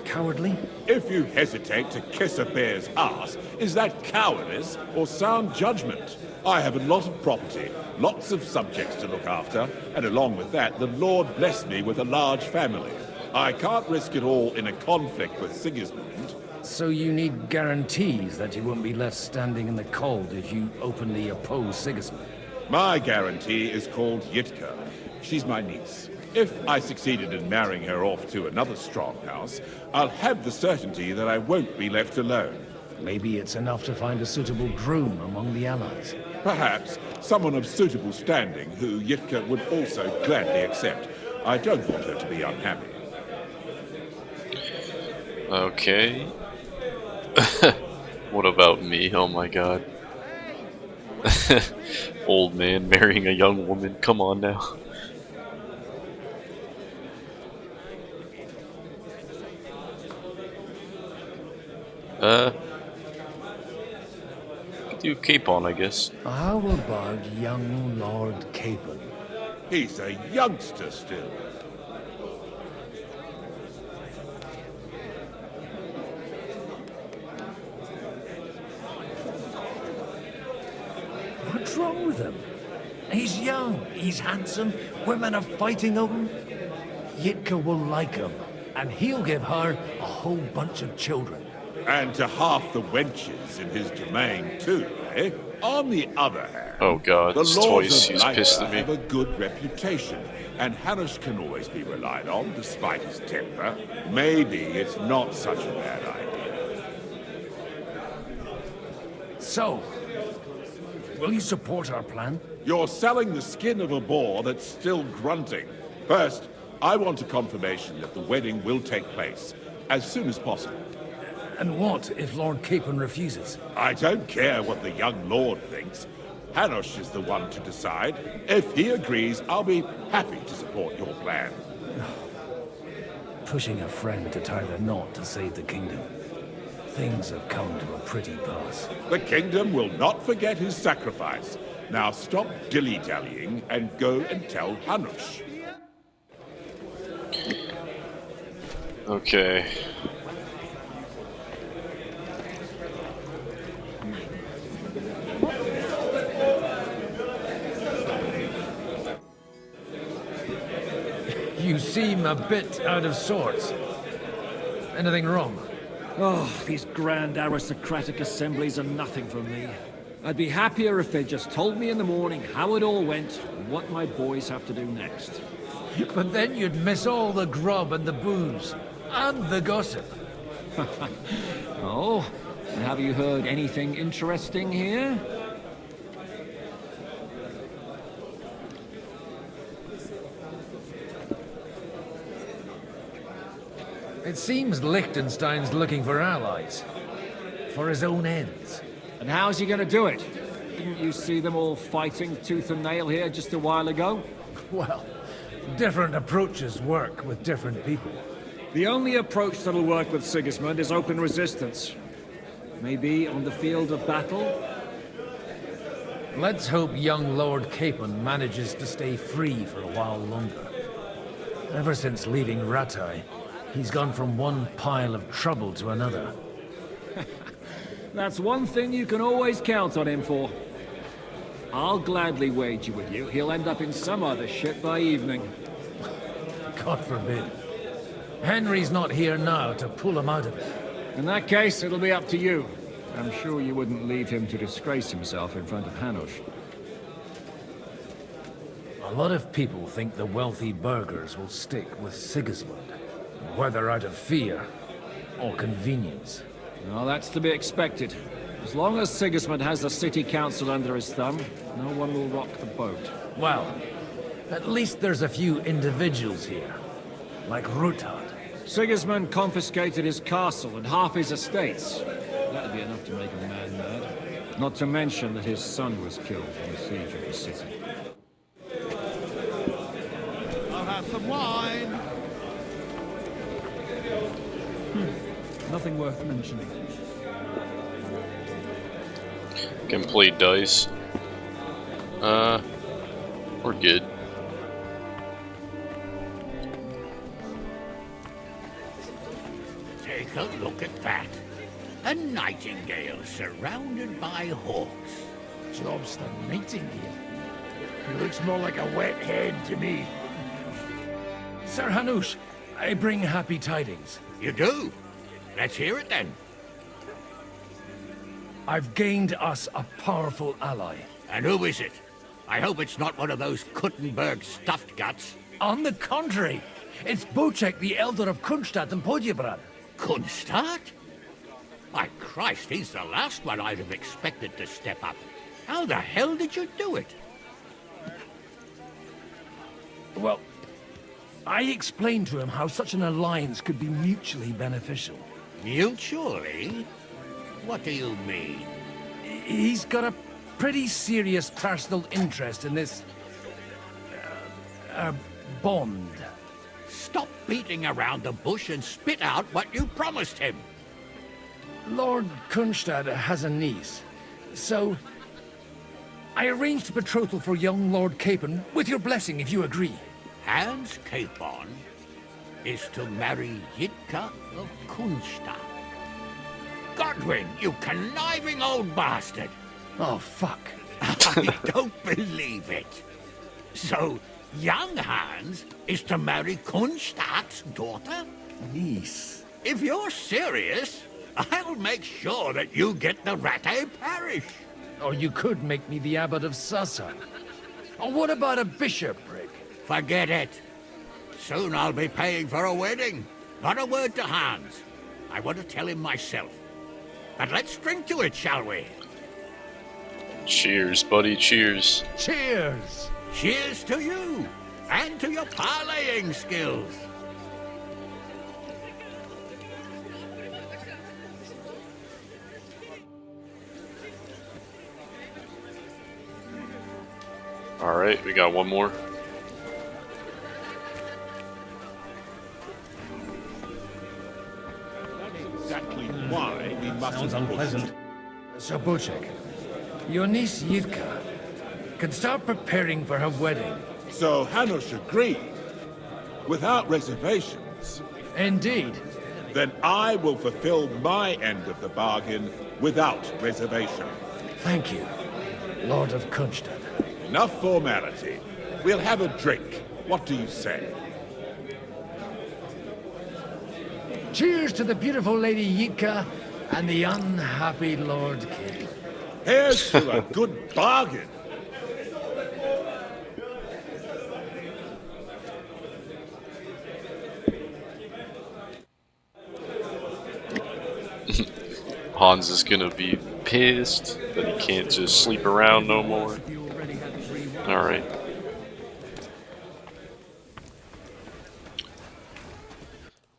cowardly? If you hesitate to kiss a bear's ass, is that cowardice or sound judgment? I have a lot of property, lots of subjects to look after, and along with that, the Lord blessed me with a large family. I can't risk it all in a conflict with Sigismund. So you need guarantees that you won't be left standing in the cold if you openly oppose Sigismund? My guarantee is called Yitka. She's my niece. If I succeeded in marrying her off to another strong house, I'll have the certainty that I won't be left alone. Maybe it's enough to find a suitable groom among the allies. Perhaps someone of suitable standing who Yitka would also gladly accept. I don't want her to be unhappy. Okay. What about me? Oh my god. Old man marrying a young woman. Come on now. Could do Capon, I guess. How about young Lord Capon? He's a youngster still. What's wrong with him? He's young, he's handsome, women are fighting over him. Yitka will like him, and he'll give her a whole bunch of children. And to half the wenches in his domain too, eh? On the other hand, oh god, the it's lords twice of he's pissed Lyca at me. have a good reputation, and Hanush can always be relied on despite his temper. Maybe it's not such a bad idea. So, will you support our plan? You're selling the skin of a boar that's still grunting. First, I want a confirmation that the wedding will take place as soon as possible. And what if Lord Capon refuses? I don't care what the young lord thinks. Hanush is the one to decide. If he agrees, I'll be happy to support your plan. Pushing a friend to tie the knot to save the kingdom. Things have come to a pretty pass. The kingdom will not forget his sacrifice. Now stop dilly-dallying and go and tell Hanush. Okay. You seem a bit out of sorts. Anything wrong? Oh, these grand aristocratic assemblies are nothing for me. I'd be happier if they just told me in the morning how it all went and what my boys have to do next. But then you'd miss all the grub and the booze. And the gossip. Oh, and have you heard anything interesting here? It seems Liechtenstein's looking for allies. For his own ends. And how's he gonna do it? Didn't you see them all fighting tooth and nail here just a while ago? Well, different approaches work with different people. The only approach that'll work with Sigismund is open resistance. Maybe on the field of battle? Let's hope young Lord Capon manages to stay free for a while longer. Ever since leaving Rattay, he's gone from one pile of trouble to another. That's one thing you can always count on him for. I'll gladly wager with you he'll end up in some other shit by evening. God forbid. Henry's not here now to pull him out of it. In that case, it'll be up to you. I'm sure you wouldn't leave him to disgrace himself in front of Hanush. A lot of people think the wealthy burghers will stick with Sigismund, whether out of fear or convenience. Well, that's to be expected. As long as Sigismund has the city council under his thumb, no one will rock the boat. Well, at least there's a few individuals here, like Ruthard. Sigismund confiscated his castle and half his estates. That'd be enough to make a man mad. Not to mention that his son was killed in the siege of the city. I'll have some wine. Nothing worth mentioning. Can play dice. We're good. Take a look at that. A nightingale surrounded by hawks. Job's the nightingale. He looks more like a wet hen to me. Sir Hanush, I bring happy tidings. You do? Let's hear it then. I've gained us a powerful ally. And who is it? I hope it's not one of those Kuttenberg stuffed guts. On the contrary, it's Bocek, the Elder of Kunstadt and Podjebrad. Kunstadt? By Christ, he's the last one I'd have expected to step up. How the hell did you do it? Well, I explained to him how such an alliance could be mutually beneficial. Mutually? What do you mean? He's got a pretty serious personal interest in this... bond. Stop beating around the bush and spit out what you promised him. Lord Kunstad has a niece, so... I arranged a betrothal for young Lord Capon, with your blessing if you agree. Hans Capon is to marry Yitka of Kunstadt. Godwin, you conniving old bastard! Oh, fuck. I don't believe it. So, young Hans is to marry Kunstadt's daughter? Niece. If you're serious, I'll make sure that you get the Rattay parish. Or you could make me the abbot of Sassa. Or what about a bishopric? Forget it. Soon I'll be paying for a wedding. Not a word to Hans. I want to tell him myself. But let's drink to it, shall we? Cheers, buddy, cheers. Cheers! Cheers to you, and to your parleying skills. Alright, we got one more. Exactly why we must. Sounds unpleasant. So, Bochek, your niece Yivka can start preparing for her wedding. So Hanush agreed, without reservations. Indeed. Then I will fulfill my end of the bargain without reservation. Thank you, Lord of Kunstad. Enough formality. We'll have a drink. What do you say? Cheers to the beautiful Lady Yivka and the unhappy Lord King. Here's to a good bargain. Hans is gonna be pissed that he can't just sleep around no more. Alright.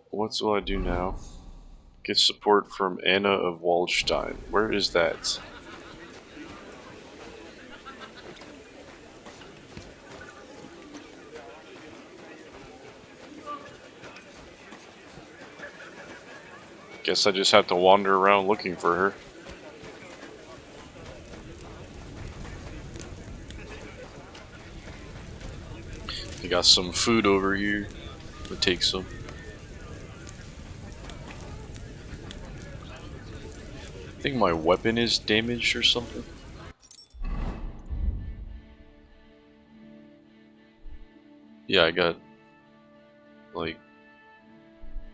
What will I do now? Get support from Anna of Waldstein. Where is that? Guess I just have to wander around looking for her. I got some food over here. I'll take some. I think my weapon is damaged or something. Yeah, I got like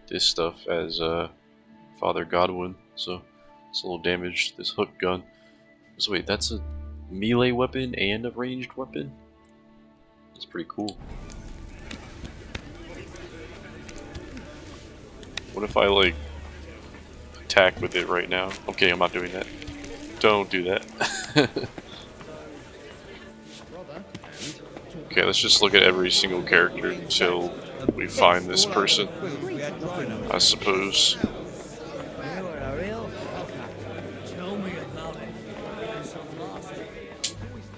this stuff as Father Godwin, so it's a little damaged. This hook gun. So wait, that's a melee weapon and a ranged weapon? That's pretty cool. What if I like attack with it right now? Okay, I'm not doing that. Don't do that. Okay, let's just look at every single character until we find this person, I suppose.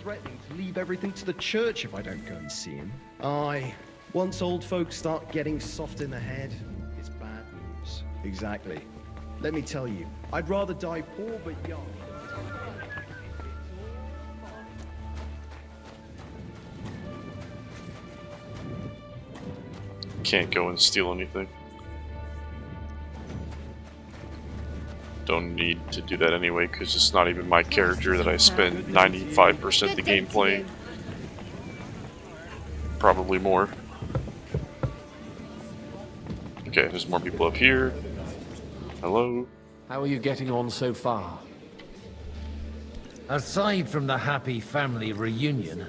Threatening to leave everything to the church if I don't go and see him. Aye. Once old folks start getting soft in the head, it's bad news. Exactly. Let me tell you, I'd rather die poor but young. Can't go and steal anything. Don't need to do that anyway, because it's not even my character that I spend 95% of the game playing. Probably more. Okay, there's more people up here. Hello? How are you getting on so far? Aside from the happy family reunion,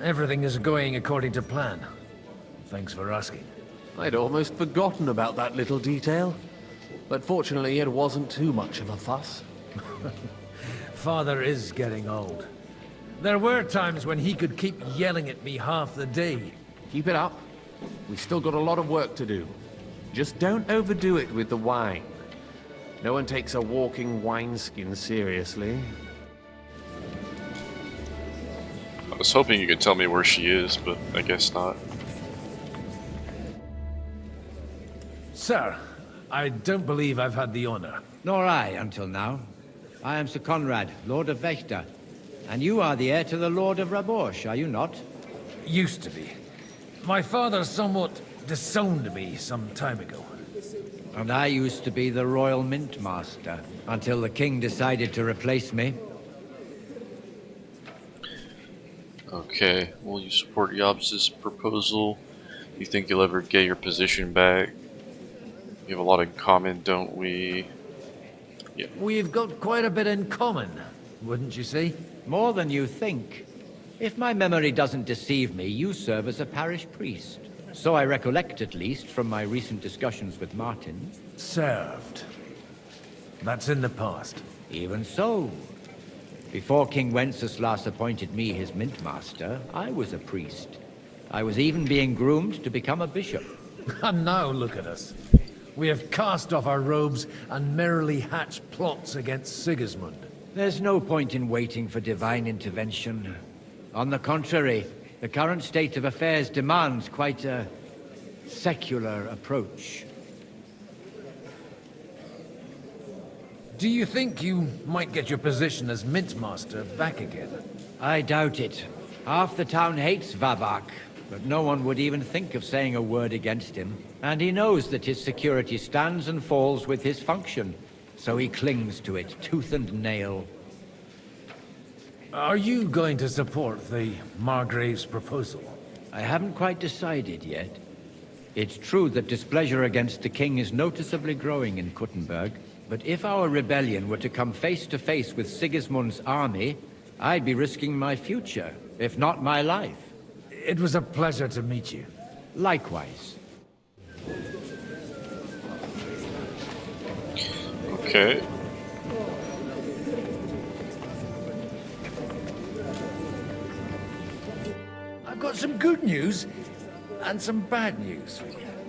everything is going according to plan. Thanks for asking. I'd almost forgotten about that little detail. But fortunately, it wasn't too much of a fuss. Father is getting old. There were times when he could keep yelling at me half the day. Keep it up. We've still got a lot of work to do. Just don't overdo it with the wine. No one takes a walking wineskin seriously. I was hoping you could tell me where she is, but I guess not. Sir, I don't believe I've had the honor. Nor I, until now. I am Sir Conrad, Lord of Wächter. And you are the heir to the Lord of Rabosh, are you not? Used to be. My father somewhat disowned me some time ago. And I used to be the Royal Mint Master, until the King decided to replace me. Okay, will you support Yobs' proposal? You think you'll ever get your position back? We have a lot in common, don't we? Yeah. We've got quite a bit in common, wouldn't you say? More than you think. If my memory doesn't deceive me, you serve as a parish priest. So I recollect, at least, from my recent discussions with Martin. Served. That's in the past. Even so. Before King Wenceslas appointed me his mintmaster, I was a priest. I was even being groomed to become a bishop. And now look at us. We have cast off our robes and merrily hatched plots against Sigismund. There's no point in waiting for divine intervention. On the contrary, the current state of affairs demands quite a secular approach. Do you think you might get your position as Mintmaster back again? I doubt it. Half the town hates Vavak, but no one would even think of saying a word against him. And he knows that his security stands and falls with his function, so he clings to it tooth and nail. Are you going to support the Margrave's proposal? I haven't quite decided yet. It's true that displeasure against the king is noticeably growing in Kuttenberg, but if our rebellion were to come face to face with Sigismund's army, I'd be risking my future, if not my life. It was a pleasure to meet you. Likewise. Okay. I've got some good news and some bad news.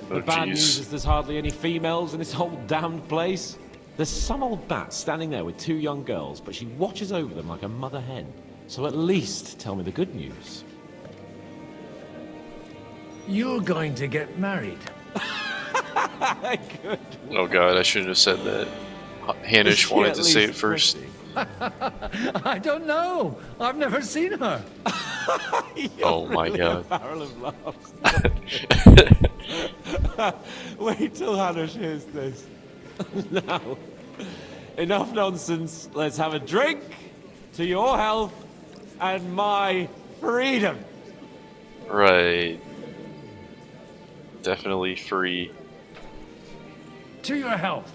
The bad news is there's hardly any females in this whole damned place. There's some old bat standing there with 2 young girls, but she watches over them like a mother hen. So at least tell me the good news. You're going to get married. Good. Oh god, I shouldn't have said that. Hanish wanted to say it first. I don't know. I've never seen her. Oh my god. Barrel of laughs. Wait till Hannah hears this. Now, enough nonsense. Let's have a drink to your health and my freedom. Right. Definitely free. To your health.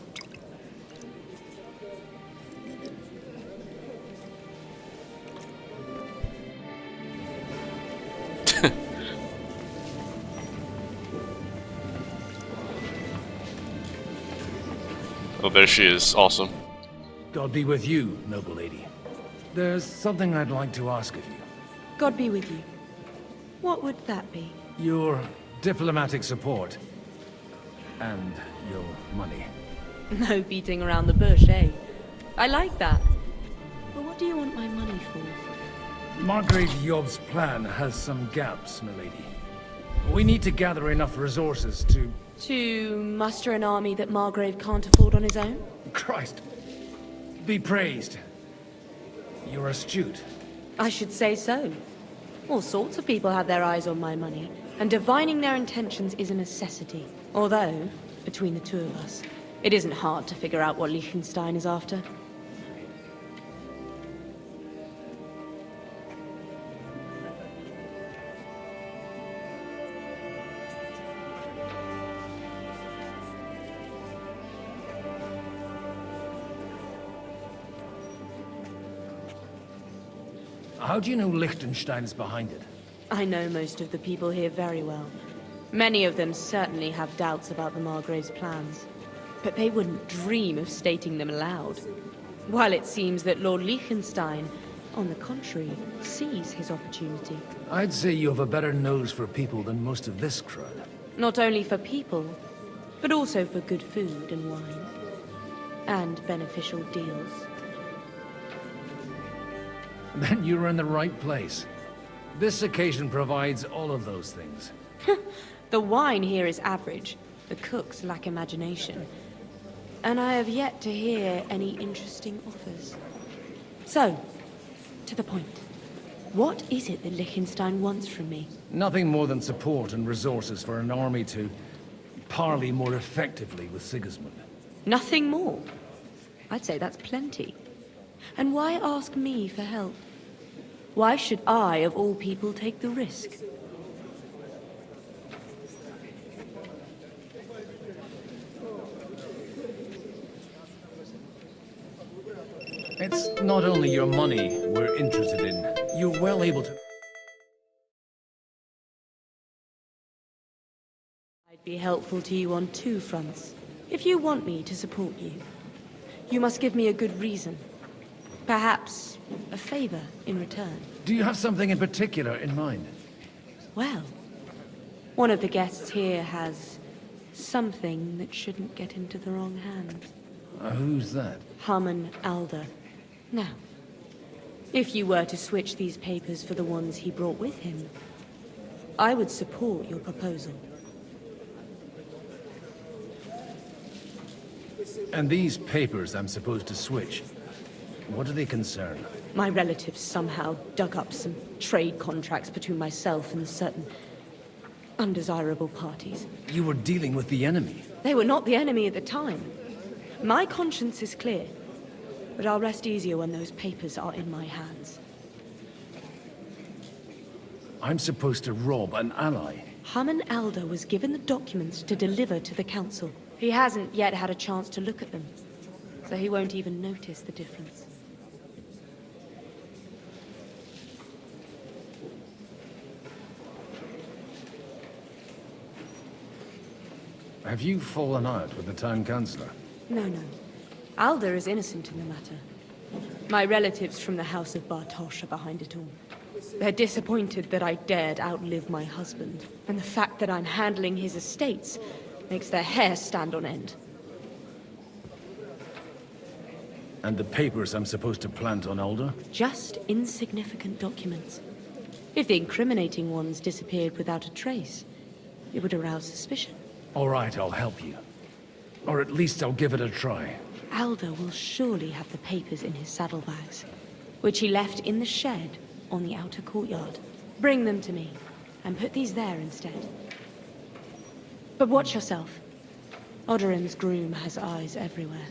Oh, there she is. Awesome. God be with you, noble lady. There's something I'd like to ask of you. God be with you. What would that be? Your diplomatic support. And your money. No beating around the bush, eh? I like that. But what do you want my money for? Margrave Yob's plan has some gaps, milady. We need to gather enough resources to... To muster an army that Margrave can't afford on his own? Christ. Be praised. You're astute. I should say so. All sorts of people have their eyes on my money, and divining their intentions is a necessity. Although, between the two of us, it isn't hard to figure out what Liechtenstein is after. How do you know Liechtenstein is behind it? I know most of the people here very well. Many of them certainly have doubts about the Margrave's plans, but they wouldn't dream of stating them aloud. While it seems that Lord Liechtenstein, on the contrary, sees his opportunity. I'd say you have a better nose for people than most of this crowd. Not only for people, but also for good food and wine. And beneficial deals. Then you're in the right place. This occasion provides all of those things. The wine here is average. The cooks lack imagination. And I have yet to hear any interesting offers. So, to the point. What is it that Liechtenstein wants from me? Nothing more than support and resources for an army to parley more effectively with Sigismund. Nothing more? I'd say that's plenty. And why ask me for help? Why should I, of all people, take the risk? It's not only your money we're interested in. You're well able to... I'd be helpful to you on two fronts. If you want me to support you, you must give me a good reason. Perhaps a favor in return. Do you have something in particular in mind? Well, one of the guests here has something that shouldn't get into the wrong hands. Who's that? Harmon Alder. Now, if you were to switch these papers for the ones he brought with him, I would support your proposal. And these papers I'm supposed to switch, what do they concern? My relatives somehow dug up some trade contracts between myself and certain undesirable parties. You were dealing with the enemy. They were not the enemy at the time. My conscience is clear, but I'll rest easier when those papers are in my hands. I'm supposed to rob an ally. Harmon Alder was given the documents to deliver to the council. He hasn't yet had a chance to look at them, so he won't even notice the difference. Have you fallen out with the town councillor? No, no. Alder is innocent in the matter. My relatives from the House of Bartosz are behind it all. They're disappointed that I dared outlive my husband, and the fact that I'm handling his estates makes their hair stand on end. And the papers I'm supposed to plant on Alder? Just insignificant documents. If the incriminating ones disappeared without a trace, it would arouse suspicion. All right, I'll help you. Or at least I'll give it a try. Alder will surely have the papers in his saddlebags, which he left in the shed on the outer courtyard. Bring them to me, and put these there instead. But watch yourself. Odorim's groom has eyes everywhere.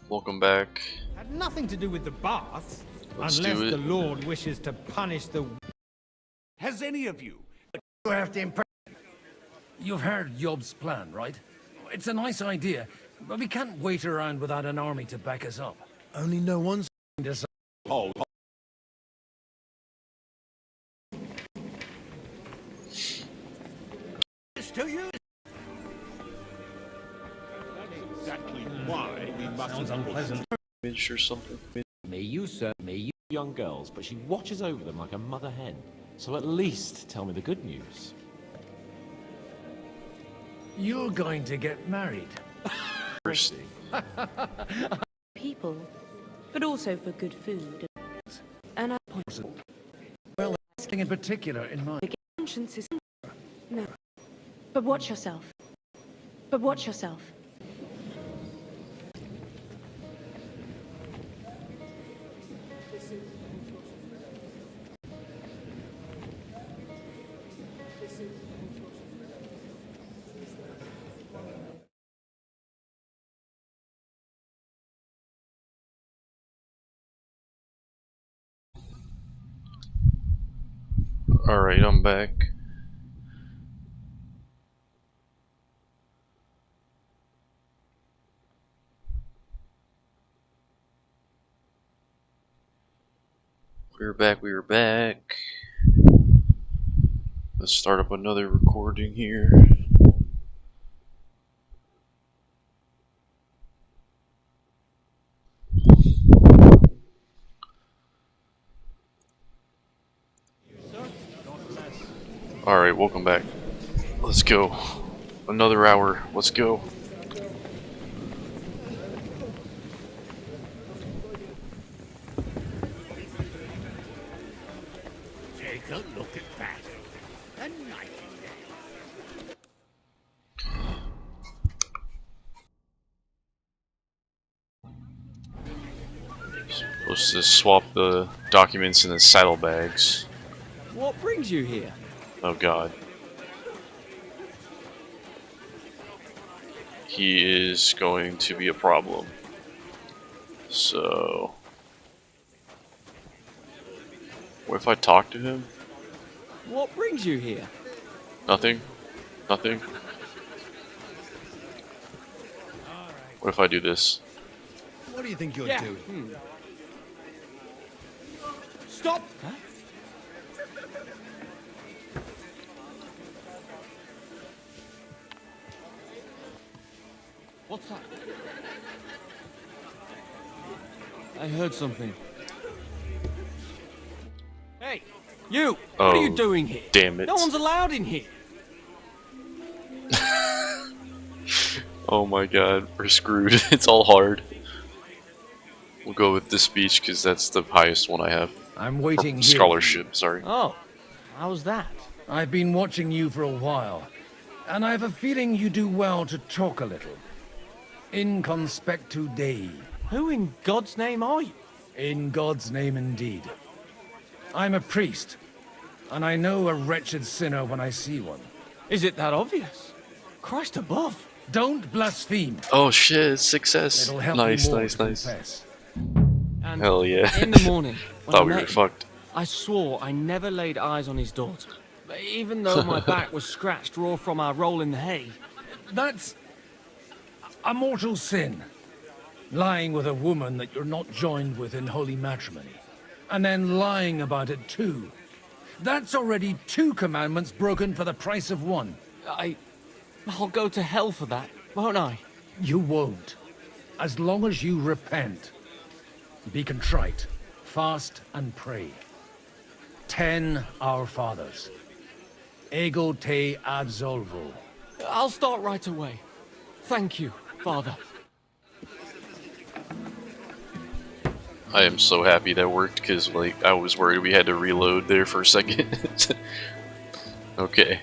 Welcome back. Had nothing to do with the bath, Let's unless do it. the Lord wishes to punish the... Has any of you? You have to impress... You've heard Yob's plan, right? It's a nice idea, but we can't wait around without an army to back us up. Only no one's... Oh, To you. exactly why we must... Sounds unpleasant. Image or something. May you, sir, may you. Young girls, but she watches over them like a mother hen. So at least tell me the good news. You're going to get married. Interesting. People, but also for good food. And I point Well, something in particular in mind. the conscience is... No. But watch yourself. But watch yourself. Alright, I'm back. We were back. Let's start up another recording here. Alright, welcome back. Let's go. Another hour. Let's go. Take a look at that. A nightingale. Supposed to swap the documents in the saddlebags. What brings you here? Oh god. He is going to be a problem. So... what if I talk to him? What brings you here? Nothing? Nothing? What if I do this? What do you think you're doing? Stop! Huh? What's that? I heard something. Hey, you! What are you doing here? Damn it. No one's allowed in here. Oh my god, we're screwed. It's all hard. We'll go with this speech because that's the highest one I have. I'm waiting here. Scholarship, sorry. Oh, how's that? I've been watching you for a while, and I have a feeling you do well to talk a little. In conspectu Dei. Who in God's name are you? In God's name indeed. I'm a priest, and I know a wretched sinner when I see one. Is it that obvious? Christ above. Don't blaspheme. Oh shit, success. It'll help Nice, you more nice, to nice. confess. And hell yeah. In the morning, when Thought I we were met him, fucked. I swore I never laid eyes on his daughter. Even though my back was scratched raw from our roll in the hay. That's a mortal sin. Lying with a woman that you're not joined with in holy matrimony. And then lying about it too. That's already 2 commandments broken for the price of 1. I'll go to hell for that, won't I? You won't. As long as you repent. Be contrite. Fast and pray. 10 Our Fathers. Ego te absolvo. I'll start right away. Thank you, Father. I am so happy that worked because like I was worried we had to reload there for a second. Okay.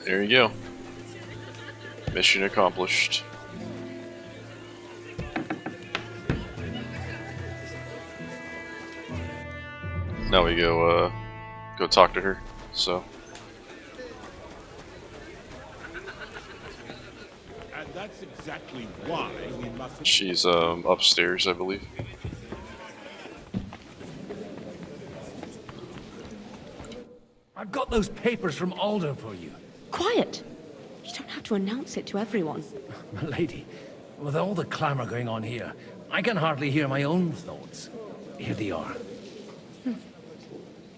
There you go. Mission accomplished. Now we go talk to her. So. And that's exactly why we must... She's upstairs, I believe. I've got those papers from Aldo for you. Quiet! You don't have to announce it to everyone. Lady, with all the clamor going on here, I can hardly hear my own thoughts. Here they are.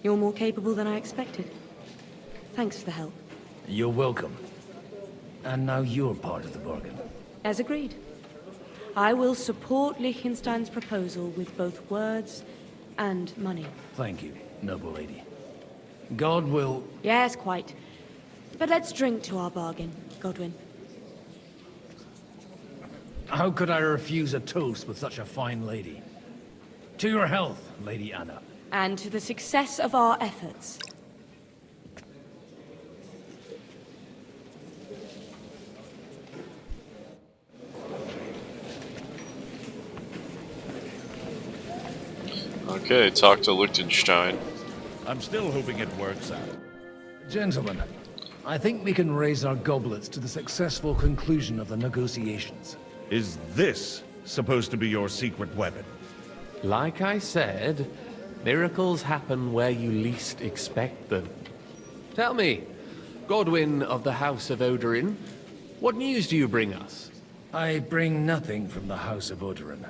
You're more capable than I expected. Thanks for the help. You're welcome. And now you're part of the bargain. As agreed. I will support Liechtenstein's proposal with both words and money. Thank you, noble lady. God will... Yes, quite. But let's drink to our bargain, Godwin. How could I refuse a toast with such a fine lady? To your health, Lady Anna. And to the success of our efforts. Okay, talk to Liechtenstein. I'm still hoping it works out. Gentlemen, I think we can raise our goblets to the successful conclusion of the negotiations. Is this supposed to be your secret weapon? Like I said, miracles happen where you least expect them. Tell me, Godwin of the House of Odorin, what news do you bring us? I bring nothing from the House of Odorin.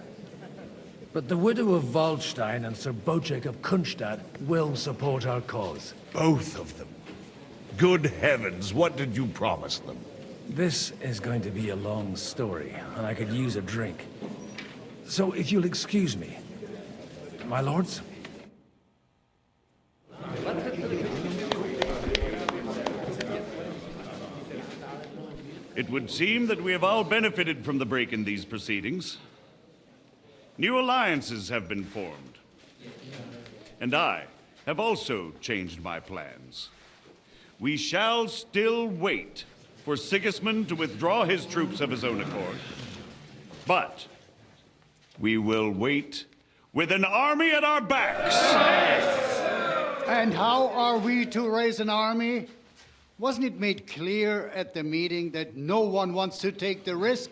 But the widow of Waldstein and Sir Bocek of Kunstadt will support our cause. Both of them? Good heavens, what did you promise them? This is going to be a long story, and I could use a drink. So if you'll excuse me, my lords? It would seem that we have all benefited from the break in these proceedings. New alliances have been formed. And I have also changed my plans. We shall still wait for Sigismund to withdraw his troops of his own accord. But we will wait with an army at our backs. And how are we to raise an army? Wasn't it made clear at the meeting that no one wants to take the risk?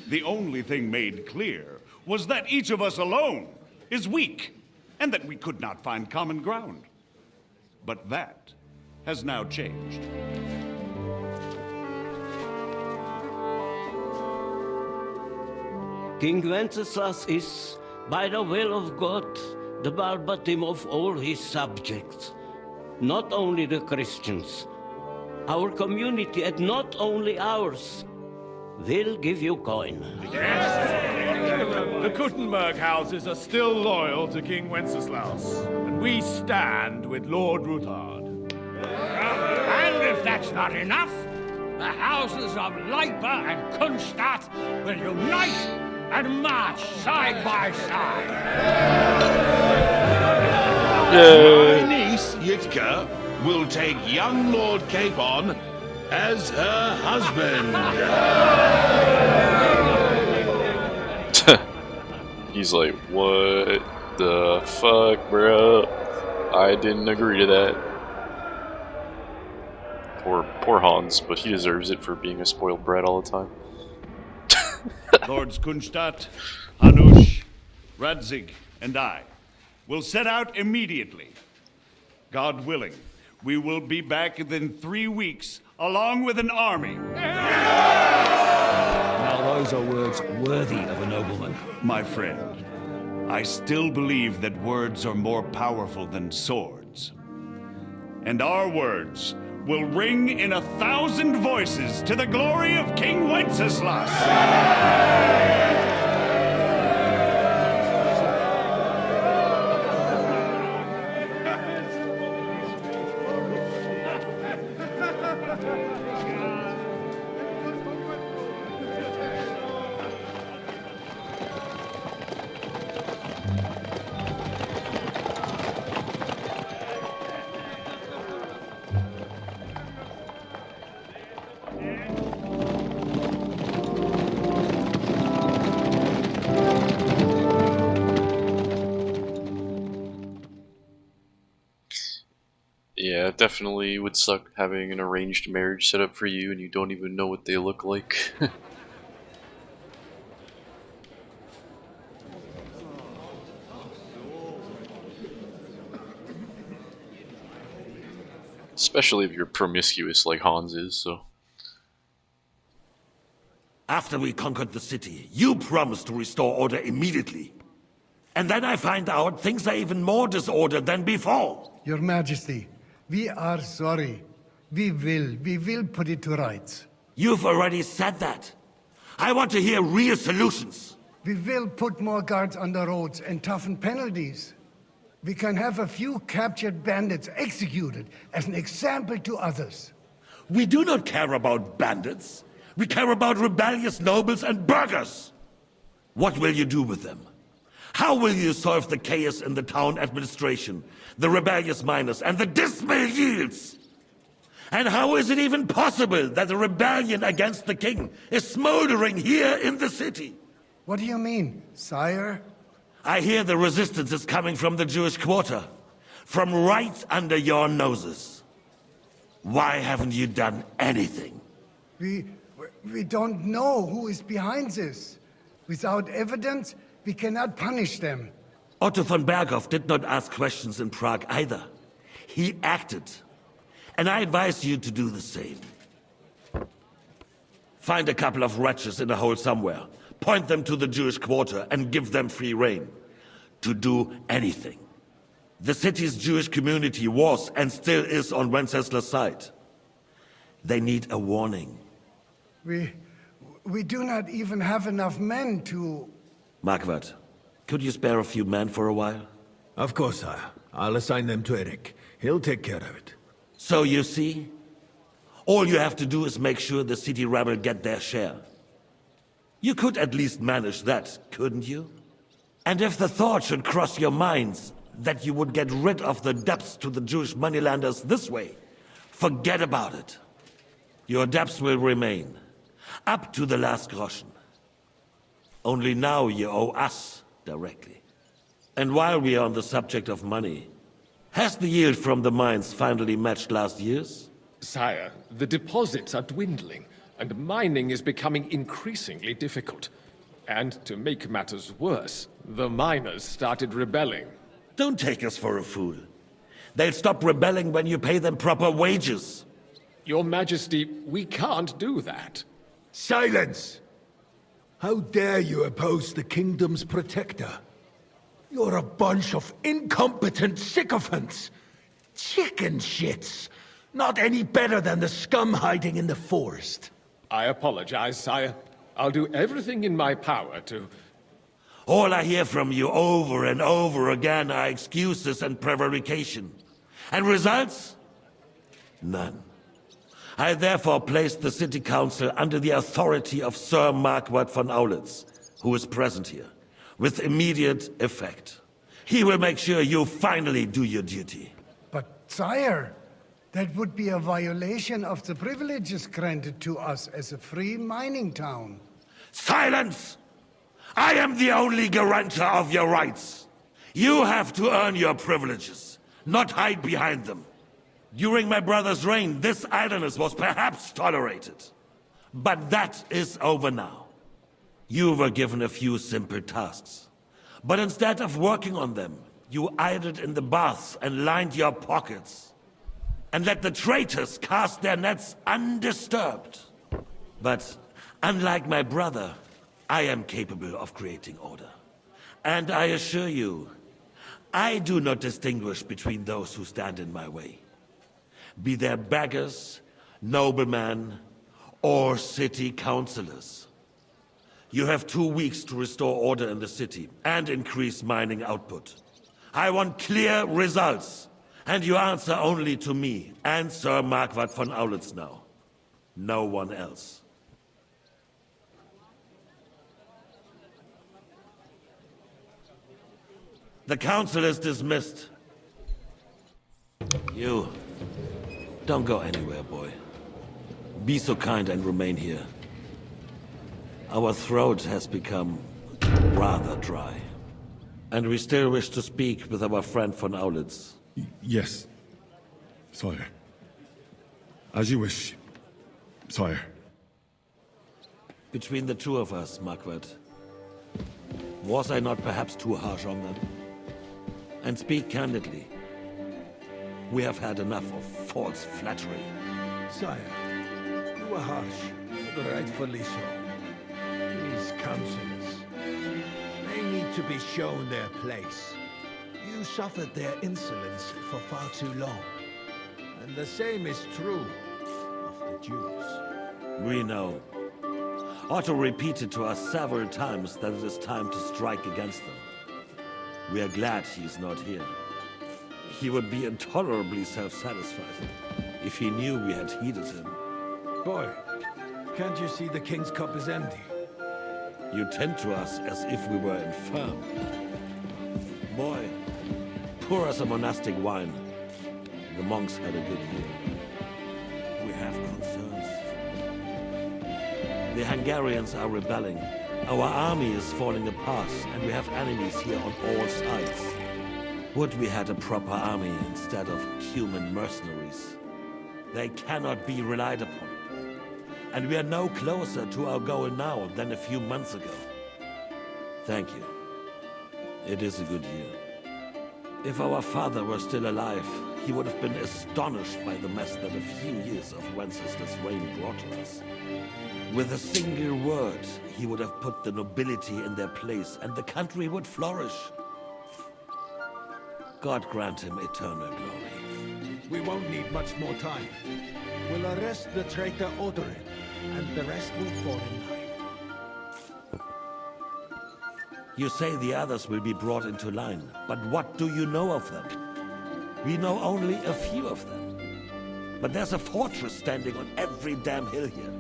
The only thing made clear was that each of us alone is weak, and that we could not find common ground. But that has now changed. King Wenceslas is, by the will of God, the Balbatim of all his subjects. Not only the Christians, our community, and not only ours, will give you coin. The Kuttenberg houses are still loyal to King Wenceslas, and we stand with Lord Ruthard. And if that's not enough, the houses of Leipa and Kunstadt will unite and march side by side. My niece, Yitka, will take young Lord Capon as her husband. He's like, what the fuck, bro? I didn't agree to that. Poor Hans, but he deserves it for being a spoiled brat all the time. Lords Kunstadt, Hanush, Radzig, and I will set out immediately. God willing, we will be back within 3 weeks, along with an army. Now those are words worthy of a nobleman. My friend, I still believe that words are more powerful than swords. And our words will ring in 1,000 voices to the glory of King Wenceslas. Yeah, it definitely would suck having an arranged marriage set up for you and you don't even know what they look like. Especially if you're promiscuous like Hans is, so. After we conquered the city, you promised to restore order immediately. And then I find out things are even more disordered than before. Your Majesty, we are sorry. We will put it to rights. You've already said that. I want to hear real solutions. We will put more guards on the roads and toughen penalties. We can have a few captured bandits executed as an example to others. We do not care about bandits. We care about rebellious nobles and burghers. What will you do with them? How will you solve the chaos in the town administration, the rebellious miners, and the dismal yields? And how is it even possible that a rebellion against the king is smoldering here in the city? What do you mean, sire? I hear the resistance is coming from the Jewish quarter, from right under your noses. Why haven't you done anything? We don't know who is behind this. Without evidence, we cannot punish them. Otto von Berghoff did not ask questions in Prague either. He acted. And I advise you to do the same. Find a couple of wretches in a hole somewhere, point them to the Jewish quarter, and give them free rein to do anything. The city's Jewish community was and still is on Wencesla's side. They need a warning. We do not even have enough men to... Marquardt, could you spare a few men for a while? Of course, sire. I'll assign them to Eric. He'll take care of it. So you see, all you have to do is make sure the city rabble get their share. You could at least manage that, couldn't you? And if the thought should cross your minds that you would get rid of the debts to the Jewish moneylanders this way, forget about it. Your debts will remain, up to the last groschen. Only now you owe us directly. And while we are on the subject of money, has the yield from the mines finally matched last year's? Sire, the deposits are dwindling, and mining is becoming increasingly difficult. And to make matters worse, the miners started rebelling. Don't take us for a fool. They'll stop rebelling when you pay them proper wages. Your Majesty, we can't do that. Silence! How dare you oppose the kingdom's protector? You're a bunch of incompetent sycophants! Chicken shits! Not any better than the scum hiding in the forest. I apologize, sire. I'll do everything in my power to... All I hear from you over and over again are excuses and prevarication. And results? None. I therefore placed the city council under the authority of Sir Marquardt von Aulitz, who is present here, with immediate effect. He will make sure you finally do your duty. But, sire, that would be a violation of the privileges granted to us as a free mining town. Silence! I am the only guarantor of your rights. You have to earn your privileges, not hide behind them. During my brother's reign, this idleness was perhaps tolerated. But that is over now. You were given a few simple tasks. But instead of working on them, you idled in the baths and lined your pockets. And let the traitors cast their nets undisturbed. But unlike my brother, I am capable of creating order. And I assure you, I do not distinguish between those who stand in my way. Be they beggars, noblemen, or city councillors. You have 2 weeks to restore order in the city and increase mining output. I want clear results, and you answer only to me and Sir Marquardt von Aulitz now. No one else. The council is dismissed. You, don't go anywhere, boy. Be so kind and remain here. Our throat has become rather dry. And we still wish to speak with our friend von Aulitz. Yes, sire. As you wish, sire. Between the two of us, Marquardt, was I not perhaps too harsh on them? And speak candidly. We have had enough of false flattery. Sire, you were harsh, but rightfully so. These councillors, they need to be shown their place. You suffered their insolence for far too long. And the same is true of the Jews. We know. Otto repeated to us several times that it is time to strike against them. We are glad he is not here. He would be intolerably self-satisfied if he knew we had heeded him. Boy, can't you see the king's cup is empty? You tend to us as if we were infirm. Boy, pour us a monastic wine. The monks had a good year. We have concerns. The Hungarians are rebelling. Our army is falling apart, and we have enemies here on all sides. Would we had a proper army instead of human mercenaries. They cannot be relied upon. And we are no closer to our goal now than a few months ago. Thank you. It is a good year. If our father were still alive, he would have been astonished by the mess that a few years of Wenceslas' reign brought to us. With a single word, he would have put the nobility in their place, and the country would flourish. God grant him eternal glory. We won't need much more time. We'll arrest the traitor Odorin, and the rest will fall in line. You say the others will be brought into line, but what do you know of them? We know only a few of them. But there's a fortress standing on every damn hill here.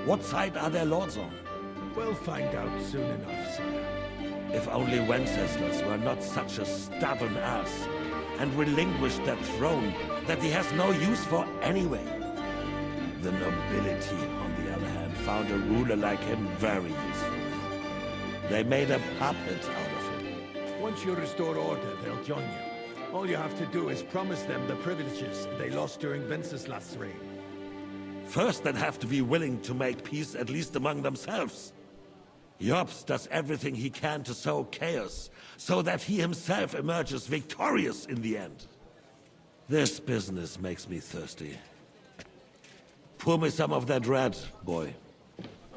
What side are their lords on? We'll find out soon enough, sire. If only Wenceslas were not such a stubborn ass, and relinquished that throne that he has no use for anyway. The nobility, on the other hand, found a ruler like him very useful. They made a puppet out of him. Once you restore order, they'll join you. All you have to do is promise them the privileges they lost during Wenceslas' reign. First, they'd have to be willing to make peace at least among themselves. Jobst does everything he can to sow chaos, so that he himself emerges victorious in the end. This business makes me thirsty. Pour me some of that red, boy.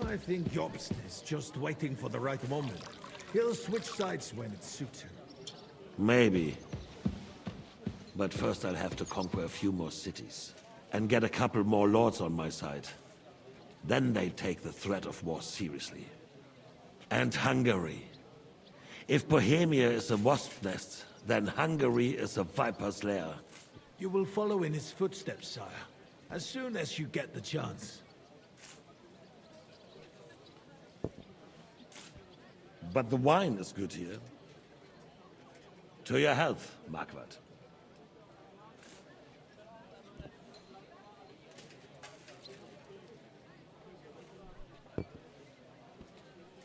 I think Jobst is just waiting for the right moment. He'll switch sides when it suits him. Maybe. But first I'll have to conquer a few more cities, and get a couple more lords on my side. Then they take the threat of war seriously. And Hungary. If Bohemia is a wasp's nest, then Hungary is a viper's lair. You will follow in his footsteps, sire, as soon as you get the chance. But the wine is good here. To your health, Marquardt.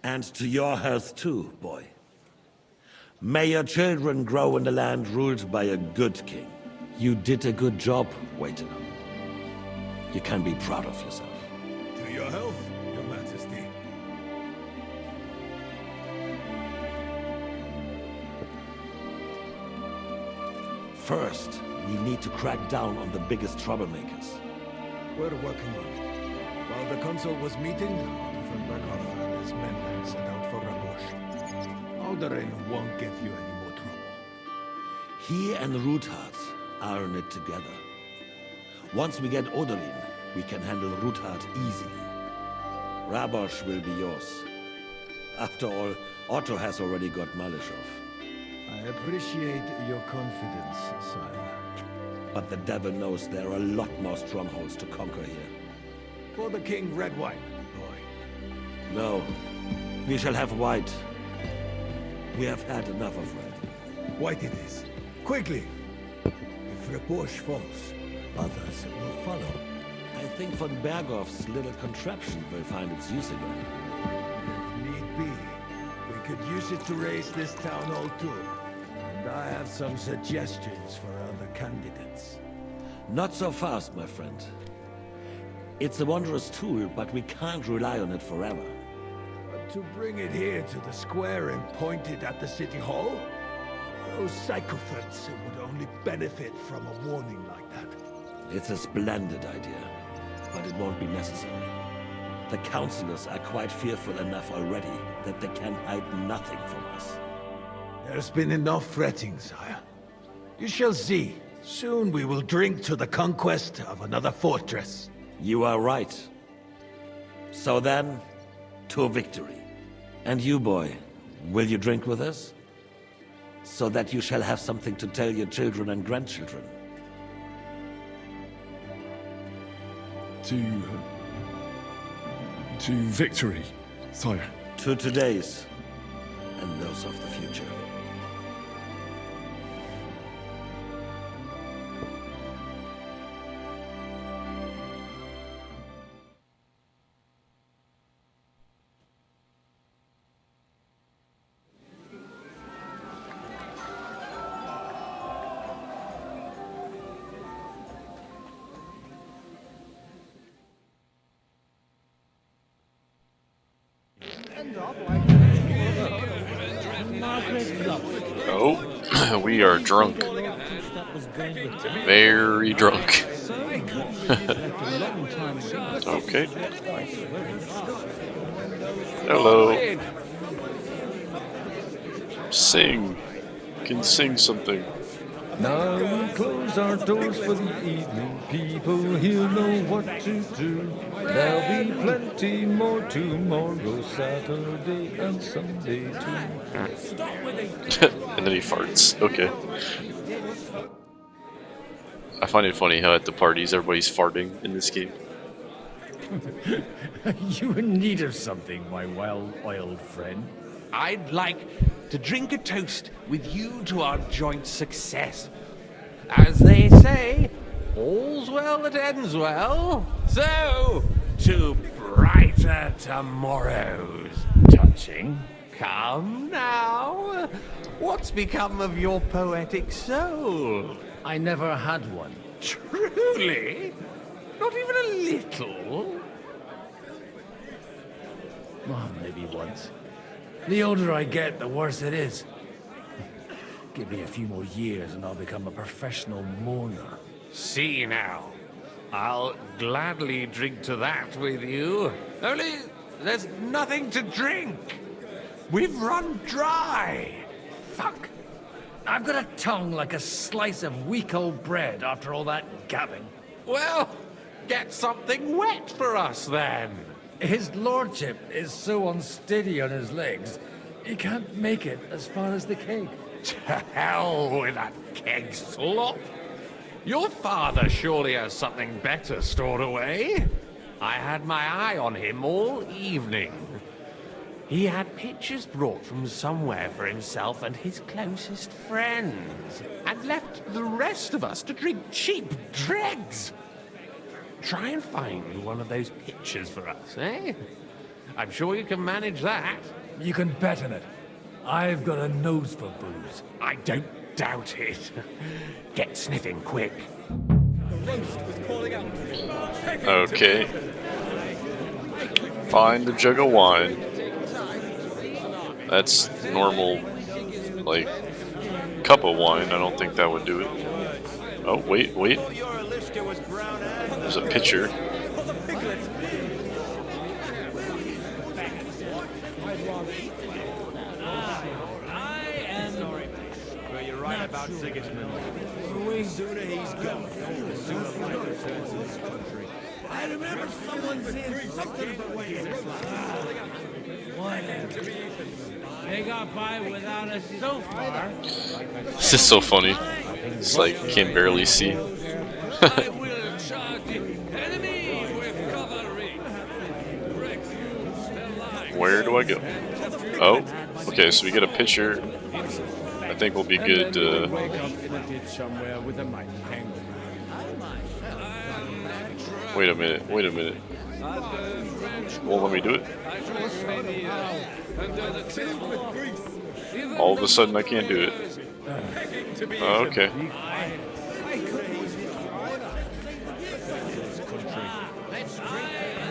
And to your health too, boy. May your children grow in a land ruled by a good king. You did a good job, Waitenham. You can be proud of yourself. To your health, your majesty. First, we need to crack down on the biggest troublemakers. We're working on it. While the council was meeting, Berghoff and his men set out for Ramosh. Alderin won't give you any more trouble. He and Ruthard are in it together. Once we get Odorin, we can handle Ruthard easily. Rabosh will be yours. After all, Otto has already got Malishov. I appreciate your confidence, sire. But the devil knows there are a lot more strongholds to conquer here. For the king, red wine. No. We shall have white. We have had enough of red. White it is. Quickly! If Rabosh falls, others will follow. I think von Berghoff's little contraption will find its use again. If need be, we could use it to raise this town hall too. And I have some suggestions for other candidates. Not so fast, my friend. It's a wondrous tool, but we can't rely on it forever. But to bring it here to the square and point it at the city hall? Those sycophants would only benefit from a warning like that. It's a splendid idea, but it won't be necessary. The councillors are quite fearful enough already that they can hide nothing from us. There's been enough fretting, sire. You shall see. Soon we will drink to the conquest of another fortress. You are right. So then, to victory. And you, boy, will you drink with us? So that you shall have something to tell your children and grandchildren. To victory, sire. To today's, and those of the future. Oh, we are drunk. Very drunk. Okay. Hello. Sing. Can sing something. Now we close our doors for the evening. People here know what to do. There'll be plenty more tomorrow, Saturday and Sunday too. And then he farts. Okay. I find it funny how at the parties everybody's farting in this game. You in need of something, my well-oiled friend? I'd like to drink a toast with you to our joint success. As they say, all's well that ends well. So, to brighter tomorrows. Touching. Come now. What's become of your poetic soul? I never had one. Truly? Not even a little? Well, maybe once. The older I get, the worse it is. Give me a few more years and I'll become a professional mourner. See now. I'll gladly drink to that with you. Only there's nothing to drink. We've run dry. Fuck. I've got a tongue like a slice of week-old bread after all that gabbing. Well, get something wet for us then. His lordship is so unsteady on his legs, he can't make it as far as the keg. To hell with that keg slop. Your father surely has something better stored away. I had my eye on him all evening. He had pictures brought from somewhere for himself and his closest friends, and left the rest of us to drink cheap dregs. Try and find one of those pictures for us, eh? I'm sure you can manage that. You can bet on it. I've got a nose for booze. I don't doubt it. Get sniffing quick. Okay. Find a jug of wine. That's normal, like, cup of wine. I don't think that would do it. Oh, wait. There's a pitcher. You're right about Sigismund. The sooner he's gone, the sooner life returns to this country. I remember someone saying something about they got by without us so far. This is so funny. It's like, can barely see. Where do I go? Oh, okay, so we get a pitcher. I think we'll be good. Wait a minute. Won't let me do it. All of a sudden, I can't do it. Okay.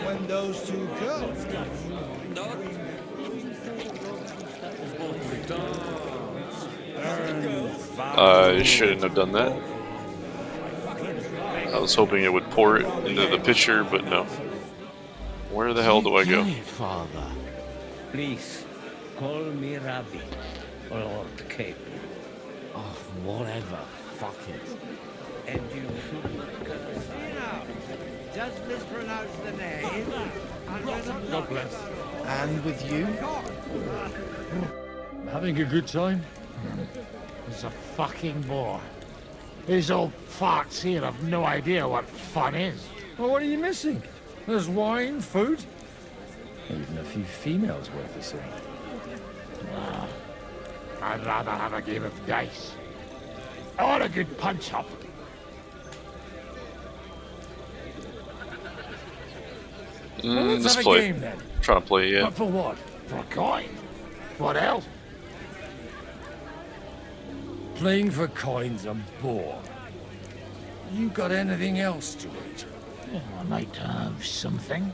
When those two go. I shouldn't have done that. I was hoping it would pour it into the pitcher, but no. Where the hell do I go? Father, please call me Rabbi or Lord Cape. Oh, whatever. Fuck it. And you just mispronounce the name. God bless. And with you? Having a good time? It's a fucking bore. These old farts here have no idea what fun is. Well, what are you missing? There's wine, food, even a few females worth the seeing. I'd rather have a game of dice. Or a good punch-up. Well, let's let's have play. a game then. Trying to play, yeah. But for what? For a coin. What else? Playing for coin's a bore. You got anything else to eat? I'd like to have something.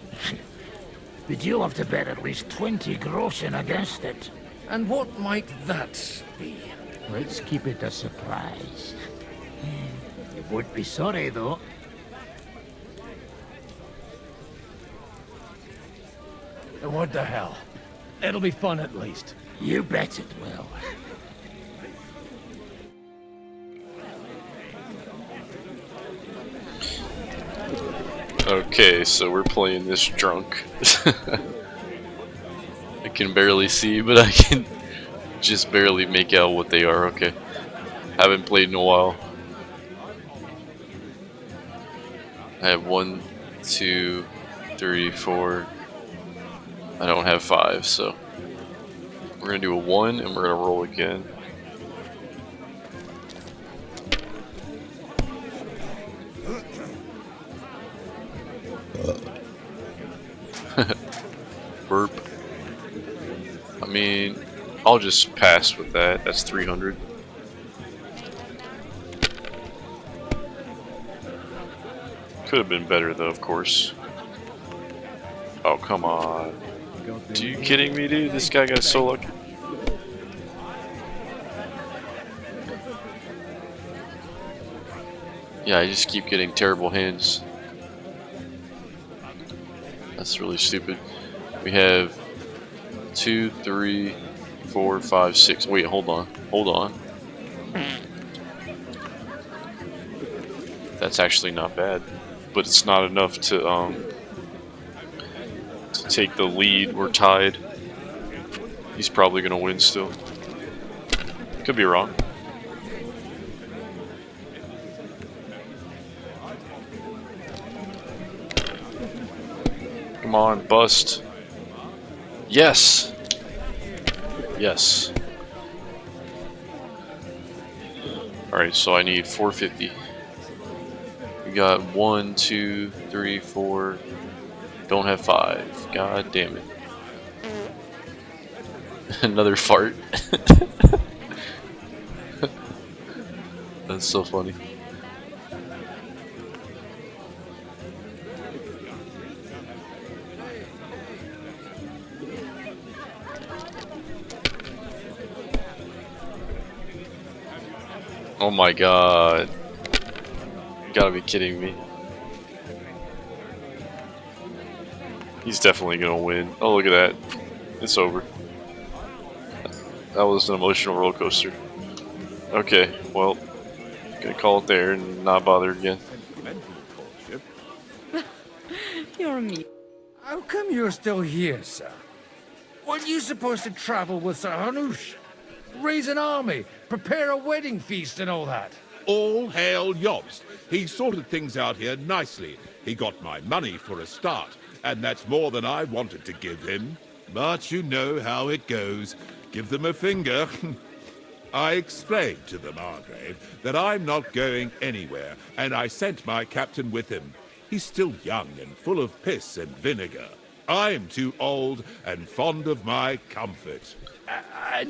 but you'll have to bet at least 20 groschen against it. And what might that be? Let's keep it a surprise. You would be sorry, though. What the hell? It'll be fun at least. You bet it will. Okay, so we're playing this drunk. I can barely see, but I can just barely make out what they are. Okay. Haven't played in a while. I have 1, 2, 3, 4. I don't have 5, so we're gonna do a 1 and we're gonna roll again. Burp. I mean, I'll just pass with that. That's 300. Could have been better though, of course. Oh, come on. Are you kidding me, dude? This guy got so lucky. Yeah, I just keep getting terrible hands. That's really stupid. We have 2, 3, 4, 5, 6. Wait, hold on. Hold on. That's actually not bad. But it's not enough to take the lead. We're tied. He's probably gonna win still. Could be wrong. Come on, bust. Yes. Yes. Alright, so I need 450. We got 1, 2, 3, 4. Don't have 5. God damn it. Another fart. That's so funny. Oh my god. You gotta be kidding me. He's definitely gonna win. Oh, look at that. It's over. That was an emotional roller coaster. Okay, well, gonna call it there and not bother again. You're a me. How come you're still here, sir? Weren't you supposed to travel with Sir Hanush? Raise an army, prepare a wedding feast and all that? All hail Jobst. He sorted things out here nicely. He got my money for a start, and that's more than I wanted to give him. But you know how it goes. Give them a finger. I explained to the Margrave that I'm not going anywhere, and I sent my captain with him. He's still young and full of piss and vinegar. I'm too old and fond of my comfort.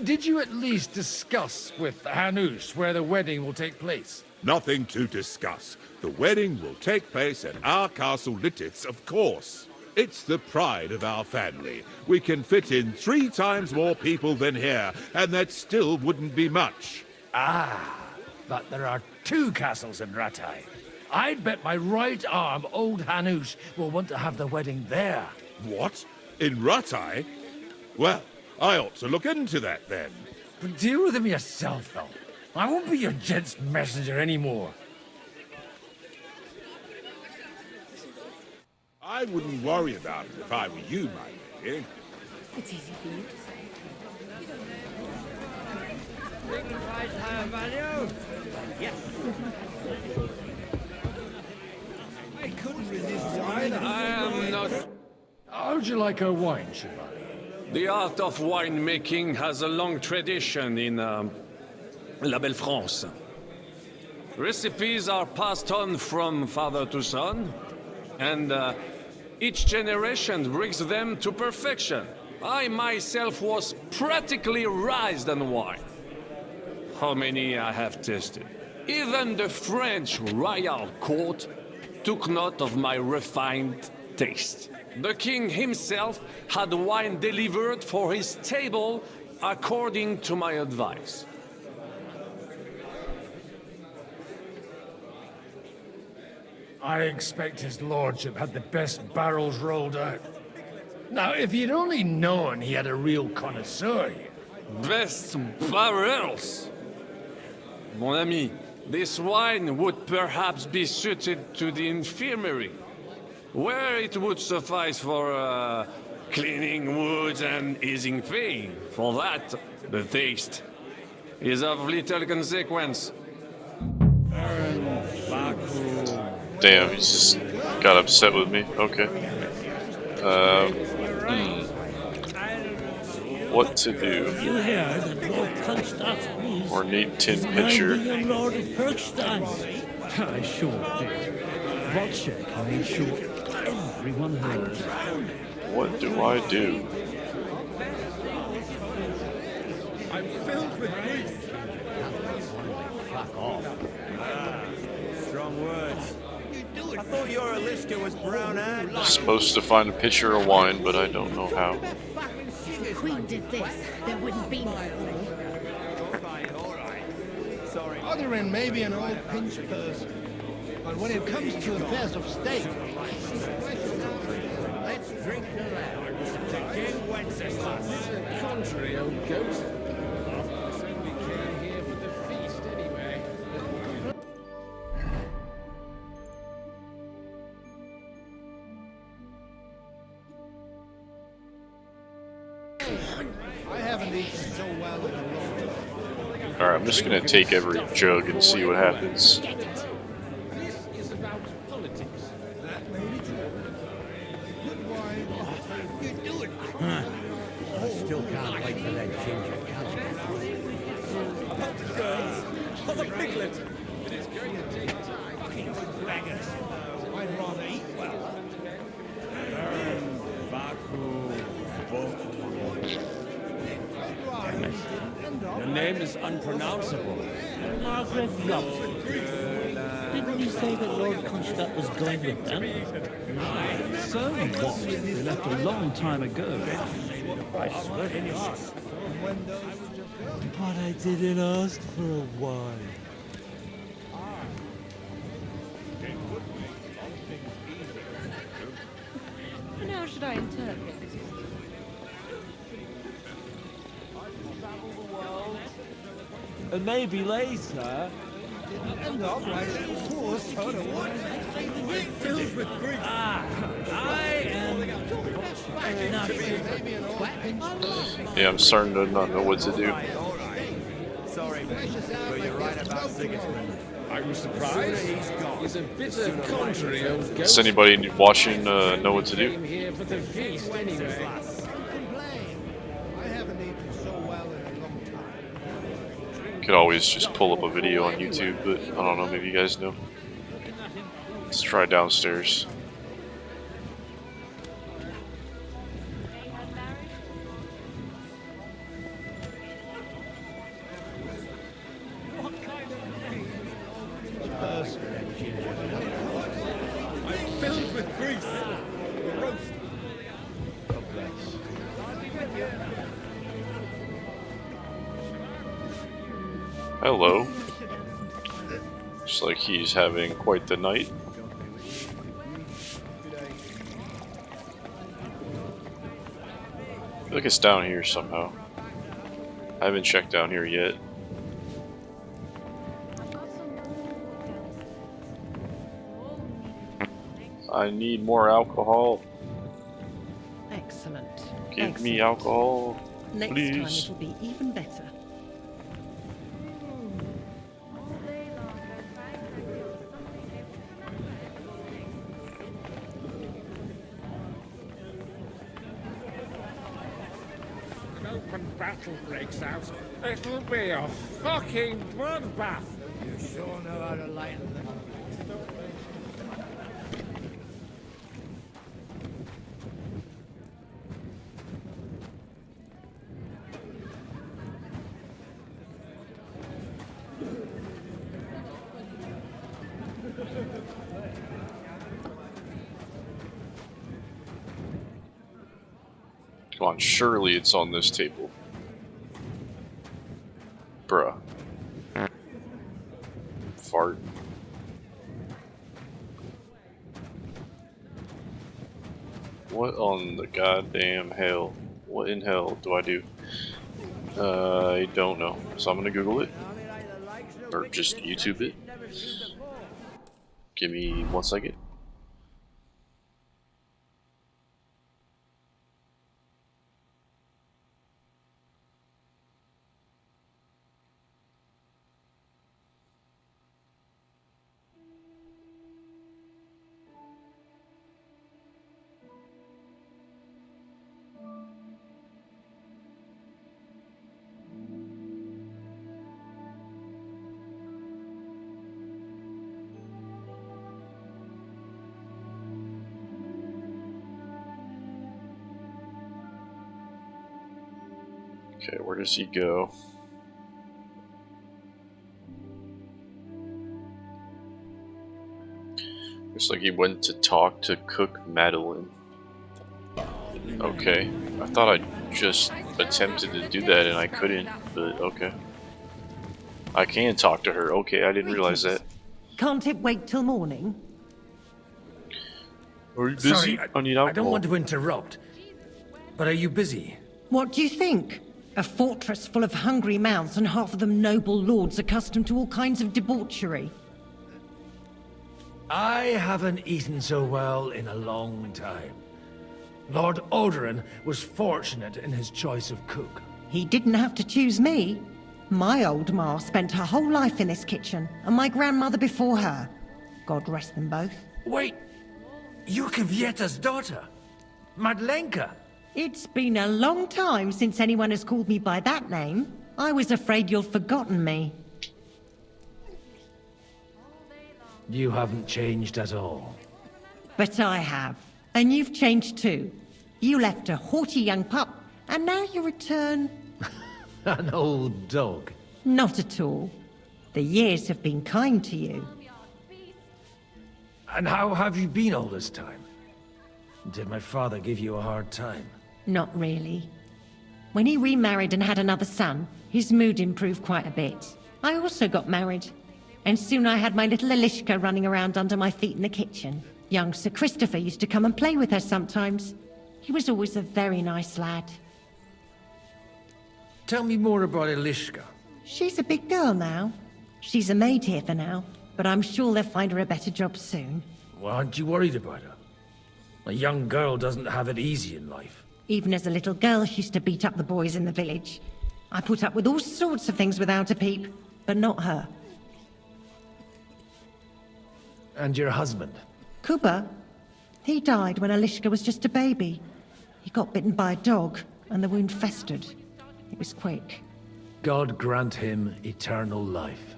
Did you at least discuss with Hanush where the wedding will take place? Nothing to discuss. The wedding will take place at our castle Littitz, of course. It's the pride of our family. We can fit in 3 times more people than here, and that still wouldn't be much. Ah, but there are 2 castles in Rattay. I'd bet my right arm old Hanush will want to have the wedding there. What? In Rattay? Well, I ought to look into that then. But deal with him yourself, though. I won't be your gent's messenger anymore. I wouldn't worry about it if I were you, my lady. It's easy for you to I couldn't resist wine. I am not... How'd you like our wine, Chevalier? The art of winemaking has a long tradition in La Belle France. Recipes are passed on from father to son, and each generation brings them to perfection. I myself was practically raised on wine. How many I have tasted. Even the French royal court took note of my refined taste. The king himself had wine delivered for his table according to my advice. I expect his lordship had the best barrels rolled out. Now, if he'd only known he had a real connoisseur here. Best barrels! Mon ami, this wine would perhaps be suited to the infirmary, where it would suffice for cleaning wounds and easing pain. For that, the taste is of little consequence. Damn, he's just got upset with me. Okay. What to do? You hear that Lord Constance Ornate tin is pitcher. now the Lord of Perkstein. I sure did. Wojciech made sure everyone heard. What do I do? I'm filled with grief. Fuck off. Strong words. I thought your Aliska was brown-eyed. I'm supposed to find a pitcher of wine, but I don't know how. If the Queen did this, there wouldn't be no war. Sorry. Otherin may be an old pinch person, but when it comes to affairs of state, Let's drink the loud to King Wenceslas. Contrary, old goat. We came here for the feast anyway. I haven't eaten so well in a long time. Alright, I'm just gonna take every jug and see what happens. This is about politics. I still can't wait for that ginger cousin. About the girls, or the piglet. It is going to take time. Fucking bangers. I'd rather eat well. Damn it. The name is unpronounceable. Margaret Flopsy. Didn't you say that Lord Constance was going with them? So what? They left a long time ago. I swear they asked. But I didn't ask for a wine. And how should I interpret this? And maybe later. And otherwise, of course, filled with grief. I am not Yeah, I'm starting to not know what to do. Sorry, but you're right about Sigismund. I'm surprised. He's a bitter, contrary old goat. Does anybody watching know what to do? Came here for the feast anyway. I haven't eaten so well in a long time. Could always just pull up a video on YouTube, but I don't know, maybe you guys know. Let's try downstairs. I'm filled with grief. Roast. Hello. Looks like he's having quite the night. I feel like it's down here somehow. I haven't checked down here yet. I need more alcohol. Excellent. Give me alcohol, Next please. time it'll be even better. An open battle breaks out. It'll be a fucking bloodbath. You sure know how to lighten them. Come on, surely it's on this table. Bruh. Fart. What on the goddamn hell? What in hell do I do? I don't know. So I'm gonna Google it. Or just YouTube it. Give me 1 second. Okay, where does he go? Looks like he went to talk to Cook Madeline. Okay, I thought I just attempted to do that and I couldn't, but okay. I can talk to her. Okay, I didn't realize that. Can't it wait till morning? Are you busy? Sorry, I need alcohol. I don't want to interrupt, but are you busy? What do you think? A fortress full of hungry mouths and half of them noble lords accustomed to all kinds of debauchery. I haven't eaten so well in a long time. Lord Odoran was fortunate in his choice of cook. He didn't have to choose me. My old ma spent her whole life in this kitchen, and my grandmother before her. God rest them both. Wait, you're Kvieta's daughter, Madlenka. It's been a long time since anyone has called me by that name. I was afraid you'd forgotten me. You haven't changed at all. But I have. And you've changed too. You left a haughty young pup, and now you return... An old dog. Not at all. The years have been kind to you. And how have you been all this time? Did my father give you a hard time? Not really. When he remarried and had another son, his mood improved quite a bit. I also got married. And soon I had my little Elishka running around under my feet in the kitchen. Young Sir Christopher used to come and play with her sometimes. He was always a very nice lad. Tell me more about Elishka. She's a big girl now. She's a maid here for now, but I'm sure they'll find her a better job soon. Well, aren't you worried about her? A young girl doesn't have it easy in life. Even as a little girl, she used to beat up the boys in the village. I put up with all sorts of things without a peep, but not her. And your husband? Kuba? He died when Elishka was just a baby. He got bitten by a dog, and the wound festered. It was quick. God grant him eternal life.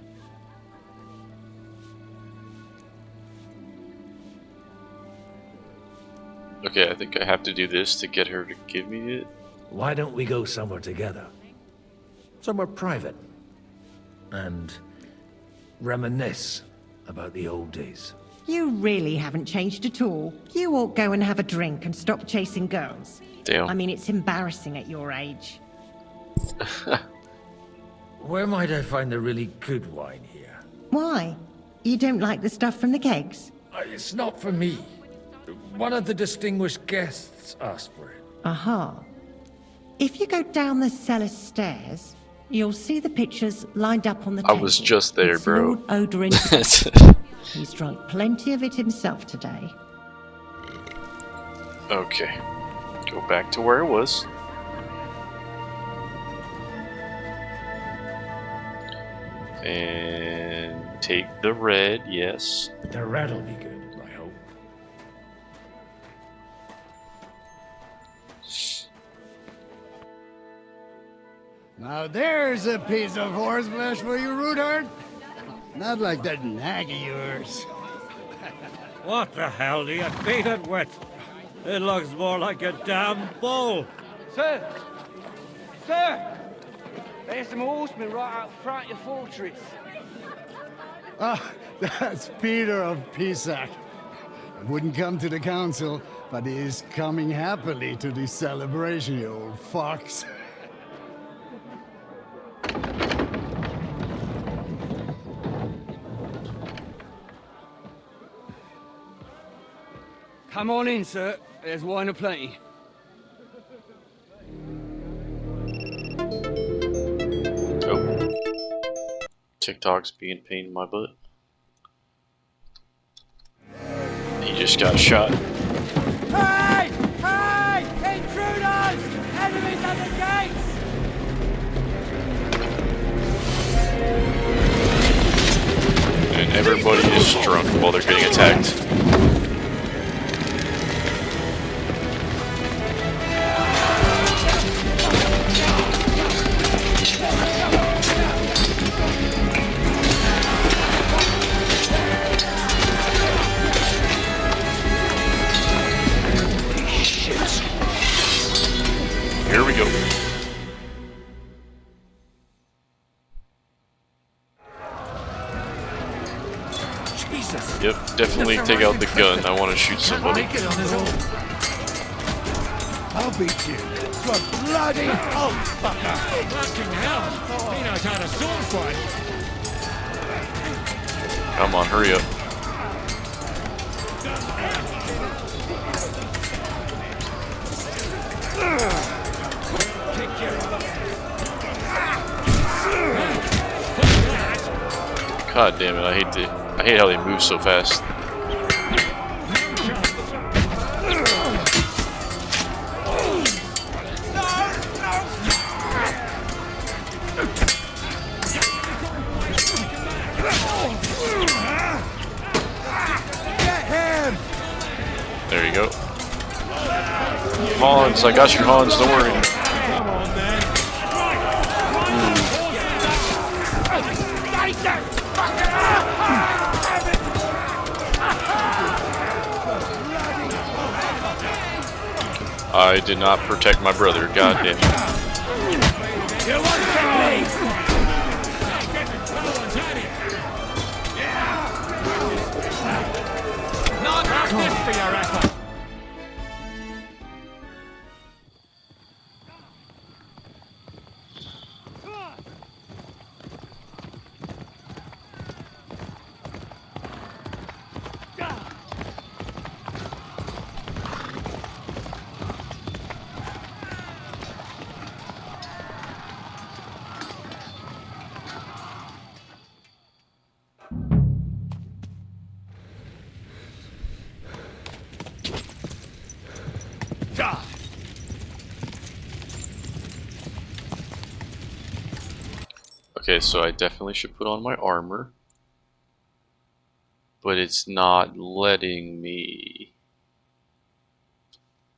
Okay, I think I have to do this to get her to give me it. Why don't we go somewhere together? Somewhere private. And reminisce about the old days. You really haven't changed at all. You ought go and have a drink and stop chasing girls. Damn. I mean, it's embarrassing at your age. Where might I find the really good wine here? Why? You don't like the stuff from the kegs? It's not for me. One of the distinguished guests asked for it. Aha. If you go down the cellar stairs, you'll see the pictures lined up on the table. I was just there, it's bro. Lord Odoran. He's drunk plenty of it himself today. Okay. Go back to where it was. And take the red, yes. The red'll be good, I hope. Now there's a piece of horseflesh for you, Rootard. Not like that nag of yours. What the hell do you beat it with? It looks more like a damn bull. Sir! Sir! There's some horsemen right out front of your fortress. Ah, that's Peter of Pisac. Wouldn't come to the council, but he is coming happily to this celebration, you old fox. Come on in, sir. There's wine aplenty. Oh. TikTok's being a pain in my butt. He just got shot. Hey! Hey! Intruders! Enemies at the gates! And everybody is drunk while they're getting attacked. Here we go. Jesus. Yep, definitely take out the gun. I want to shoot somebody. I'll beat you to a bloody halt, fucker! Fucking hell! He knows how to sword fight! Come on, hurry up. God damn it, I hate how they move so fast. There you go. Hans, I got you, Hans, don't worry. I did not protect my brother, god damn it. You want to leave? Not this for your effort. Okay, so I definitely should put on my armor. But it's not letting me.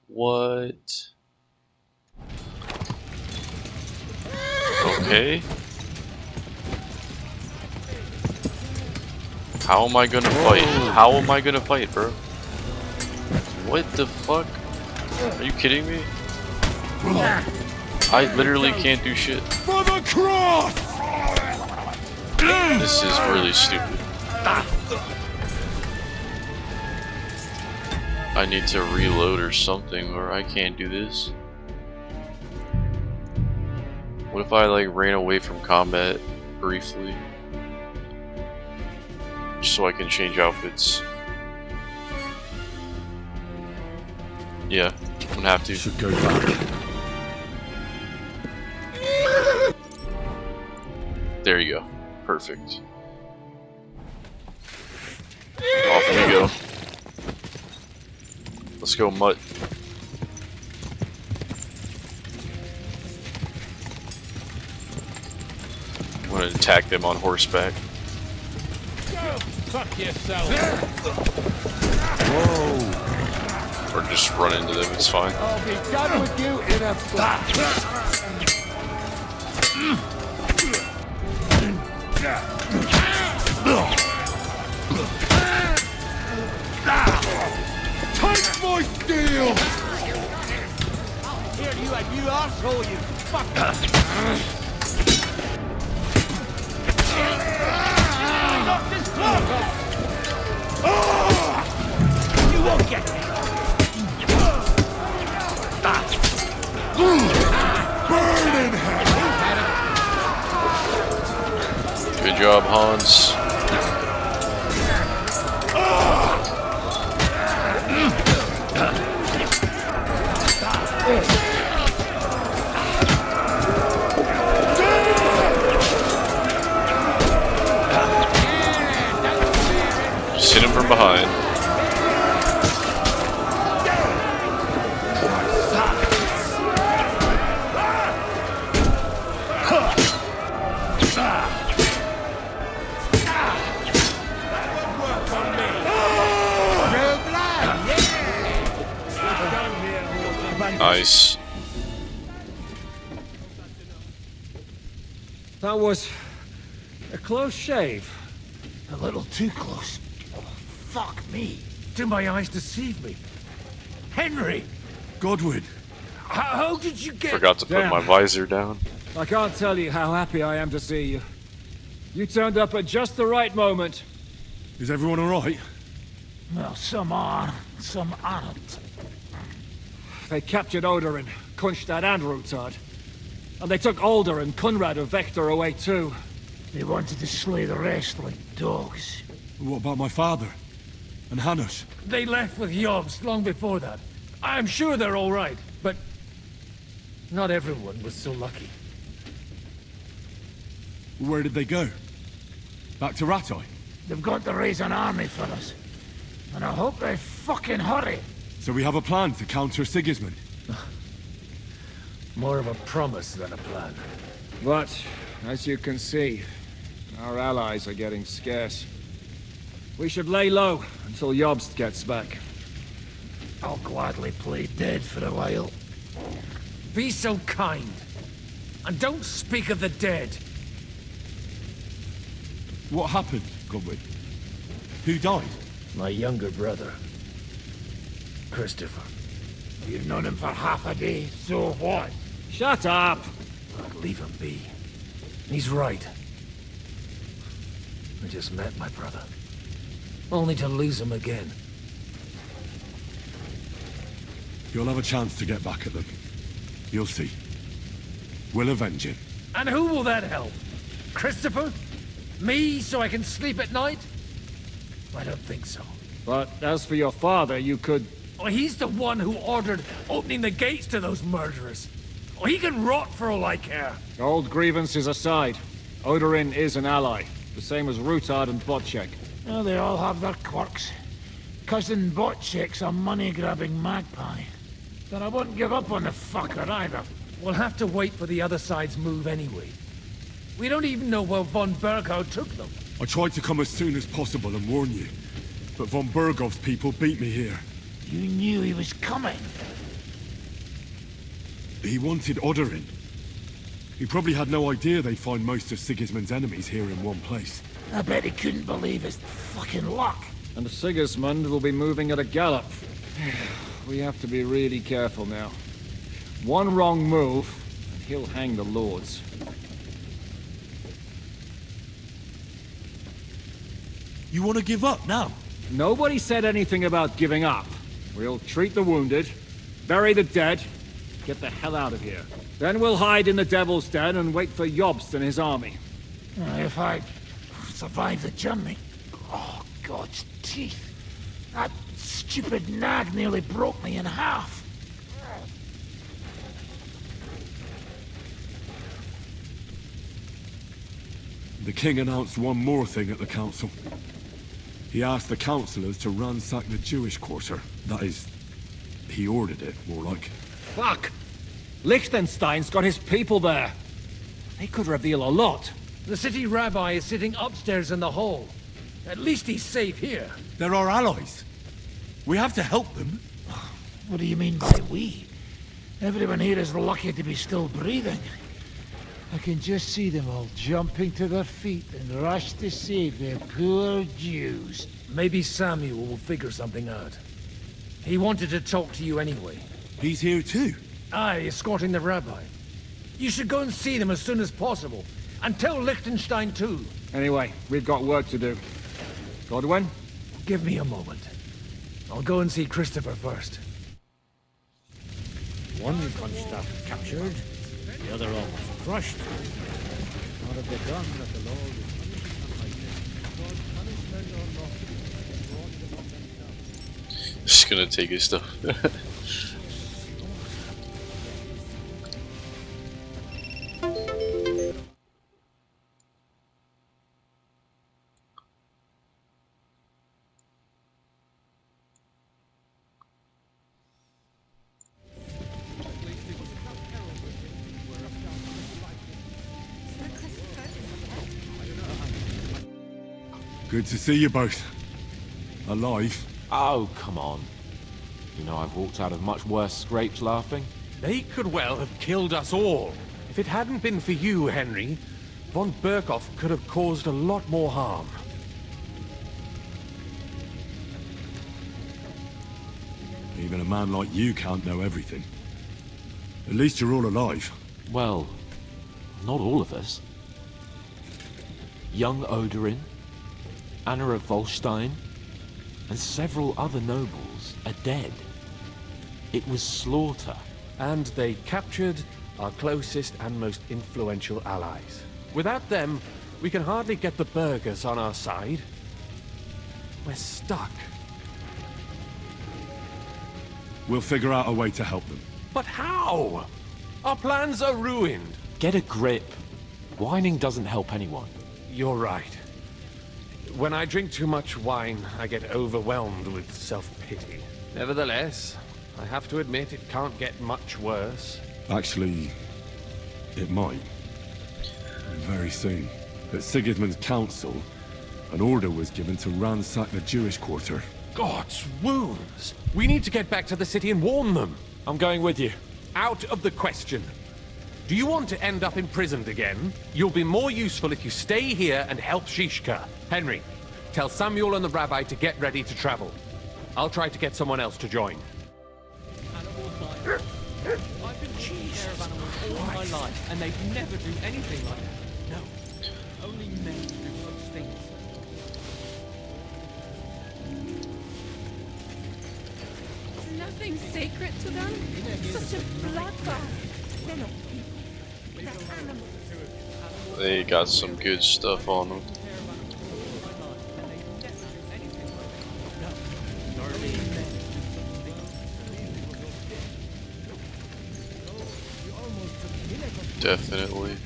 What? Okay. How am I gonna fight? How am I gonna fight, bro? What the fuck? Are you kidding me? I literally can't do shit. For the cross! This is really stupid. I need to reload or something, or I can't do this. What if I like ran away from combat briefly? Just so I can change outfits. Yeah, I'm gonna have to. Should go back. There you go. Perfect. Off we go. Let's go, Mutt. I'm gonna attack them on horseback. Go fuck yourself. Whoa. Or just run into them, it's fine. I'll be done with you in a flash. Take my steel! Here, you asshole, you fucker! Not this close! You won't get me! job, Hans. Just hit him from behind. Nice. That was a close shave. A little too close. Oh, fuck me. Do my eyes deceive me? Henry! Godwin! How did you get... Forgot to put my visor down. I can't tell you how happy I am to see you. You turned up at just the right moment. Is everyone alright? Well, some are, some aren't. They captured Odorin, Kunstad and Rutard. And they took Alder and Kunrad of Vector away too. They wanted to slay the rest like dogs. What about my father? And Hanush? They left with Yobs long before that. I'm sure they're all right, but not everyone was so lucky. Where did they go? Back to Rattay? They've got to raise an army for us. And I hope they fucking hurry. So we have a plan to counter Sigismund? More of a promise than a plan. But, as you can see, our allies are getting scarce. We should lay low until Jobst gets back. I'll gladly play dead for a while. Be so kind. And don't speak of the dead. What happened, Godwin? Who died? My younger brother. Christopher. You've known him for half a day, so what? Shut up! Look, leave him be. He's right. I just met my brother. Only to lose him again. You'll have a chance to get back at them. You'll see. We'll avenge him. And who will that help? Christopher? Me, so I can sleep at night? I don't think so. But as for your father, you could... Oh, he's the one who ordered opening the gates to those murderers. Oh, he can rot for all I care. Old grievances aside, Odorin is an ally. The same as Rutard and Botchek. Oh, they all have their quirks. Cousin Botchek's a money-grabbing magpie. But I won't give up on the fucker either. We'll have to wait for the other side's move anyway. We don't even know where von Berghow took them. I tried to come as soon as possible and warn you. But von Berghov's people beat me here. You knew he was coming. He wanted Odorin. He probably had no idea they'd find most of Sigismund's enemies here in one place. I bet he couldn't believe his fucking luck. And Sigismund will be moving at a gallop. We have to be really careful now. One wrong move, and he'll hang the lords. You want to give up now? Nobody said anything about giving up. We'll treat the wounded, bury the dead, get the hell out of here. Then we'll hide in the Devil's Den and wait for Jobst and his army. If I survive the journey... Oh, God's teeth. That stupid nag nearly broke me in half. The king announced one more thing at the council. He asked the councillors to ransack the Jewish quarter. That is, he ordered it, more like. Fuck! Liechtenstein's got his people there. They could reveal a lot. The city rabbi is sitting upstairs in the hall. At least he's safe here. They're our allies. We have to help them. What do you mean by we? Everyone here is lucky to be still breathing. I can just see them all jumping to their feet and rush to save their poor Jews. Maybe Samuel will figure something out. He wanted to talk to you anyway. He's here too? Aye, escorting the rabbi. You should go and see them as soon as possible. And tell Liechtenstein too. Anyway, we've got work to do. Godwin? Give me a moment. I'll go and see Christopher first. One Kunstad captured, the other almost crushed. What have they done that the Lord is... Just gonna take his stuff. Good to see you both. Alive. Oh, come on. You know I've walked out of much worse scrapes laughing. They could well have killed us all. If it hadn't been for you, Henry, von Berkoff could have caused a lot more harm. Even a man like you can't know everything. At least you're all alive. Well, not all of us. Young Odorin, Anna of Volstein, and several other nobles are dead. It was slaughter. And they captured our closest and most influential allies. Without them, we can hardly get the burghers on our side. We're stuck. We'll figure out a way to help them. But how? Our plans are ruined. Get a grip. Whining doesn't help anyone. You're right. When I drink too much wine, I get overwhelmed with self-pity. Nevertheless, I have to admit it can't get much worse. Actually, it might. Very soon. At Sigismund's council, an order was given to ransack the Jewish quarter. God's wounds! We need to get back to the city and warn them. I'm going with you. Out of the question. Do you want to end up imprisoned again? You'll be more useful if you stay here and help Shishka. Henry, tell Samuel and the rabbi to get ready to travel. I'll try to get someone else to join. I've been taking care of animals all my life, and they'd never do anything like that. No. Only men do such things. Is nothing sacred to them? Such a bloodbath. They're not people. They're animals. They got some good stuff on them. Definitely.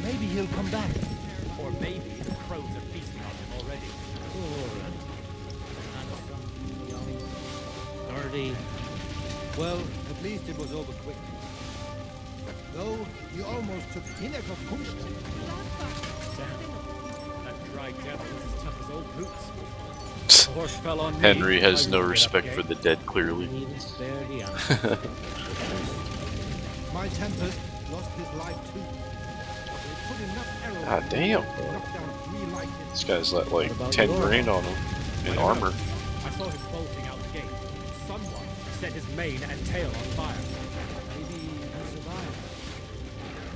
Maybe he'll come back. Or maybe the crows are feasting on him already. Dirty. Well, at least it was over quickly. Though, you almost took Hinnek of Kumstein. That dry devil is as tough as old boots. A horse fell on me. Henry has no respect for the dead, clearly. My Tempest lost his life too. God damn. This guy's got like 10 grand on him in armor. I saw him bolting out the gate. Someone set his mane and tail on fire. Maybe he'll survive.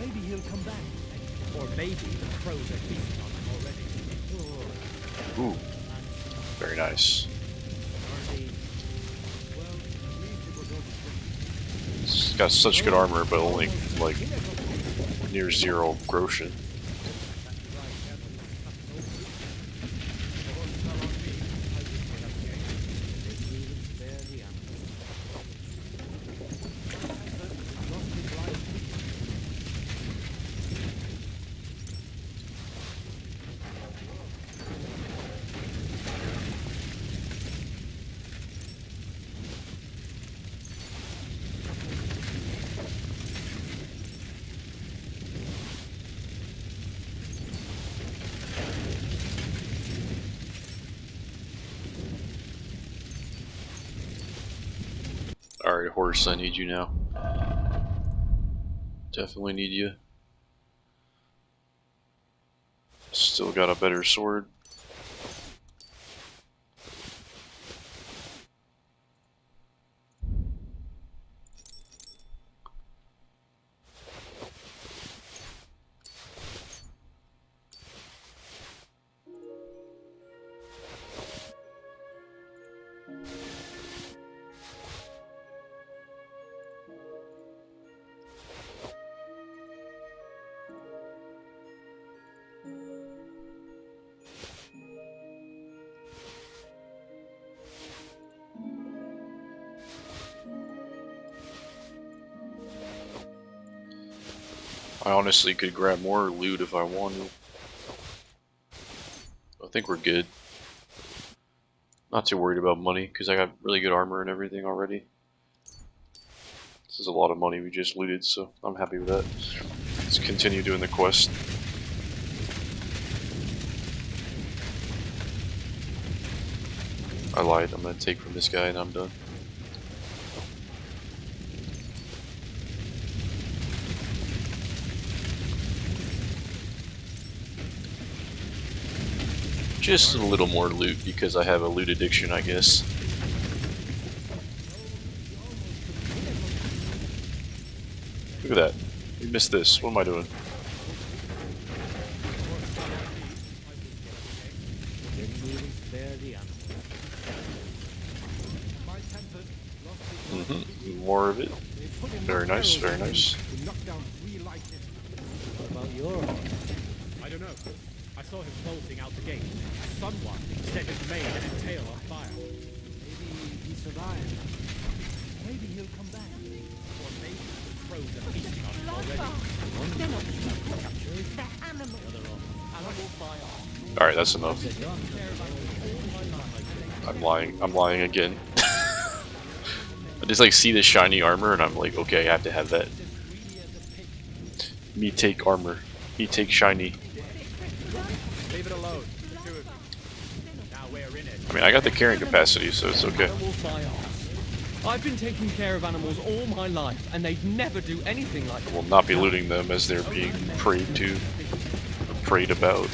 Maybe he'll come back. Or maybe the crows are feasting on him already. Ooh. Very nice. He's got such good armor, but only like near zero groschen. Alright, horse, I need you now. Definitely need you. Still got a better sword. I honestly could grab more loot if I wanted. I think we're good. Not too worried about money, because I got really good armor and everything already. This is a lot of money we just looted, so I'm happy with that. Let's continue doing the quest. I lied, I'm gonna take from this guy and I'm done. Just a little more loot because I have a loot addiction, I guess. Look at that. We missed this. What am I doing? More of it. Very nice, very nice. What about your horse? I don't know. I saw him bolting out the gate. Someone set his mane and his tail on fire. Maybe he survived. Maybe he'll come back. Or maybe the crows are feasting on him already. They're not people. They're animals. Animal fire. Alright, that's enough. I'm lying again. I just like see the shiny armor and I'm like, okay, I have to have that. Me take armor. Me take shiny. Leave it alone. Now we're in it. I mean, I got the carrying capacity, so it's okay. I've been taking care of animals all my life, and they'd never do anything like that. I will not be looting them as they're being preyed to, preyed about.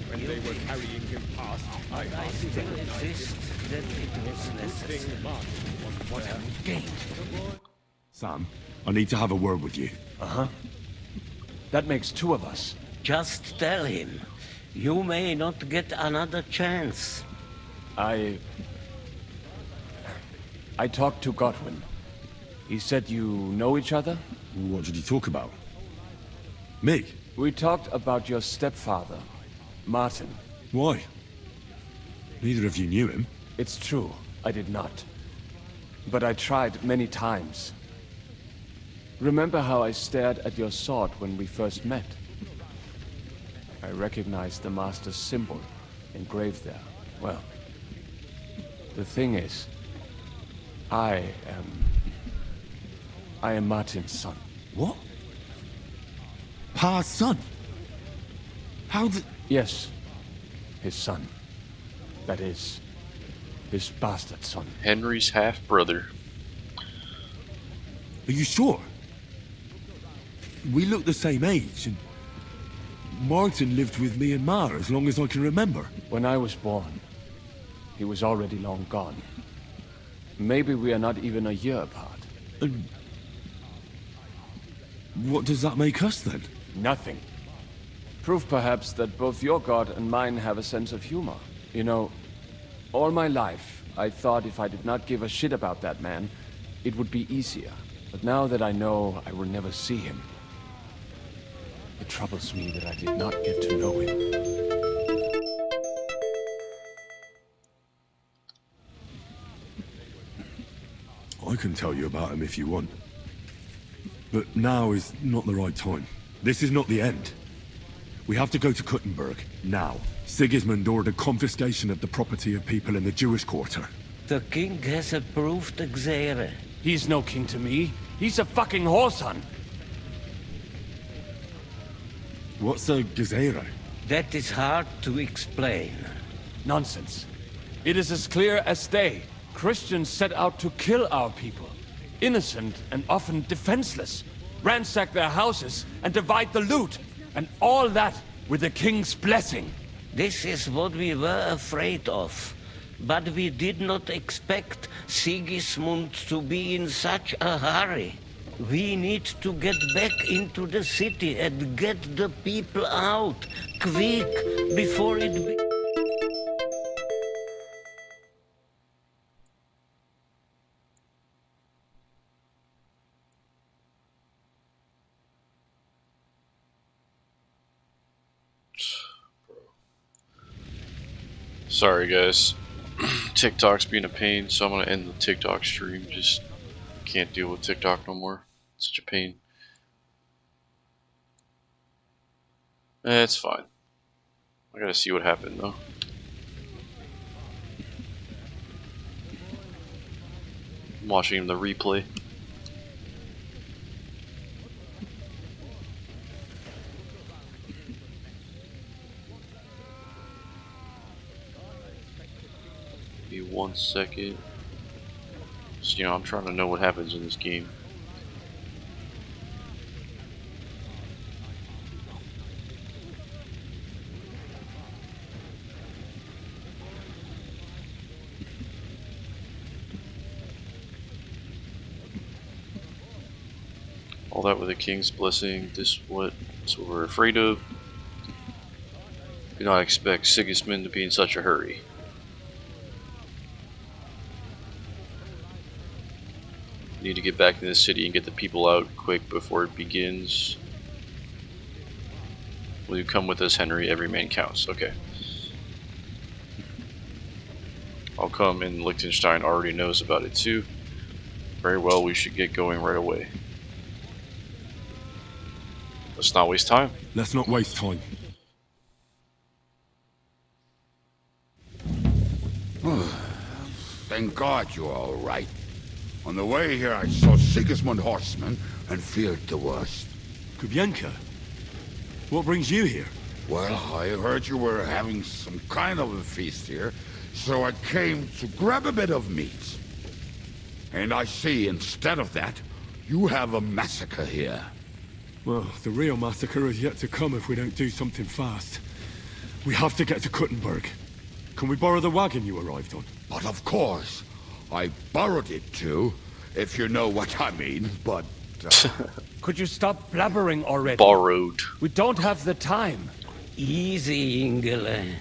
When they were carrying him past, I asked him that it was necessary. What have we gained? Sam, I need to have a word with you. Uh-huh. That makes two of us. Just tell him. You may not get another chance. I talked to Godwin. He said you know each other? What did you talk about? Me? We talked about your stepfather, Martin. Why? Neither of you knew him. It's true, I did not. But I tried many times. Remember how I stared at your sword when we first met? I recognized the Master's symbol engraved there. Well, the thing is, I am Martin's son. What? Pa's son? How did... Yes, his son. That is, his bastard son. Henry's half-brother. Are you sure? We look the same age, and Martin lived with me and Ma as long as I can remember. When I was born, he was already long gone. Maybe we are not even a year apart. And what does that make us then? Nothing. Proof perhaps that both your god and mine have a sense of humor. You know, all my life, I thought if I did not give a shit about that man, it would be easier. But now that I know I will never see him, it troubles me that I did not get to know him. I can tell you about him if you want. But now is not the right time. This is not the end. We have to go to Kuttenberg, now. Sigismund ordered confiscation of the property of people in the Jewish quarter. The king has approved Xere. He's no king to me. He's a fucking whoreson. What's a Gezerah? That is hard to explain. Nonsense. It is as clear as day. Christians set out to kill our people. Innocent and often defenseless. Ransack their houses and divide the loot. And all that with the king's blessing. This is what we were afraid of. But we did not expect Sigismund to be in such a hurry. We need to get back into the city and get the people out. Quick, before it... Sorry guys, TikTok's being a pain, so I'm gonna end the TikTok stream. Just can't deal with TikTok no more. Such a pain. It's fine. I gotta see what happened though. I'm watching the replay. Give me 1 second. Just, you know, I'm trying to know what happens in this game. All that with a king's blessing. That's what we're afraid of. Do not expect Sigismund to be in such a hurry. Need to get back in the city and get the people out quick before it begins. Will you come with us, Henry? Every man counts. Okay. I'll come, and Liechtenstein already knows about it too. Very well, we should get going right away. Let's not waste time. Let's not waste time. Thank God you're all right. On the way here, I saw Sigismund horsemen and feared the worst. Kubienka? What brings you here? Well, I heard you were having some kind of a feast here, so I came to grab a bit of meat. And I see, instead of that, you have a massacre here. Well, the real massacre is yet to come if we don't do something fast. We have to get to Kuttenberg. Can we borrow the wagon you arrived on? But of course. I borrowed it too, if you know what I mean, but... Could you stop blabbering already? Borrowed. We don't have the time. Easy, Ingele.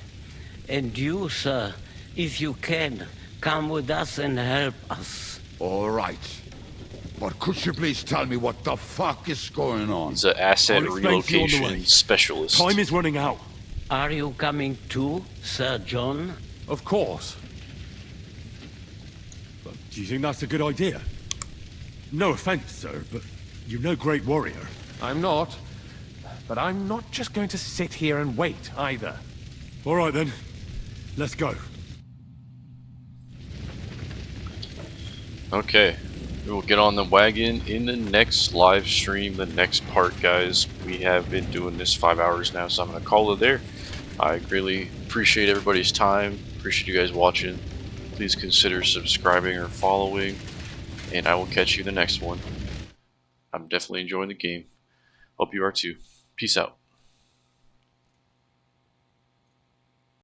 And you, sir, if you can, come with us and help us. All right. But could you please tell me what the fuck is going on? He's an asset relocation specialist. Time is running out. Are you coming too, Sir John? Of course. But do you think that's a good idea? No offense, sir, but you're no great warrior. I'm not. But I'm not just going to sit here and wait, either. All right, then. Let's go. Okay. We will get on the wagon in the next live stream, the next part, guys. We have been doing this 5 hours now, so I'm going to call it there. I greatly appreciate everybody's time. Appreciate you guys watching. Please consider subscribing or following, and I will catch you in the next one. I'm definitely enjoying the game. Hope you are too. Peace out.